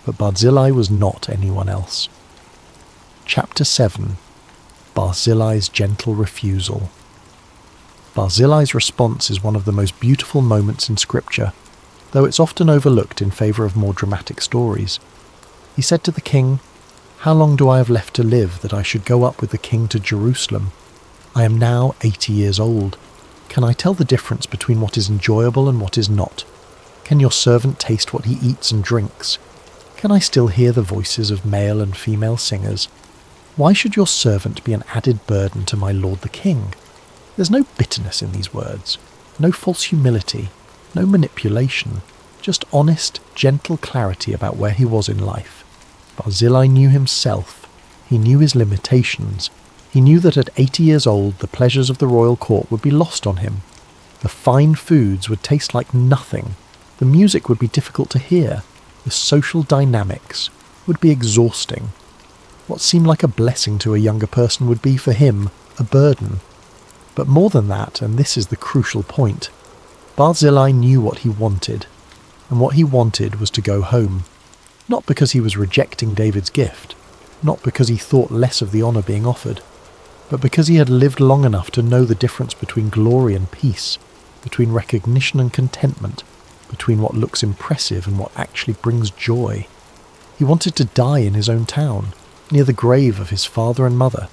Speaker 1: But Barzillai was not anyone else. Chapter 7. Barzillai's gentle refusal. Barzillai's response is one of the most beautiful moments in Scripture, though it's often overlooked in favour of more dramatic stories. He said to the king, "How long do I have left to live that I should go up with the king to Jerusalem? I am now 80 years old. Can I tell the difference between what is enjoyable and what is not? Can your servant taste what he eats and drinks? Can I still hear the voices of male and female singers? Why should your servant be an added burden to my lord the king?" There's no bitterness in these words, no false humility, no manipulation, just honest, gentle clarity about where he was in life. Barzillai knew himself. He knew his limitations. He knew that at 80 years old the pleasures of the royal court would be lost on him. The fine foods would taste like nothing. The music would be difficult to hear. The social dynamics would be exhausting. What seemed like a blessing to a younger person would be for him a burden. But more than that, and this is the crucial point, Barzillai knew what he wanted, and what he wanted was to go home. Not because he was rejecting David's gift, not because he thought less of the honour being offered, but because he had lived long enough to know the difference between glory and peace, between recognition and contentment, between what looks impressive and what actually brings joy. He wanted to die in his own town, near the grave of his father and mother.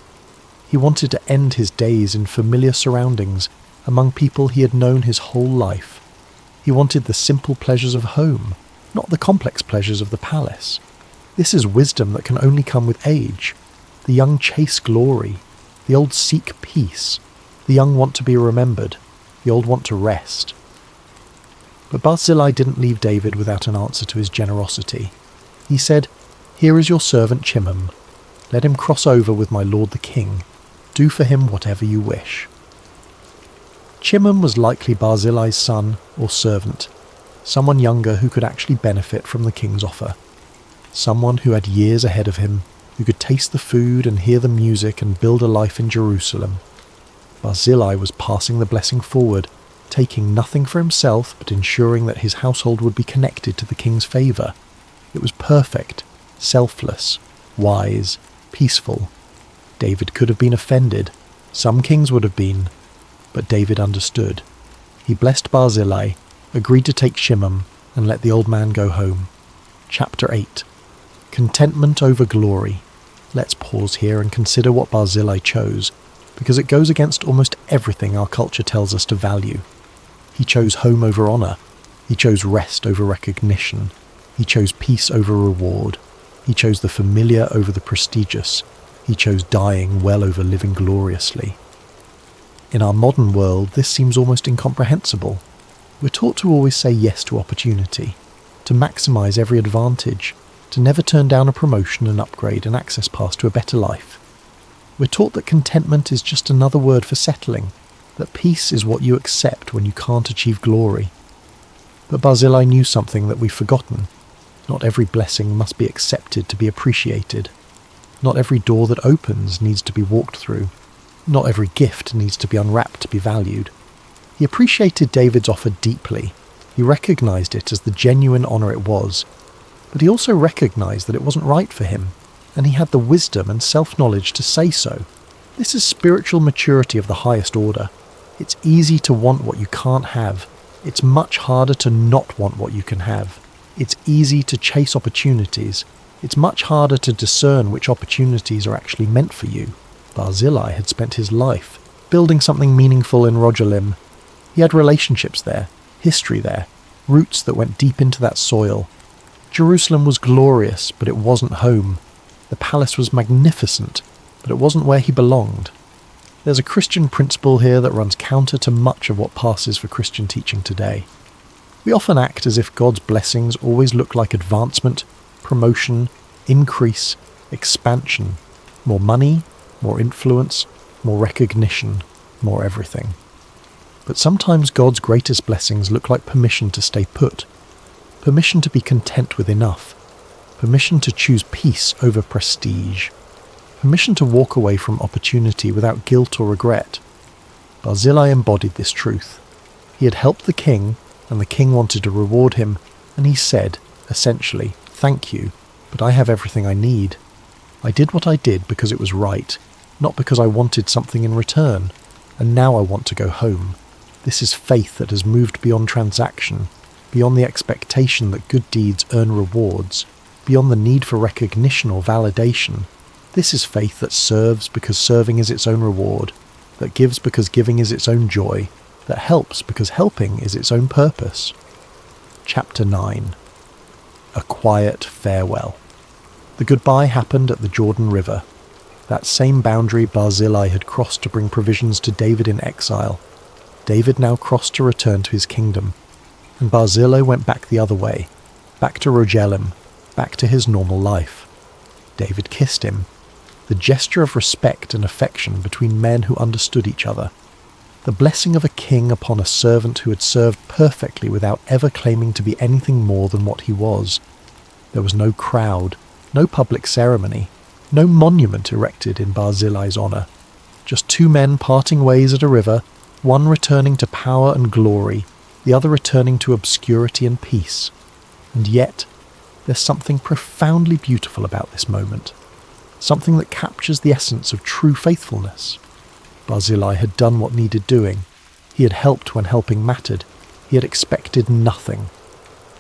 Speaker 1: He wanted to end his days in familiar surroundings, among people he had known his whole life. He wanted the simple pleasures of home, not the complex pleasures of the palace. This is wisdom that can only come with age. The young chase glory. The old seek peace. The young want to be remembered. The old want to rest. But Barzillai didn't leave David without an answer to his generosity. He said, "Here is your servant Chimham. Let him cross over with my lord the king. Do for him whatever you wish." Chimham was likely Barzillai's son or servant, someone younger who could actually benefit from the king's offer. Someone who had years ahead of him, who could taste the food and hear the music and build a life in Jerusalem. Barzillai was passing the blessing forward, taking nothing for himself but ensuring that his household would be connected to the king's favour. It was perfect, selfless, wise, peaceful. David could have been offended. Some kings would have been. But David understood. He blessed Barzillai, agreed to take Chimham, and let the old man go home. Chapter 8. Contentment over glory. Let's pause here and consider what Barzillai chose, because it goes against almost everything our culture tells us to value. He chose home over honour. He chose rest over recognition. He chose peace over reward. He chose the familiar over the prestigious. He chose dying well over living gloriously. In our modern world, this seems almost incomprehensible. We're taught to always say yes to opportunity, to maximise every advantage, to never turn down a promotion, an upgrade, an access pass to a better life. We're taught that contentment is just another word for settling, that peace is what you accept when you can't achieve glory. But Barzillai knew something that we've forgotten. Not every blessing must be accepted to be appreciated. Not every door that opens needs to be walked through. Not every gift needs to be unwrapped to be valued. He appreciated David's offer deeply. He recognised it as the genuine honour it was. But he also recognised that it wasn't right for him. and he had the wisdom and self-knowledge to say so. This is spiritual maturity of the highest order. It's easy to want what you can't have. It's much harder to not want what you can have. It's easy to chase opportunities. It's much harder to discern which opportunities are actually meant for you. Barzillai had spent his life building something meaningful in Rogelim. He had relationships there, history there, roots that went deep into that soil. Jerusalem was glorious, but it wasn't home. The palace was magnificent, but it wasn't where he belonged. There's a Christian principle here that runs counter to much of what passes for Christian teaching today. We often act as if God's blessings always look like advancement, promotion, increase, expansion, more money, more influence, more recognition, more everything. But sometimes God's greatest blessings look like permission to stay put, permission to be content with enough, permission to choose peace over prestige, permission to walk away from opportunity without guilt or regret. Barzillai embodied this truth. He had helped the king, and the king wanted to reward him, and he said, essentially, "Thank you, but I have everything I need. I did what I did because it was right, not because I wanted something in return, and now I want to go home." This is faith that has moved beyond transaction, beyond the expectation that good deeds earn rewards, beyond the need for recognition or validation. This is faith that serves because serving is its own reward, that gives because giving is its own joy, that helps because helping is its own purpose. Chapter 9. A quiet farewell. The goodbye happened at the Jordan River, that same boundary Barzillai had crossed to bring provisions to David in exile. David now crossed to return to his kingdom, and Barzillai went back the other way, back to Rogelim, back to his normal life. David kissed him, the gesture of respect and affection between men who understood each other, the blessing of a king upon a servant who had served perfectly without ever claiming to be anything more than what he was. There was no crowd, no public ceremony, no monument erected in Barzillai's honour. Just two men parting ways at a river, one returning to power and glory, the other returning to obscurity and peace. And yet, there's something profoundly beautiful about this moment, something that captures the essence of true faithfulness. Barzillai had done what needed doing. He had helped when helping mattered. He had expected nothing.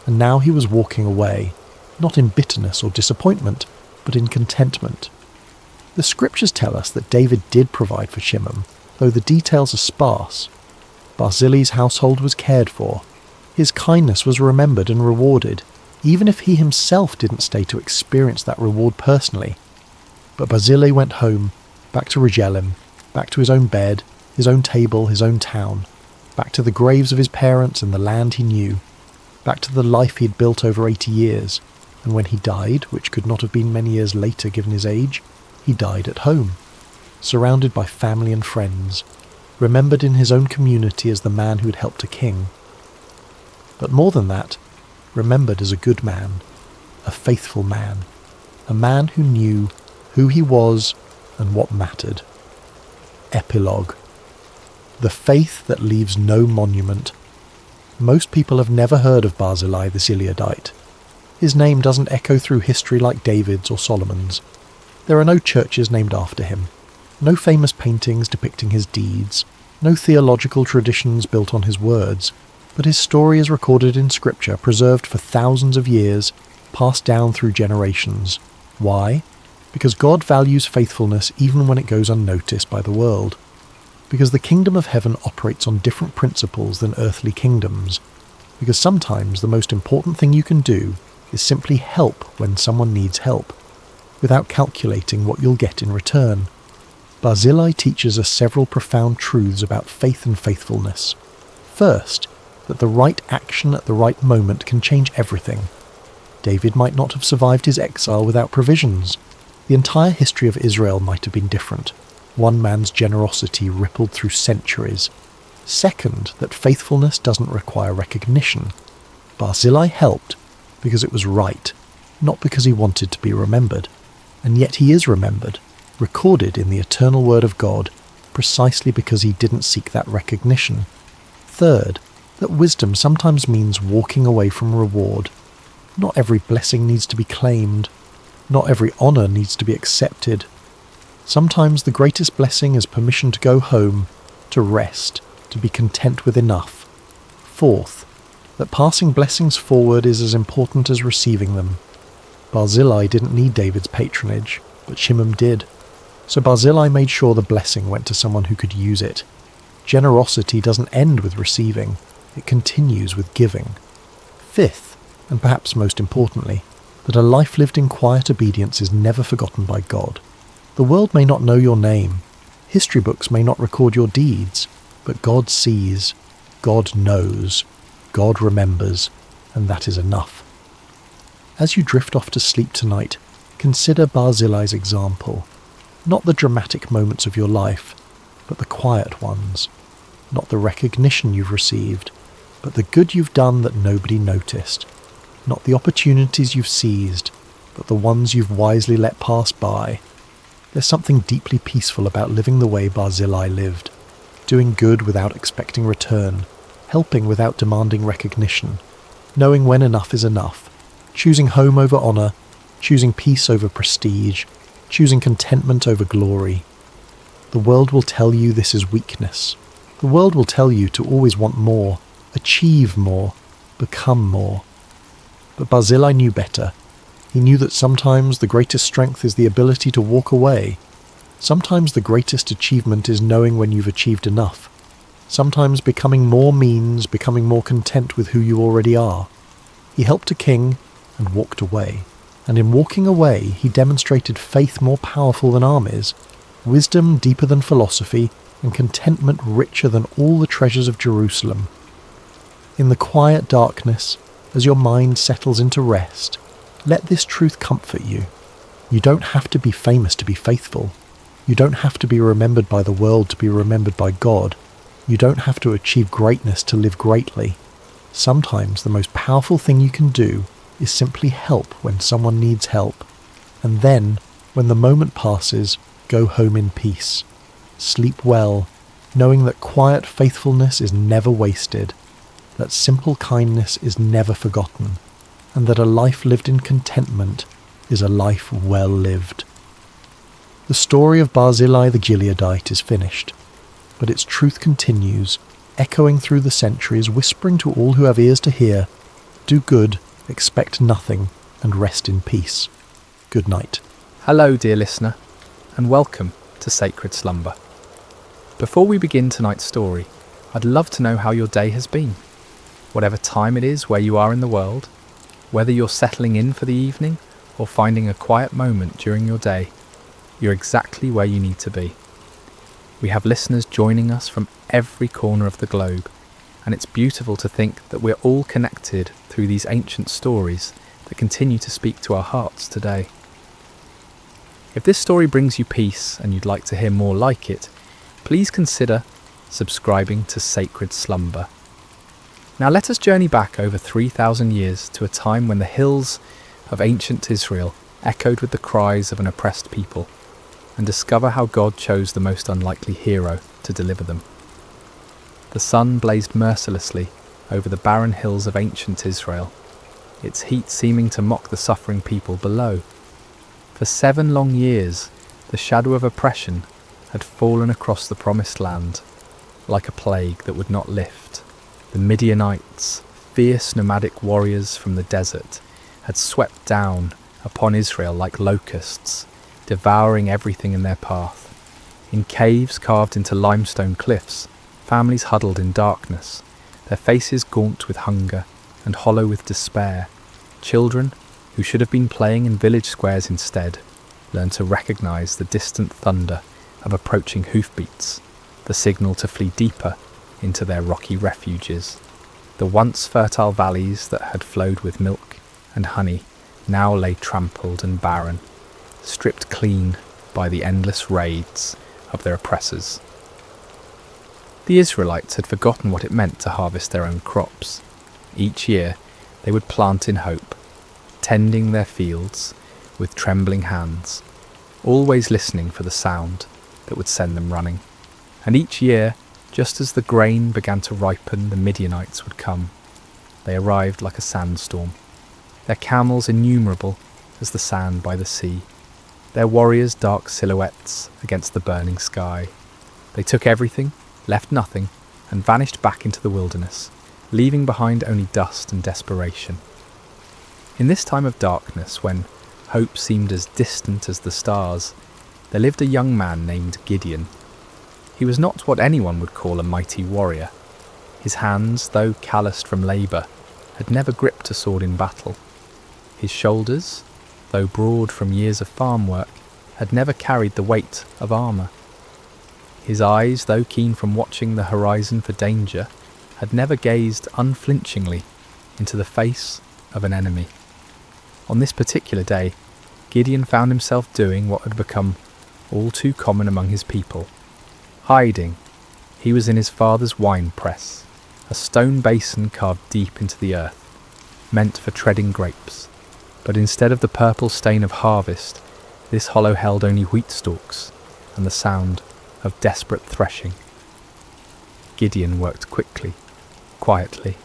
Speaker 1: And now he was walking away, not in bitterness or disappointment, but in contentment. The scriptures tell us that David did provide for Shimon, though the details are sparse. Barzillai's household was cared for. His kindness was remembered and rewarded, even if he himself didn't stay to experience that reward personally. But Barzillai went home, back to Rogelim, back to his own bed, his own table, his own town, back to the graves of his parents and the land he knew, back to the life he'd built over 80 years, and when he died, which could not have been many years later given his age, he died at home, surrounded by family and friends, remembered in his own community as the man who had helped a king. But more than that, remembered as a good man, a faithful man, a man who knew who he was and what mattered. Epilogue. The faith that leaves no monument. Most people have never heard of Barzillai the Gileadite. His name doesn't echo through history like David's or Solomon's. There are no churches named after him, no famous paintings depicting his deeds, no theological traditions built on his words, but his story is recorded in scripture, preserved for thousands of years, passed down through generations. Why? Because God values faithfulness even when it goes unnoticed by the world. Because the kingdom of heaven operates on different principles than earthly kingdoms. Because sometimes the most important thing you can do is simply help when someone needs help, without calculating what you'll get in return. Barzillai teaches us several profound truths about faith and faithfulness. First, that the right action at the right moment can change everything. David might not have survived his exile without provisions. The entire history of Israel might have been different. One man's generosity rippled through centuries. Second, that faithfulness doesn't require recognition. Barzillai helped because it was right, not because he wanted to be remembered. And yet he is remembered, recorded in the eternal word of God, precisely because he didn't seek that recognition. Third, that wisdom sometimes means walking away from reward. Not every blessing needs to be claimed. Not every honour needs to be accepted. Sometimes the greatest blessing is permission to go home, to rest, to be content with enough. Fourth, that passing blessings forward is as important as receiving them. Barzillai didn't need David's patronage, but Shimon did. So Barzillai made sure the blessing went to someone who could use it. Generosity doesn't end with receiving, it continues with giving. Fifth, and perhaps most importantly, that a life lived in quiet obedience is never forgotten by God. The world may not know your name, history books may not record your deeds, but God sees, God knows, God remembers, and that is enough. As you drift off to sleep tonight, consider Barzillai's example. Not the dramatic moments of your life, but the quiet ones. Not the recognition you've received, but the good you've done that nobody noticed. Not the opportunities you've seized, but the ones you've wisely let pass by. There's something deeply peaceful about living the way Barzillai lived, doing good without expecting return, helping without demanding recognition, knowing when enough is enough, choosing home over honour, choosing peace over prestige, choosing contentment over glory. The world will tell you this is weakness. The world will tell you to always want more, achieve more, become more. But Barzillai knew better. He knew that sometimes the greatest strength is the ability to walk away. Sometimes the greatest achievement is knowing when you've achieved enough. Sometimes becoming more means becoming more content with who you already are. He helped a king and walked away. And in walking away, he demonstrated faith more powerful than armies, wisdom deeper than philosophy, and contentment richer than all the treasures of Jerusalem. In the quiet darkness, as your mind settles into rest, let this truth comfort you. You don't have to be famous to be faithful. You don't have to be remembered by the world to be remembered by God. You don't have to achieve greatness to live greatly. Sometimes the most powerful thing you can do is simply help when someone needs help. And then, when the moment passes, go home in peace. Sleep well, knowing that quiet faithfulness is never wasted, that simple kindness is never forgotten, and that a life lived in contentment is a life well lived. The story of Barzillai the Gileadite is finished, but its truth continues, echoing through the centuries, whispering to all who have ears to hear, do good, expect nothing, and rest in peace. Good night.
Speaker 2: Hello, dear listener, and welcome to Sacred Slumber. Before we begin tonight's story, I'd love to know how your day has been. Whatever time it is where you are in the world, whether you're settling in for the evening or finding a quiet moment during your day, you're exactly where you need to be. We have listeners joining us from every corner of the globe, and it's beautiful to think that we're all connected through these ancient stories that continue to speak to our hearts today. If this story brings you peace and you'd like to hear more like it, please consider subscribing to Sacred Slumber. Now let us journey back over 3,000 years to a time when the hills of ancient Israel echoed with the cries of an oppressed people, and discover how God chose the most unlikely hero to deliver them. The sun blazed mercilessly over the barren hills of ancient Israel, its heat seeming to mock the suffering people below. For 7 long years, the shadow of oppression had fallen across the promised land, like a plague that would not lift. The Midianites, fierce nomadic warriors from the desert, had swept down upon Israel like locusts, devouring everything in their path. In caves carved into limestone cliffs, families huddled in darkness, their faces gaunt with hunger and hollow with despair. Children, who should have been playing in village squares instead, learned to recognise the distant thunder of approaching hoofbeats, the signal to flee deeper into their rocky refuges. The once fertile valleys that had flowed with milk and honey now lay trampled and barren, stripped clean by the endless raids of their oppressors. The Israelites had forgotten what it meant to harvest their own crops. Each year they would plant in hope, tending their fields with trembling hands, always listening for the sound that would send them running. And each year, just as the grain began to ripen, the Midianites would come. They arrived like a sandstorm, their camels innumerable as the sand by the sea, their warriors dark silhouettes against the burning sky. They took everything, left nothing, and vanished back into the wilderness, leaving behind only dust and desperation. In this time of darkness, when hope seemed as distant as the stars, there lived a young man named Gideon. He was not what anyone would call a mighty warrior. His hands, though calloused from labour, had never gripped a sword in battle. His shoulders, though broad from years of farm work, had never carried the weight of armour. His eyes, though keen from watching the horizon for danger, had never gazed unflinchingly into the face of an enemy. On this particular day, Gideon found himself doing what had become all too common among his people. Hiding. He was in his father's wine press, a stone basin carved deep into the earth, meant for treading grapes. But instead of the purple stain of harvest, this hollow held only wheat stalks and the sound of desperate threshing. Gideon worked quickly, quietly,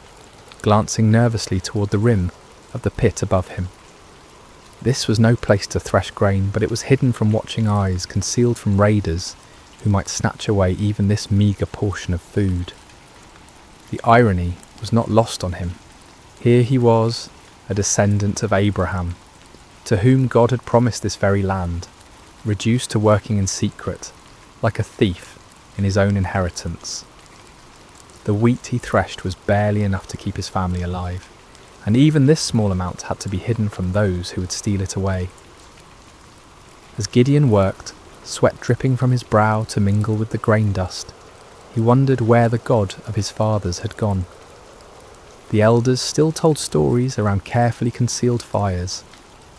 Speaker 2: glancing nervously toward the rim of the pit above him. This was no place to thresh grain, but it was hidden from watching eyes, concealed from raiders who might snatch away even this meagre portion of food. The irony was not lost on him. Here he was, a descendant of Abraham, to whom God had promised this very land, reduced to working in secret, like a thief in his own inheritance. The wheat he threshed was barely enough to keep his family alive, and even this small amount had to be hidden from those who would steal it away. As Gideon worked, sweat dripping from his brow to mingle with the grain dust, he wondered where the God of his fathers had gone. The elders still told stories around carefully concealed fires,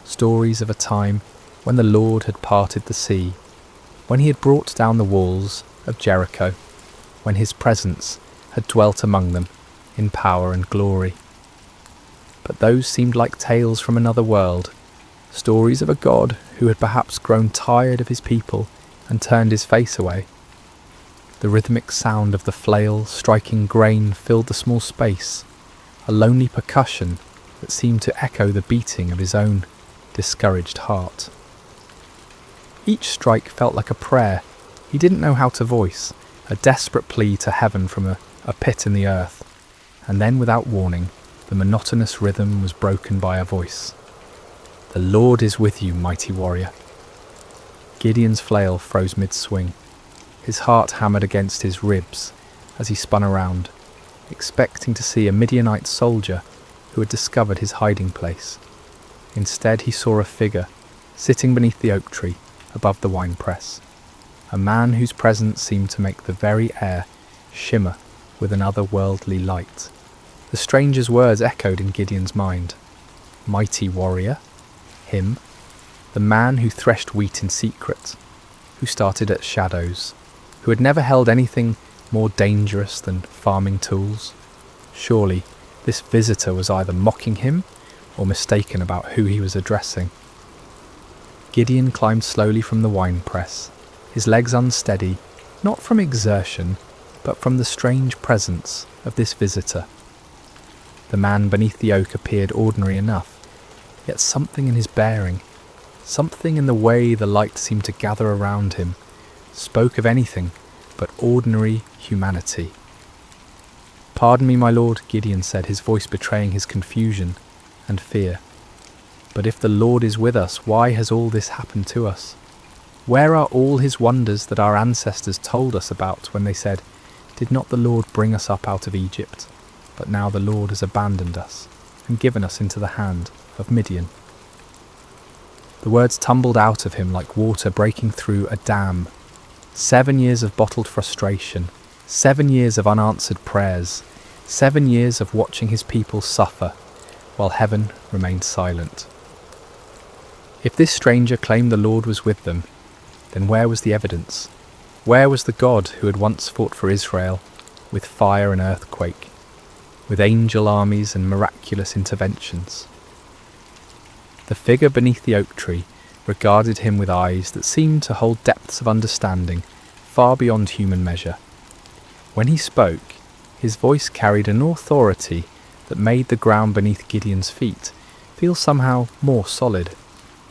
Speaker 2: stories of a time when the Lord had parted the sea, when he had brought down the walls of Jericho, when his presence had dwelt among them in power and glory. But those seemed like tales from another world, stories of a God who had perhaps grown tired of his people and turned his face away. The rhythmic sound of the flail striking grain filled the small space, a lonely percussion that seemed to echo the beating of his own discouraged heart. Each strike felt like a prayer he didn't know how to voice, a desperate plea to heaven from a pit in the earth, and then without warning, the monotonous rhythm was broken by a voice. "The Lord is with you, mighty warrior." Gideon's flail froze mid-swing. His heart hammered against his ribs as he spun around, expecting to see a Midianite soldier who had discovered his hiding place. Instead he saw a figure sitting beneath the oak tree above the winepress, a man whose presence seemed to make the very air shimmer with an otherworldly light. The stranger's words echoed in Gideon's mind. Mighty warrior? Him? The man who threshed wheat in secret, who started at shadows, who had never held anything more dangerous than farming tools? Surely this visitor was either mocking him or mistaken about who he was addressing. Gideon climbed slowly from the winepress, his legs unsteady, not from exertion, but from the strange presence of this visitor. The man beneath the oak appeared ordinary enough, yet something in his bearing, something in the way the light seemed to gather around him, spoke of anything but ordinary humanity. "Pardon me, my lord," Gideon said, his voice betraying his confusion and fear. "But if the Lord is with us, why has all this happened to us? Where are all his wonders that our ancestors told us about when they said, 'Did not the Lord bring us up out of Egypt?' But now the Lord has abandoned us and given us into the hand of Midian." The words tumbled out of him like water breaking through a dam. 7 years of bottled frustration, 7 years of unanswered prayers, 7 years of watching his people suffer, while heaven remained silent. If this stranger claimed the Lord was with them, then where was the evidence? Where was the God who had once fought for Israel with fire and earthquake, with angel armies and miraculous interventions? The figure beneath the oak tree regarded him with eyes that seemed to hold depths of understanding far beyond human measure. When he spoke, his voice carried an authority that made the ground beneath Gideon's feet feel somehow more solid.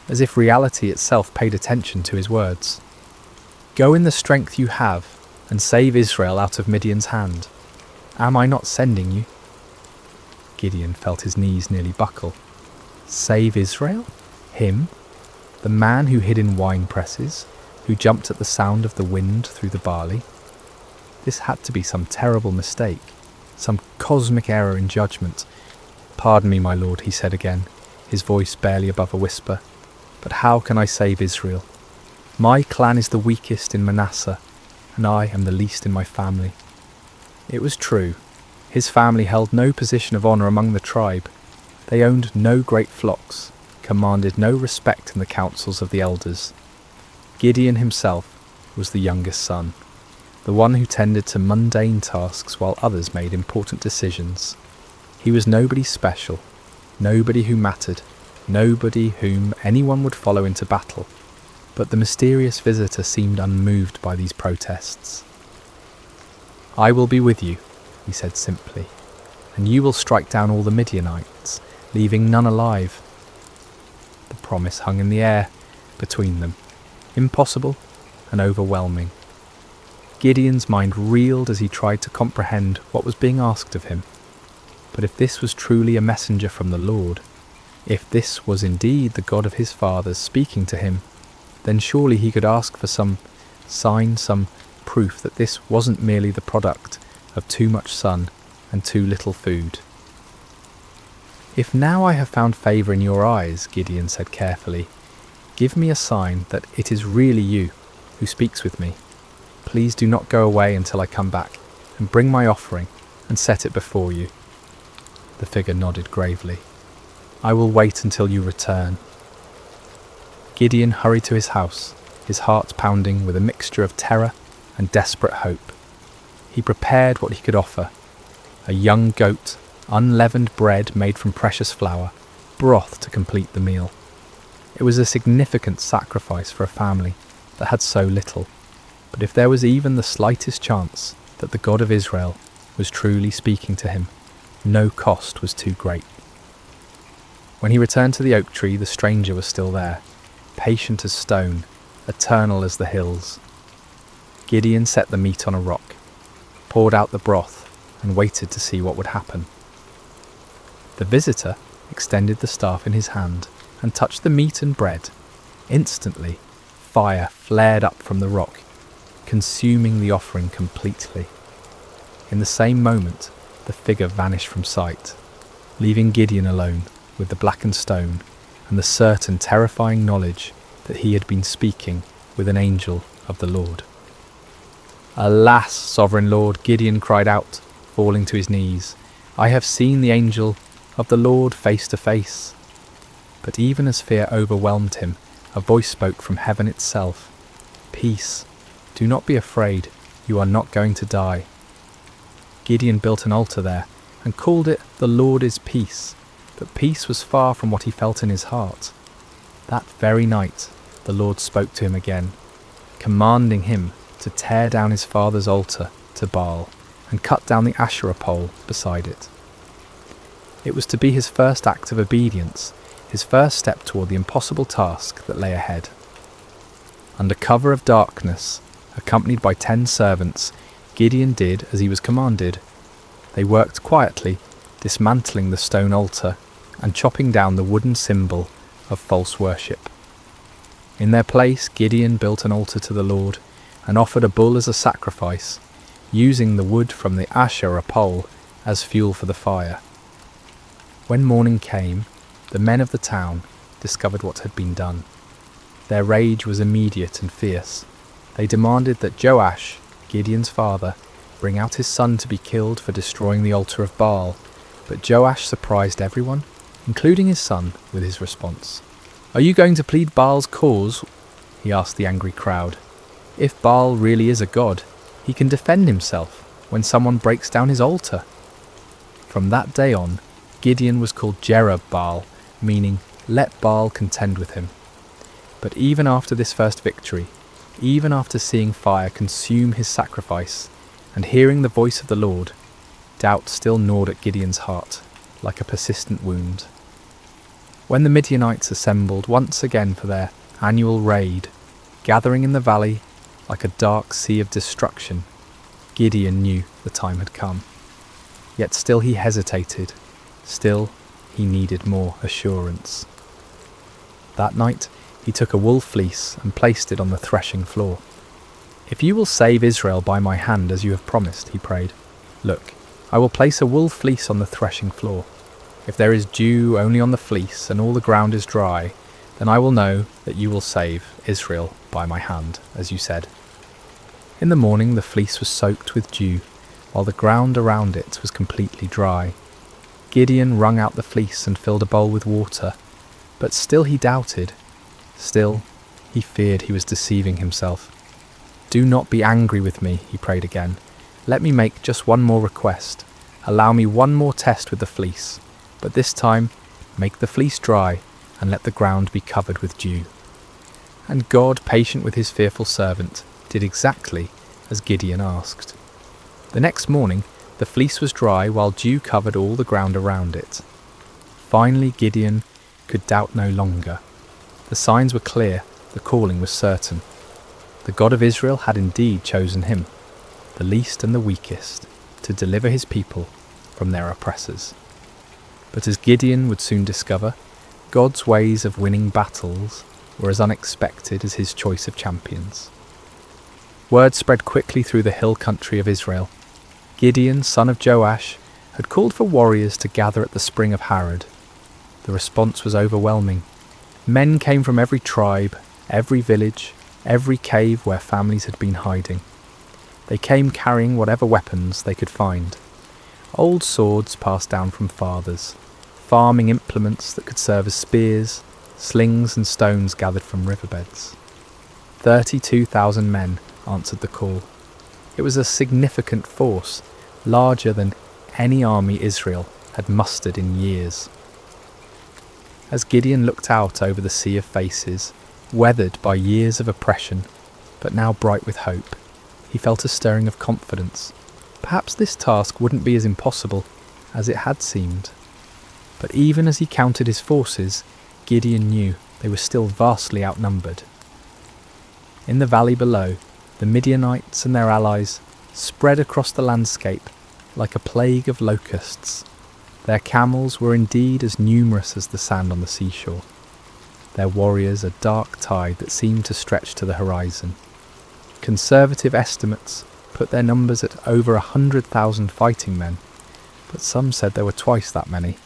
Speaker 2: as if reality itself paid attention to his words. "Go in the strength you have, and save Israel out of Midian's hand. Am I not sending you?" Gideon felt his knees nearly buckle. Save Israel? Him? The man who hid in wine presses, who jumped at the sound of the wind through the barley? This had to be some terrible mistake, some cosmic error in judgment. "Pardon me, my lord," he said again, his voice barely above a whisper, "but how can I save Israel? My clan is the weakest in Manasseh, and I am the least in my family." It was true. His family held no position of honour among the tribe. They owned no great flocks, commanded no respect in the councils of the elders. Gideon himself was the youngest son, the one who tended to mundane tasks while others made important decisions. He was nobody special, nobody who mattered, nobody whom anyone would follow into battle. But the mysterious visitor seemed unmoved by these protests. "I will be with you," he said simply, "and you will strike down all the Midianites, leaving none alive." The promise hung in the air between them, impossible and overwhelming. Gideon's mind reeled as he tried to comprehend what was being asked of him. But if this was truly a messenger from the Lord, if this was indeed the God of his fathers speaking to him, then surely he could ask for some sign, some proof that this wasn't merely the product of too much sun and too little food. "If now I have found favour in your eyes," Gideon said carefully, "give me a sign that it is really you who speaks with me. Please do not go away until I come back, and bring my offering and set it before you." The figure nodded gravely. "I will wait until you return." Gideon hurried to his house, his heart pounding with a mixture of terror and desperate hope. He prepared what he could offer: a young goat, unleavened bread made from precious flour, broth to complete the meal. It was a significant sacrifice for a family that had so little, but if there was even the slightest chance that the God of Israel was truly speaking to him, no cost was too great. When he returned to the oak tree, the stranger was still there, patient as stone, eternal as the hills. Gideon set the meat on a rock, poured out the broth, and waited to see what would happen. The visitor extended the staff in his hand and touched the meat and bread. Instantly, fire flared up from the rock, consuming the offering completely. In the same moment, the figure vanished from sight, leaving Gideon alone with the blackened stone and the certain terrifying knowledge that he had been speaking with an angel of the Lord. "Alas, sovereign Lord," Gideon cried out, falling to his knees, "I have seen the angel of the Lord face to face." But even as fear overwhelmed him, a voice spoke from heaven itself. "Peace, do not be afraid, you are not going to die." Gideon built an altar there and called it "The Lord is Peace," but peace was far from what he felt in his heart. That very night, the Lord spoke to him again, commanding him to tear down his father's altar to Baal and cut down the Asherah pole beside it. It was to be his first act of obedience, his first step toward the impossible task that lay ahead. Under cover of darkness, accompanied by 10 servants, Gideon did as he was commanded. They worked quietly, dismantling the stone altar and chopping down the wooden symbol of false worship. In their place, Gideon built an altar to the Lord and offered a bull as a sacrifice, using the wood from the Asherah pole as fuel for the fire. When morning came, the men of the town discovered what had been done. Their rage was immediate and fierce. They demanded that Joash, Gideon's father, bring out his son to be killed for destroying the altar of Baal, but Joash surprised everyone, including his son, with his response. "Are you going to plead Baal's cause?" he asked the angry crowd. "If Baal really is a god, he can defend himself when someone breaks down his altar." From that day on, Gideon was called Jerub-Baal, meaning "let Baal contend with him." But even after this first victory, even after seeing fire consume his sacrifice and hearing the voice of the Lord, doubt still gnawed at Gideon's heart like a persistent wound. When the Midianites assembled once again for their annual raid, gathering in the valley like a dark sea of destruction, Gideon knew the time had come. Yet still he hesitated, still he needed more assurance. That night he took a wool fleece and placed it on the threshing floor. "If you will save Israel by my hand as you have promised," he prayed, "look, I will place a wool fleece on the threshing floor. If there is dew only on the fleece and all the ground is dry, then I will know that you will save Israel by my hand, as you said." In the morning the fleece was soaked with dew, while the ground around it was completely dry. Gideon wrung out the fleece and filled a bowl with water, but still he doubted. Still, he feared he was deceiving himself. "Do not be angry with me," he prayed again. "Let me make just one more request. Allow me one more test with the fleece, but this time make the fleece dry and let the ground be covered with dew." And God, patient with his fearful servant, did exactly as Gideon asked. The next morning, the fleece was dry while dew covered all the ground around it. Finally, Gideon could doubt no longer. The signs were clear, the calling was certain. The God of Israel had indeed chosen him, the least and the weakest, to deliver his people from their oppressors. But as Gideon would soon discover, God's ways of winning battles were as unexpected as his choice of champions. Word spread quickly through the hill country of Israel. Gideon, son of Joash, had called for warriors to gather at the spring of Harod. The response was overwhelming. Men came from every tribe, every village, every cave where families had been hiding. They came carrying whatever weapons they could find. Old swords passed down from fathers, farming implements that could serve as spears, slings and stones gathered from riverbeds. 32,000 men answered the call. It was a significant force, larger than any army Israel had mustered in years. As Gideon looked out over the sea of faces, weathered by years of oppression, but now bright with hope, he felt a stirring of confidence. Perhaps this task wouldn't be as impossible as it had seemed. But even as he counted his forces, Gideon knew they were still vastly outnumbered. In the valley below, the Midianites and their allies spread across the landscape like a plague of locusts. Their camels were indeed as numerous as the sand on the seashore. Their warriors a dark tide that seemed to stretch to the horizon. Conservative estimates put their numbers at over 100,000 fighting men, but some said there were twice that many.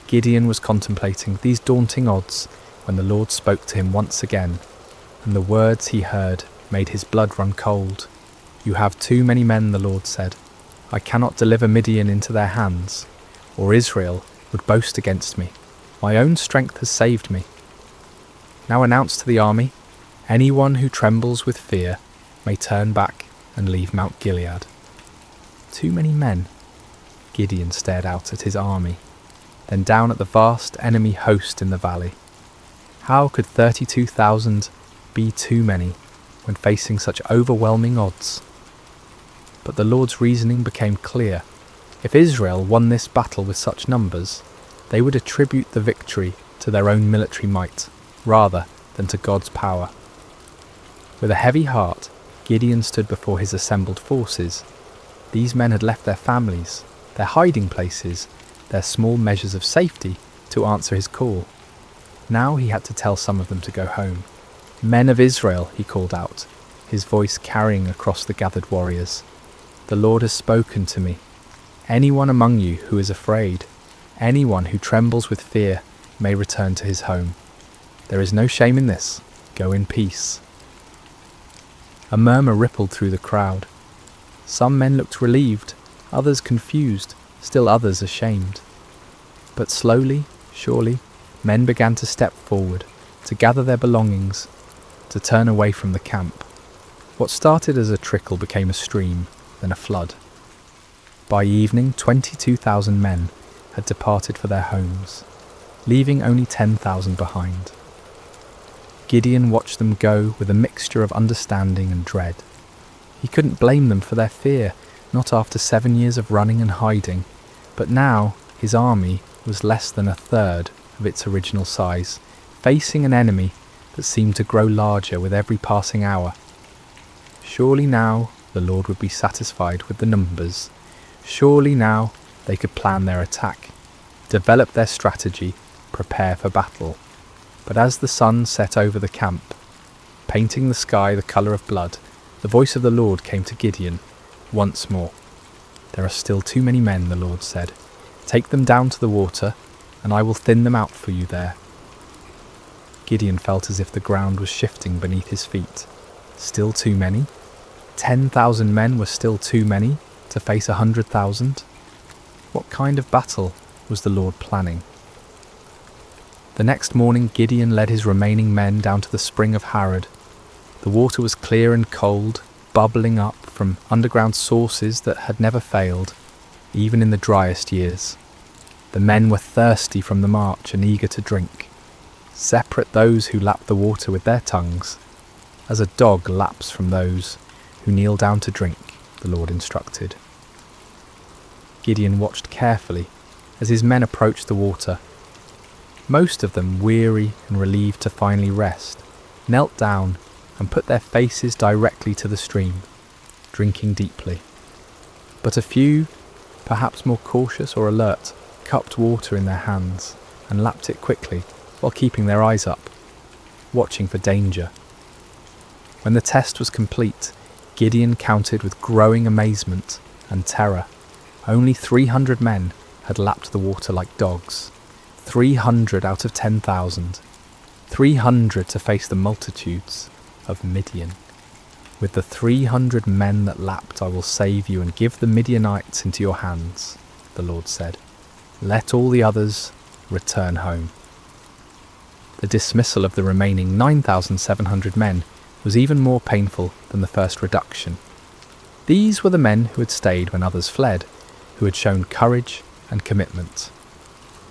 Speaker 2: Gideon was contemplating these daunting odds when the Lord spoke to him once again, and the words he heard made his blood run cold. "You have too many men," the Lord said. "I cannot deliver Midian into their hands, or Israel would boast against me. My own strength has saved me. Now announce to the army, anyone who trembles with fear may turn back and leave Mount Gilead." Too many men. Gideon stared out at his army, then down at the vast enemy host in the valley. How could 32,000 be too many when facing such overwhelming odds? But the Lord's reasoning became clear. If Israel won this battle with such numbers, they would attribute the victory to their own military might, rather than to God's power. With a heavy heart, Gideon stood before his assembled forces. These men had left their families, their hiding places, their small measures of safety to answer his call. Now he had to tell some of them to go home. "Men of Israel," he called out, his voice carrying across the gathered warriors. "The Lord has spoken to me. Anyone among you who is afraid, anyone who trembles with fear, may return to his home. There is no shame in this. Go in peace." A murmur rippled through the crowd. Some men looked relieved, others confused, still others ashamed. But slowly, surely, men began to step forward, to gather their belongings, to turn away from the camp. What started as a trickle became a stream, then a flood. By evening, 22,000 men had departed for their homes, leaving only 10,000 behind. Gideon watched them go with a mixture of understanding and dread. He couldn't blame them for their fear, not after 7 years of running and hiding, but now his army was less than a third of its original size, facing an enemy that seemed to grow larger with every passing hour. Surely now the Lord would be satisfied with the numbers. Surely now they could plan their attack, develop their strategy, prepare for battle. But as the sun set over the camp, painting the sky the colour of blood, the voice of the Lord came to Gideon once more. "There are still too many men," the Lord said. "Take them down to the water, and I will thin them out for you there." Gideon felt as if the ground was shifting beneath his feet. Still too many? 10,000 men were still too many to face 100,000? What kind of battle was the Lord planning? The next morning Gideon led his remaining men down to the spring of Harod. The water was clear and cold, bubbling up from underground sources that had never failed, even in the driest years. The men were thirsty from the march and eager to drink. Separate those who lapped the water with their tongues, as a dog laps from those who kneel down to drink, the Lord instructed. Gideon watched carefully as his men approached the water. Most of them, weary and relieved to finally rest, knelt down and put their faces directly to the stream, drinking deeply. But a few, perhaps more cautious or alert, cupped water in their hands and lapped it quickly while keeping their eyes up, watching for danger. When the test was complete, Gideon counted with growing amazement and terror. Only 300 men had lapped the water like dogs. 300 out of 10,000. 300 to face the multitudes of Midian. "With the 300 men that lapped I will save you and give the Midianites into your hands," the Lord said. "Let all the others return home." The dismissal of the remaining 9,700 men was even more painful than the first reduction. These were the men who had stayed when others fled, who had shown courage and commitment.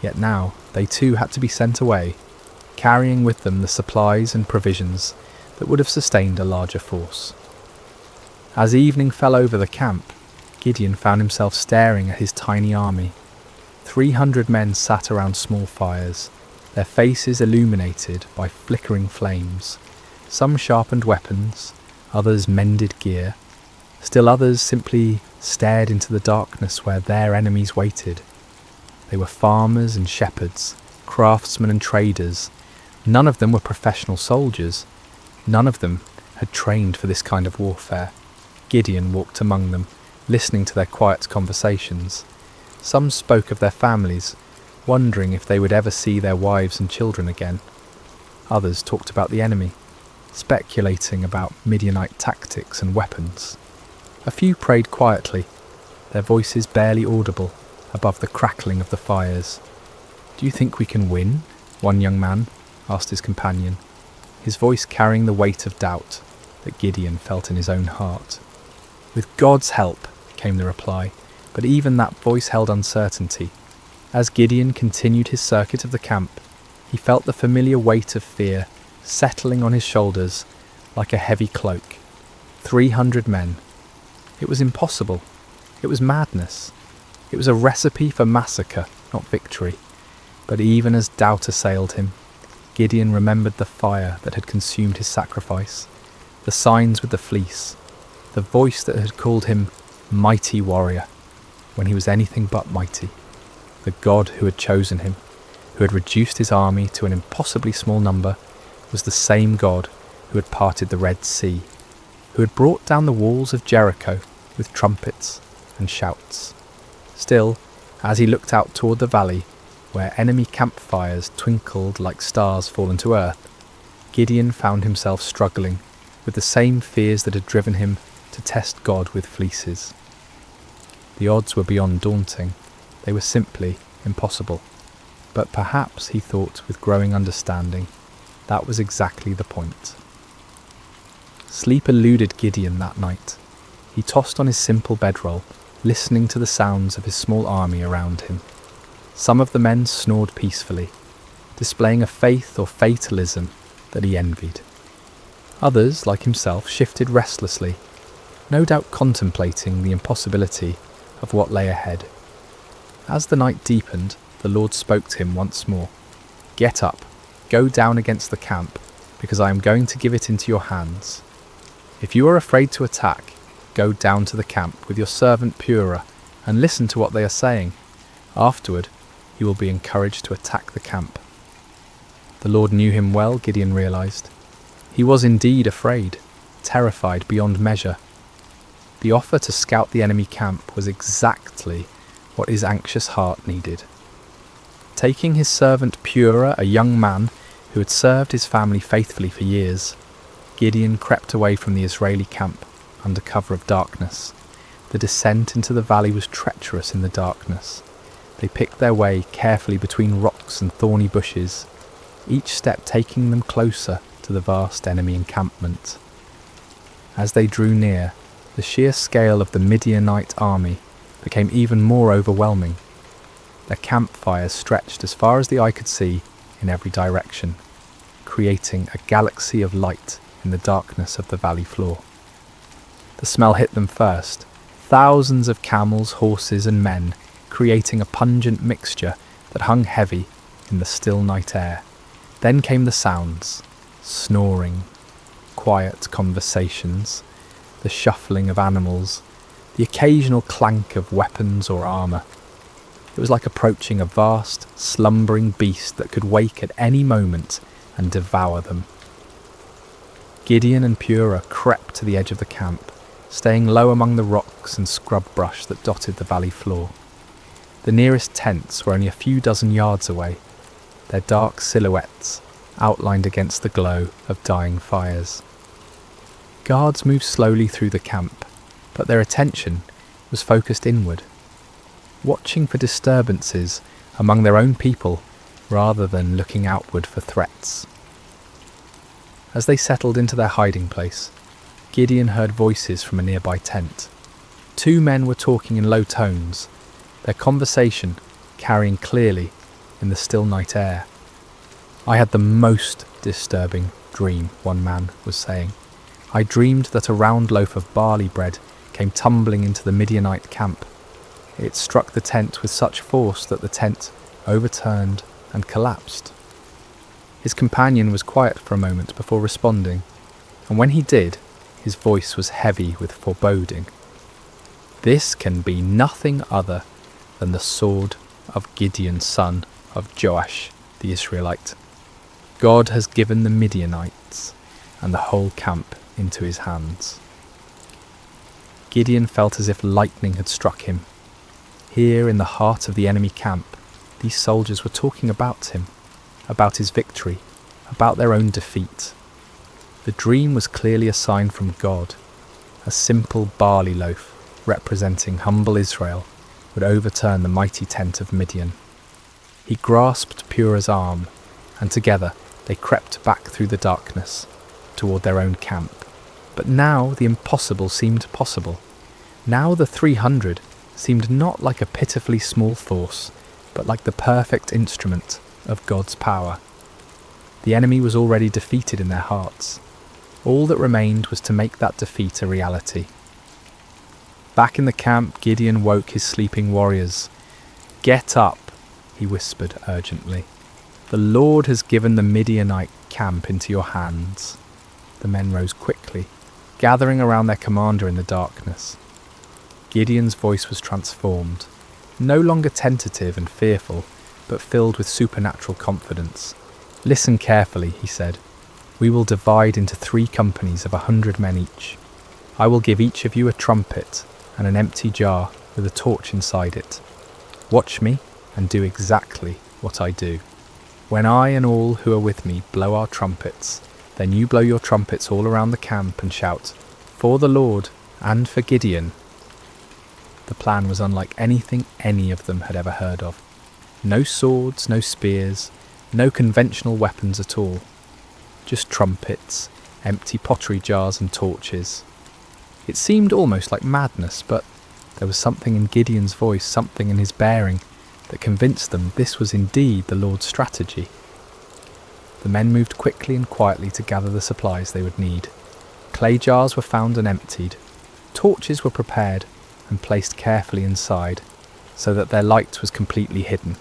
Speaker 2: Yet now they too had to be sent away, carrying with them the supplies and provisions that would have sustained a larger force. As evening fell over the camp, Gideon found himself staring at his tiny army. 300 men sat around small fires, their faces illuminated by flickering flames. Some sharpened weapons, others mended gear, still others simply stared into the darkness where their enemies waited. They were farmers and shepherds, craftsmen and traders. None of them were professional soldiers. None of them had trained for this kind of warfare. Gideon walked among them, listening to their quiet conversations. Some spoke of their families, wondering if they would ever see their wives and children again. Others talked about the enemy, speculating about Midianite tactics and weapons. A few prayed quietly, their voices barely audible above the crackling of the fires. "Do you think we can win?" one young man asked his companion, his voice carrying the weight of doubt that Gideon felt in his own heart. "With God's help," came the reply, but even that voice held uncertainty. As Gideon continued his circuit of the camp, he felt the familiar weight of fear settling on his shoulders like a heavy cloak. 300 men. It was impossible. It was madness. It was a recipe for massacre, not victory. But even as doubt assailed him, Gideon remembered the fire that had consumed his sacrifice, the signs with the fleece, the voice that had called him mighty warrior when he was anything but mighty. The God who had chosen him, who had reduced his army to an impossibly small number, was the same God who had parted the Red Sea, who had brought down the walls of Jericho with trumpets and shouts. Still, as he looked out toward the valley, where enemy campfires twinkled like stars fallen to earth, Gideon found himself struggling with the same fears that had driven him to test God with fleeces. The odds were beyond daunting. They were simply impossible. But perhaps, he thought with growing understanding, that was exactly the point. Sleep eluded Gideon that night. He tossed on his simple bedroll, listening to the sounds of his small army around him. Some of the men snored peacefully, displaying a faith or fatalism that he envied. Others, like himself, shifted restlessly, no doubt contemplating the impossibility of what lay ahead. As the night deepened, the Lord spoke to him once more. "Get up, go down against the camp, because I am going to give it into your hands. If you are afraid to attack, go down to the camp with your servant Purah and listen to what they are saying. Afterward, you will be encouraged to attack the camp." The Lord knew him well, Gideon realised. He was indeed afraid, terrified beyond measure. The offer to scout the enemy camp was exactly what his anxious heart needed. Taking his servant Purah, a young man who had served his family faithfully for years, Gideon crept away from the Israeli camp under cover of darkness. The descent into the valley was treacherous in the darkness. They picked their way carefully between rocks and thorny bushes, each step taking them closer to the vast enemy encampment. As they drew near, the sheer scale of the Midianite army became even more overwhelming. Their campfires stretched as far as the eye could see in every direction, creating a galaxy of light in the darkness of the valley floor. The smell hit them first, thousands of camels, horses and men, creating a pungent mixture that hung heavy in the still night air. Then came the sounds: snoring, quiet conversations, the shuffling of animals, the occasional clank of weapons or armour. It was like approaching a vast, slumbering beast that could wake at any moment and devour them. Gideon and Purah crept to the edge of the camp, staying low among the rocks and scrub brush that dotted the valley floor. The nearest tents were only a few dozen yards away, their dark silhouettes outlined against the glow of dying fires. Guards moved slowly through the camp, but their attention was focused inward, watching for disturbances among their own people rather than looking outward for threats. As they settled into their hiding place, Gideon heard voices from a nearby tent. Two men were talking in low tones, their conversation carrying clearly in the still night air. "I had the most disturbing dream," one man was saying. "I dreamed that a round loaf of barley bread came tumbling into the Midianite camp. It struck the tent with such force that the tent overturned and collapsed." His companion was quiet for a moment before responding, and when he did, his voice was heavy with foreboding. "This can be nothing other than the sword of Gideon, son of Joash the Israelite. God has given the Midianites and the whole camp into his hands." Gideon felt as if lightning had struck him. Here in the heart of the enemy camp, these soldiers were talking about him, about his victory, about their own defeat. The dream was clearly a sign from God. A simple barley loaf, representing humble Israel, would overturn the mighty tent of Midian. He grasped Purah's arm, and together they crept back through the darkness, toward their own camp. But now the impossible seemed possible. Now the 300 seemed not like a pitifully small force, but like the perfect instrument of God's power. The enemy was already defeated in their hearts. All that remained was to make that defeat a reality. Back in the camp, Gideon woke his sleeping warriors. "Get up," he whispered urgently. "The Lord has given the Midianite camp into your hands." The men rose quickly, gathering around their commander in the darkness. Gideon's voice was transformed, no longer tentative and fearful, but filled with supernatural confidence. "Listen carefully," he said. "We will divide into 3 companies of 100 men each. I will give each of you a trumpet and an empty jar with a torch inside it. Watch me and do exactly what I do. When I and all who are with me blow our trumpets, then you blow your trumpets all around the camp and shout, 'For the Lord and for Gideon.'" The plan was unlike anything any of them had ever heard of. No swords, no spears, no conventional weapons at all. Just trumpets, empty pottery jars and torches. It seemed almost like madness, but there was something in Gideon's voice, something in his bearing, that convinced them this was indeed the Lord's strategy. The men moved quickly and quietly to gather the supplies they would need. Clay jars were found and emptied. Torches were prepared and placed carefully inside, so that their light was completely hidden.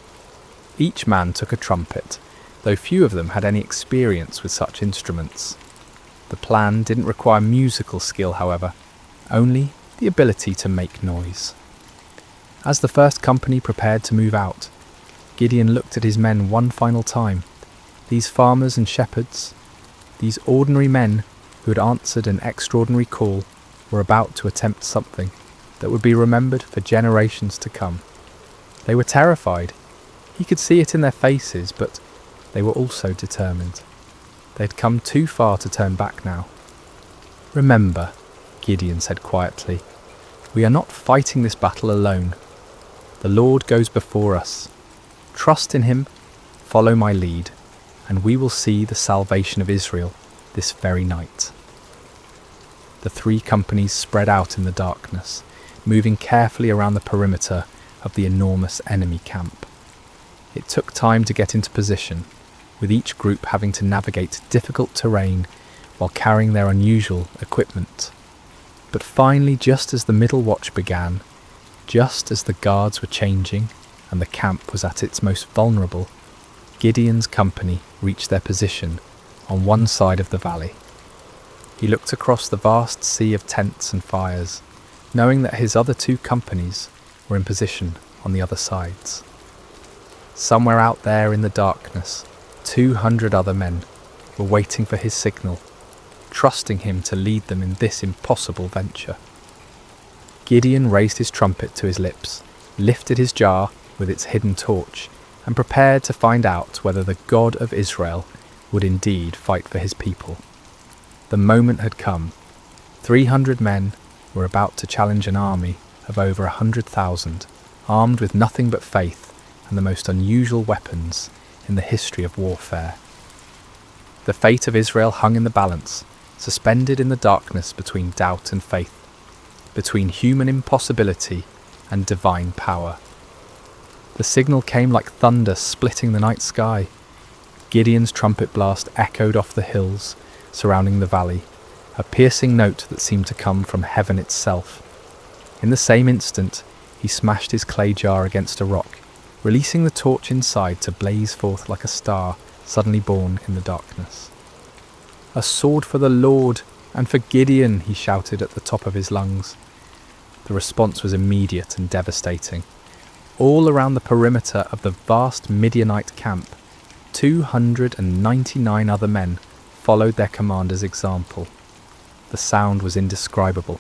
Speaker 2: Each man took a trumpet, though few of them had any experience with such instruments. The plan didn't require musical skill, however, only the ability to make noise. As the first company prepared to move out, Gideon looked at his men one final time. These farmers and shepherds, these ordinary men who had answered an extraordinary call, were about to attempt something that would be remembered for generations to come. They were terrified. He could see it in their faces, but they were also determined. They had come too far to turn back now. "Remember," Gideon said quietly, "we are not fighting this battle alone. The Lord goes before us. Trust in him, follow my lead, and we will see the salvation of Israel this very night." The three companies spread out in the darkness, moving carefully around the perimeter of the enormous enemy camp. It took time to get into position, with each group having to navigate difficult terrain while carrying their unusual equipment. But finally, just as the middle watch began, just as the guards were changing and the camp was at its most vulnerable, Gideon's company reached their position on one side of the valley. He looked across the vast sea of tents and fires, knowing that his other two companies were in position on the other sides. Somewhere out there in the darkness, 200 other men were waiting for his signal, trusting him to lead them in this impossible venture. Gideon raised his trumpet to his lips, lifted his jar with its hidden torch, and prepared to find out whether the God of Israel would indeed fight for his people. The moment had come. 300 men were about to challenge an army of over 100,000, armed with nothing but faith and the most unusual weapons in the history of warfare. The fate of Israel hung in the balance, suspended in the darkness between doubt and faith, between human impossibility and divine power. The signal came like thunder splitting the night sky. Gideon's trumpet blast echoed off the hills surrounding the valley, a piercing note that seemed to come from heaven itself. In the same instant, he smashed his clay jar against a rock, releasing the torch inside to blaze forth like a star suddenly born in the darkness. "A sword for the Lord and for Gideon," he shouted at the top of his lungs. The response was immediate and devastating. All around the perimeter of the vast Midianite camp, 299 other men followed their commander's example. The sound was indescribable.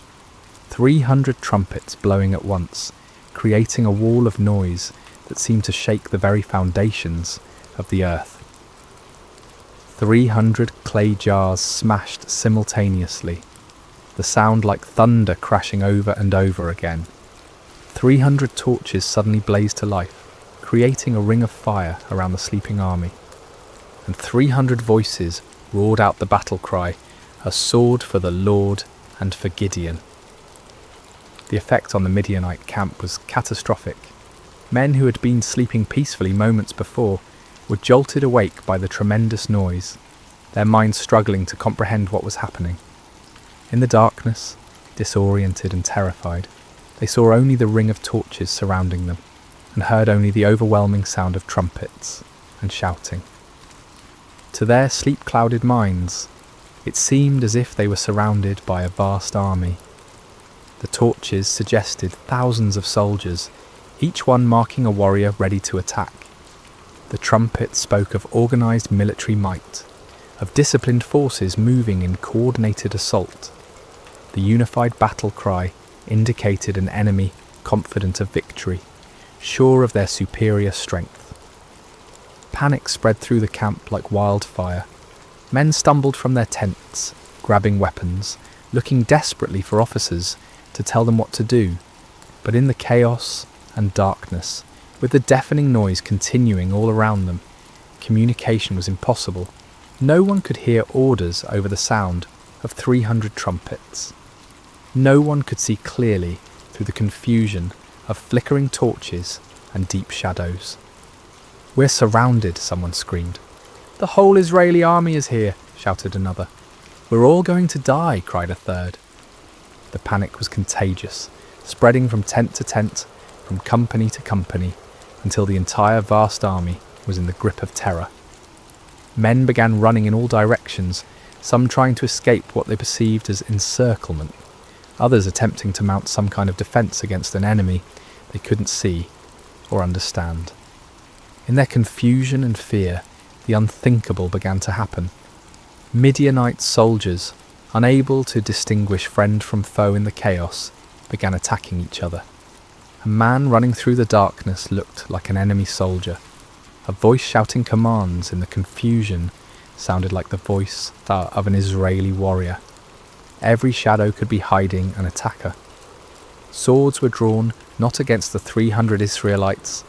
Speaker 2: 300 trumpets blowing at once, creating a wall of noise that seemed to shake the very foundations of the earth. 300 clay jars smashed simultaneously, the sound like thunder crashing over and over again. 300 torches suddenly blazed to life, creating a ring of fire around the sleeping army. And 300 voices roared out the battle cry, "A sword for the Lord and for Gideon." The effect on the Midianite camp was catastrophic. Men who had been sleeping peacefully moments before were jolted awake by the tremendous noise, their minds struggling to comprehend what was happening. In the darkness, disoriented and terrified, they saw only the ring of torches surrounding them, and heard only the overwhelming sound of trumpets and shouting. To their sleep-clouded minds, it seemed as if they were surrounded by a vast army. The torches suggested thousands of soldiers, each one marking a warrior ready to attack. The trumpets spoke of organised military might, of disciplined forces moving in coordinated assault. The unified battle cry indicated an enemy confident of victory, sure of their superior strength. Panic spread through the camp like wildfire. Men stumbled from their tents, grabbing weapons, looking desperately for officers to tell them what to do. But in the chaos and darkness, with the deafening noise continuing all around them, communication was impossible. No one could hear orders over the sound of 300 trumpets. No one could see clearly through the confusion of flickering torches and deep shadows. "We're surrounded," someone screamed. "The whole Israeli army is here," shouted another. "We're all going to die," cried a third. The panic was contagious, spreading from tent to tent, from company to company, until the entire vast army was in the grip of terror. Men began running in all directions, some trying to escape what they perceived as encirclement, others attempting to mount some kind of defence against an enemy they couldn't see or understand. In their confusion and fear, the unthinkable began to happen. Midianite soldiers, unable to distinguish friend from foe in the chaos, began attacking each other. A man running through the darkness looked like an enemy soldier. A voice shouting commands in the confusion sounded like the voice of an Israeli warrior. Every shadow could be hiding an attacker. Swords were drawn not against the 300 Israelites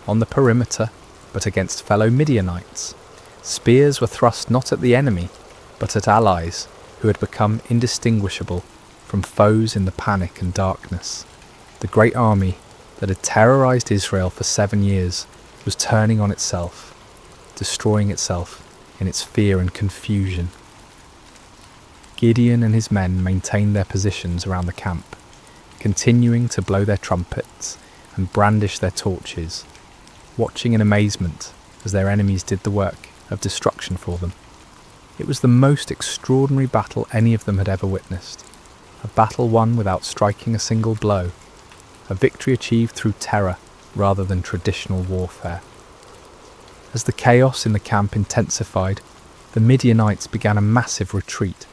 Speaker 2: on the perimeter, but against fellow Midianites. Spears were thrust not at the enemy, but at allies who had become indistinguishable from foes in the panic and darkness. The great army that had terrorized Israel for 7 years was turning on itself, destroying itself in its fear and confusion. Gideon and his men maintained their positions around the camp, continuing to blow their trumpets and brandish their torches, watching in amazement as their enemies did the work of destruction for them. It was the most extraordinary battle any of them had ever witnessed, a battle won without striking a single blow, a victory achieved through terror rather than traditional warfare. As the chaos in the camp intensified, the Midianites began a massive retreat.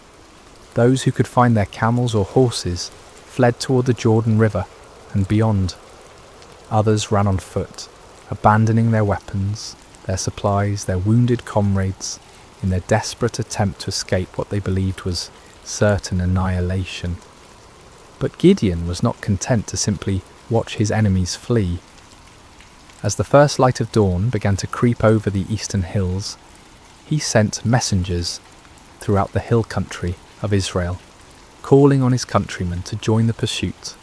Speaker 2: Those who could find their camels or horses fled toward the Jordan River and beyond. Others ran on foot, abandoning their weapons, their supplies, their wounded comrades, in their desperate attempt to escape what they believed was certain annihilation. But Gideon was not content to simply watch his enemies flee. As the first light of dawn began to creep over the eastern hills, he sent messengers throughout the hill country of Israel, calling on his countrymen to join the pursuit.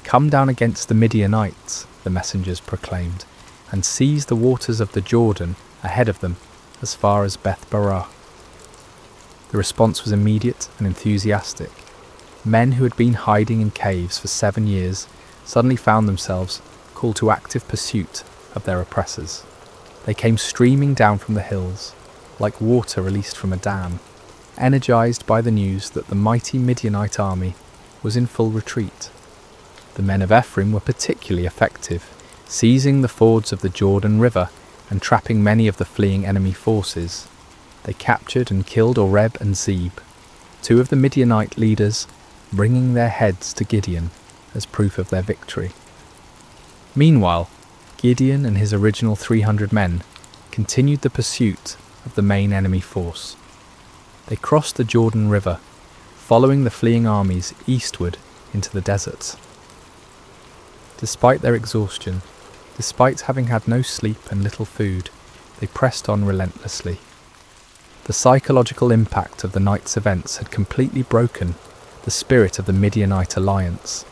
Speaker 2: "Come down against the Midianites," the messengers proclaimed, "and seize the waters of the Jordan ahead of them as far as Beth Barah." The response was immediate and enthusiastic. Men who had been hiding in caves for 7 years suddenly found themselves called to active pursuit of their oppressors. They came streaming down from the hills, like water released from a dam, energized by the news that the mighty Midianite army was in full retreat. The men of Ephraim were particularly effective, seizing the fords of the Jordan River and trapping many of the fleeing enemy forces. They captured and killed Oreb and Zeb, 2 of the Midianite leaders, bringing their heads to Gideon as proof of their victory. Meanwhile, Gideon and his original 300 men continued the pursuit of the main enemy force. They crossed the Jordan River, following the fleeing armies eastward into the desert. Despite their exhaustion, despite having had no sleep and little food, they pressed on relentlessly. The psychological impact of the night's events had completely broken the spirit of the Midianite alliance.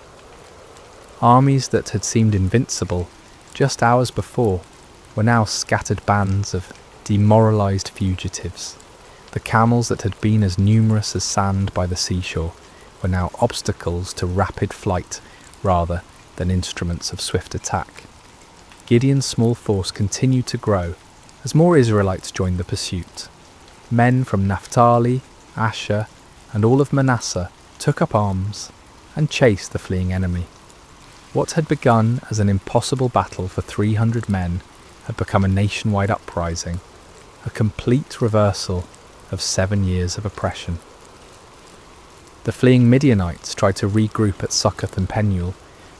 Speaker 2: Armies that had seemed invincible just hours before were now scattered bands of demoralized fugitives. The camels that had been as numerous as sand by the seashore were now obstacles to rapid flight rather than instruments of swift attack. Gideon's small force continued to grow as more Israelites joined the pursuit. Men from Naphtali, Asher, and all of Manasseh took up arms and chased the fleeing enemy. What had begun as an impossible battle for 300 men had become a nationwide uprising, a complete reversal of 7 years of oppression. The fleeing Midianites tried to regroup at Succoth and Penuel,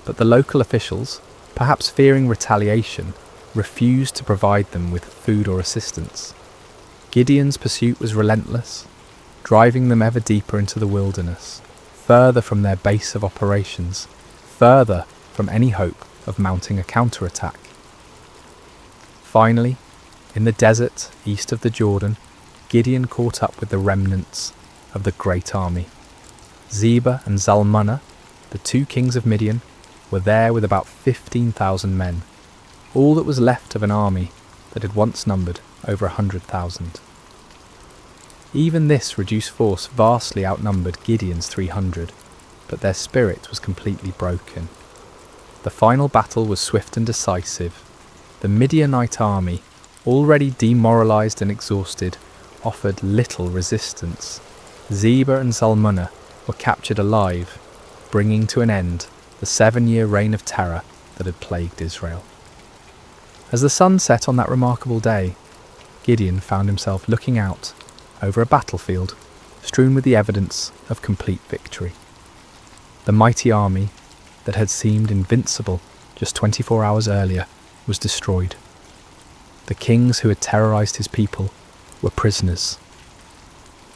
Speaker 2: but the local officials, perhaps fearing retaliation, refused to provide them with food or assistance. Gideon's pursuit was relentless, driving them ever deeper into the wilderness, further from their base of operations, further from any hope of mounting a counterattack. Finally, in the desert east of the Jordan, Gideon caught up with the remnants of the great army. Zebah and Zalmunna, the 2 kings of Midian, were there with about 15,000 men, all that was left of an army that had once numbered over 100,000. Even this reduced force vastly outnumbered Gideon's 300, but their spirit was completely broken. The final battle was swift and decisive. The Midianite army, already demoralized and exhausted, offered little resistance. Zebah and Zalmunna were captured alive, bringing to an end the 7-year reign of terror that had plagued Israel. As the sun set on that remarkable day, Gideon found himself looking out over a battlefield strewn with the evidence of complete victory. The mighty army that had seemed invincible just 24 hours earlier was destroyed. The kings who had terrorized his people were prisoners.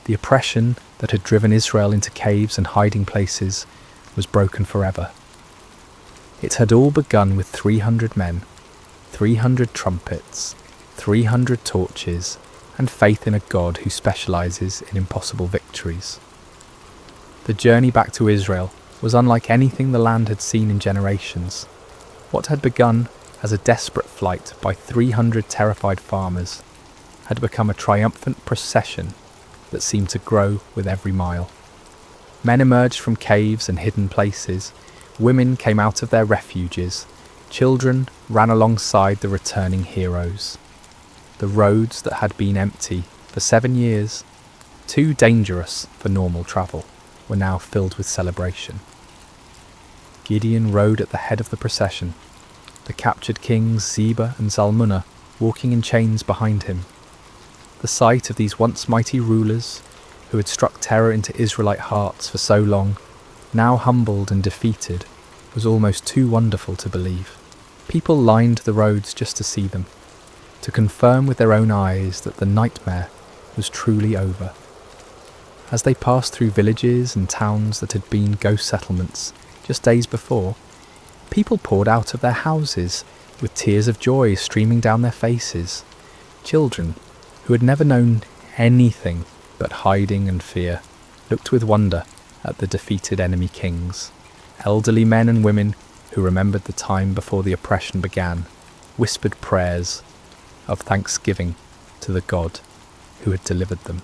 Speaker 2: The oppression that had driven Israel into caves and hiding places was broken forever. It had all begun with 300 men, 300 trumpets, 300 torches, and faith in a God who specializes in impossible victories. The journey back to Israel was unlike anything the land had seen in generations. What had begun as a desperate flight by 300 terrified farmers had become a triumphant procession that seemed to grow with every mile. Men emerged from caves and hidden places, women came out of their refuges, children ran alongside the returning heroes. The roads that had been empty for 7 years, too dangerous for normal travel, were now filled with celebration. Gideon rode at the head of the procession, the captured kings Zebah and Zalmunna walking in chains behind him. The sight of these once mighty rulers, who had struck terror into Israelite hearts for so long, now humbled and defeated, was almost too wonderful to believe. People lined the roads just to see them, to confirm with their own eyes that the nightmare was truly over. As they passed through villages and towns that had been ghost settlements just days before, people poured out of their houses with tears of joy streaming down their faces. Children, who had never known anything but hiding and fear, looked with wonder at the defeated enemy kings. Elderly men and women who remembered the time before the oppression began whispered prayers of thanksgiving to the God who had delivered them.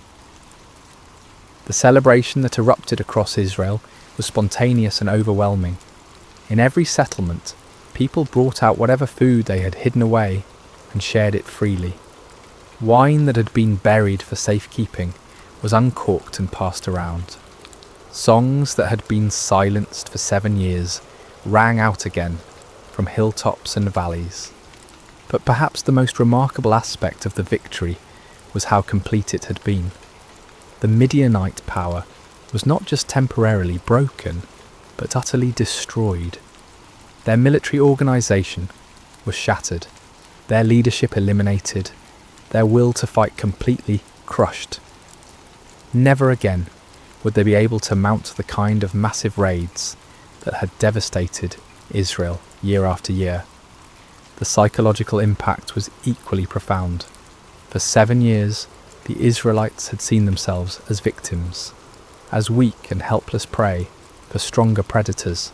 Speaker 2: The celebration that erupted across Israel was spontaneous and overwhelming. In every settlement, people brought out whatever food they had hidden away and shared it freely. Wine that had been buried for safekeeping was uncorked and passed around. Songs that had been silenced for 7 years rang out again from hilltops and valleys. But perhaps the most remarkable aspect of the victory was how complete it had been. The Midianite power was not just temporarily broken, but utterly destroyed. Their military organisation was shattered, their leadership eliminated, their will to fight completely crushed. Never again would they be able to mount the kind of massive raids that had devastated Israel year after year. The psychological impact was equally profound. For 7 years, the Israelites had seen themselves as victims, as weak and helpless prey for stronger predators.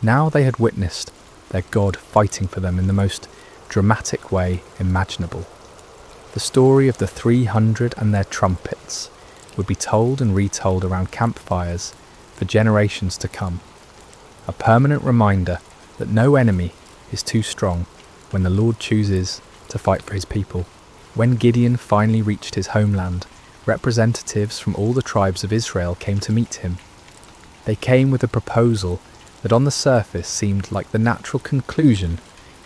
Speaker 2: Now they had witnessed their God fighting for them in the most dramatic way imaginable. The story of the 300 and their trumpets would be told and retold around campfires for generations to come. A permanent reminder that no enemy is too strong when the Lord chooses to fight for his people. When Gideon finally reached his homeland, representatives from all the tribes of Israel came to meet him. They came with a proposal that on the surface seemed like the natural conclusion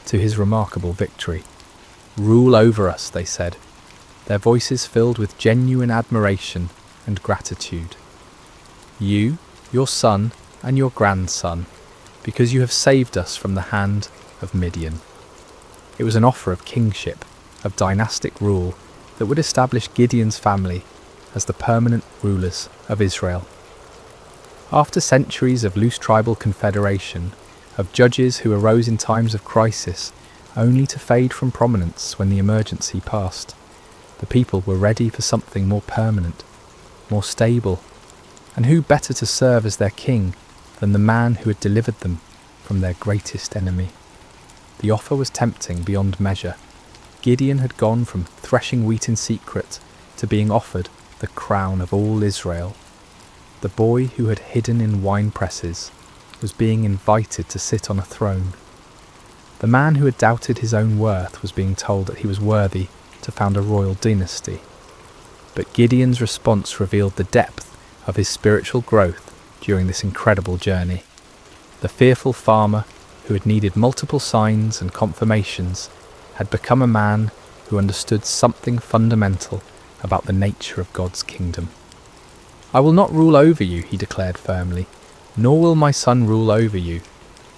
Speaker 2: to his remarkable victory. "Rule over us," they said, their voices filled with genuine admiration and gratitude. "You, your son, and your grandson, because you have saved us from the hand of Midian." It was an offer of kingship, of dynastic rule that would establish Gideon's family as the permanent rulers of Israel. After centuries of loose tribal confederation, of judges who arose in times of crisis only to fade from prominence when the emergency passed, the people were ready for something more permanent, more stable, and who better to serve as their king than the man who had delivered them from their greatest enemy? The offer was tempting beyond measure. Gideon had gone from threshing wheat in secret to being offered the crown of all Israel. The boy who had hidden in wine presses was being invited to sit on a throne. The man who had doubted his own worth was being told that he was worthy to found a royal dynasty. but Gideon's response revealed the depth of his spiritual growth during this incredible journey. The fearful farmer, who had needed multiple signs and confirmations, had become a man who understood something fundamental about the nature of God's kingdom. "I will not rule over you," he declared firmly, "nor will my son rule over you.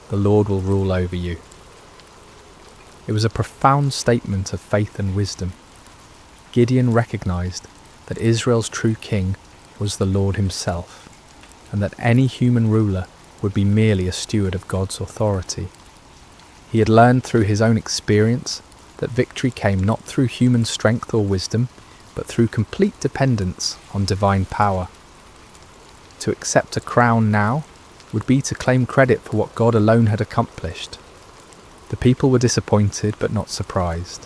Speaker 2: The Lord will rule over you." It was a profound statement of faith and wisdom. Gideon recognized that Israel's true king was the Lord himself, and that any human ruler would be merely a steward of God's authority. He had learned through his own experience that victory came not through human strength or wisdom, but through complete dependence on divine power. To accept a crown now would be to claim credit for what God alone had accomplished. The people were disappointed but not surprised.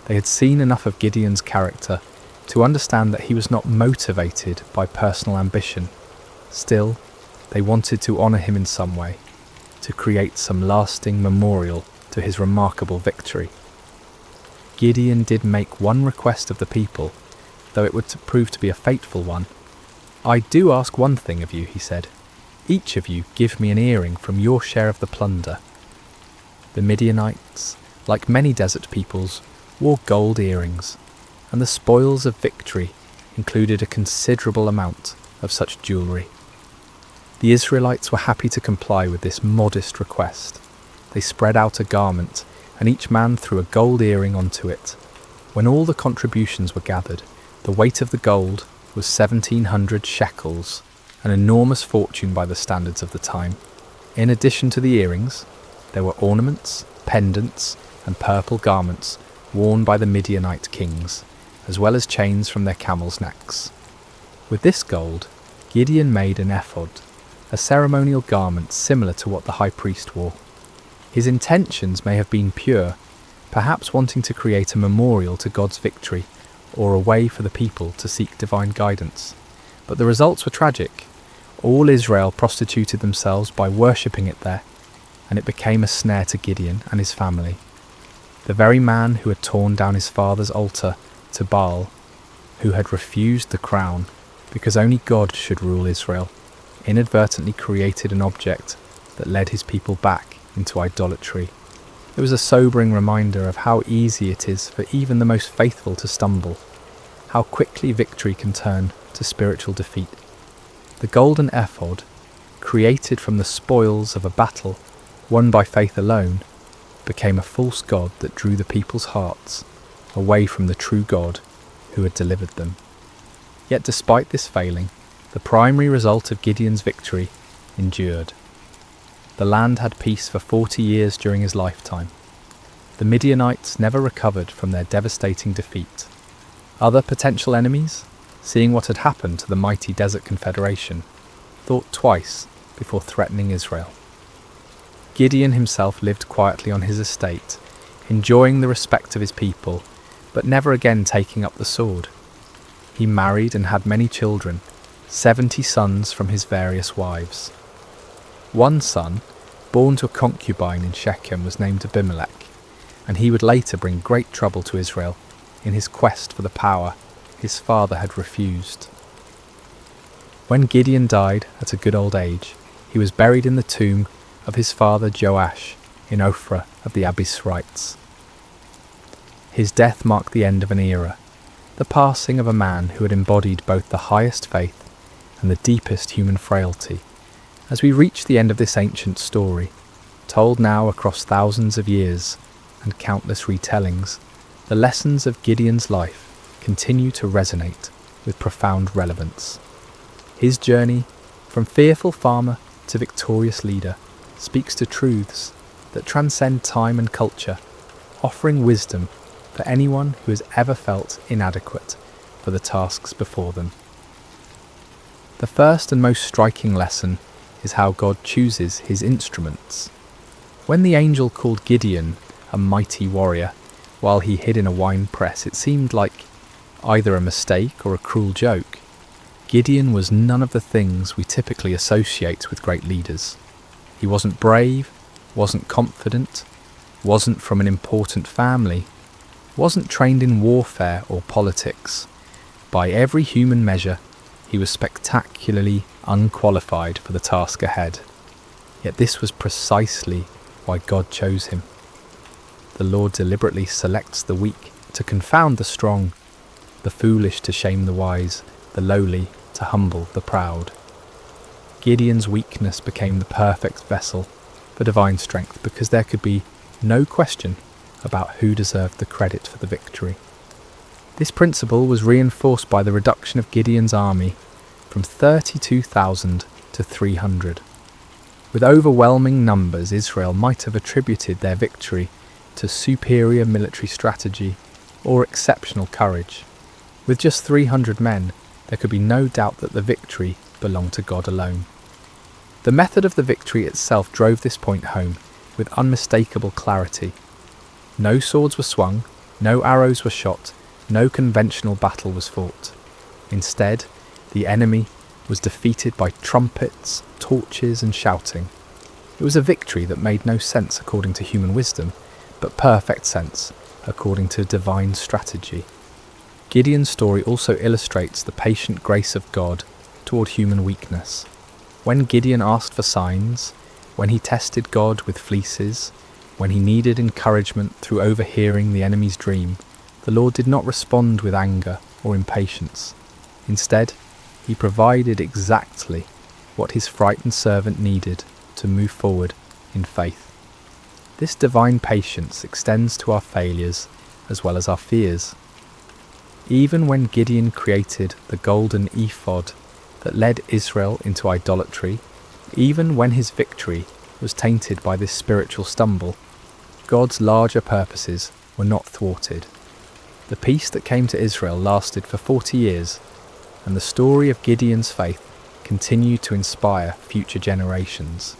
Speaker 2: They had seen enough of Gideon's character to understand that he was not motivated by personal ambition. Still, they wanted to honour him in some way, to create some lasting memorial to his remarkable victory. Gideon did make one request of the people, though it would prove to be a fateful one. "I do ask one thing of you," he said. "Each of you give me an earring from your share of the plunder." The Midianites, like many desert peoples, wore gold earrings, and the spoils of victory included a considerable amount of such jewellery. The Israelites were happy to comply with this modest request. They spread out a garment, and each man threw a gold earring onto it. When all the contributions were gathered, the weight of the gold was 1,700 shekels, an enormous fortune by the standards of the time. In addition to the earrings, there were ornaments, pendants, and purple garments worn by the Midianite kings, as well as chains from their camels' necks. With this gold, Gideon made an ephod, a ceremonial garment similar to what the high priest wore. His intentions may have been pure, perhaps wanting to create a memorial to God's victory or a way for the people to seek divine guidance. But the results were tragic. All Israel prostituted themselves by worshipping it there, and it became a snare to Gideon and his family. The very man who had torn down his father's altar to Baal, who had refused the crown because only God should rule Israel, inadvertently created an object that led his people back into idolatry. It was a sobering reminder of how easy it is for even the most faithful to stumble, how quickly victory can turn to spiritual defeat. The golden ephod, created from the spoils of a battle won by faith alone, became a false god that drew the people's hearts away from the true God who had delivered them. Yet despite this failing, the primary result of Gideon's victory endured. The land had peace for 40 years during his lifetime. The Midianites never recovered from their devastating defeat. Other potential enemies, seeing what had happened to the mighty Desert Confederation, thought twice before threatening Israel. Gideon himself lived quietly on his estate, enjoying the respect of his people, but never again taking up the sword. He married and had many children, 70 sons from his various wives. One son, born to a concubine in Shechem, was named Abimelech, and he would later bring great trouble to Israel in his quest for the power his father had refused. When Gideon died at a good old age, he was buried in the tomb of his father Joash in Ophrah of the Abiezrites. His death marked the end of an era, the passing of a man who had embodied both the highest faith and the deepest human frailty. As we reach the end of this ancient story, told now across thousands of years and countless retellings, the lessons of Gideon's life continue to resonate with profound relevance. His journey, from fearful farmer to victorious leader, speaks to truths that transcend time and culture, offering wisdom for anyone who has ever felt inadequate for the tasks before them. The first and most striking lesson is how God chooses his instruments. When the angel called Gideon a mighty warrior while he hid in a wine press, it seemed like either a mistake or a cruel joke. Gideon was none of the things we typically associate with great leaders. He wasn't brave, wasn't confident, wasn't from an important family, wasn't trained in warfare or politics. by every human measure, he was spectacularly unqualified for the task ahead. Yet this was precisely why God chose him. The Lord deliberately selects the weak to confound the strong, the foolish to shame the wise, the lowly to humble the proud. Gideon's weakness became the perfect vessel for divine strength because there could be no question about who deserved the credit for the victory. This principle was reinforced by the reduction of Gideon's army from 32,000 to 300. With overwhelming numbers, Israel might have attributed their victory to superior military strategy or exceptional courage. With just 300 men, there could be no doubt that the victory belonged to God alone. The method of the victory itself drove this point home with unmistakable clarity. No swords were swung, no arrows were shot, no conventional battle was fought. Instead, the enemy was defeated by trumpets, torches, and shouting. It was a victory that made no sense according to human wisdom, but perfect sense according to divine strategy. Gideon's story also illustrates the patient grace of God toward human weakness. When Gideon asked for signs, when he tested God with fleeces, when he needed encouragement through overhearing the enemy's dream, the Lord did not respond with anger or impatience. Instead, he provided exactly what his frightened servant needed to move forward in faith. This divine patience extends to our failures as well as our fears. Even when Gideon created the golden ephod that led Israel into idolatry, even when his victory was tainted by this spiritual stumble, God's larger purposes were not thwarted. The peace that came to Israel lasted for 40 years, and the story of Gideon's faith continued to inspire future generations.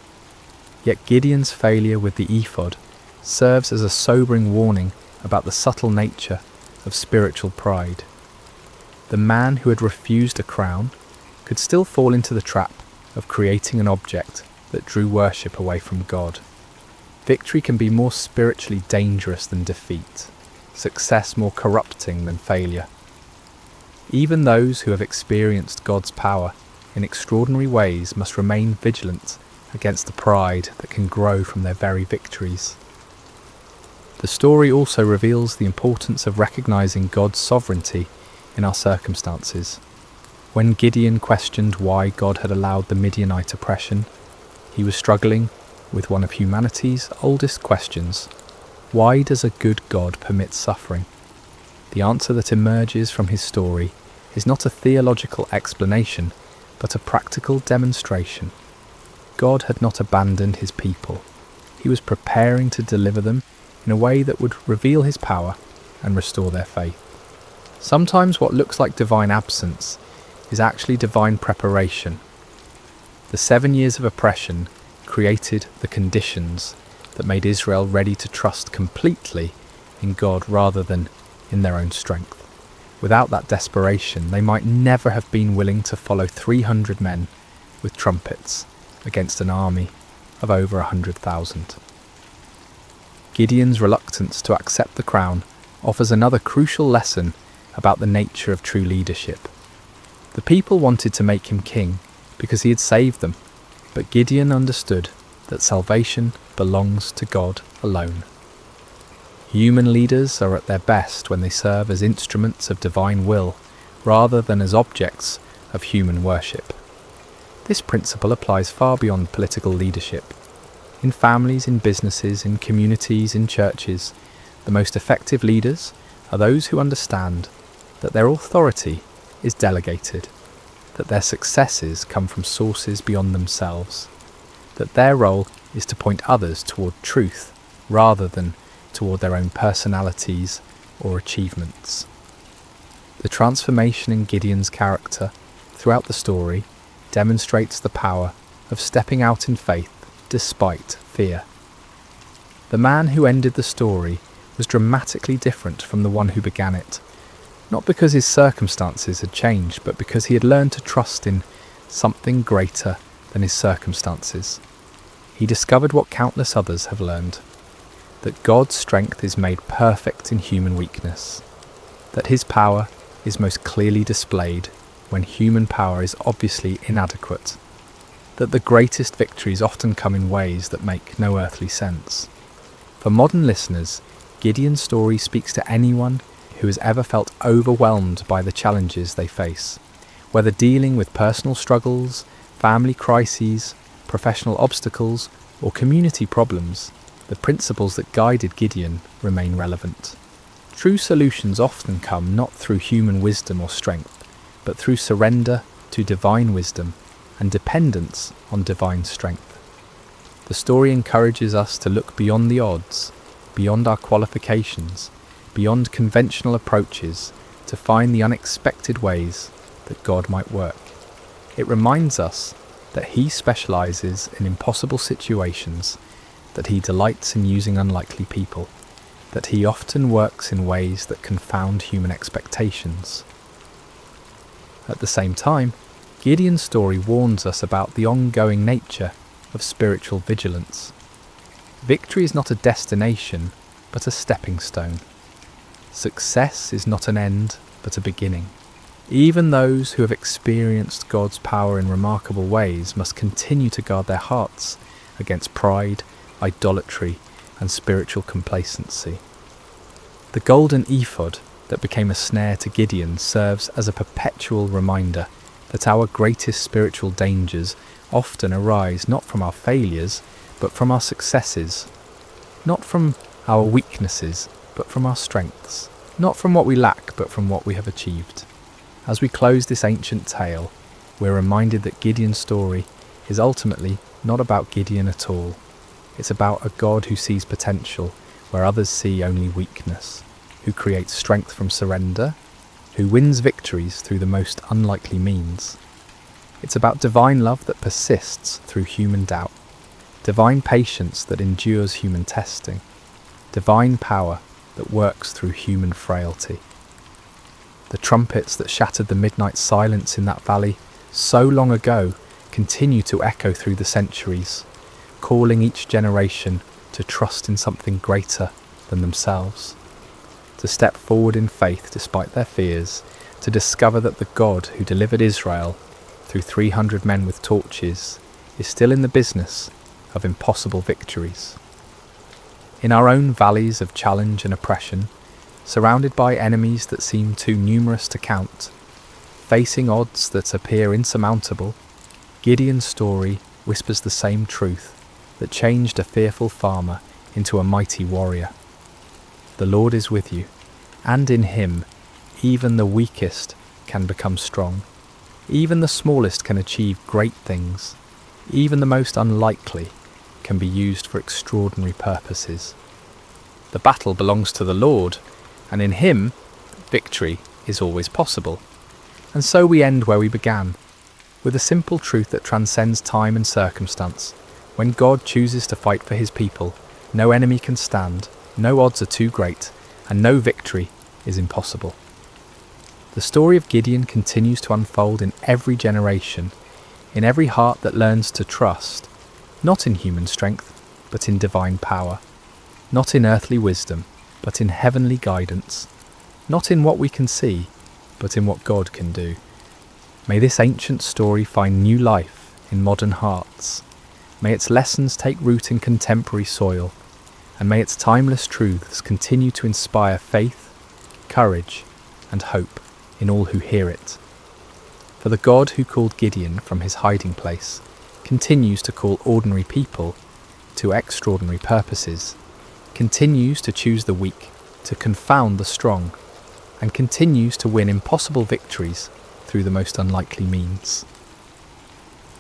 Speaker 2: Yet Gideon's failure with the ephod serves as a sobering warning about the subtle nature of spiritual pride. The man who had refused a crown could still fall into the trap of creating an object that drew worship away from God. Victory can be more spiritually dangerous than defeat, success more corrupting than failure. Even those who have experienced God's power in extraordinary ways must remain vigilant against the pride that can grow from their very victories. The story also reveals the importance of recognizing God's sovereignty in our circumstances. When Gideon questioned why God had allowed the Midianite oppression, he was struggling with one of humanity's oldest questions: why does a good God permit suffering? The answer that emerges from his story is not a theological explanation, but a practical demonstration. God had not abandoned his people. He was preparing to deliver them in a way that would reveal his power and restore their faith. Sometimes what looks like divine absence is actually divine preparation. The 7 years of oppression created the conditions that made Israel ready to trust completely in God rather than in their own strength. Without that desperation, they might never have been willing to follow 300 men with trumpets against an army of over 100,000. Gideon's reluctance to accept the crown offers another crucial lesson about the nature of true leadership. The people wanted to make him king because he had saved them, but Gideon understood that salvation belongs to God alone. Human leaders are at their best when they serve as instruments of divine will rather than as objects of human worship. This principle applies far beyond political leadership. In families, in businesses, in communities, in churches, the most effective leaders are those who understand that their authority is delegated, that their successes come from sources beyond themselves, that their role is to point others toward truth rather than toward their own personalities or achievements. The transformation in Gideon's character throughout the story demonstrates the power of stepping out in faith despite fear. The man who ended the story was dramatically different from the one who began it, not because his circumstances had changed, but because he had learned to trust in something greater than his circumstances. He discovered what countless others have learned: that God's strength is made perfect in human weakness, that his power is most clearly displayed when human power is obviously inadequate, that the greatest victories often come in ways that make no earthly sense. For modern listeners, Gideon's story speaks to anyone who has ever felt overwhelmed by the challenges they face. Whether dealing with personal struggles, family crises, professional obstacles, or community problems, the principles that guided Gideon remain relevant. True solutions often come not through human wisdom or strength, but through surrender to divine wisdom and dependence on divine strength. The story encourages us to look beyond the odds, beyond our qualifications, beyond conventional approaches, to find the unexpected ways that God might work. It reminds us that He specialises in impossible situations, that He delights in using unlikely people, that He often works in ways that confound human expectations. At the same time, Gideon's story warns us about the ongoing nature of spiritual vigilance. Victory is not a destination, but a stepping stone. Success is not an end, but a beginning. Even those who have experienced God's power in remarkable ways must continue to guard their hearts against pride, idolatry, and spiritual complacency. The golden ephod that became a snare to Gideon serves as a perpetual reminder that our greatest spiritual dangers often arise not from our failures, but from our successes, not from our weaknesses, but from our strengths, not from what we lack, but from what we have achieved. As we close this ancient tale, we're reminded that Gideon's story is ultimately not about Gideon at all. It's about a God who sees potential where others see only weakness, who creates strength from surrender, who wins victories through the most unlikely means. It's about divine love that persists through human doubt, divine patience that endures human testing, divine power that works through human frailty. The trumpets that shattered the midnight silence in that valley so long ago continue to echo through the centuries, calling each generation to trust in something greater than themselves, to step forward in faith despite their fears, to discover that the God who delivered Israel through 300 men with torches is still in the business of impossible victories. In our own valleys of challenge and oppression, surrounded by enemies that seem too numerous to count, facing odds that appear insurmountable, Gideon's story whispers the same truth that changed a fearful farmer into a mighty warrior. The Lord is with you, and in Him even the weakest can become strong. Even the smallest can achieve great things. Even the most unlikely can be used for extraordinary purposes. The battle belongs to the Lord, and in Him, victory is always possible. And so we end where we began, with a simple truth that transcends time and circumstance. When God chooses to fight for His people, no enemy can stand, no odds are too great, and no victory is impossible. The story of Gideon continues to unfold in every generation, in every heart that learns to trust, not in human strength, but in divine power, not in earthly wisdom, but in heavenly guidance, not in what we can see, but in what God can do. May this ancient story find new life in modern hearts. May its lessons take root in contemporary soil, and may its timeless truths continue to inspire faith, courage, and hope in all who hear it. For the God who called Gideon from his hiding place continues to call ordinary people to extraordinary purposes, continues to choose the weak to confound the strong, and continues to win impossible victories through the most unlikely means.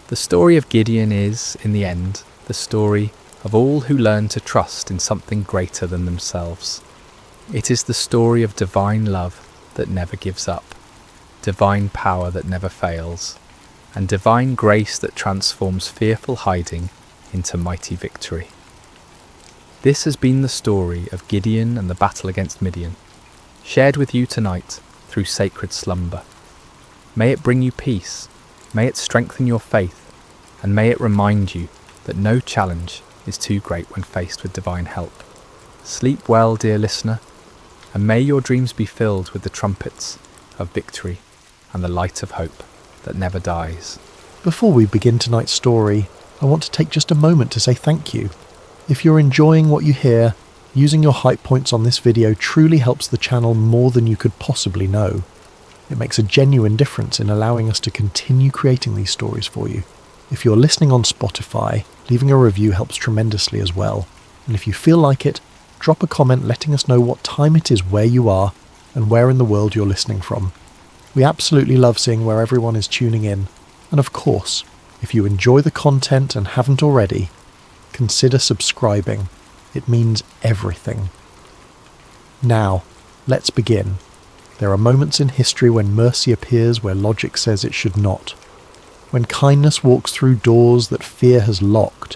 Speaker 2: The story of Gideon is, in the end, the story of all who learn to trust in something greater than themselves. It is the story of divine love that never gives up, divine power that never fails, and divine grace that transforms fearful hiding into mighty victory. This has been the story of Gideon and the battle against Midian, shared with you tonight through sacred slumber. May it bring you peace, may it strengthen your faith, and may it remind you that no challenge is too great when faced with divine help. Sleep well, dear listener, and may your dreams be filled with the trumpets of victory and the light of hope that never dies.
Speaker 1: Before we begin tonight's story, I want to take just a moment to say thank you. If you're enjoying what you hear, using your hype points on this video truly helps the channel more than you could possibly know. It makes a genuine difference in allowing us to continue creating these stories for you. If you're listening on Spotify, leaving a review helps tremendously as well. And if you feel like it, drop a comment letting us know what time it is where you are and where in the world you're listening from. We absolutely love seeing where everyone is tuning in. And of course, if you enjoy the content and haven't already, consider subscribing. It means everything. Now, let's begin. There are moments in history when mercy appears where logic says it should not. When kindness walks through doors that fear has locked.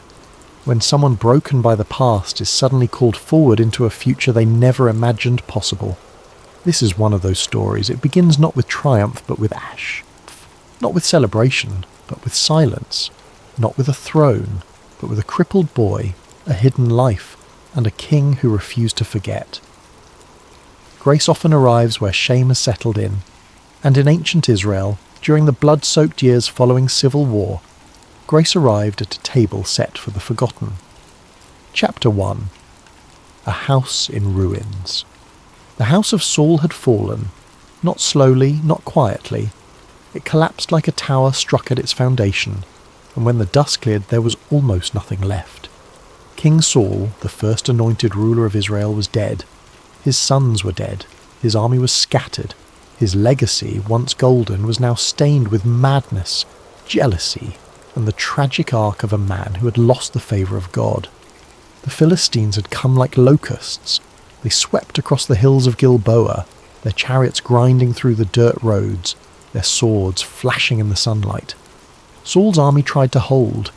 Speaker 1: When someone broken by the past is suddenly called forward into a future they never imagined possible. This is one of those stories. It begins not with triumph but with ash. Not with celebration, but with silence. Not with a throne, but with a crippled boy, a hidden life, and a king who refused to forget. Grace often arrives where shame has settled in, and in ancient Israel, during the blood-soaked years following civil war, grace arrived at a table set for the forgotten. Chapter 1. A House in Ruins. The house of Saul had fallen, not slowly, not quietly. It collapsed like a tower struck at its foundation, and when the dust cleared there was almost nothing left. King Saul, the first anointed ruler of Israel, was dead. His sons were dead. His army was scattered. His legacy, once golden, was now stained with madness, jealousy, and the tragic arc of a man who had lost the favour of God. The Philistines had come like locusts. They swept across the hills of Gilboa, their chariots grinding through the dirt roads, their swords flashing in the sunlight. Saul's army tried to hold.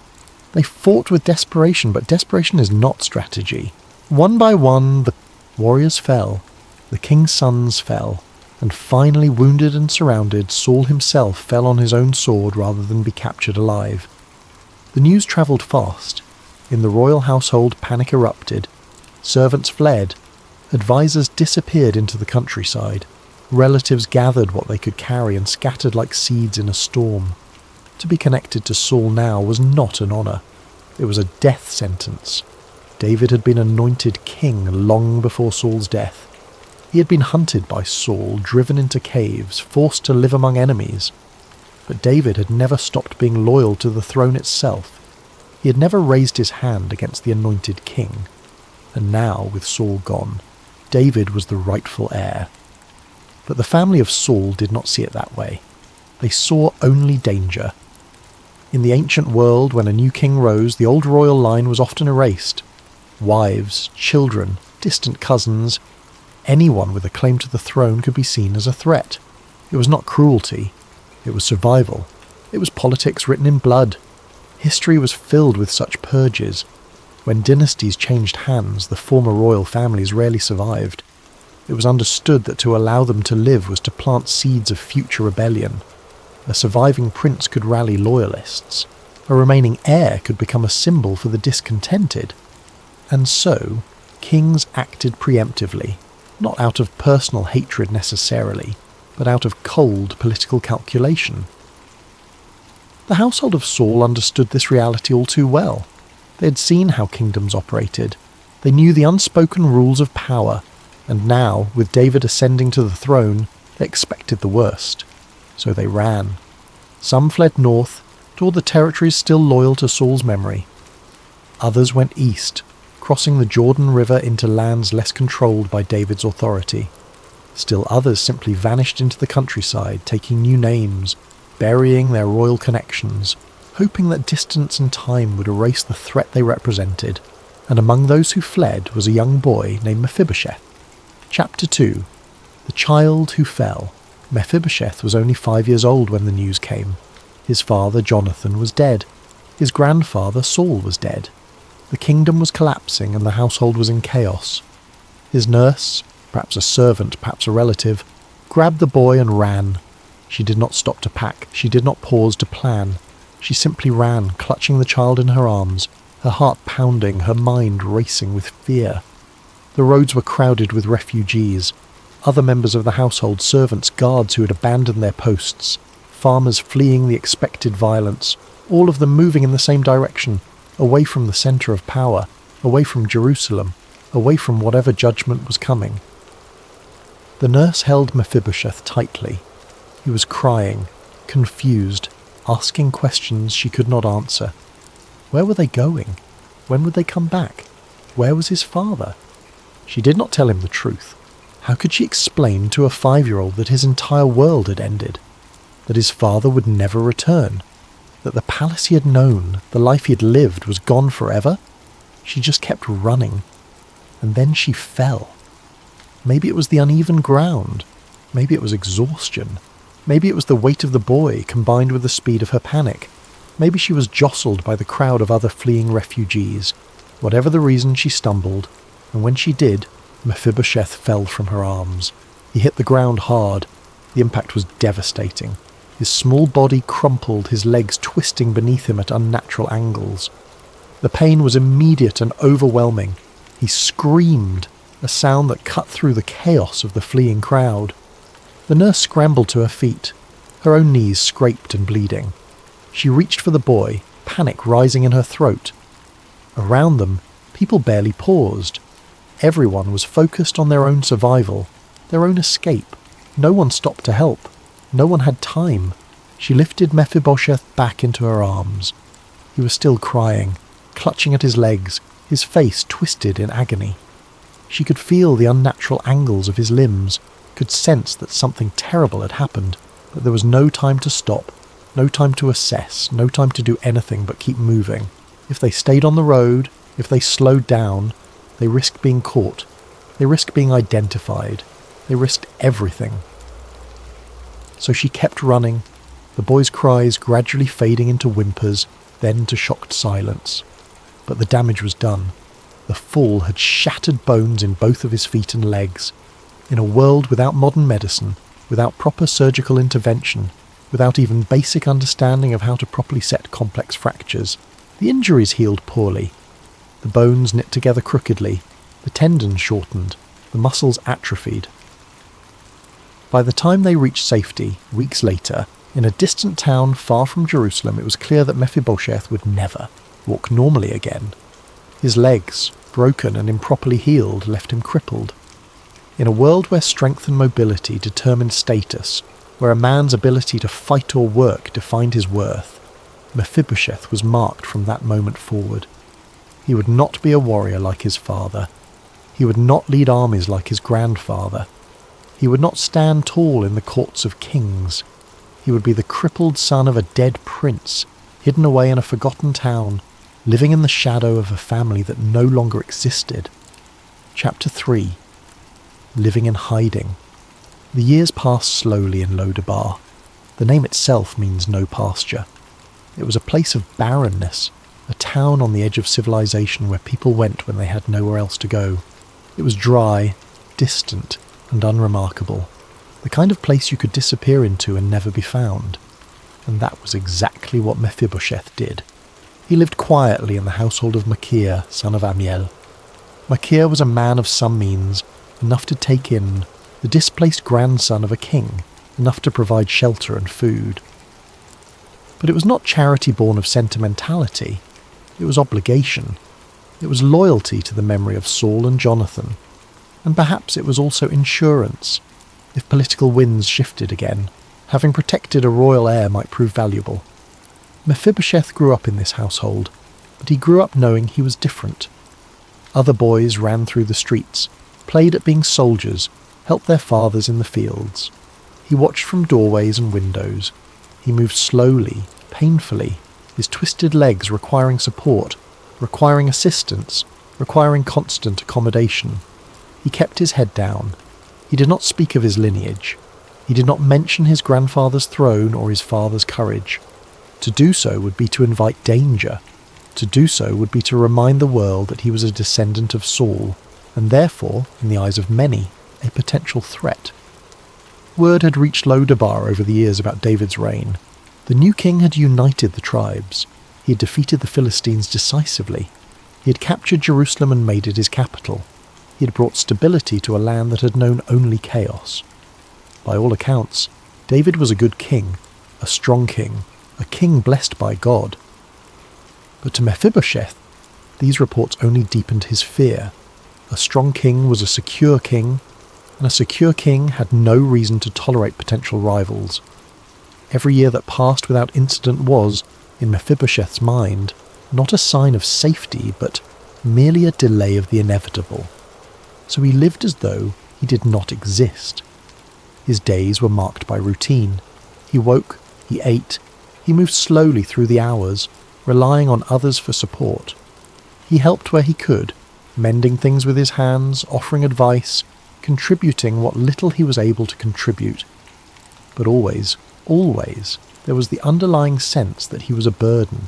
Speaker 1: They fought with desperation, but desperation is not strategy. One by one, the warriors fell, the king's sons fell, and finally, wounded and surrounded, Saul himself fell on his own sword rather than be captured alive. The news travelled fast. In the royal household, panic erupted. Servants fled. Advisors disappeared into the countryside. Relatives gathered what they could carry and scattered like seeds in a storm. To be connected to Saul now was not an honour. It was a death sentence. David had been anointed king long before Saul's death. He had been hunted by Saul, driven into caves, forced to live among enemies. But David had never stopped being loyal to the throne itself. He had never raised his hand against the anointed king. And now, with Saul gone, David was the rightful heir. But the family of Saul did not see it that way. They saw only danger. In the ancient world, when a new king rose, the old royal line was often erased. Wives, children, distant cousins, anyone with a claim to the throne could be seen as a threat. It was not cruelty. It was survival. It was politics written in blood. History was filled with such purges. When dynasties changed hands, the former royal families rarely survived. It was understood that to allow them to live was to plant seeds of future rebellion. A surviving prince could rally loyalists. A remaining heir could become a symbol for the discontented. And so, kings acted preemptively, not out of personal hatred necessarily, but out of cold political calculation. The household of Saul understood this reality all too well. They had seen how kingdoms operated. They knew the unspoken rules of power, and now, with David ascending to the throne, they expected the worst. So they ran. Some fled north, to all the territories still loyal to Saul's memory. Others went east, crossing the Jordan River into lands less controlled by David's authority. Still others simply vanished into the countryside, taking new names, burying their royal connections, hoping that distance and time would erase the threat they represented. And among those who fled was a young boy named Mephibosheth. Chapter 2. The Child Who Fell. Mephibosheth was only 5 years old when the news came. His father, Jonathan, was dead. His grandfather, Saul, was dead. The kingdom was collapsing and the household was in chaos. His nurse, perhaps a servant, perhaps a relative, grabbed the boy and ran. She did not stop to pack. She did not pause to plan. She simply ran, clutching the child in her arms, her heart pounding, her mind racing with fear. The roads were crowded with refugees. Other members of the household, servants, guards who had abandoned their posts, farmers fleeing the expected violence, all of them moving in the same direction, away from the centre of power, away from Jerusalem, away from whatever judgment was coming. The nurse held Mephibosheth tightly. He was crying, confused, asking questions she could not answer. Where were they going? When would they come back? Where was his father? She did not tell him the truth. How could she explain to a 5-year-old that his entire world had ended? That his father would never return? That the palace he had known, the life he had lived, was gone forever? She just kept running. And then she fell. Maybe it was the uneven ground. Maybe it was exhaustion. Maybe it was the weight of the boy combined with the speed of her panic. Maybe she was jostled by the crowd of other fleeing refugees. Whatever the reason, she stumbled, and when she did, Mephibosheth fell from her arms. He hit the ground hard. The impact was devastating. His small body crumpled, his legs twisting beneath him at unnatural angles. The pain was immediate and overwhelming. He screamed, a sound that cut through the chaos of the fleeing crowd. The nurse scrambled to her feet, her own knees scraped and bleeding. She reached for the boy, panic rising in her throat. Around them, people barely paused. Everyone was focused on their own survival, their own escape. No one stopped to help. No one had time. She lifted Mephibosheth back into her arms. He was still crying, clutching at his legs, his face twisted in agony. She could feel the unnatural angles of his limbs, could sense that something terrible had happened, but there was no time to stop, no time to assess, no time to do anything but keep moving. If they stayed on the road, if they slowed down, they risked being caught. They risked being identified. They risked everything. So she kept running, the boy's cries gradually fading into whimpers, then to shocked silence. But the damage was done. The fall had shattered bones in both of his feet and legs. In a world without modern medicine, without proper surgical intervention, without even basic understanding of how to properly set complex fractures, the injuries healed poorly. The bones knit together crookedly, the tendons shortened, the muscles atrophied. By the time they reached safety, weeks later, in a distant town far from Jerusalem, it was clear that Mephibosheth would never walk normally again. His legs, broken and improperly healed, left him crippled. In a world where strength and mobility determined status, where a man's ability to fight or work defined his worth, Mephibosheth was marked from that moment forward. He would not be a warrior like his father. He would not lead armies like his grandfather. He would not stand tall in the courts of kings. He would be the crippled son of a dead prince, hidden away in a forgotten town, living in the shadow of a family that no longer existed. Chapter 3. Living in hiding. The years passed slowly in Lodabar. The name itself means no pasture. It was a place of barrenness, a town on the edge of civilization where people went when they had nowhere else to go. It was dry, distant, and unremarkable, the kind of place you could disappear into and never be found. And that was exactly what Mephibosheth did. He lived quietly in the household of Machir, son of Amiel. Machir was a man of some means, enough to take in, the displaced grandson of a king, enough to provide shelter and food. But it was not charity born of sentimentality. It was obligation. It was loyalty to the memory of Saul and Jonathan. And perhaps it was also insurance. If political winds shifted again, having protected a royal heir might prove valuable. Mephibosheth grew up in this household, but he grew up knowing he was different. Other boys ran through the streets, played at being soldiers, helped their fathers in the fields. He watched from doorways and windows. He moved slowly, painfully, his twisted legs requiring support, requiring assistance, requiring constant accommodation. He kept his head down. He did not speak of his lineage. He did not mention his grandfather's throne or his father's courage. To do so would be to invite danger. To do so would be to remind the world that he was a descendant of Saul, and therefore, in the eyes of many, a potential threat. Word had reached Lodabar over the years about David's reign. The new king had united the tribes. He had defeated the Philistines decisively. He had captured Jerusalem and made it his capital. He had brought stability to a land that had known only chaos. By all accounts, David was a good king, a strong king, a king blessed by God. But to Mephibosheth, these reports only deepened his fear. A strong king was a secure king, and a secure king had no reason to tolerate potential rivals. Every year that passed without incident was, in Mephibosheth's mind, not a sign of safety, but merely a delay of the inevitable. So he lived as though he did not exist. His days were marked by routine. He woke, he ate, he moved slowly through the hours, relying on others for support. He helped where he could, mending things with his hands, offering advice, contributing what little he was able to contribute. But always, there was the underlying sense that he was a burden,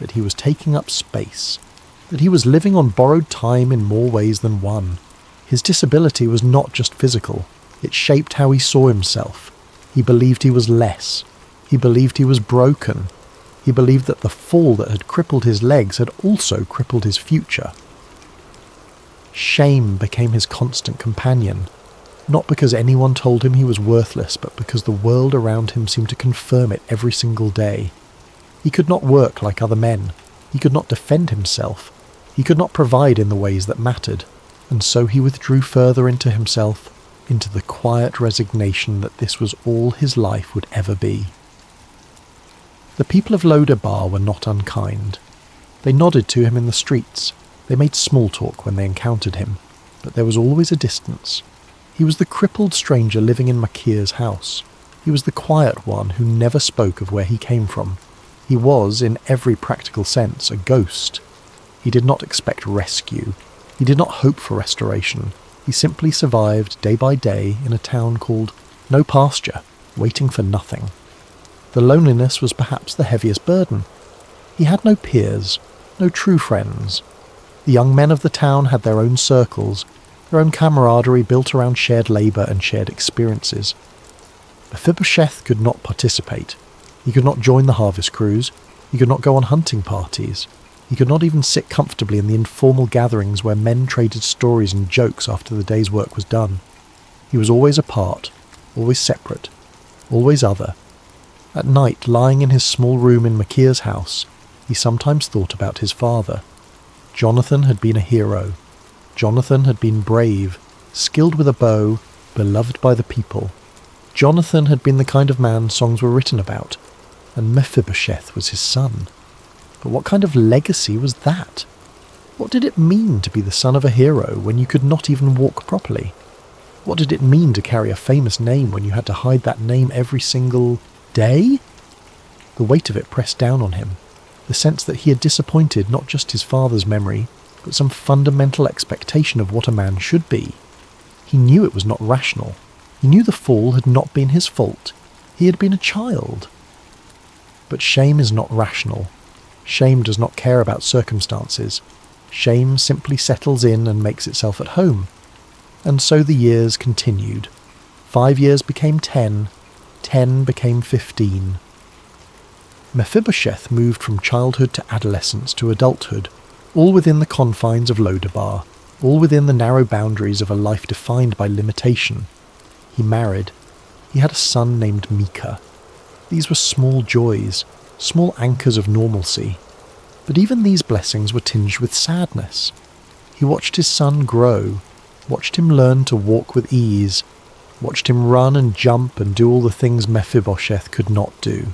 Speaker 1: that he was taking up space, that he was living on borrowed time in more ways than one. His disability was not just physical. It shaped how he saw himself. He believed he was less. He believed he was broken. He believed that the fall that had crippled his legs had also crippled his future. Shame became his constant companion, not because anyone told him he was worthless, but because the world around him seemed to confirm it every single day. He could not work like other men. He could not defend himself. He could not provide in the ways that mattered, and so he withdrew further into himself, into the quiet resignation that this was all his life would ever be. The people of Lodabar were not unkind. They nodded to him in the streets. They made small talk when they encountered him, but there was always a distance. He was the crippled stranger living in Makir's house. He was the quiet one who never spoke of where he came from. He was, in every practical sense, a ghost. He did not expect rescue. He did not hope for restoration. He simply survived day by day in a town called No Pasture, waiting for nothing. The loneliness was perhaps the heaviest burden. He had no peers, no true friends. The young men of the town had their own circles, their own camaraderie built around shared labour and shared experiences. Mephibosheth could not participate. He could not join the harvest crews. He could not go on hunting parties. He could not even sit comfortably in the informal gatherings where men traded stories and jokes after the day's work was done. He was always apart, always separate, always other. At night, lying in his small room in Makir's house, he sometimes thought about his father. Jonathan had been a hero. Jonathan had been brave, skilled with a bow, beloved by the people. Jonathan had been the kind of man songs were written about, and Mephibosheth was his son. But what kind of legacy was that? What did it mean to be the son of a hero when you could not even walk properly? What did it mean to carry a famous name when you had to hide that name every single day? The weight of it pressed down on him, the sense that he had disappointed not just his father's memory, but some fundamental expectation of what a man should be. He knew it was not rational. He knew the fall had not been his fault. He had been a child. But shame is not rational. Shame does not care about circumstances. Shame simply settles in and makes itself at home. And so the years continued. 5 years became 10. 10 became 15. Mephibosheth moved from childhood to adolescence to adulthood, all within the confines of Lodabar, all within the narrow boundaries of a life defined by limitation. He married. He had a son named Micah. These were small joys, small anchors of normalcy. But even these blessings were tinged with sadness. He watched his son grow, watched him learn to walk with ease, watched him run and jump and do all the things Mephibosheth could not do.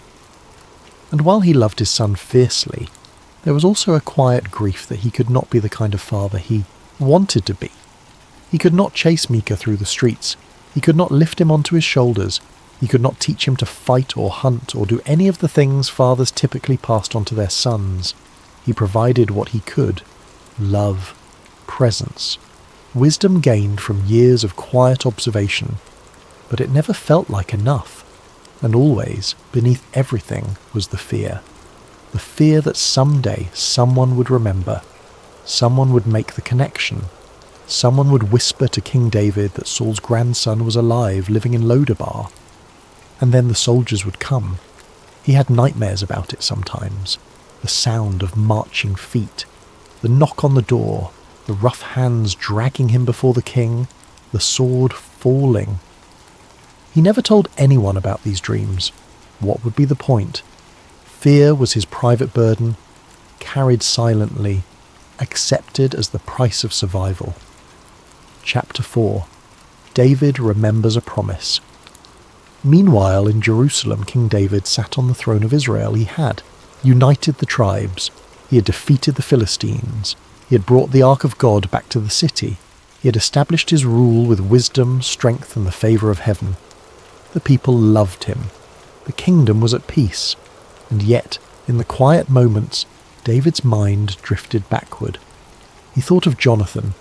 Speaker 1: And while he loved his son fiercely, there was also a quiet grief that he could not be the kind of father he wanted to be. He could not chase Micah through the streets. He could not lift him onto his shoulders. He could not teach him to fight or hunt or do any of the things fathers typically passed on to their sons. He provided what he could: love, presence, wisdom gained from years of quiet observation. But it never felt like enough. And always, beneath everything, was the fear. The fear that someday someone would remember. Someone would make the connection. Someone would whisper to King David that Saul's grandson was alive, living in Lodabar. And then the soldiers would come. He had nightmares about it sometimes. The sound of marching feet. The knock on the door. the rough hands dragging him before the king, the sword falling. He never told anyone about these dreams. What would be the point? Fear was his private burden, carried silently, accepted as the price of survival. Chapter 4. David remembers a promise. Meanwhile, in Jerusalem, King David sat on the throne of Israel. He had united the tribes. He had defeated the Philistines. He had brought the Ark of God back to the city. He had established his rule with wisdom, strength, and the favour of heaven. The people loved him. The kingdom was at peace. And yet, in the quiet moments, David's mind drifted backward. He thought of Jonathan.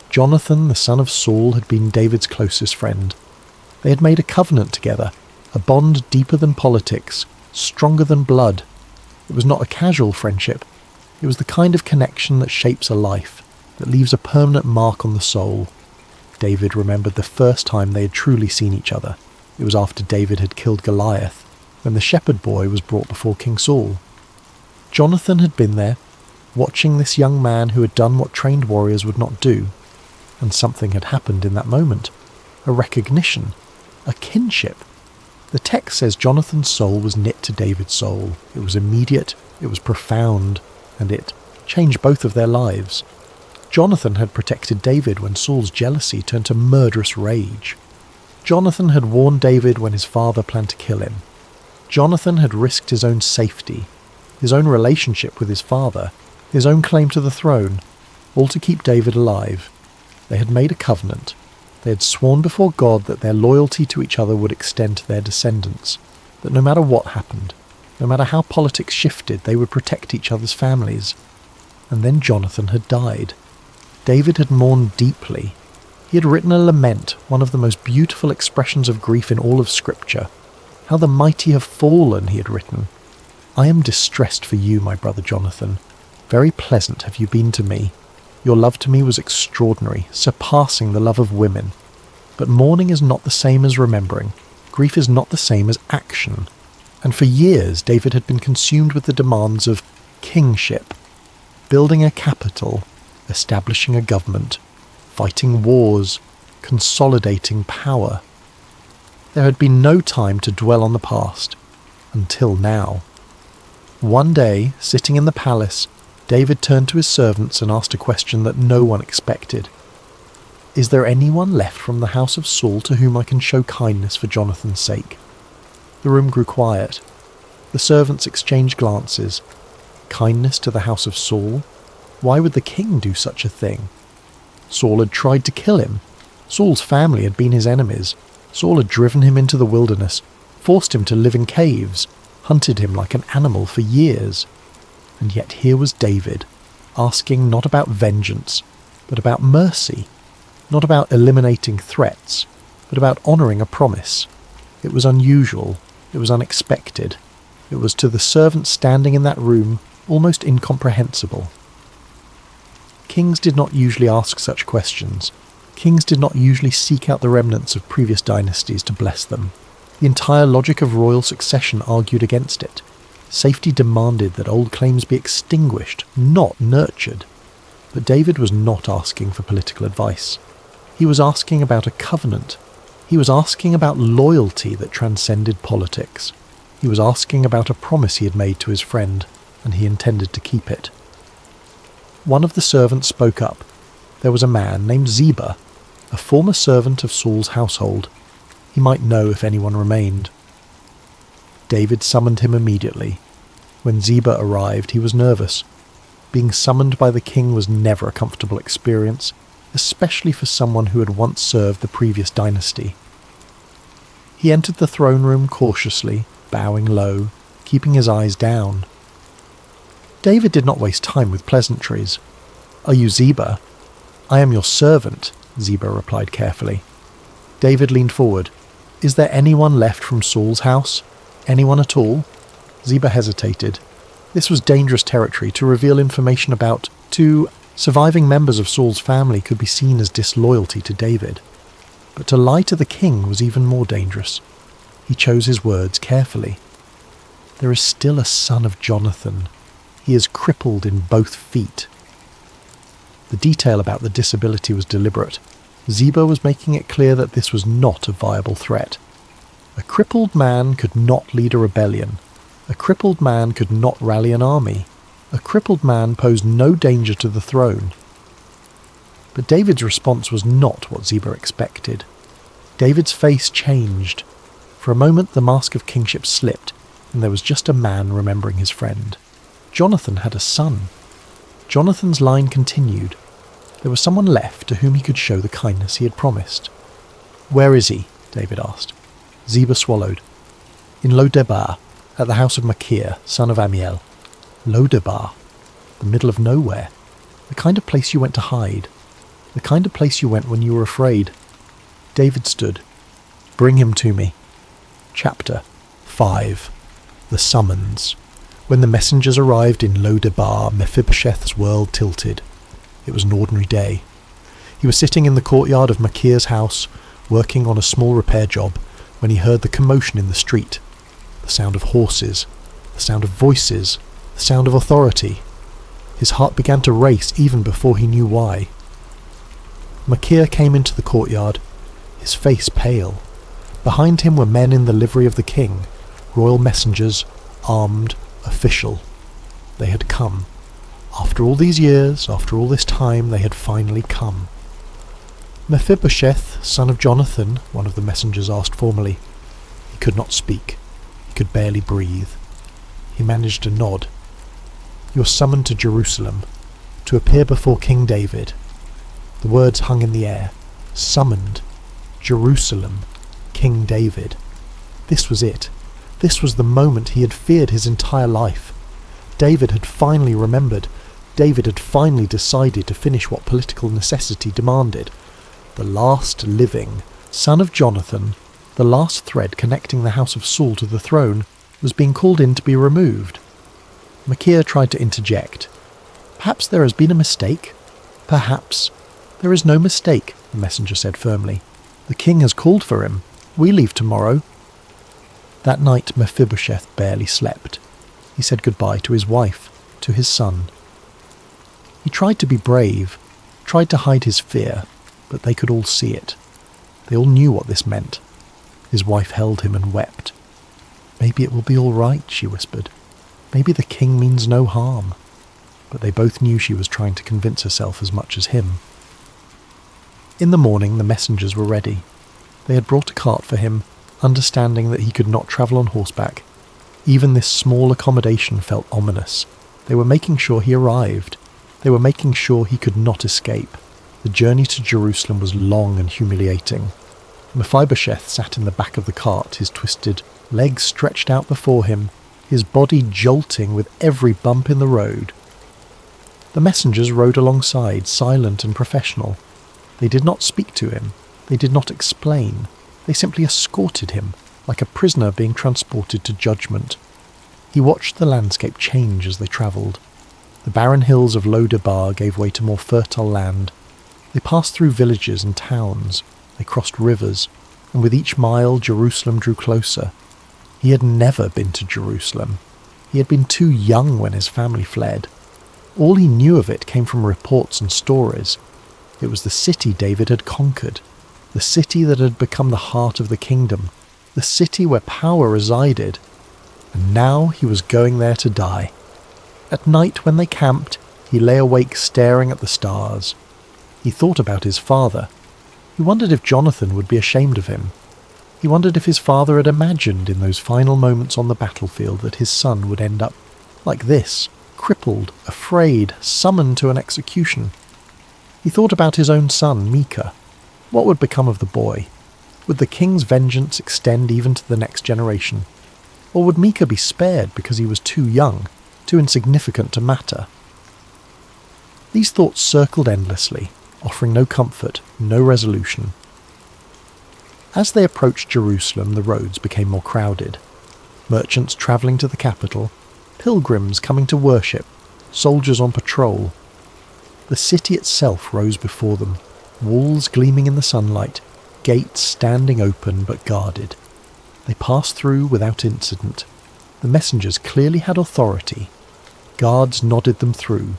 Speaker 1: Jonathan, the son of Saul, had been David's closest friend. They had made a covenant together, a bond deeper than politics, stronger than blood. It was not a casual friendship. It was the kind of connection that shapes a life, that leaves a permanent mark on the soul. David remembered the first time they had truly seen each other. It was after David had killed Goliath, when the shepherd boy was brought before King Saul. Jonathan had been there, watching this young man who had done what trained warriors would not do, and something had happened in that moment. A recognition, a kinship. The text says Jonathan's soul was knit to David's soul. It was immediate, it was profound, and it changed both of their lives. Jonathan had protected David when Saul's jealousy turned to murderous rage. Jonathan had warned David when his father planned to kill him. Jonathan had risked his own safety, his own relationship with his father, his own claim to the throne, all to keep David alive. They had made a covenant. They had sworn before God that their loyalty to each other would extend to their descendants, that no matter what happened, no matter how politics shifted, they would protect each other's families. And then Jonathan had died. David had mourned deeply. He had written a lament, one of the most beautiful expressions of grief in all of Scripture. How the mighty have fallen, he had written. I am distressed for you, my brother Jonathan. Very pleasant have you been to me. Your love to me was extraordinary, surpassing the love of women. But mourning is not the same as remembering. Grief is not the same as action. And for years David had been consumed with the demands of kingship, building a capital, establishing a government, fighting wars, consolidating power. There had been no time to dwell on the past, until now. One day, sitting in the palace, David turned to his servants and asked a question that no one expected. Is there anyone left from the house of Saul to whom I can show kindness for Jonathan's sake? The room grew quiet. The servants exchanged glances. Kindness to the house of Saul? Why would the king do such a thing? Saul had tried to kill him. Saul's family had been his enemies. Saul had driven him into the wilderness, forced him to live in caves, hunted him like an animal for years. And yet here was David, asking not about vengeance, but about mercy, not about eliminating threats, but about honouring a promise. It was unusual, it was unexpected, it was to the servant standing in that room almost incomprehensible. Kings did not usually ask such questions. Kings did not usually seek out the remnants of previous dynasties to bless them. The entire logic of royal succession argued against it. Safety demanded that old claims be extinguished, not nurtured. But David was not asking for political advice. He was asking about a covenant. He was asking about loyalty that transcended politics. He was asking about a promise he had made to his friend, and he intended to keep it. One of the servants spoke up. There was a man named Ziba, a former servant of Saul's household. He might know if anyone remained. David summoned him immediately. When Ziba arrived, he was nervous. Being summoned by the king was never a comfortable experience, especially for someone who had once served the previous dynasty. He entered the throne room cautiously, bowing low, keeping his eyes down. David did not waste time with pleasantries. "Are you Ziba?" "I am your servant," Ziba replied carefully. David leaned forward. "Is there anyone left from Saul's house? Anyone at all?" Ziba hesitated. This was dangerous territory to reveal information about. Surviving members of Saul's family could be seen as disloyalty to David. But to lie to the king was even more dangerous. He chose his words carefully. "There is still a son of Jonathan. He is crippled in both feet." The detail about the disability was deliberate. Ziba was making it clear that this was not a viable threat. A crippled man could not lead a rebellion. A crippled man could not rally an army. A crippled man posed no danger to the throne. But David's response was not what Ziba expected. David's face changed. For a moment the mask of kingship slipped, and there was just a man remembering his friend. Jonathan had a son. Jonathan's line continued. There was someone left to whom he could show the kindness he had promised. "Where is he?" David asked. Ziba swallowed. "In Lo-debar, at the house of Machir, son of Amiel." Lo-debar, the middle of nowhere. The kind of place you went to hide. The kind of place you went when you were afraid. David stood. "Bring him to me." Chapter 5. The Summons. When the messengers arrived in Lo-debar, Mephibosheth's world tilted. It was an ordinary day. He was sitting in the courtyard of Machir's house, working on a small repair job, when he heard the commotion in the street. The sound of horses, the sound of voices, the sound of authority. His heart began to race even before he knew why. Machir came into the courtyard, his face pale. Behind him were men in the livery of the king, royal messengers, armed, official. They had come. After all these years, after all this time, they had finally come. "Mephibosheth, son of Jonathan," one of the messengers asked formally. He could not speak. He could barely breathe. He managed a nod. "You're summoned to Jerusalem, to appear before King David." The words hung in the air. Summoned. Jerusalem. King David. This was it. This was the moment he had feared his entire life. David had finally remembered. David had finally decided to finish what political necessity demanded. The last living son of Jonathan, the last thread connecting the house of Saul to the throne, was being called in to be removed. Machir tried to interject. "Perhaps there has been a mistake. Perhaps." "There is no mistake," the messenger said firmly. "The king has called for him. We leave tomorrow." That night Mephibosheth barely slept. He said goodbye to his wife, to his son. He tried to be brave, tried to hide his fear, but they could all see it. They all knew what this meant. His wife held him and wept. "Maybe it will be all right," she whispered. "Maybe the king means no harm." But they both knew she was trying to convince herself as much as him. In the morning the messengers were ready. They had brought a cart for him, understanding that he could not travel on horseback. Even this small accommodation felt ominous. They were making sure he arrived. They were making sure he could not escape. The journey to Jerusalem was long and humiliating. Mephibosheth sat in the back of the cart, his twisted legs stretched out before him, his body jolting with every bump in the road. The messengers rode alongside, silent and professional. They did not speak to him. They did not explain. They simply escorted him, like a prisoner being transported to judgment. He watched the landscape change as they travelled. The barren hills of Lo-debar gave way to more fertile land. They passed through villages and towns. They crossed rivers, and with each mile Jerusalem drew closer. He had never been to Jerusalem. He had been too young when his family fled. All he knew of it came from reports and stories. It was the city David had conquered, the city that had become the heart of the kingdom, the city where power resided. And now he was going there to die. At night when they camped, he lay awake staring at the stars. He thought about his father. He wondered if Jonathan would be ashamed of him. He wondered if his father had imagined in those final moments on the battlefield that his son would end up like this, crippled, afraid, summoned to an execution. He thought about his own son, Micah. What would become of the boy? Would the king's vengeance extend even to the next generation? Or would Micah be spared because he was too young, too insignificant to matter? These thoughts circled endlessly, offering no comfort, no resolution. As they approached Jerusalem, the roads became more crowded. Merchants travelling to the capital, pilgrims coming to worship, soldiers on patrol. The city itself rose before them, walls gleaming in the sunlight, gates standing open but guarded. They passed through without incident. The messengers clearly had authority. Guards nodded them through,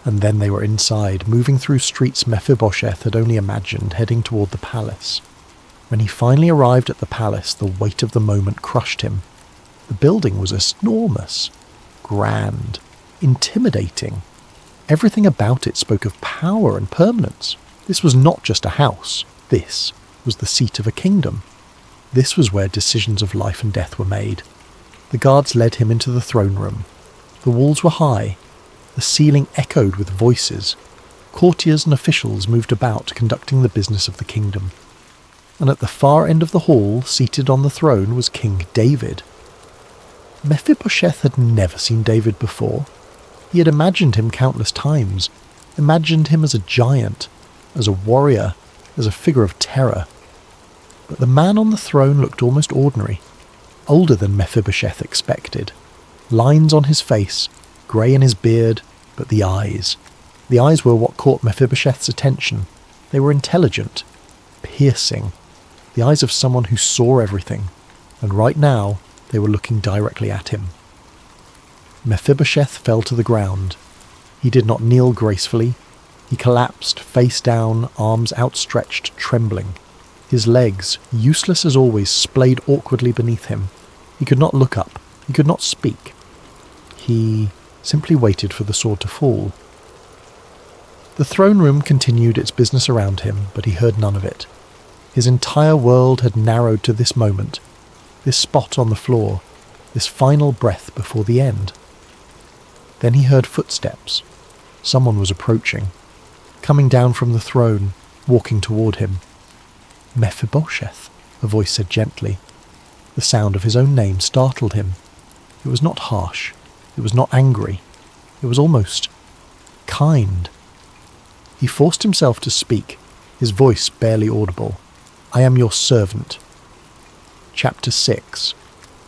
Speaker 1: And then they were inside, moving through streets Mephibosheth had only imagined, heading toward the palace. When he finally arrived at the palace, the weight of the moment crushed him. The building was enormous, grand, intimidating. Everything about it spoke of power and permanence. This was not just a house. This was the seat of a kingdom. This was where decisions of life and death were made. The guards led him into the throne room. The walls were high. The ceiling echoed with voices. Courtiers and officials moved about, conducting the business of the kingdom. And at the far end of the hall, seated on the throne, was King David. Mephibosheth had never seen David before. He had imagined him countless times, imagined him as a giant, as a warrior, as a figure of terror. But the man on the throne looked almost ordinary, older than Mephibosheth expected. Lines on his face, grey in his beard, but the eyes. The eyes were what caught Mephibosheth's attention. They were intelligent, piercing, the eyes of someone who saw everything, and right now they were looking directly at him. Mephibosheth fell to the ground. He did not kneel gracefully. He collapsed, face down, arms outstretched, trembling. His legs, useless as always, splayed awkwardly beneath him. He could not look up. He could not speak. He simply waited for the sword to fall. The throne room continued its business around him, but he heard none of it. His entire world had narrowed to this moment, this spot on the floor, this final breath before the end. Then he heard footsteps. Someone was approaching, coming down from the throne, walking toward him. "Mephibosheth," a voice said gently. The sound of his own name startled him. It was not harsh. It was not angry. It was almost kind. He forced himself to speak, his voice barely audible. "I am your servant." Chapter 6.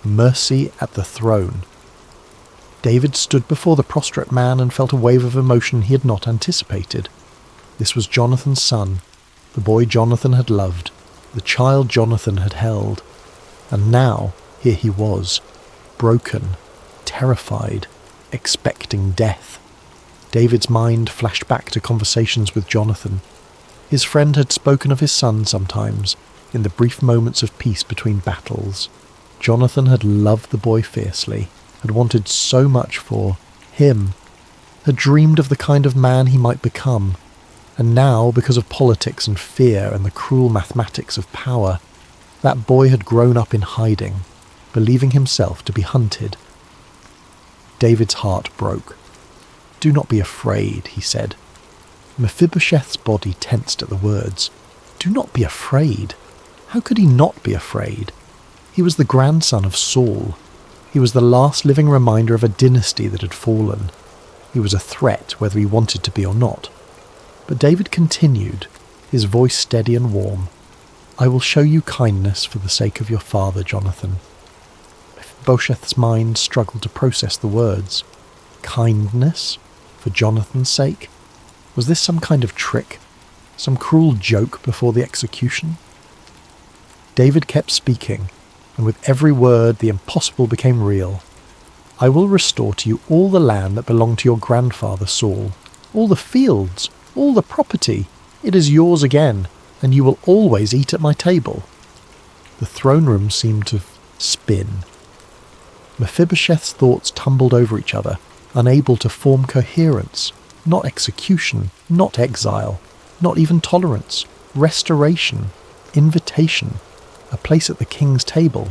Speaker 1: Mercy at the Throne. David stood before the prostrate man and felt a wave of emotion he had not anticipated. This was Jonathan's son, the boy Jonathan had loved, the child Jonathan had held. And now, here he was, broken, terrified, expecting death. David's mind flashed back to conversations with Jonathan. His friend had spoken of his son sometimes, in the brief moments of peace between battles. Jonathan had loved the boy fiercely, had wanted so much for him, had dreamed of the kind of man he might become, and now, because of politics and fear and the cruel mathematics of power, that boy had grown up in hiding, believing himself to be hunted. David's heart broke. "Do not be afraid," he said. Mephibosheth's body tensed at the words. Do not be afraid. How could he not be afraid? He was the grandson of Saul. He was the last living reminder of a dynasty that had fallen. He was a threat, whether he wanted to be or not. But David continued, his voice steady and warm. "I will show you kindness for the sake of your father, Jonathan." Mephibosheth's mind struggled to process the words. Kindness? For Jonathan's sake? Was this some kind of trick? Some cruel joke before the execution? David kept speaking, and with every word the impossible became real. "I will restore to you all the land that belonged to your grandfather Saul, all the fields, all the property. It is yours again, and you will always eat at my table." The throne room seemed to spin. Mephibosheth's thoughts tumbled over each other, unable to form coherence. Not execution, not exile, not even tolerance, restoration, invitation, a place at the king's table.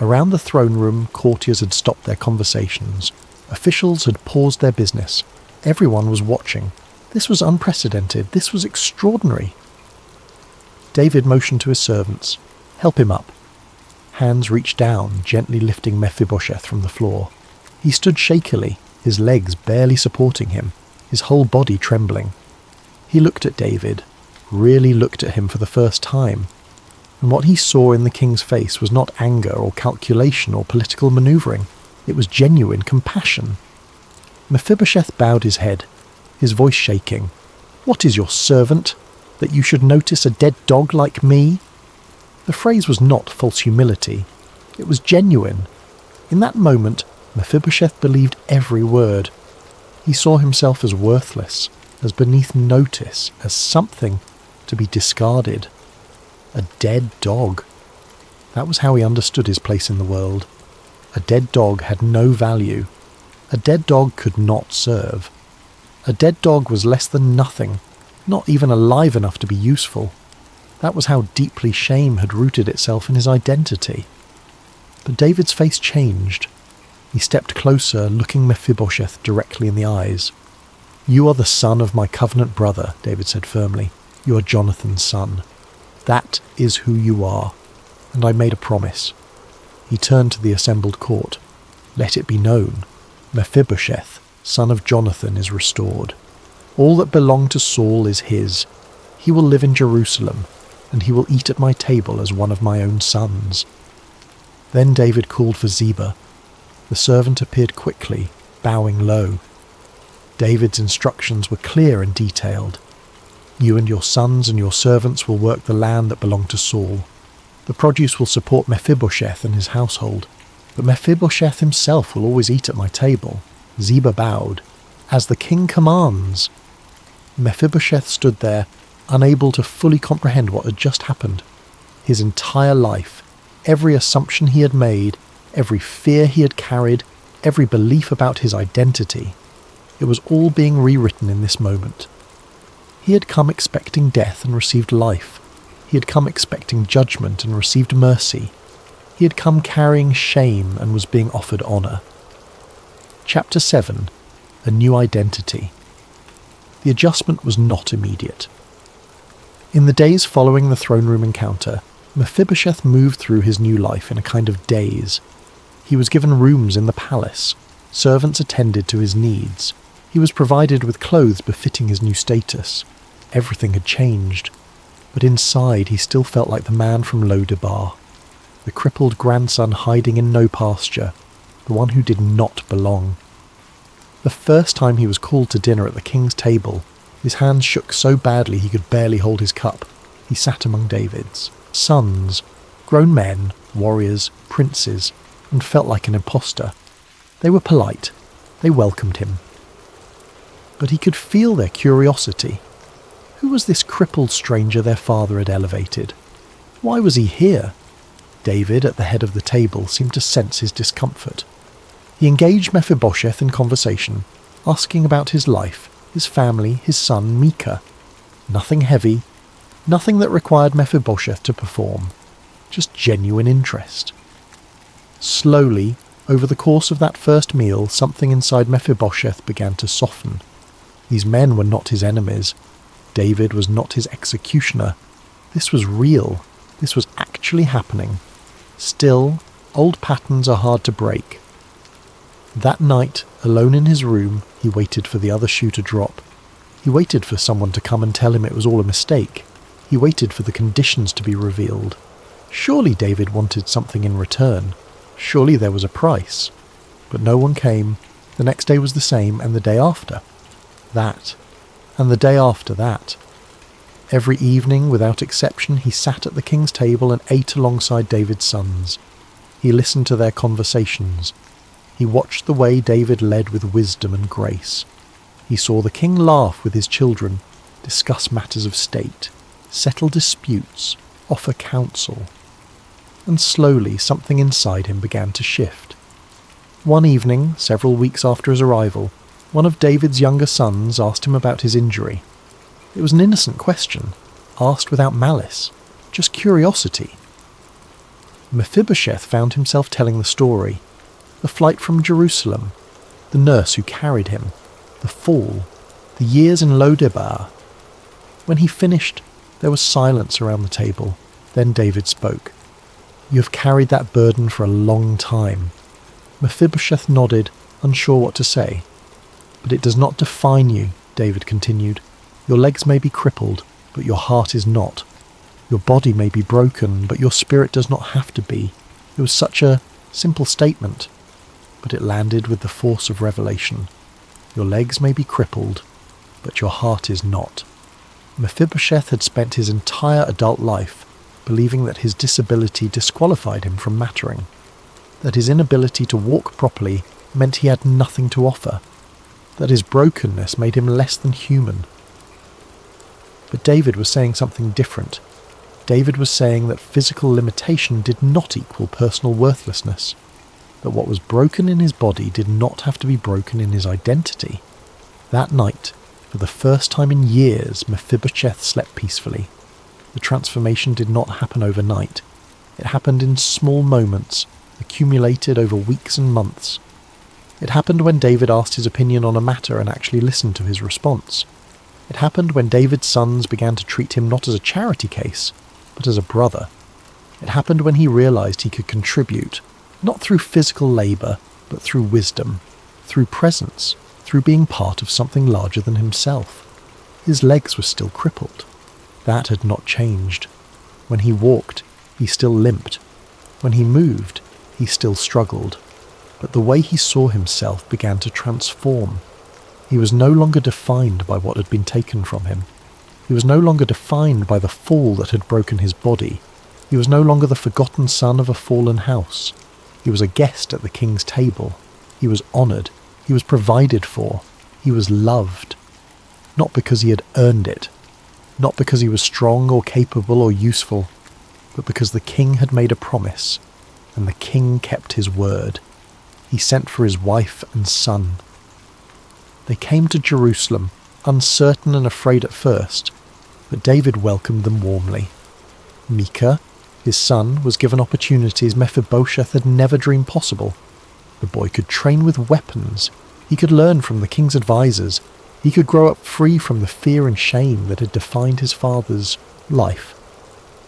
Speaker 1: Around the throne room, courtiers had stopped their conversations. Officials had paused their business. Everyone was watching. This was unprecedented. This was extraordinary. David motioned to his servants. "Help him up." Hands reached down, gently lifting Mephibosheth from the floor. He stood shakily, his legs barely supporting him, his whole body trembling. He looked at David, really looked at him for the first time, and what he saw in the king's face was not anger or calculation or political manoeuvring. It was genuine compassion. Mephibosheth bowed his head, his voice shaking. "What is your servant, that you should notice a dead dog like me?" The phrase was not false humility. It was genuine. In that moment, Mephibosheth believed every word. He saw himself as worthless, as beneath notice, as something to be discarded. A dead dog. That was how he understood his place in the world. A dead dog had no value. A dead dog could not serve. A dead dog was less than nothing, not even alive enough to be useful. That was how deeply shame had rooted itself in his identity. But David's face changed. He stepped closer, looking Mephibosheth directly in the eyes. "You are the son of my covenant brother," David said firmly. "You are Jonathan's son. That is who you are, and I made a promise." He turned to the assembled court. "Let it be known, Mephibosheth, son of Jonathan, is restored. All that belonged to Saul is his. He will live in Jerusalem, and he will eat at my table as one of my own sons." Then David called for Ziba. The servant appeared quickly, bowing low. David's instructions were clear and detailed. "You and your sons and your servants will work the land that belonged to Saul. The produce will support Mephibosheth and his household, but Mephibosheth himself will always eat at my table." Ziba bowed. "As the king commands." Mephibosheth stood there, unable to fully comprehend what had just happened. His entire life, every assumption he had made, every fear he had carried, every belief about his identity, it was all being rewritten in this moment. He had come expecting death and received life. He had come expecting judgment and received mercy. He had come carrying shame and was being offered honour. Chapter 7. A New Identity. The adjustment was not immediate. In the days following the throne room encounter, Mephibosheth moved through his new life in a kind of daze. He was given rooms in the palace. Servants attended to his needs. He was provided with clothes befitting his new status. Everything had changed. But inside he still felt like the man from Lo-debar, the crippled grandson hiding in no pasture, the one who did not belong. The first time he was called to dinner at the king's table, his hands shook so badly he could barely hold his cup. He sat among David's sons, grown men, warriors, princes, and felt like an imposter. They were polite. They welcomed him. But he could feel their curiosity. Who was this crippled stranger their father had elevated? Why was he here? David, at the head of the table, seemed to sense his discomfort. He engaged Mephibosheth in conversation, asking about his life, his family, his son Micah. Nothing heavy, nothing that required Mephibosheth to perform, just genuine interest. Slowly, over the course of that first meal, something inside Mephibosheth began to soften. These men were not his enemies. David was not his executioner. This was real. This was actually happening. Still, old patterns are hard to break. That night, alone in his room, he waited for the other shoe to drop. He waited for someone to come and tell him it was all a mistake. He waited for the conditions to be revealed. Surely David wanted something in return. Surely there was a price. But no one came. The next day was the same, and the day after. That. And the day after that. Every evening, without exception, he sat at the king's table and ate alongside David's sons. He listened to their conversations. He watched the way David led with wisdom and grace. He saw the king laugh with his children, discuss matters of state, settle disputes, offer counsel. And slowly something inside him began to shift. One evening, several weeks after his arrival, one of David's younger sons asked him about his injury. It was an innocent question, asked without malice, just curiosity. Mephibosheth found himself telling the story. The flight from Jerusalem, the nurse who carried him, the fall, the years in Lo-debar. When he finished, there was silence around the table. Then David spoke. "You have carried that burden for a long time." Mephibosheth nodded, unsure what to say. "But it does not define you," David continued. "Your legs may be crippled, but your heart is not. Your body may be broken, but your spirit does not have to be." It was such a simple statement, but it landed with the force of revelation. Your legs may be crippled, but your heart is not. Mephibosheth had spent his entire adult life believing that his disability disqualified him from mattering, that his inability to walk properly meant he had nothing to offer. that his brokenness made him less than human. But David was saying something different. David was saying that physical limitation did not equal personal worthlessness, that what was broken in his body did not have to be broken in his identity. That night, for the first time in years, Mephibosheth slept peacefully. The transformation did not happen overnight. It happened in small moments, accumulated over weeks and months. It happened when David asked his opinion on a matter and actually listened to his response. It happened when David's sons began to treat him not as a charity case, but as a brother. It happened when he realized he could contribute, not through physical labor, but through wisdom, through presence, through being part of something larger than himself. His legs were still crippled. That had not changed. When he walked, he still limped. When he moved, he still struggled. But the way he saw himself began to transform. He was no longer defined by what had been taken from him. He was no longer defined by the fall that had broken his body. He was no longer the forgotten son of a fallen house. He was a guest at the king's table. He was honoured. He was provided for. He was loved. Not because he had earned it. Not because he was strong or capable or useful, but because the king had made a promise, and the king kept his word. He sent for his wife and son. They came to Jerusalem, uncertain and afraid at first, but David welcomed them warmly. Micah, his son, was given opportunities Mephibosheth had never dreamed possible. The boy could train with weapons. He could learn from the king's advisors. He could grow up free from the fear and shame that had defined his father's life.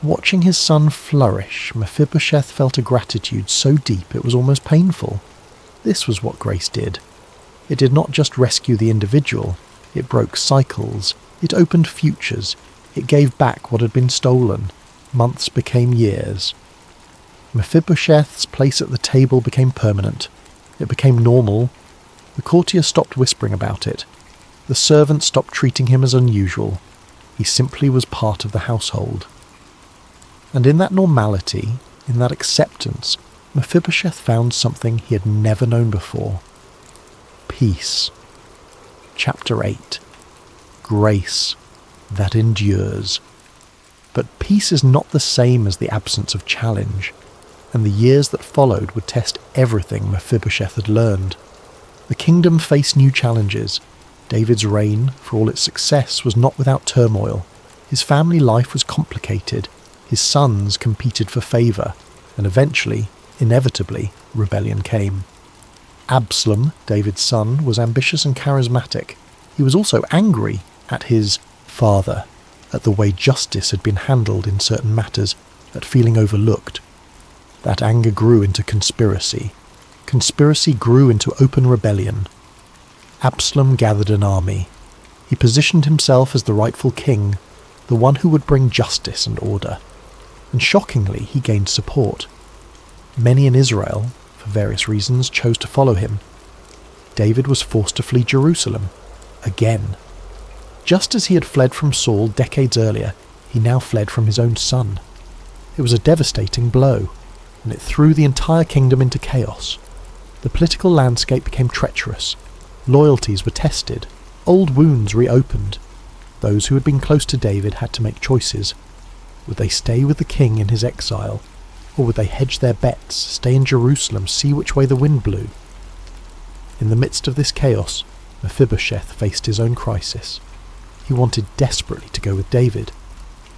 Speaker 1: Watching his son flourish, Mephibosheth felt a gratitude so deep it was almost painful. This was what grace did. It did not just rescue the individual, it broke cycles, it opened futures, it gave back what had been stolen. Months became years. Mephibosheth's place at the table became permanent. It became normal. The courtier stopped whispering about it. The servants stopped treating him as unusual. He simply was part of the household. And in that normality, in that acceptance, Mephibosheth found something he had never known before. Peace. Chapter 8. Grace that endures. But peace is not the same as the absence of challenge, and the years that followed would test everything Mephibosheth had learned. The kingdom faced new challenges. David's reign, for all its success, was not without turmoil. His family life was complicated. His sons competed for favour, and eventually, inevitably, rebellion came. Absalom, David's son, was ambitious and charismatic. He was also angry at his father, at the way justice had been handled in certain matters, at feeling overlooked. That anger grew into conspiracy. Conspiracy grew into open rebellion. Absalom gathered an army. He positioned himself as the rightful king, the one who would bring justice and order. And shockingly, he gained support. Many in Israel, for various reasons, chose to follow him. David was forced to flee Jerusalem, again. Just as he had fled from Saul decades earlier, he now fled from his own son. It was a devastating blow, and it threw the entire kingdom into chaos. The political landscape became treacherous. Loyalties were tested. Old wounds reopened. Those who had been close to David had to make choices. Would they stay with the king in his exile, or would they hedge their bets, stay in Jerusalem, see which way the wind blew? In the midst of this chaos, Mephibosheth faced his own crisis. He wanted desperately to go with David.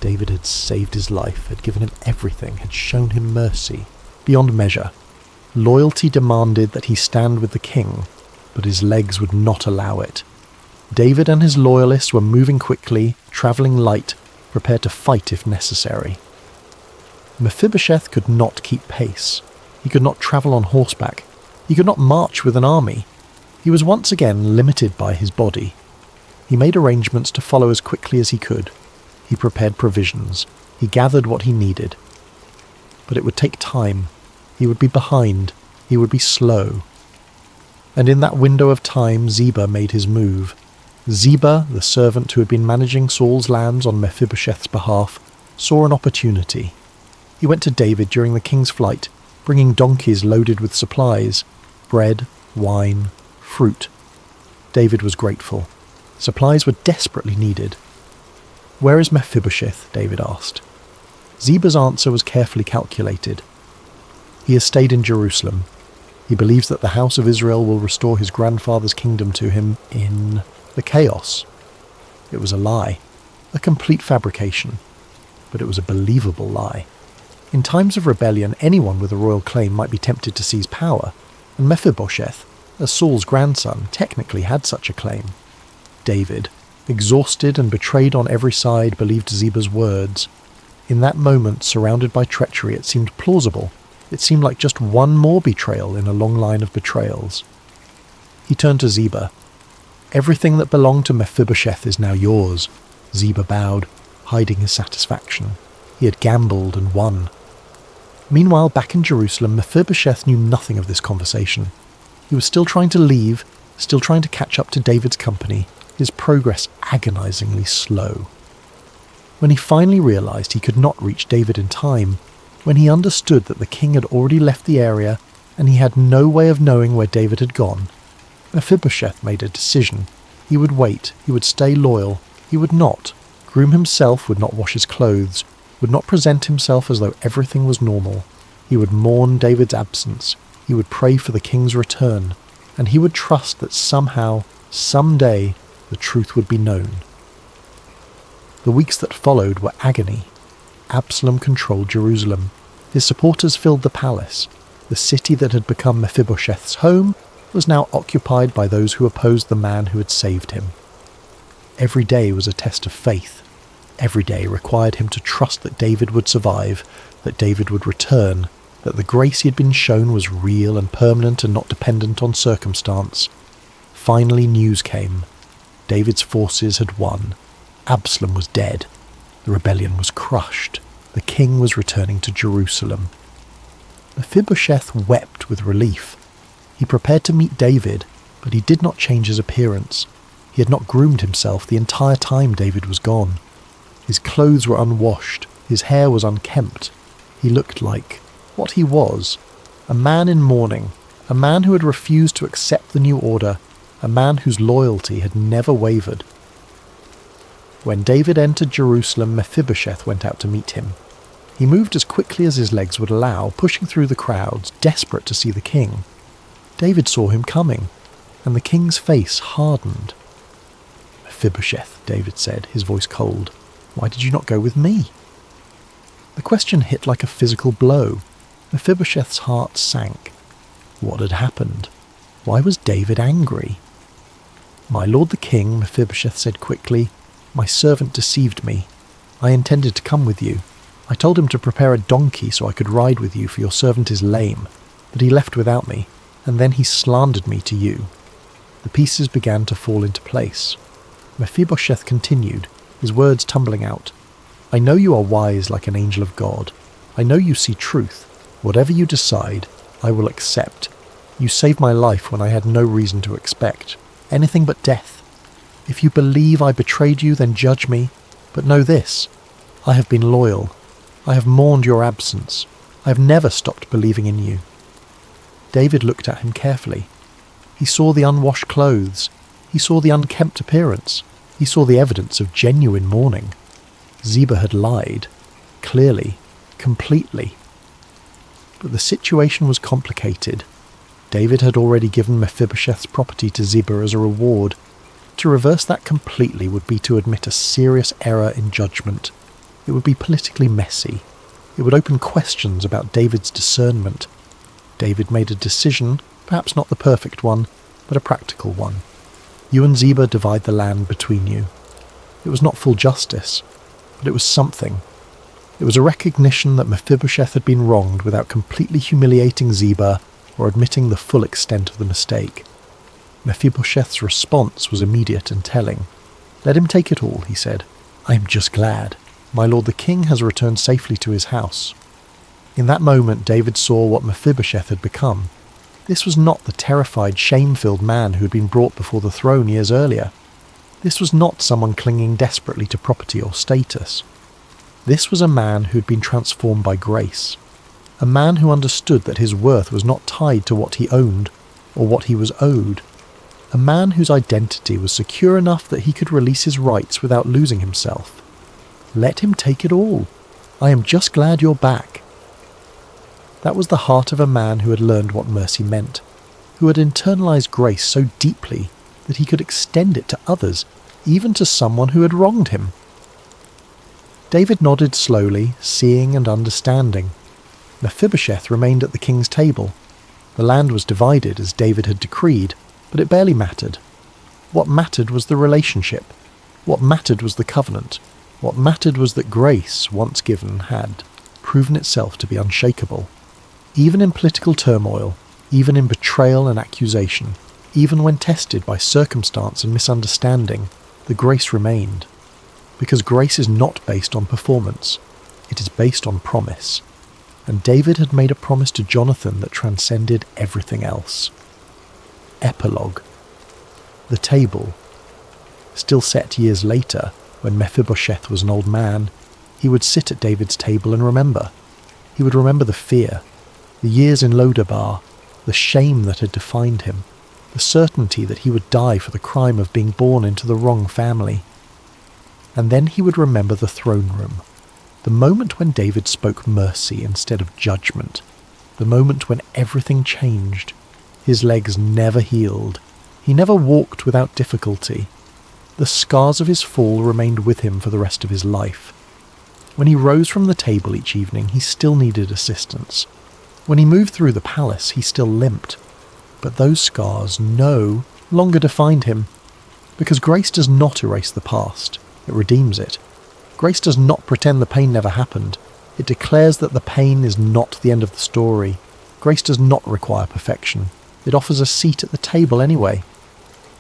Speaker 1: David had saved his life, had given him everything, had shown him mercy, beyond measure. Loyalty demanded that he stand with the king, but his legs would not allow it. David and his loyalists were moving quickly, travelling light, prepared to fight if necessary. Mephibosheth could not keep pace. He could not travel on horseback. He could not march with an army. He was once again limited by his body. He made arrangements to follow as quickly as he could. He prepared provisions. He gathered what he needed. But it would take time. He would be behind. He would be slow. And in that window of time, Ziba made his move. Ziba, the servant who had been managing Saul's lands on Mephibosheth's behalf, saw an opportunity. He went to David during the king's flight, bringing donkeys loaded with supplies, bread, wine, fruit. David was grateful. Supplies were desperately needed. "Where is Mephibosheth?" David asked. Ziba's answer was carefully calculated. "He has stayed in Jerusalem. He believes that the house of Israel will restore his grandfather's kingdom to him in the chaos." It was a lie, a complete fabrication, but it was a believable lie. In times of rebellion, anyone with a royal claim might be tempted to seize power, and Mephibosheth, as Saul's grandson, technically had such a claim. David, exhausted and betrayed on every side, believed Ziba's words. In that moment, surrounded by treachery, it seemed plausible. It seemed like just one more betrayal in a long line of betrayals. He turned to Ziba. "Everything that belonged to Mephibosheth is now yours." Ziba bowed, hiding his satisfaction. He had gambled and won. Meanwhile, back in Jerusalem, Mephibosheth knew nothing of this conversation. He was still trying to leave, still trying to catch up to David's company, his progress agonizingly slow. When he finally realized he could not reach David in time, when he understood that the king had already left the area and he had no way of knowing where David had gone, Mephibosheth made a decision. He would wait, he would stay loyal, he would not groom himself, would not wash his clothes, would not present himself as though everything was normal. He would mourn David's absence, he would pray for the king's return, and he would trust that somehow, someday, the truth would be known. The weeks that followed were agony. Absalom controlled Jerusalem. His supporters filled the palace. The city that had become Mephibosheth's home was now occupied by those who opposed the man who had saved him. Every day was a test of faith. Every day required him to trust that David would survive, that David would return, that the grace he had been shown was real and permanent and not dependent on circumstance. Finally news came. David's forces had won. Absalom was dead. The rebellion was crushed. The king was returning to Jerusalem. Mephibosheth wept with relief. He prepared to meet David, but he did not change his appearance. He had not groomed himself the entire time David was gone. His clothes were unwashed. His hair was unkempt. He looked like what he was, a man in mourning, a man who had refused to accept the new order, a man whose loyalty had never wavered. When David entered Jerusalem, Mephibosheth went out to meet him. He moved as quickly as his legs would allow, pushing through the crowds, desperate to see the king. David saw him coming, and the king's face hardened. "Mephibosheth," David said, his voice cold, "why did you not go with me?" The question hit like a physical blow. Mephibosheth's heart sank. What had happened? Why was David angry? "My lord the king," Mephibosheth said quickly, "my servant deceived me. I intended to come with you. I told him to prepare a donkey so I could ride with you, for your servant is lame. But he left without me, and then he slandered me to you." The pieces began to fall into place. Mephibosheth continued, his words tumbling out. "I know you are wise like an angel of God. I know you see truth. Whatever you decide, I will accept. You saved my life when I had no reason to expect anything but death. If you believe I betrayed you, then judge me. But know this, I have been loyal. I have mourned your absence. I have never stopped believing in you." David looked at him carefully. He saw the unwashed clothes. He saw the unkempt appearance. He saw the evidence of genuine mourning. Ziba had lied. Clearly. Completely. But the situation was complicated. David had already given Mephibosheth's property to Ziba as a reward. To reverse that completely would be to admit a serious error in judgment. It would be politically messy. It would open questions about David's discernment. David made a decision, perhaps not the perfect one, but a practical one. You and Ziba divide the land between you. It was not full justice, but it was something. It was a recognition that Mephibosheth had been wronged without completely humiliating Ziba or admitting the full extent of the mistake. Mephibosheth's response was immediate and telling. "Let him take it all," he said. "I am just glad. My lord the king has returned safely to his house." In that moment, David saw what Mephibosheth had become. This was not the terrified, shame-filled man who had been brought before the throne years earlier. This was not someone clinging desperately to property or status. This was a man who had been transformed by grace. A man who understood that his worth was not tied to what he owned or what he was owed. a man whose identity was secure enough that he could release his rights without losing himself. Let him take it all. I am just glad you're back. That was the heart of a man who had learned what mercy meant, who had internalized grace so deeply that he could extend it to others, even to someone who had wronged him. David nodded slowly, seeing and understanding. Mephibosheth remained at the king's table. The land was divided as David had decreed, but it barely mattered. What mattered was the relationship. What mattered was the covenant. What mattered was that grace, once given, had proven itself to be unshakable. Even in political turmoil, even in betrayal and accusation, even when tested by circumstance and misunderstanding, the grace remained. Because grace is not based on performance, it is based on promise. And David had made a promise to Jonathan that transcended everything else. Epilogue. The table. Still set years later, when Mephibosheth was an old man, he would sit at David's table and remember. He would remember the fear, the years in Lodabar, the shame that had defined him, the certainty that he would die for the crime of being born into the wrong family. And then he would remember the throne room, the moment when David spoke mercy instead of judgment, the moment when everything changed. His legs never healed. He never walked without difficulty. The scars of his fall remained with him for the rest of his life. When he rose from the table each evening, he still needed assistance. When he moved through the palace, he still limped. But those scars no longer defined him, because grace does not erase the past, it redeems it. Grace does not pretend the pain never happened. It declares that the pain is not the end of the story. Grace does not require perfection. It offers a seat at the table anyway.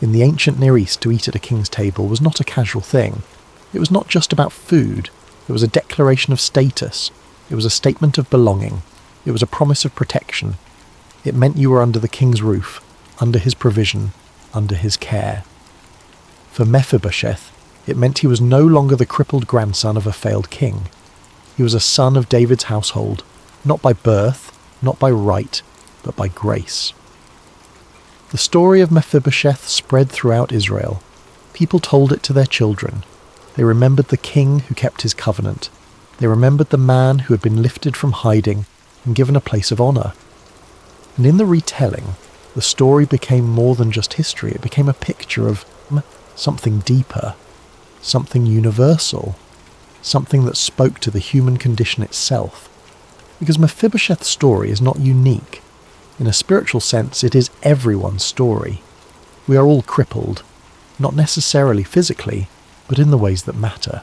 Speaker 1: In the ancient Near East, to eat at a king's table was not a casual thing. It was not just about food. It was a declaration of status. It was a statement of belonging. It was a promise of protection. It meant you were under the king's roof, under his provision, under his care. For Mephibosheth, it meant he was no longer the crippled grandson of a failed king. He was a son of David's household, not by birth, not by right, but by grace. The story of Mephibosheth spread throughout Israel. People told it to their children. They remembered the king who kept his covenant. They remembered the man who had been lifted from hiding and given a place of honour. And in the retelling, the story became more than just history. It became a picture of something deeper, something universal, something that spoke to the human condition itself. Because Mephibosheth's story is not unique. In a spiritual sense, it is everyone's story. We are all crippled, not necessarily physically, but in the ways that matter.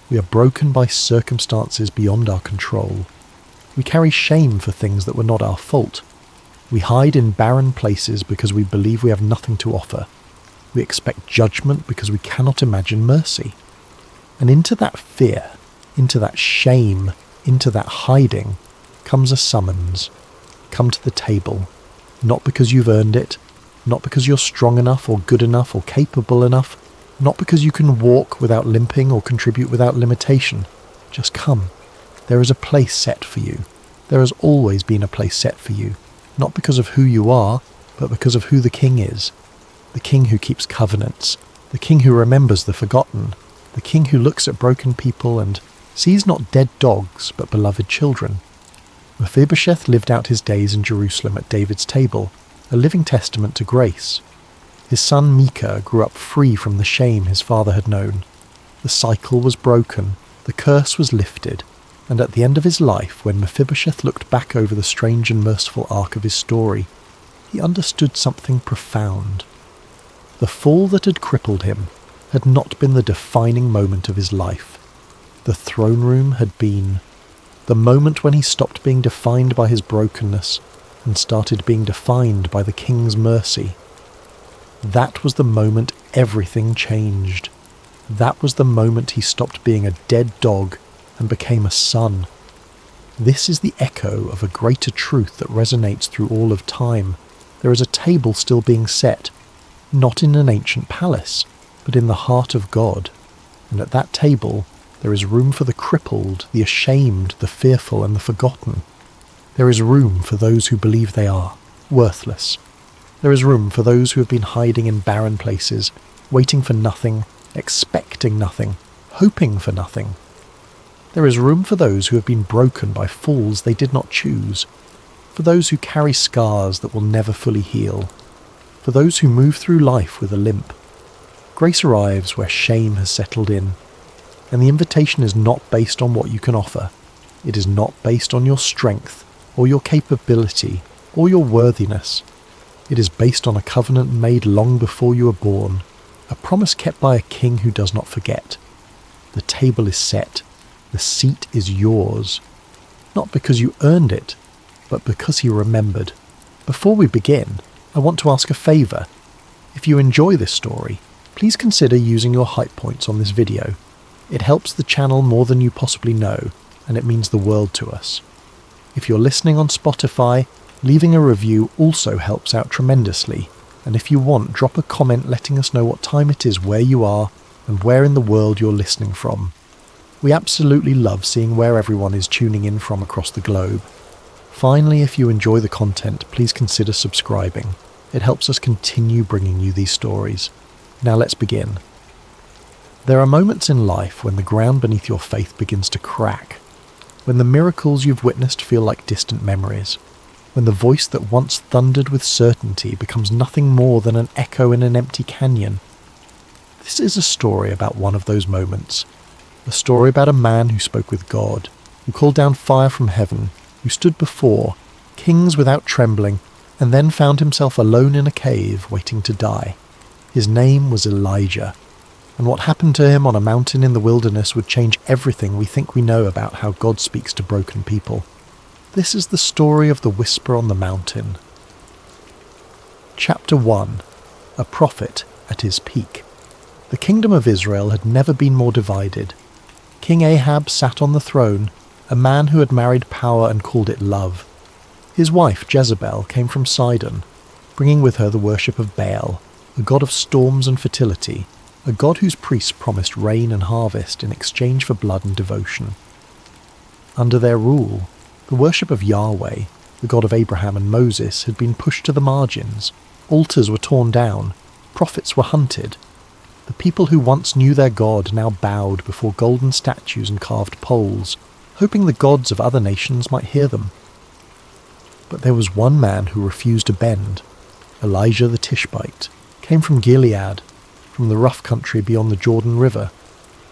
Speaker 1: We are broken by circumstances beyond our control. We carry shame for things that were not our fault. We hide in barren places because we believe we have nothing to offer. We expect judgment because we cannot imagine mercy. And into that fear, into that shame, into that hiding, comes a summons. Come to the table, not because you've earned it, not because you're strong enough or good enough or capable enough, not because you can walk without limping or contribute without limitation. Just come. There is a place set for you. There has always been a place set for you, not because of who you are, but because of who the king is. The king who keeps covenants, the king who remembers the forgotten, the king who looks at broken people and sees not dead dogs, but beloved children. Mephibosheth lived out his days in Jerusalem at David's table, a living testament to grace. His son Micah grew up free from the shame his father had known. The cycle was broken, the curse was lifted, and at the end of his life, when Mephibosheth looked back over the strange and merciful arc of his story, he understood something profound. The fall that had crippled him had not been the defining moment of his life. The throne room had been the moment when he stopped being defined by his brokenness and started being defined by the king's mercy. That was the moment everything changed. That was the moment he stopped being a dead dog and became a son. This is the echo of a greater truth that resonates through all of time. There is a table still being set, not in an ancient palace, but in the heart of God. And at that table, there is room for the crippled, the ashamed, the fearful, and the forgotten. There is room for those who believe they are worthless, There is room for those who have been hiding in barren places, waiting for nothing, expecting nothing, hoping for nothing. There is room for those who have been broken by falls they did not choose, for those who carry scars that will never fully heal, for those who move through life with a limp. Grace arrives where shame has settled in, and the invitation is not based on what you can offer. It is not based on your strength, or your capability, or your worthiness. It is based on a covenant made long before you were born, a promise kept by a king who does not forget. The table is set. The seat is yours, not because you earned it, but because he remembered. Before we begin, I want to ask a favour. If you enjoy this story, please consider using your hype points on this video. It helps the channel more than you possibly know, and it means the world to us. If you're listening on Spotify, leaving a review also helps out tremendously, and if you want, drop a comment letting us know what time it is where you are and where in the world you're listening from. We absolutely love seeing where everyone is tuning in from across the globe. Finally, if you enjoy the content, please consider subscribing. It helps us continue bringing you these stories. Now let's begin. There are moments in life when the ground beneath your faith begins to crack, when the miracles you've witnessed feel like distant memories, when the voice that once thundered with certainty becomes nothing more than an echo in an empty canyon. This is a story about one of those moments. A story about a man who spoke with God, who called down fire from heaven, who stood before kings without trembling, and then found himself alone in a cave waiting to die. His name was Elijah, and what happened to him on a mountain in the wilderness would change everything we think we know about how God speaks to broken people. This is the story of the whisper on the mountain. Chapter 1. A prophet at his peak. The kingdom of Israel had never been more divided. King Ahab sat on the throne, a man who had married power and called it love. His wife Jezebel came from Sidon, bringing with her the worship of Baal, a god of storms and fertility, a god whose priests promised rain and harvest in exchange for blood and devotion. Under their rule, the worship of Yahweh, the God of Abraham and Moses, had been pushed to the margins. Altars were torn down. Prophets were hunted. The people who once knew their God now bowed before golden statues and carved poles, hoping the gods of other nations might hear them. But there was one man who refused to bend. Elijah the Tishbite came from Gilead, from the rough country beyond the Jordan River.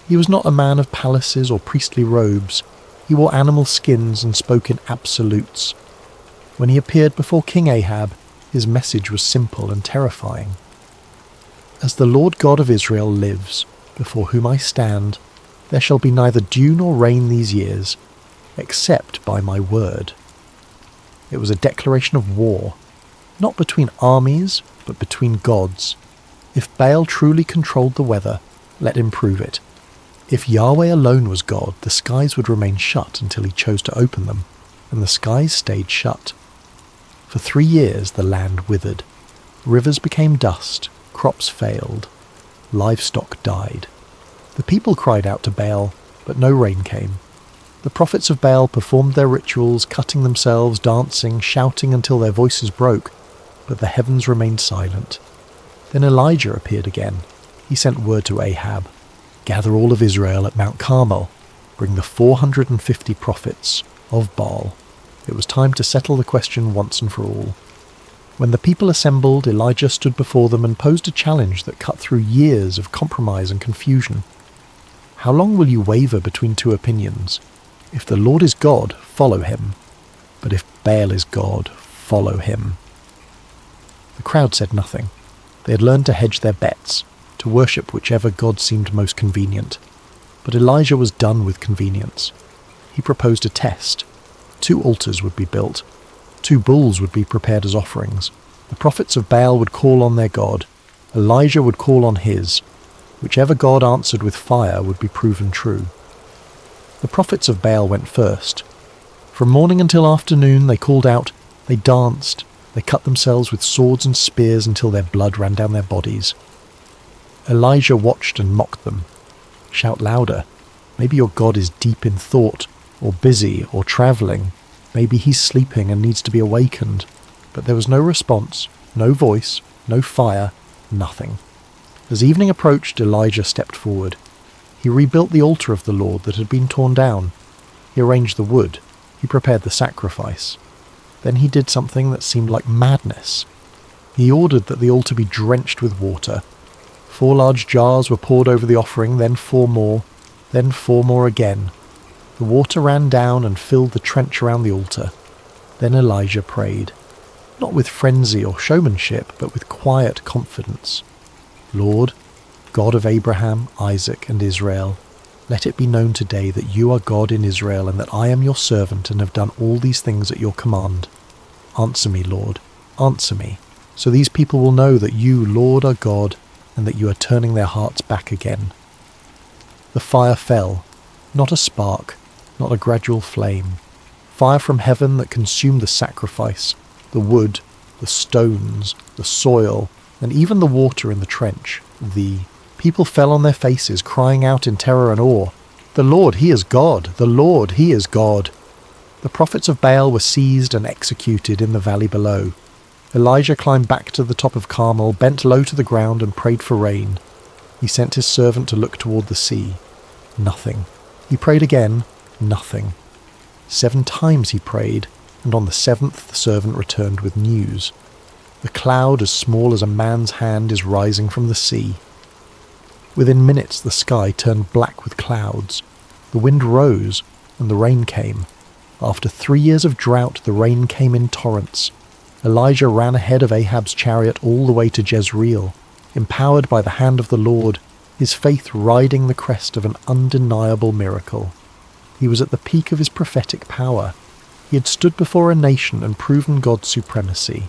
Speaker 1: He was not a man of palaces or priestly robes. He wore animal skins and spoke in absolutes. When he appeared before King Ahab, his message was simple and terrifying. As the Lord God of Israel lives, before whom I stand, there shall be neither dew nor rain these years, except by my word. It was a declaration of war, not between armies, but between gods. If Baal truly controlled the weather, let him prove it. If Yahweh alone was God, the skies would remain shut until he chose to open them, and the skies stayed shut. For 3 years the land withered. Rivers became dust, crops failed, livestock died. The people cried out to Baal, but no rain came. The prophets of Baal performed their rituals, cutting themselves, dancing, shouting until their voices broke, but the heavens remained silent. Then Elijah appeared again. He sent word to Ahab, "Gather all of Israel at Mount Carmel. Bring the 450 prophets of Baal." It was time to settle the question once and for all. When the people assembled, Elijah stood before them and posed a challenge that cut through years of compromise and confusion. How long will you waver between two opinions? If the Lord is God, follow him. But if Baal is God, follow him. The crowd said nothing. They had learned to hedge their bets, to worship whichever god seemed most convenient. But Elijah was done with convenience. He proposed a test. 2 altars would be built. 2 bulls would be prepared as offerings. The prophets of Baal would call on their god. Elijah would call on his. Whichever god answered with fire would be proven true. The prophets of Baal went first. From morning until afternoon they called out, they danced, they cut themselves with swords and spears until their blood ran down their bodies. Elijah watched and mocked them. "Shout louder. Maybe your God is deep in thought, or busy, or travelling. Maybe he's sleeping and needs to be awakened." But there was no response. No voice, no fire, nothing. As evening approached, Elijah stepped forward. He rebuilt the altar of the Lord that had been torn down. He arranged the wood. He prepared the sacrifice. Then he did something that seemed like madness. He ordered that the altar be drenched with water. 4 large jars were poured over the offering, then 4 more, then 4 more again. The water ran down and filled the trench around the altar. Then Elijah prayed, not with frenzy or showmanship, but with quiet confidence. Lord, God of Abraham, Isaac, and Israel, let it be known today that you are God in Israel and that I am your servant and have done all these things at your command. Answer me, Lord, answer me, so these people will know that you, Lord, are God and that you are turning their hearts back again. The fire fell, not a spark, not a gradual flame. Fire from heaven that consumed the sacrifice, the wood, the stones, the soil, and even the water in the trench. The people fell on their faces, crying out in terror and awe, "The Lord, he is God! The Lord, he is God!" The prophets of Baal were seized and executed in the valley below. Elijah climbed back to the top of Carmel, bent low to the ground, and prayed for rain. He sent his servant to look toward the sea. Nothing. He prayed again. Nothing. 7 times he prayed, and on the 7th the servant returned with news. The cloud as small as a man's hand is rising from the sea. Within minutes the sky turned black with clouds. The wind rose, and the rain came. After 3 years of drought, the rain came in torrents. Elijah ran ahead of Ahab's chariot all the way to Jezreel, empowered by the hand of the Lord, his faith riding the crest of an undeniable miracle. He was at the peak of his prophetic power. He had stood before a nation and proven God's supremacy.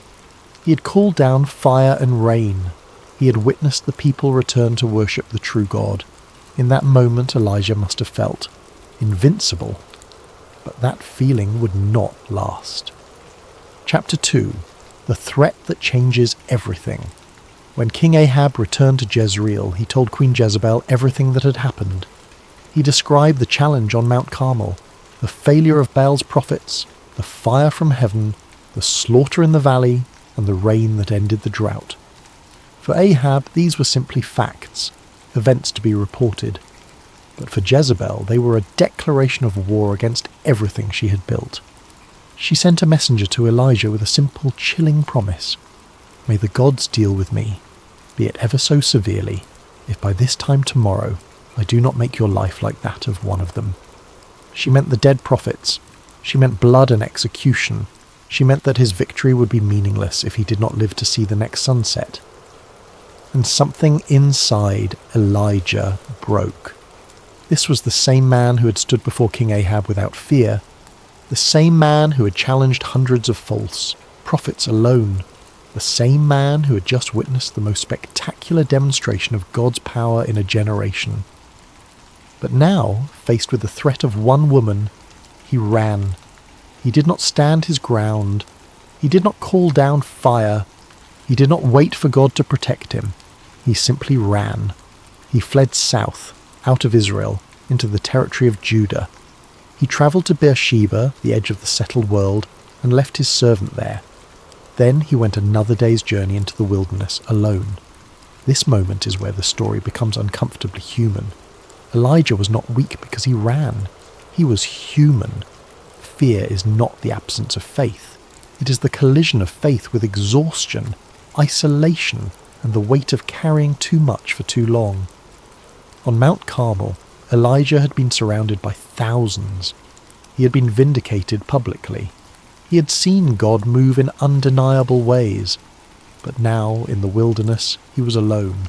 Speaker 1: He had called down fire and rain. He had witnessed the people return to worship the true God. In that moment, Elijah must have felt invincible. But that feeling would not last. Chapter 2. The Threat That Changes Everything. When King Ahab returned to Jezreel, he told Queen Jezebel everything that had happened. He described the challenge on Mount Carmel, the failure of Baal's prophets, the fire from heaven, the slaughter in the valley, and the rain that ended the drought. For Ahab, these were simply facts, events to be reported. But for Jezebel, they were a declaration of war against everything she had built. She sent a messenger to Elijah with a simple, chilling promise. May the gods deal with me, be it ever so severely, if by this time tomorrow I do not make your life like that of one of them. She meant the dead prophets. She meant blood and execution. She meant that his victory would be meaningless if he did not live to see the next sunset. And something inside Elijah broke. This was the same man who had stood before King Ahab without fear, the same man who had challenged hundreds of false prophets alone, the same man who had just witnessed the most spectacular demonstration of God's power in a generation. But now, faced with the threat of one woman, he ran. He did not stand his ground. He did not call down fire. He did not wait for God to protect him. He simply ran. He fled south, out of Israel, into the territory of Judah. He travelled to Beersheba, the edge of the settled world, and left his servant there. Then he went another day's journey into the wilderness, alone. This moment is where the story becomes uncomfortably human. Elijah was not weak because he ran. He was human. Fear is not the absence of faith. It is the collision of faith with exhaustion, isolation, and the weight of carrying too much for too long. On Mount Carmel, Elijah had been surrounded by thousands. He had been vindicated publicly. He had seen God move in undeniable ways. But now, in the wilderness, he was alone.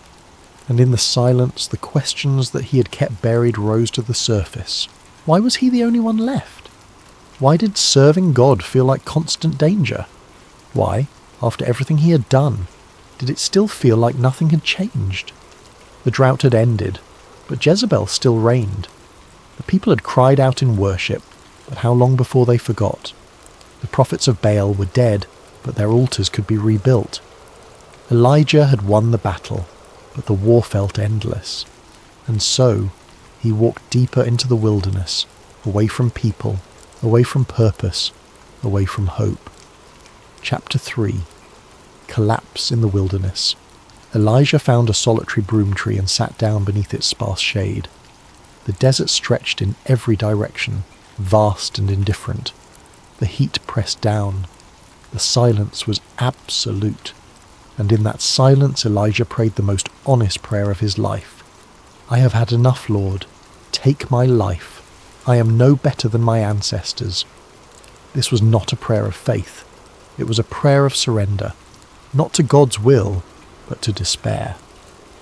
Speaker 1: And in the silence, the questions that he had kept buried rose to the surface. Why was he the only one left? Why did serving God feel like constant danger? Why, after everything he had done, did it still feel like nothing had changed? The drought had ended, but Jezebel still reigned. The people had cried out in worship, but how long before they forgot? The prophets of Baal were dead, but their altars could be rebuilt. Elijah had won the battle, but the war felt endless. And so, he walked deeper into the wilderness, away from people, away from purpose, away from hope. Chapter 3. collapse in the wilderness. Elijah found a solitary broom tree and sat down beneath its sparse shade. The desert stretched in every direction, vast and indifferent. The heat pressed down. The silence was absolute. And in that silence Elijah prayed the most honest prayer of his life. I have had enough, Lord. Take my life. I am no better than my ancestors. This was not a prayer of faith. It was a prayer of surrender, not to God's will, but to despair.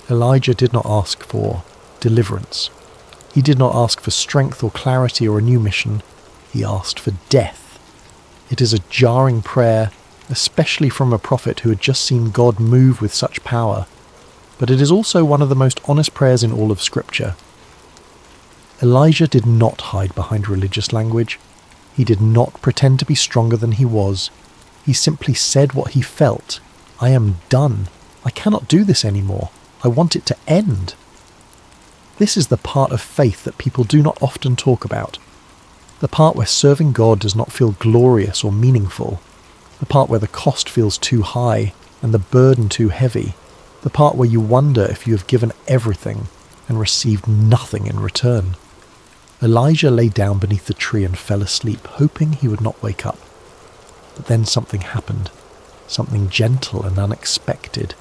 Speaker 1: Elijah did not ask for deliverance. He did not ask for strength or clarity or a new mission. He asked for death. It is a jarring prayer, especially from a prophet who had just seen God move with such power. But it is also one of the most honest prayers in all of Scripture. Elijah did not hide behind religious language. He did not pretend to be stronger than he was. He simply said what he felt. I am done. I cannot do this anymore. I want it to end. This is the part of faith that people do not often talk about. The part where serving God does not feel glorious or meaningful. The part where the cost feels too high and the burden too heavy. The part where you wonder if you have given everything and received nothing in return. Elijah lay down beneath the tree and fell asleep, hoping he would not wake up. But then something happened, something gentle and unexpected.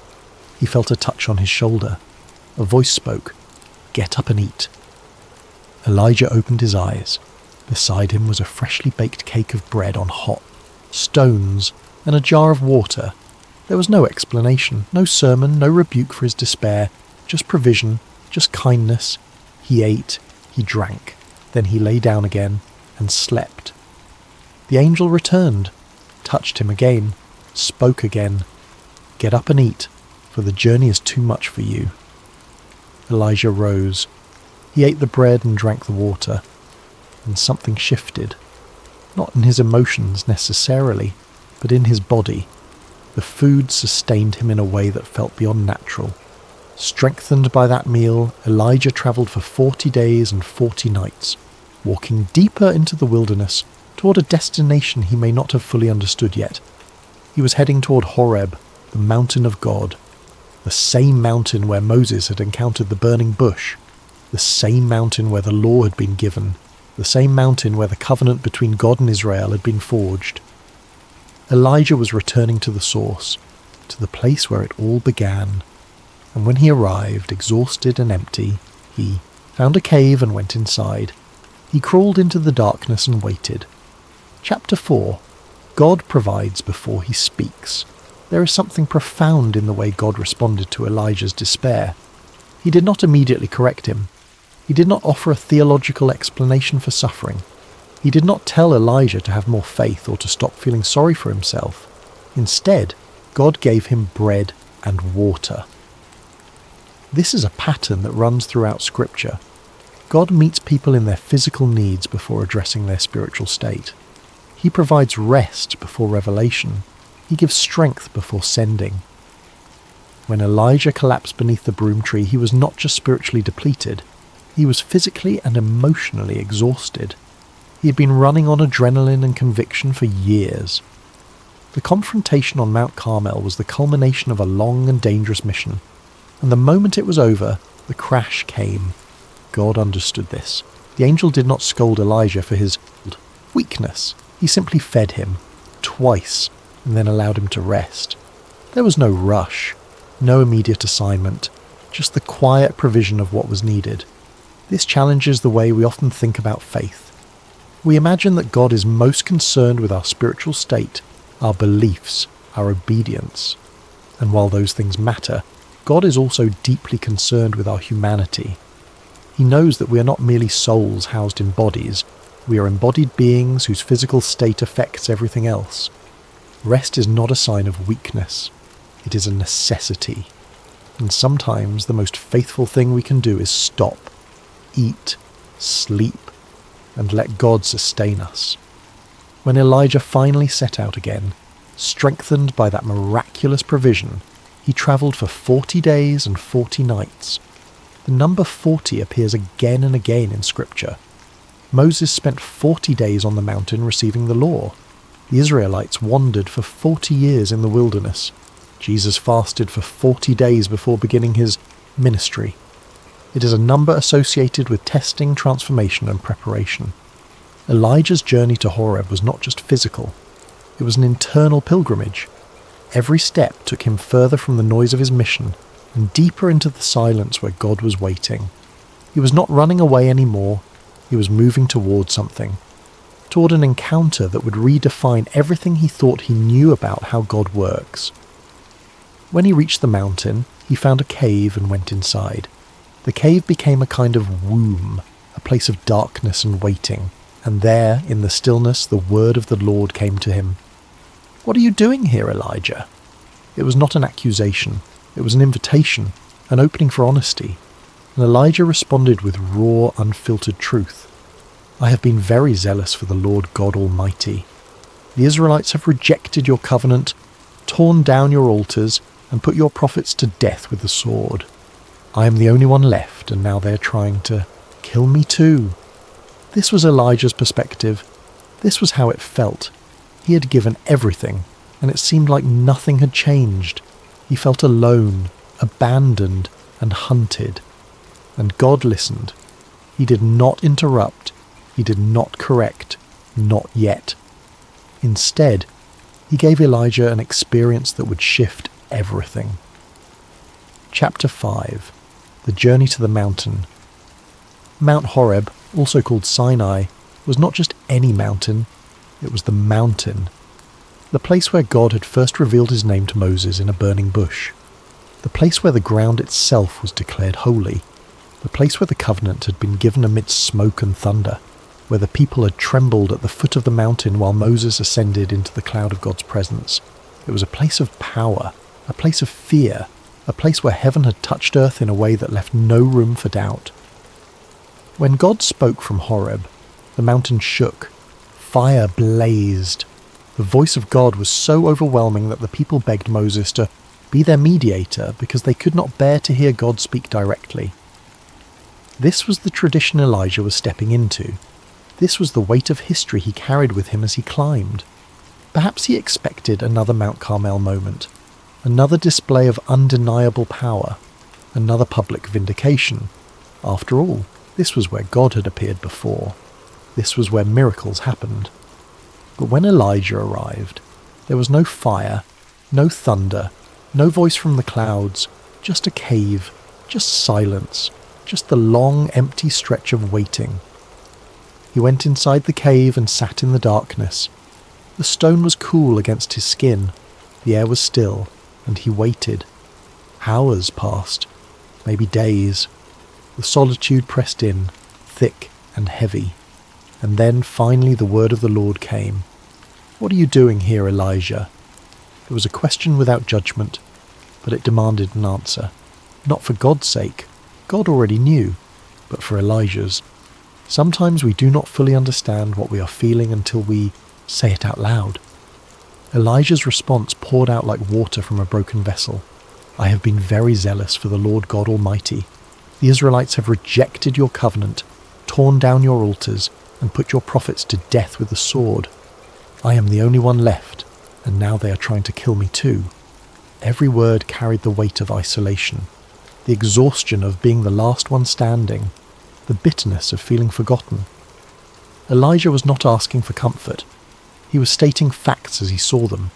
Speaker 1: He felt a touch on his shoulder. A voice spoke, "Get up and eat." Elijah opened his eyes. Beside him was a freshly baked cake of bread on hot stones and a jar of water. There was no explanation, no sermon, no rebuke for his despair, just provision, just kindness. He ate, he drank, then he lay down again and slept. The angel returned, touched him again, spoke again. "Get up and eat, for the journey is too much for you." Elijah rose. He ate the bread and drank the water, and something shifted. Not in his emotions necessarily, but in his body. The food sustained him in a way that felt beyond natural. Strengthened by that meal, Elijah travelled for 40 days and 40 nights, walking deeper into the wilderness toward a destination he may not have fully understood yet. He was heading toward Horeb, the mountain of God, the same mountain where Moses had encountered the burning bush, the same mountain where the law had been given, the same mountain where the covenant between God and Israel had been forged. Elijah was returning to the source, to the place where it all began. And when he arrived, exhausted and empty, he found a cave and went inside. He crawled into the darkness and waited. Chapter 4. God provides before he speaks. There is something profound in the way God responded to Elijah's despair. He did not immediately correct him. He did not offer a theological explanation for suffering. He did not tell Elijah to have more faith or to stop feeling sorry for himself. Instead, God gave him bread and water. This is a pattern that runs throughout Scripture. God meets people in their physical needs before addressing their spiritual state. He provides rest before revelation. He gives strength before sending. When Elijah collapsed beneath the broom tree, he was not just spiritually depleted. He was physically and emotionally exhausted. He had been running on adrenaline and conviction for years. The confrontation on Mount Carmel was the culmination of a long and dangerous mission. And the moment it was over, the crash came. God understood this. The angel did not scold Elijah for his weakness. He simply fed him, twice, and then allowed him to rest. There was no rush, no immediate assignment, just the quiet provision of what was needed. This challenges the way we often think about faith. We imagine that God is most concerned with our spiritual state, our beliefs, our obedience. And while those things matter, God is also deeply concerned with our humanity. He knows that we are not merely souls housed in bodies. We are embodied beings whose physical state affects everything else. Rest is not a sign of weakness. It is a necessity. And sometimes the most faithful thing we can do is stop, eat, sleep, and let God sustain us. When Elijah finally set out again, strengthened by that miraculous provision, he travelled for 40 days and 40 nights. The number 40 appears again and again in Scripture. Moses spent 40 days on the mountain receiving the law. The Israelites wandered for 40 years in the wilderness. Jesus fasted for 40 days before beginning his ministry. It is a number associated with testing, transformation, and preparation. Elijah's journey to Horeb was not just physical. It was an internal pilgrimage. Every step took him further from the noise of his mission and deeper into the silence where God was waiting. He was not running away anymore. He was moving toward something, toward an encounter that would redefine everything he thought he knew about how God works. When he reached the mountain, he found a cave and went inside. The cave became a kind of womb, a place of darkness and waiting, and there, in the stillness, the word of the Lord came to him. "What are you doing here, Elijah?" It was not an accusation. It was an invitation, an opening for honesty. And Elijah responded with raw, unfiltered truth. "I have been very zealous for the Lord God Almighty. The Israelites have rejected your covenant, torn down your altars, and put your prophets to death with the sword. I am the only one left, and now they are trying to kill me too." This was Elijah's perspective. This was how it felt. He had given everything, and it seemed like nothing had changed. He felt alone, abandoned, and hunted. And God listened. He did not interrupt. He did not correct. Not yet. Instead, he gave Elijah an experience that would shift everything. Chapter 5. The Journey to the Mountain. Mount Horeb, also called Sinai, was not just any mountain. It was the mountain. The place where God had first revealed his name to Moses in a burning bush. The place where the ground itself was declared holy. The place where the covenant had been given amidst smoke and thunder, where the people had trembled at the foot of the mountain while Moses ascended into the cloud of God's presence. It was a place of power, a place of fear, a place where heaven had touched earth in a way that left no room for doubt. When God spoke from Horeb, the mountain shook. Fire blazed. The voice of God was so overwhelming that the people begged Moses to be their mediator because they could not bear to hear God speak directly. This was the tradition Elijah was stepping into. This was the weight of history he carried with him as he climbed. Perhaps he expected another Mount Carmel moment, another display of undeniable power, another public vindication. After all, this was where God had appeared before. This was where miracles happened. But when Elijah arrived, there was no fire, no thunder, no voice from the clouds, just a cave, just silence, just the long, empty stretch of waiting. He went inside the cave and sat in the darkness. The stone was cool against his skin, the air was still, and he waited. Hours passed, maybe days. The solitude pressed in, thick and heavy. And then finally the word of the Lord came. "What are you doing here, Elijah?" It was a question without judgment, but it demanded an answer. Not for God's sake. God already knew, but for Elijah's. Sometimes we do not fully understand what we are feeling until we say it out loud. Elijah's response poured out like water from a broken vessel. "I have been very zealous for the Lord God Almighty. The Israelites have rejected your covenant, torn down your altars, and put your prophets to death with the sword. I am the only one left, and now they are trying to kill me too." Every word carried the weight of isolation, the exhaustion of being the last one standing, the bitterness of feeling forgotten. Elijah was not asking for comfort. He was stating facts as he saw them.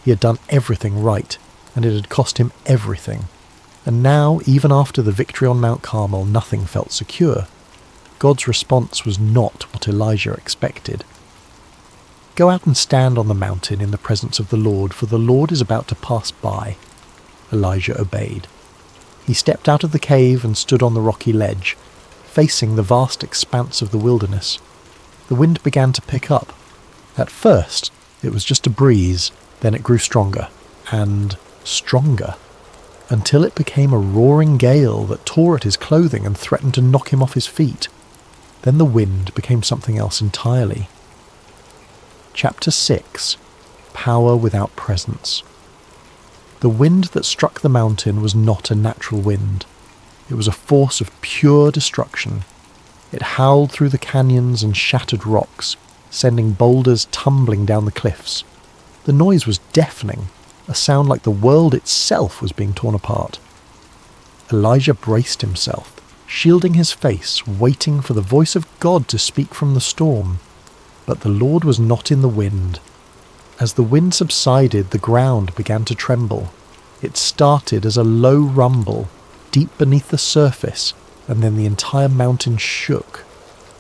Speaker 1: He had done everything right, and it had cost him everything. And now, even after the victory on Mount Carmel, nothing felt secure. God's response was not what Elijah expected. "Go out and stand on the mountain in the presence of the Lord, for the Lord is about to pass by." Elijah obeyed. He stepped out of the cave and stood on the rocky ledge, facing the vast expanse of the wilderness. The wind began to pick up. At first, it was just a breeze, then it grew stronger, and stronger, until it became a roaring gale that tore at his clothing and threatened to knock him off his feet. Then the wind became something else entirely. Chapter 6. Power without presence. The wind that struck the mountain was not a natural wind. It was a force of pure destruction. It howled through the canyons and shattered rocks, sending boulders tumbling down the cliffs. The noise was deafening. a sound like the world itself was being torn apart. Elijah braced himself, shielding his face, waiting for the voice of God to speak from the storm. But the Lord was not in the wind. As the wind subsided, the ground began to tremble. It started as a low rumble, deep beneath the surface, and then the entire mountain shook.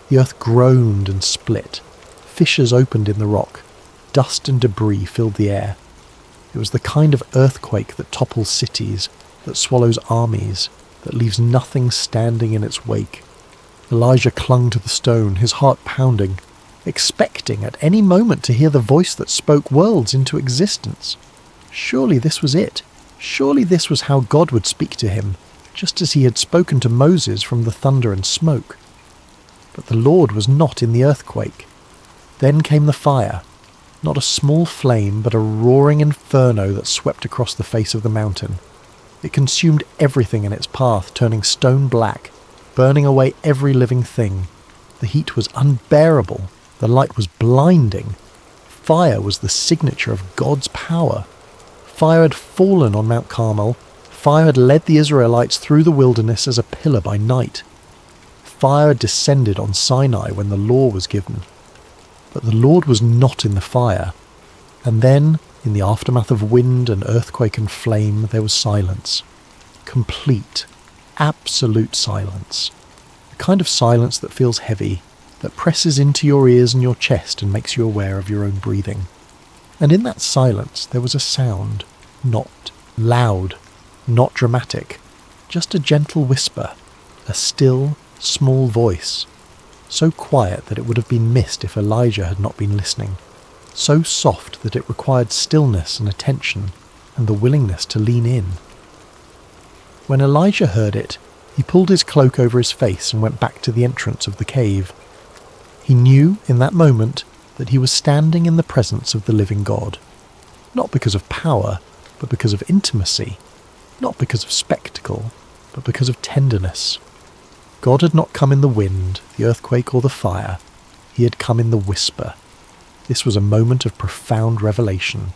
Speaker 1: The earth groaned and split. Fissures opened in the rock. Dust and debris filled the air. It was the kind of earthquake that topples cities, that swallows armies, that leaves nothing standing in its wake. Elijah clung to the stone, his heart pounding, expecting at any moment to hear the voice that spoke worlds into existence. Surely this was it. Surely this was how God would speak to him, just as he had spoken to Moses from the thunder and smoke. But the Lord was not in the earthquake. Then came the fire, not a small flame, but a roaring inferno that swept across the face of the mountain. It consumed everything in its path, turning stone black, burning away every living thing. The heat was unbearable. The light was blinding. Fire was the signature of God's power. Fire had fallen on Mount Carmel. Fire had led the Israelites through the wilderness as a pillar by night. Fire had descended on Sinai when the law was given. But the Lord was not in the fire. And then, in the aftermath of wind and earthquake and flame, there was silence. Complete, absolute silence. The kind of silence that feels heavy, that presses into your ears and your chest and makes you aware of your own breathing. And in that silence there was a sound, not loud, not dramatic, just a gentle whisper, a still, small voice, so quiet that it would have been missed if Elijah had not been listening, so soft that it required stillness and attention and the willingness to lean in. When Elijah heard it, he pulled his cloak over his face and went back to the entrance of the cave. He knew in that moment that he was standing in the presence of the living God, not because of power, but because of intimacy, not because of spectacle, but because of tenderness. God had not come in the wind, the earthquake, or the fire. He had come in the whisper. This was a moment of profound revelation.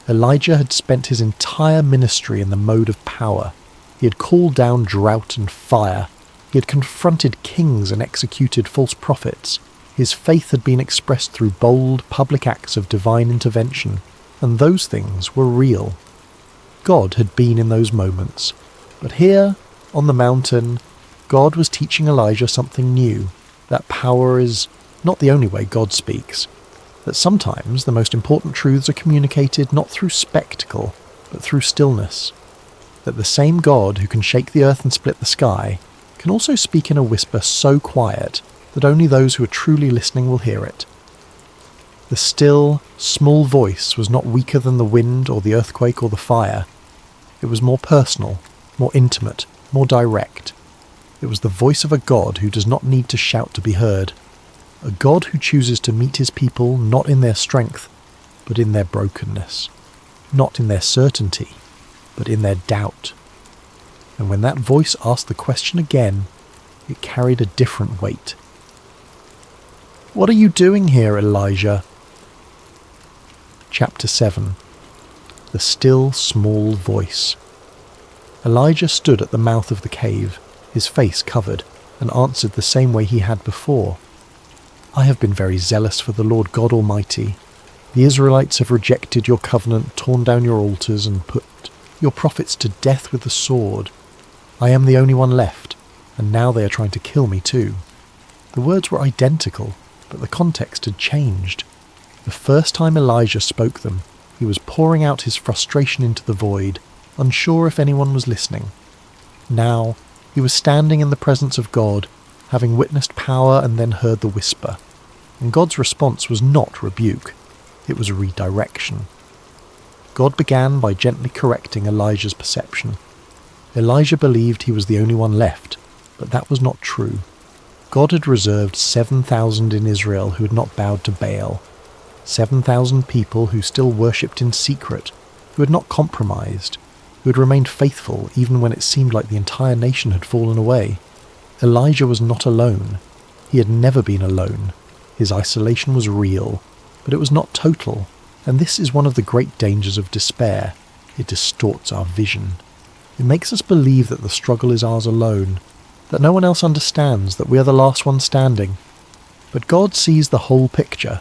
Speaker 1: Elijah had spent his entire ministry in the mode of power. He had called down drought and fire. He had confronted kings and executed false prophets. His faith had been expressed through bold, public acts of divine intervention, and those things were real. God had been in those moments. But here, on the mountain, God was teaching Elijah something new, that power is not the only way God speaks, that sometimes the most important truths are communicated not through spectacle, but through stillness, that the same God who can shake the earth and split the sky can also speak in a whisper so quiet that only those who are truly listening will hear it. The still, small voice was not weaker than the wind or the earthquake or the fire. It was more personal, more intimate, more direct. It was the voice of a God who does not need to shout to be heard, a God who chooses to meet his people not in their strength, but in their brokenness, not in their certainty, but in their doubt. And when that voice asked the question again, it carried a different weight. "What are you doing here, Elijah?" Chapter 7. The Still Small Voice. Elijah stood at the mouth of the cave, his face covered, and answered the same way he had before. "I have been very zealous for the Lord God Almighty. The Israelites have rejected your covenant, torn down your altars, and put your prophets to death with the sword. I am the only one left, and now they are trying to kill me too." The words were identical, but the context had changed. The first time Elijah spoke them, he was pouring out his frustration into the void, unsure if anyone was listening. Now, he was standing in the presence of God, having witnessed power and then heard the whisper. And God's response was not rebuke, it was redirection. God began by gently correcting Elijah's perception. Elijah believed he was the only one left, but that was not true. God had reserved 7,000 in Israel who had not bowed to Baal, 7,000 people who still worshipped in secret, who had not compromised, who had remained faithful even when it seemed like the entire nation had fallen away. Elijah was not alone. He had never been alone. His isolation was real, but it was not total, and this is one of the great dangers of despair. It distorts our vision. It makes us believe that the struggle is ours alone, that no one else understands, that we are the last one standing. But God sees the whole picture.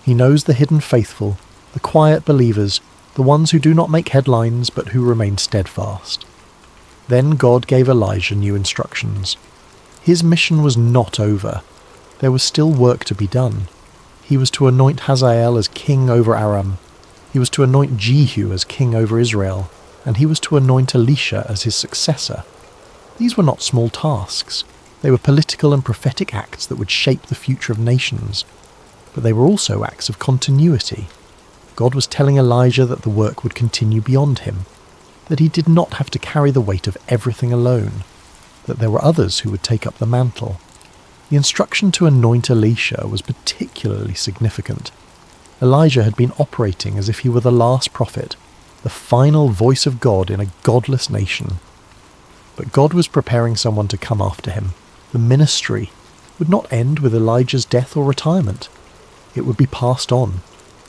Speaker 1: He knows the hidden faithful, the quiet believers, the ones who do not make headlines but who remain steadfast. Then God gave Elijah new instructions. His mission was not over. There was still work to be done. He was to anoint Hazael as king over Aram. He was to anoint Jehu as king over Israel, and he was to anoint Elisha as his successor. These were not small tasks. They were political and prophetic acts that would shape the future of nations. But they were also acts of continuity. God was telling Elijah that the work would continue beyond him, that he did not have to carry the weight of everything alone, that there were others who would take up the mantle. The instruction to anoint Elisha was particularly significant. Elijah had been operating as if he were the last prophet, the final voice of God in a godless nation. But God was preparing someone to come after him. The ministry would not end with Elijah's death or retirement. It would be passed on.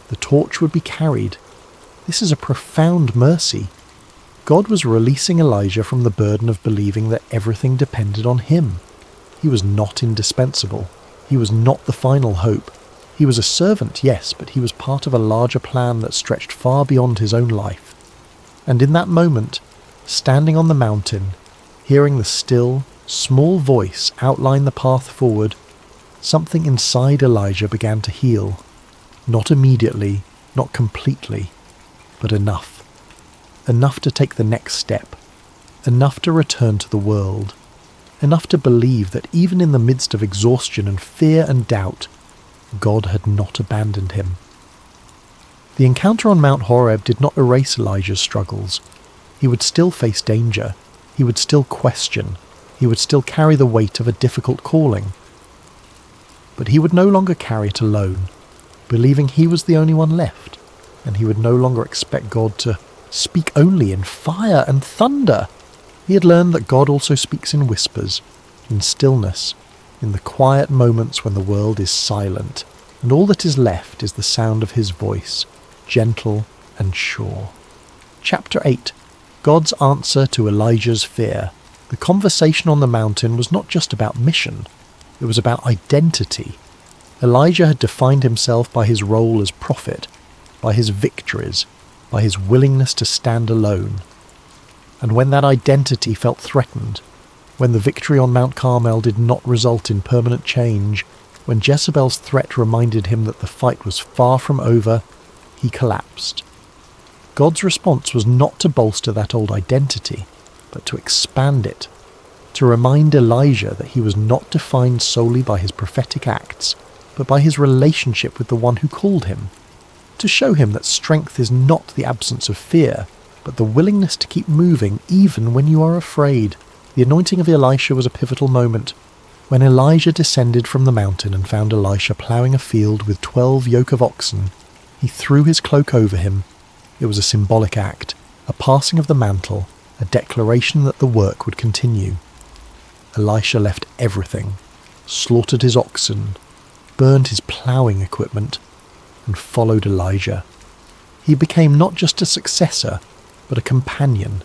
Speaker 1: The torch would be carried. This is a profound mercy. God was releasing Elijah from the burden of believing that everything depended on him. He was not indispensable. He was not the final hope. He was a servant, yes, but he was part of a larger plan that stretched far beyond his own life. And in that moment, standing on the mountain, hearing the still, small voice outline the path forward, something inside Elijah began to heal. Not immediately, not completely, but enough. Enough to take the next step. Enough to return to the world. Enough to believe that even in the midst of exhaustion and fear and doubt, God had not abandoned him. The encounter on Mount Horeb did not erase Elijah's struggles. He would still face danger. He would still question. He would still carry the weight of a difficult calling. But he would no longer carry it alone, believing he was the only one left, and he would no longer expect God to speak only in fire and thunder. He had learned that God also speaks in whispers, in stillness, in the quiet moments when the world is silent, and all that is left is the sound of his voice, gentle and sure. Chapter 8. God's answer to Elijah's fear. The conversation on the mountain was not just about mission, it was about identity. Elijah had defined himself by his role as prophet, by his victories, by his willingness to stand alone. And when that identity felt threatened, when the victory on Mount Carmel did not result in permanent change, when Jezebel's threat reminded him that the fight was far from over, he collapsed. God's response was not to bolster that old identity, but to expand it, to remind Elijah that he was not defined solely by his prophetic acts, but by his relationship with the one who called him, to show him that strength is not the absence of fear, but the willingness to keep moving even when you are afraid. The anointing of Elisha was a pivotal moment. When Elijah descended from the mountain and found Elisha ploughing a field with 12 yoke of oxen, he threw his cloak over him. It was a symbolic act, a passing of the mantle, a declaration that the work would continue. Elisha left everything, slaughtered his oxen, burned his ploughing equipment, and followed Elijah. He became not just a successor, but a companion,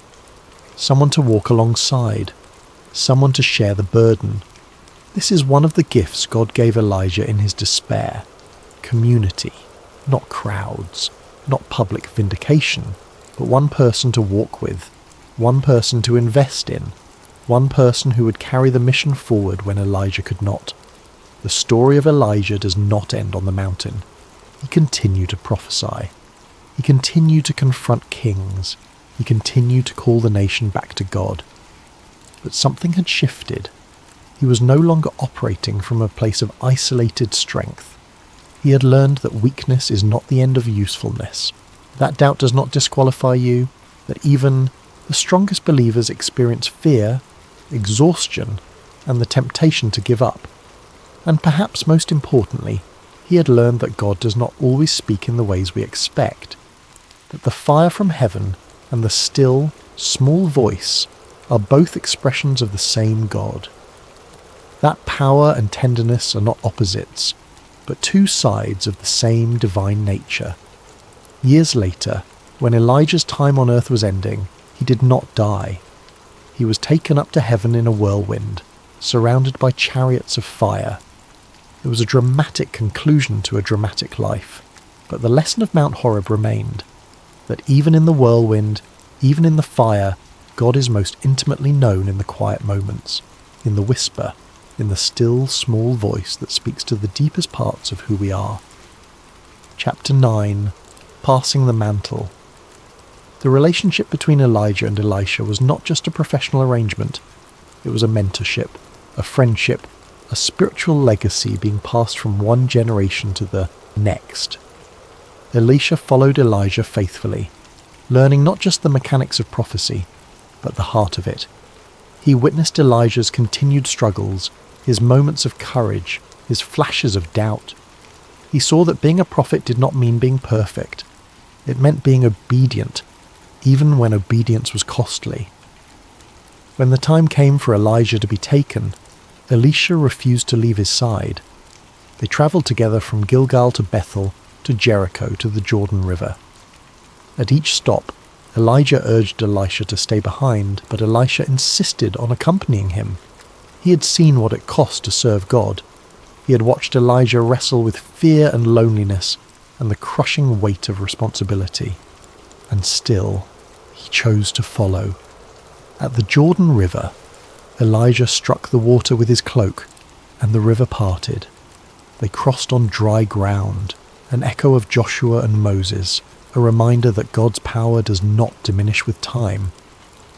Speaker 1: someone to walk alongside, someone to share the burden. This is one of the gifts God gave Elijah in his despair. Community, not crowds, not public vindication, but one person to walk with, one person to invest in, one person who would carry the mission forward when Elijah could not. The story of Elijah does not end on the mountain. He continued to prophesy. He continued to confront kings. He continued to call the nation back to God. But something had shifted. He was no longer operating from a place of isolated strength. He had learned that weakness is not the end of usefulness. That doubt does not disqualify you, that even the strongest believers experience fear, exhaustion, and the temptation to give up. And perhaps most importantly, he had learned that God does not always speak in the ways we expect, that the fire from heaven and the still, small voice are both expressions of the same God. That power and tenderness are not opposites, but two sides of the same divine nature. Years later, When Elijah's time on earth was ending, he did not die. He was taken up to heaven in a whirlwind, surrounded by chariots of fire. It was a dramatic conclusion to a dramatic life, but the lesson of Mount Horeb remained, that even in the whirlwind, even in the fire, God is most intimately known in the quiet moments, in the whisper, in the still, small voice that speaks to the deepest parts of who we are. Chapter 9. Passing the Mantle. The relationship between Elijah and Elisha was not just a professional arrangement. It was a mentorship, a friendship, a spiritual legacy being passed from one generation to the next. Elisha followed Elijah faithfully, learning not just the mechanics of prophecy, but the heart of it. He witnessed Elijah's continued struggles, his moments of courage, his flashes of doubt. He saw that being a prophet did not mean being perfect. It meant being obedient, even when obedience was costly. When the time came for Elijah to be taken, Elisha refused to leave his side. They travelled together from Gilgal to Bethel, to Jericho, to the Jordan River. At each stop, Elijah urged Elisha to stay behind, but Elisha insisted on accompanying him. He had seen what it cost to serve God. He had watched Elijah wrestle with fear and loneliness and the crushing weight of responsibility. And still, he chose to follow. At the Jordan River, Elijah struck the water with his cloak, and the river parted. They crossed on dry ground, an echo of Joshua and Moses, a reminder that God's power does not diminish with time.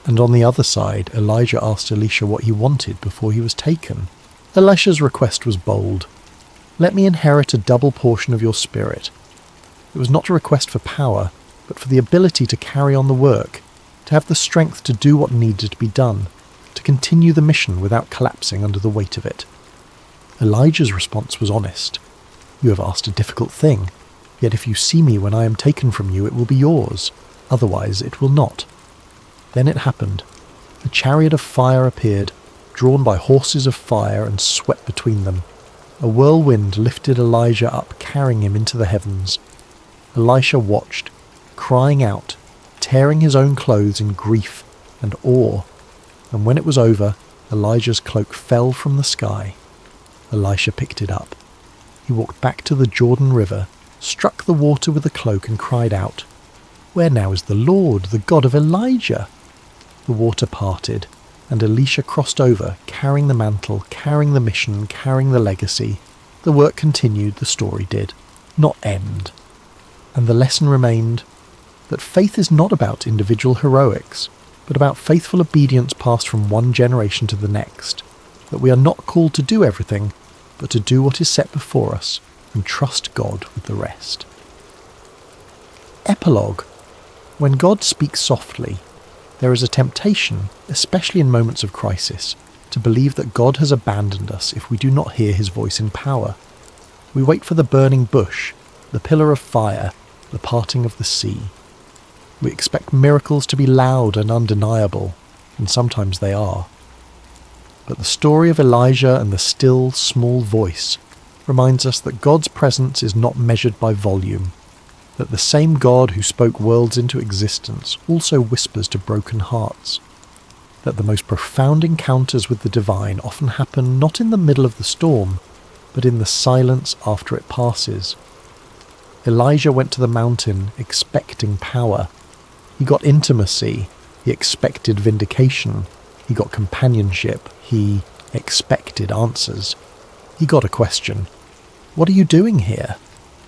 Speaker 1: And on the other side, Elijah asked Elisha what he wanted before he was taken. Elisha's request was bold. "Let me inherit a double portion of your spirit." It was not a request for power, but for the ability to carry on the work, to have the strength to do what needed to be done, to continue the mission without collapsing under the weight of it. Elijah's response was honest. "You have asked a difficult thing, yet if you see me when I am taken from you, it will be yours. Otherwise it will not." Then it happened. A chariot of fire appeared, drawn by horses of fire, and swept between them. A whirlwind lifted Elijah up, carrying him into the heavens. Elisha watched, crying out, tearing his own clothes in grief and awe. And when it was over, Elijah's cloak fell from the sky. Elisha picked it up. He walked back to the Jordan River, struck the water with the cloak, and cried out, "Where now is the Lord, the God of Elijah?" The water parted, and Elisha crossed over, carrying the mantle, carrying the mission, carrying the legacy. The work continued, the story did, not end. And the lesson remained that faith is not about individual heroics, but about faithful obedience passed from one generation to the next, that we are not called to do everything, but to do what is set before us and trust God with the rest. Epilogue. When God speaks softly, there is a temptation, especially in moments of crisis, to believe that God has abandoned us if we do not hear his voice in power. We wait for the burning bush, the pillar of fire, the parting of the sea. We expect miracles to be loud and undeniable, and sometimes they are. But the story of Elijah and the still, small voice reminds us that God's presence is not measured by volume, that the same God who spoke worlds into existence also whispers to broken hearts, that the most profound encounters with the divine often happen not in the middle of the storm, but in the silence after it passes. Elijah went to the mountain expecting power. He got intimacy. He expected vindication. He got companionship. He expected answers. He got a question. "What are you doing here?"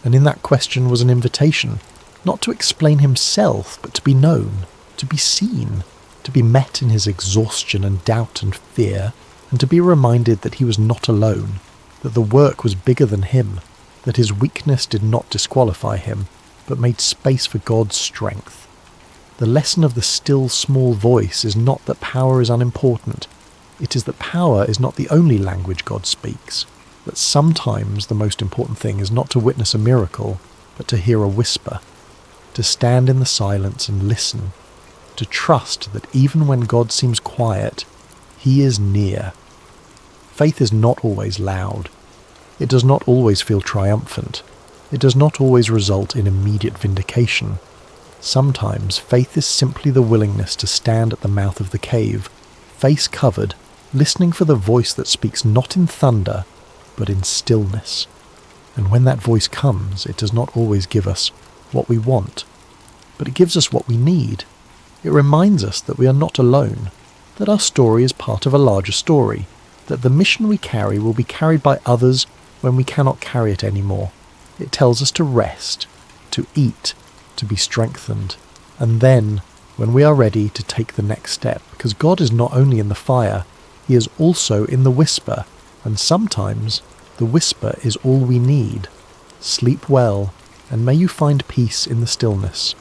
Speaker 1: And in that question was an invitation, not to explain himself, but to be known, to be seen, to be met in his exhaustion and doubt and fear, and to be reminded that he was not alone, that the work was bigger than him, that his weakness did not disqualify him, but made space for God's strength. The lesson of the still small voice is not that power is unimportant. It is that power is not the only language God speaks, that sometimes the most important thing is not to witness a miracle, but to hear a whisper, to stand in the silence and listen, to trust that even when God seems quiet, he is near. Faith is not always loud. It does not always feel triumphant. It does not always result in immediate vindication. Sometimes faith is simply the willingness to stand at the mouth of the cave, face covered, listening for the voice that speaks not in thunder, but in stillness. And when that voice comes, it does not always give us what we want, but it gives us what we need. It reminds us that we are not alone, that our story is part of a larger story, that the mission we carry will be carried by others when we cannot carry it anymore. It tells us to rest, to eat, to be strengthened, and then, when we are ready, to take the next step, because God is not only in the fire, He is also in the whisper, and sometimes the whisper is all we need. Sleep well, and may you find peace in the stillness.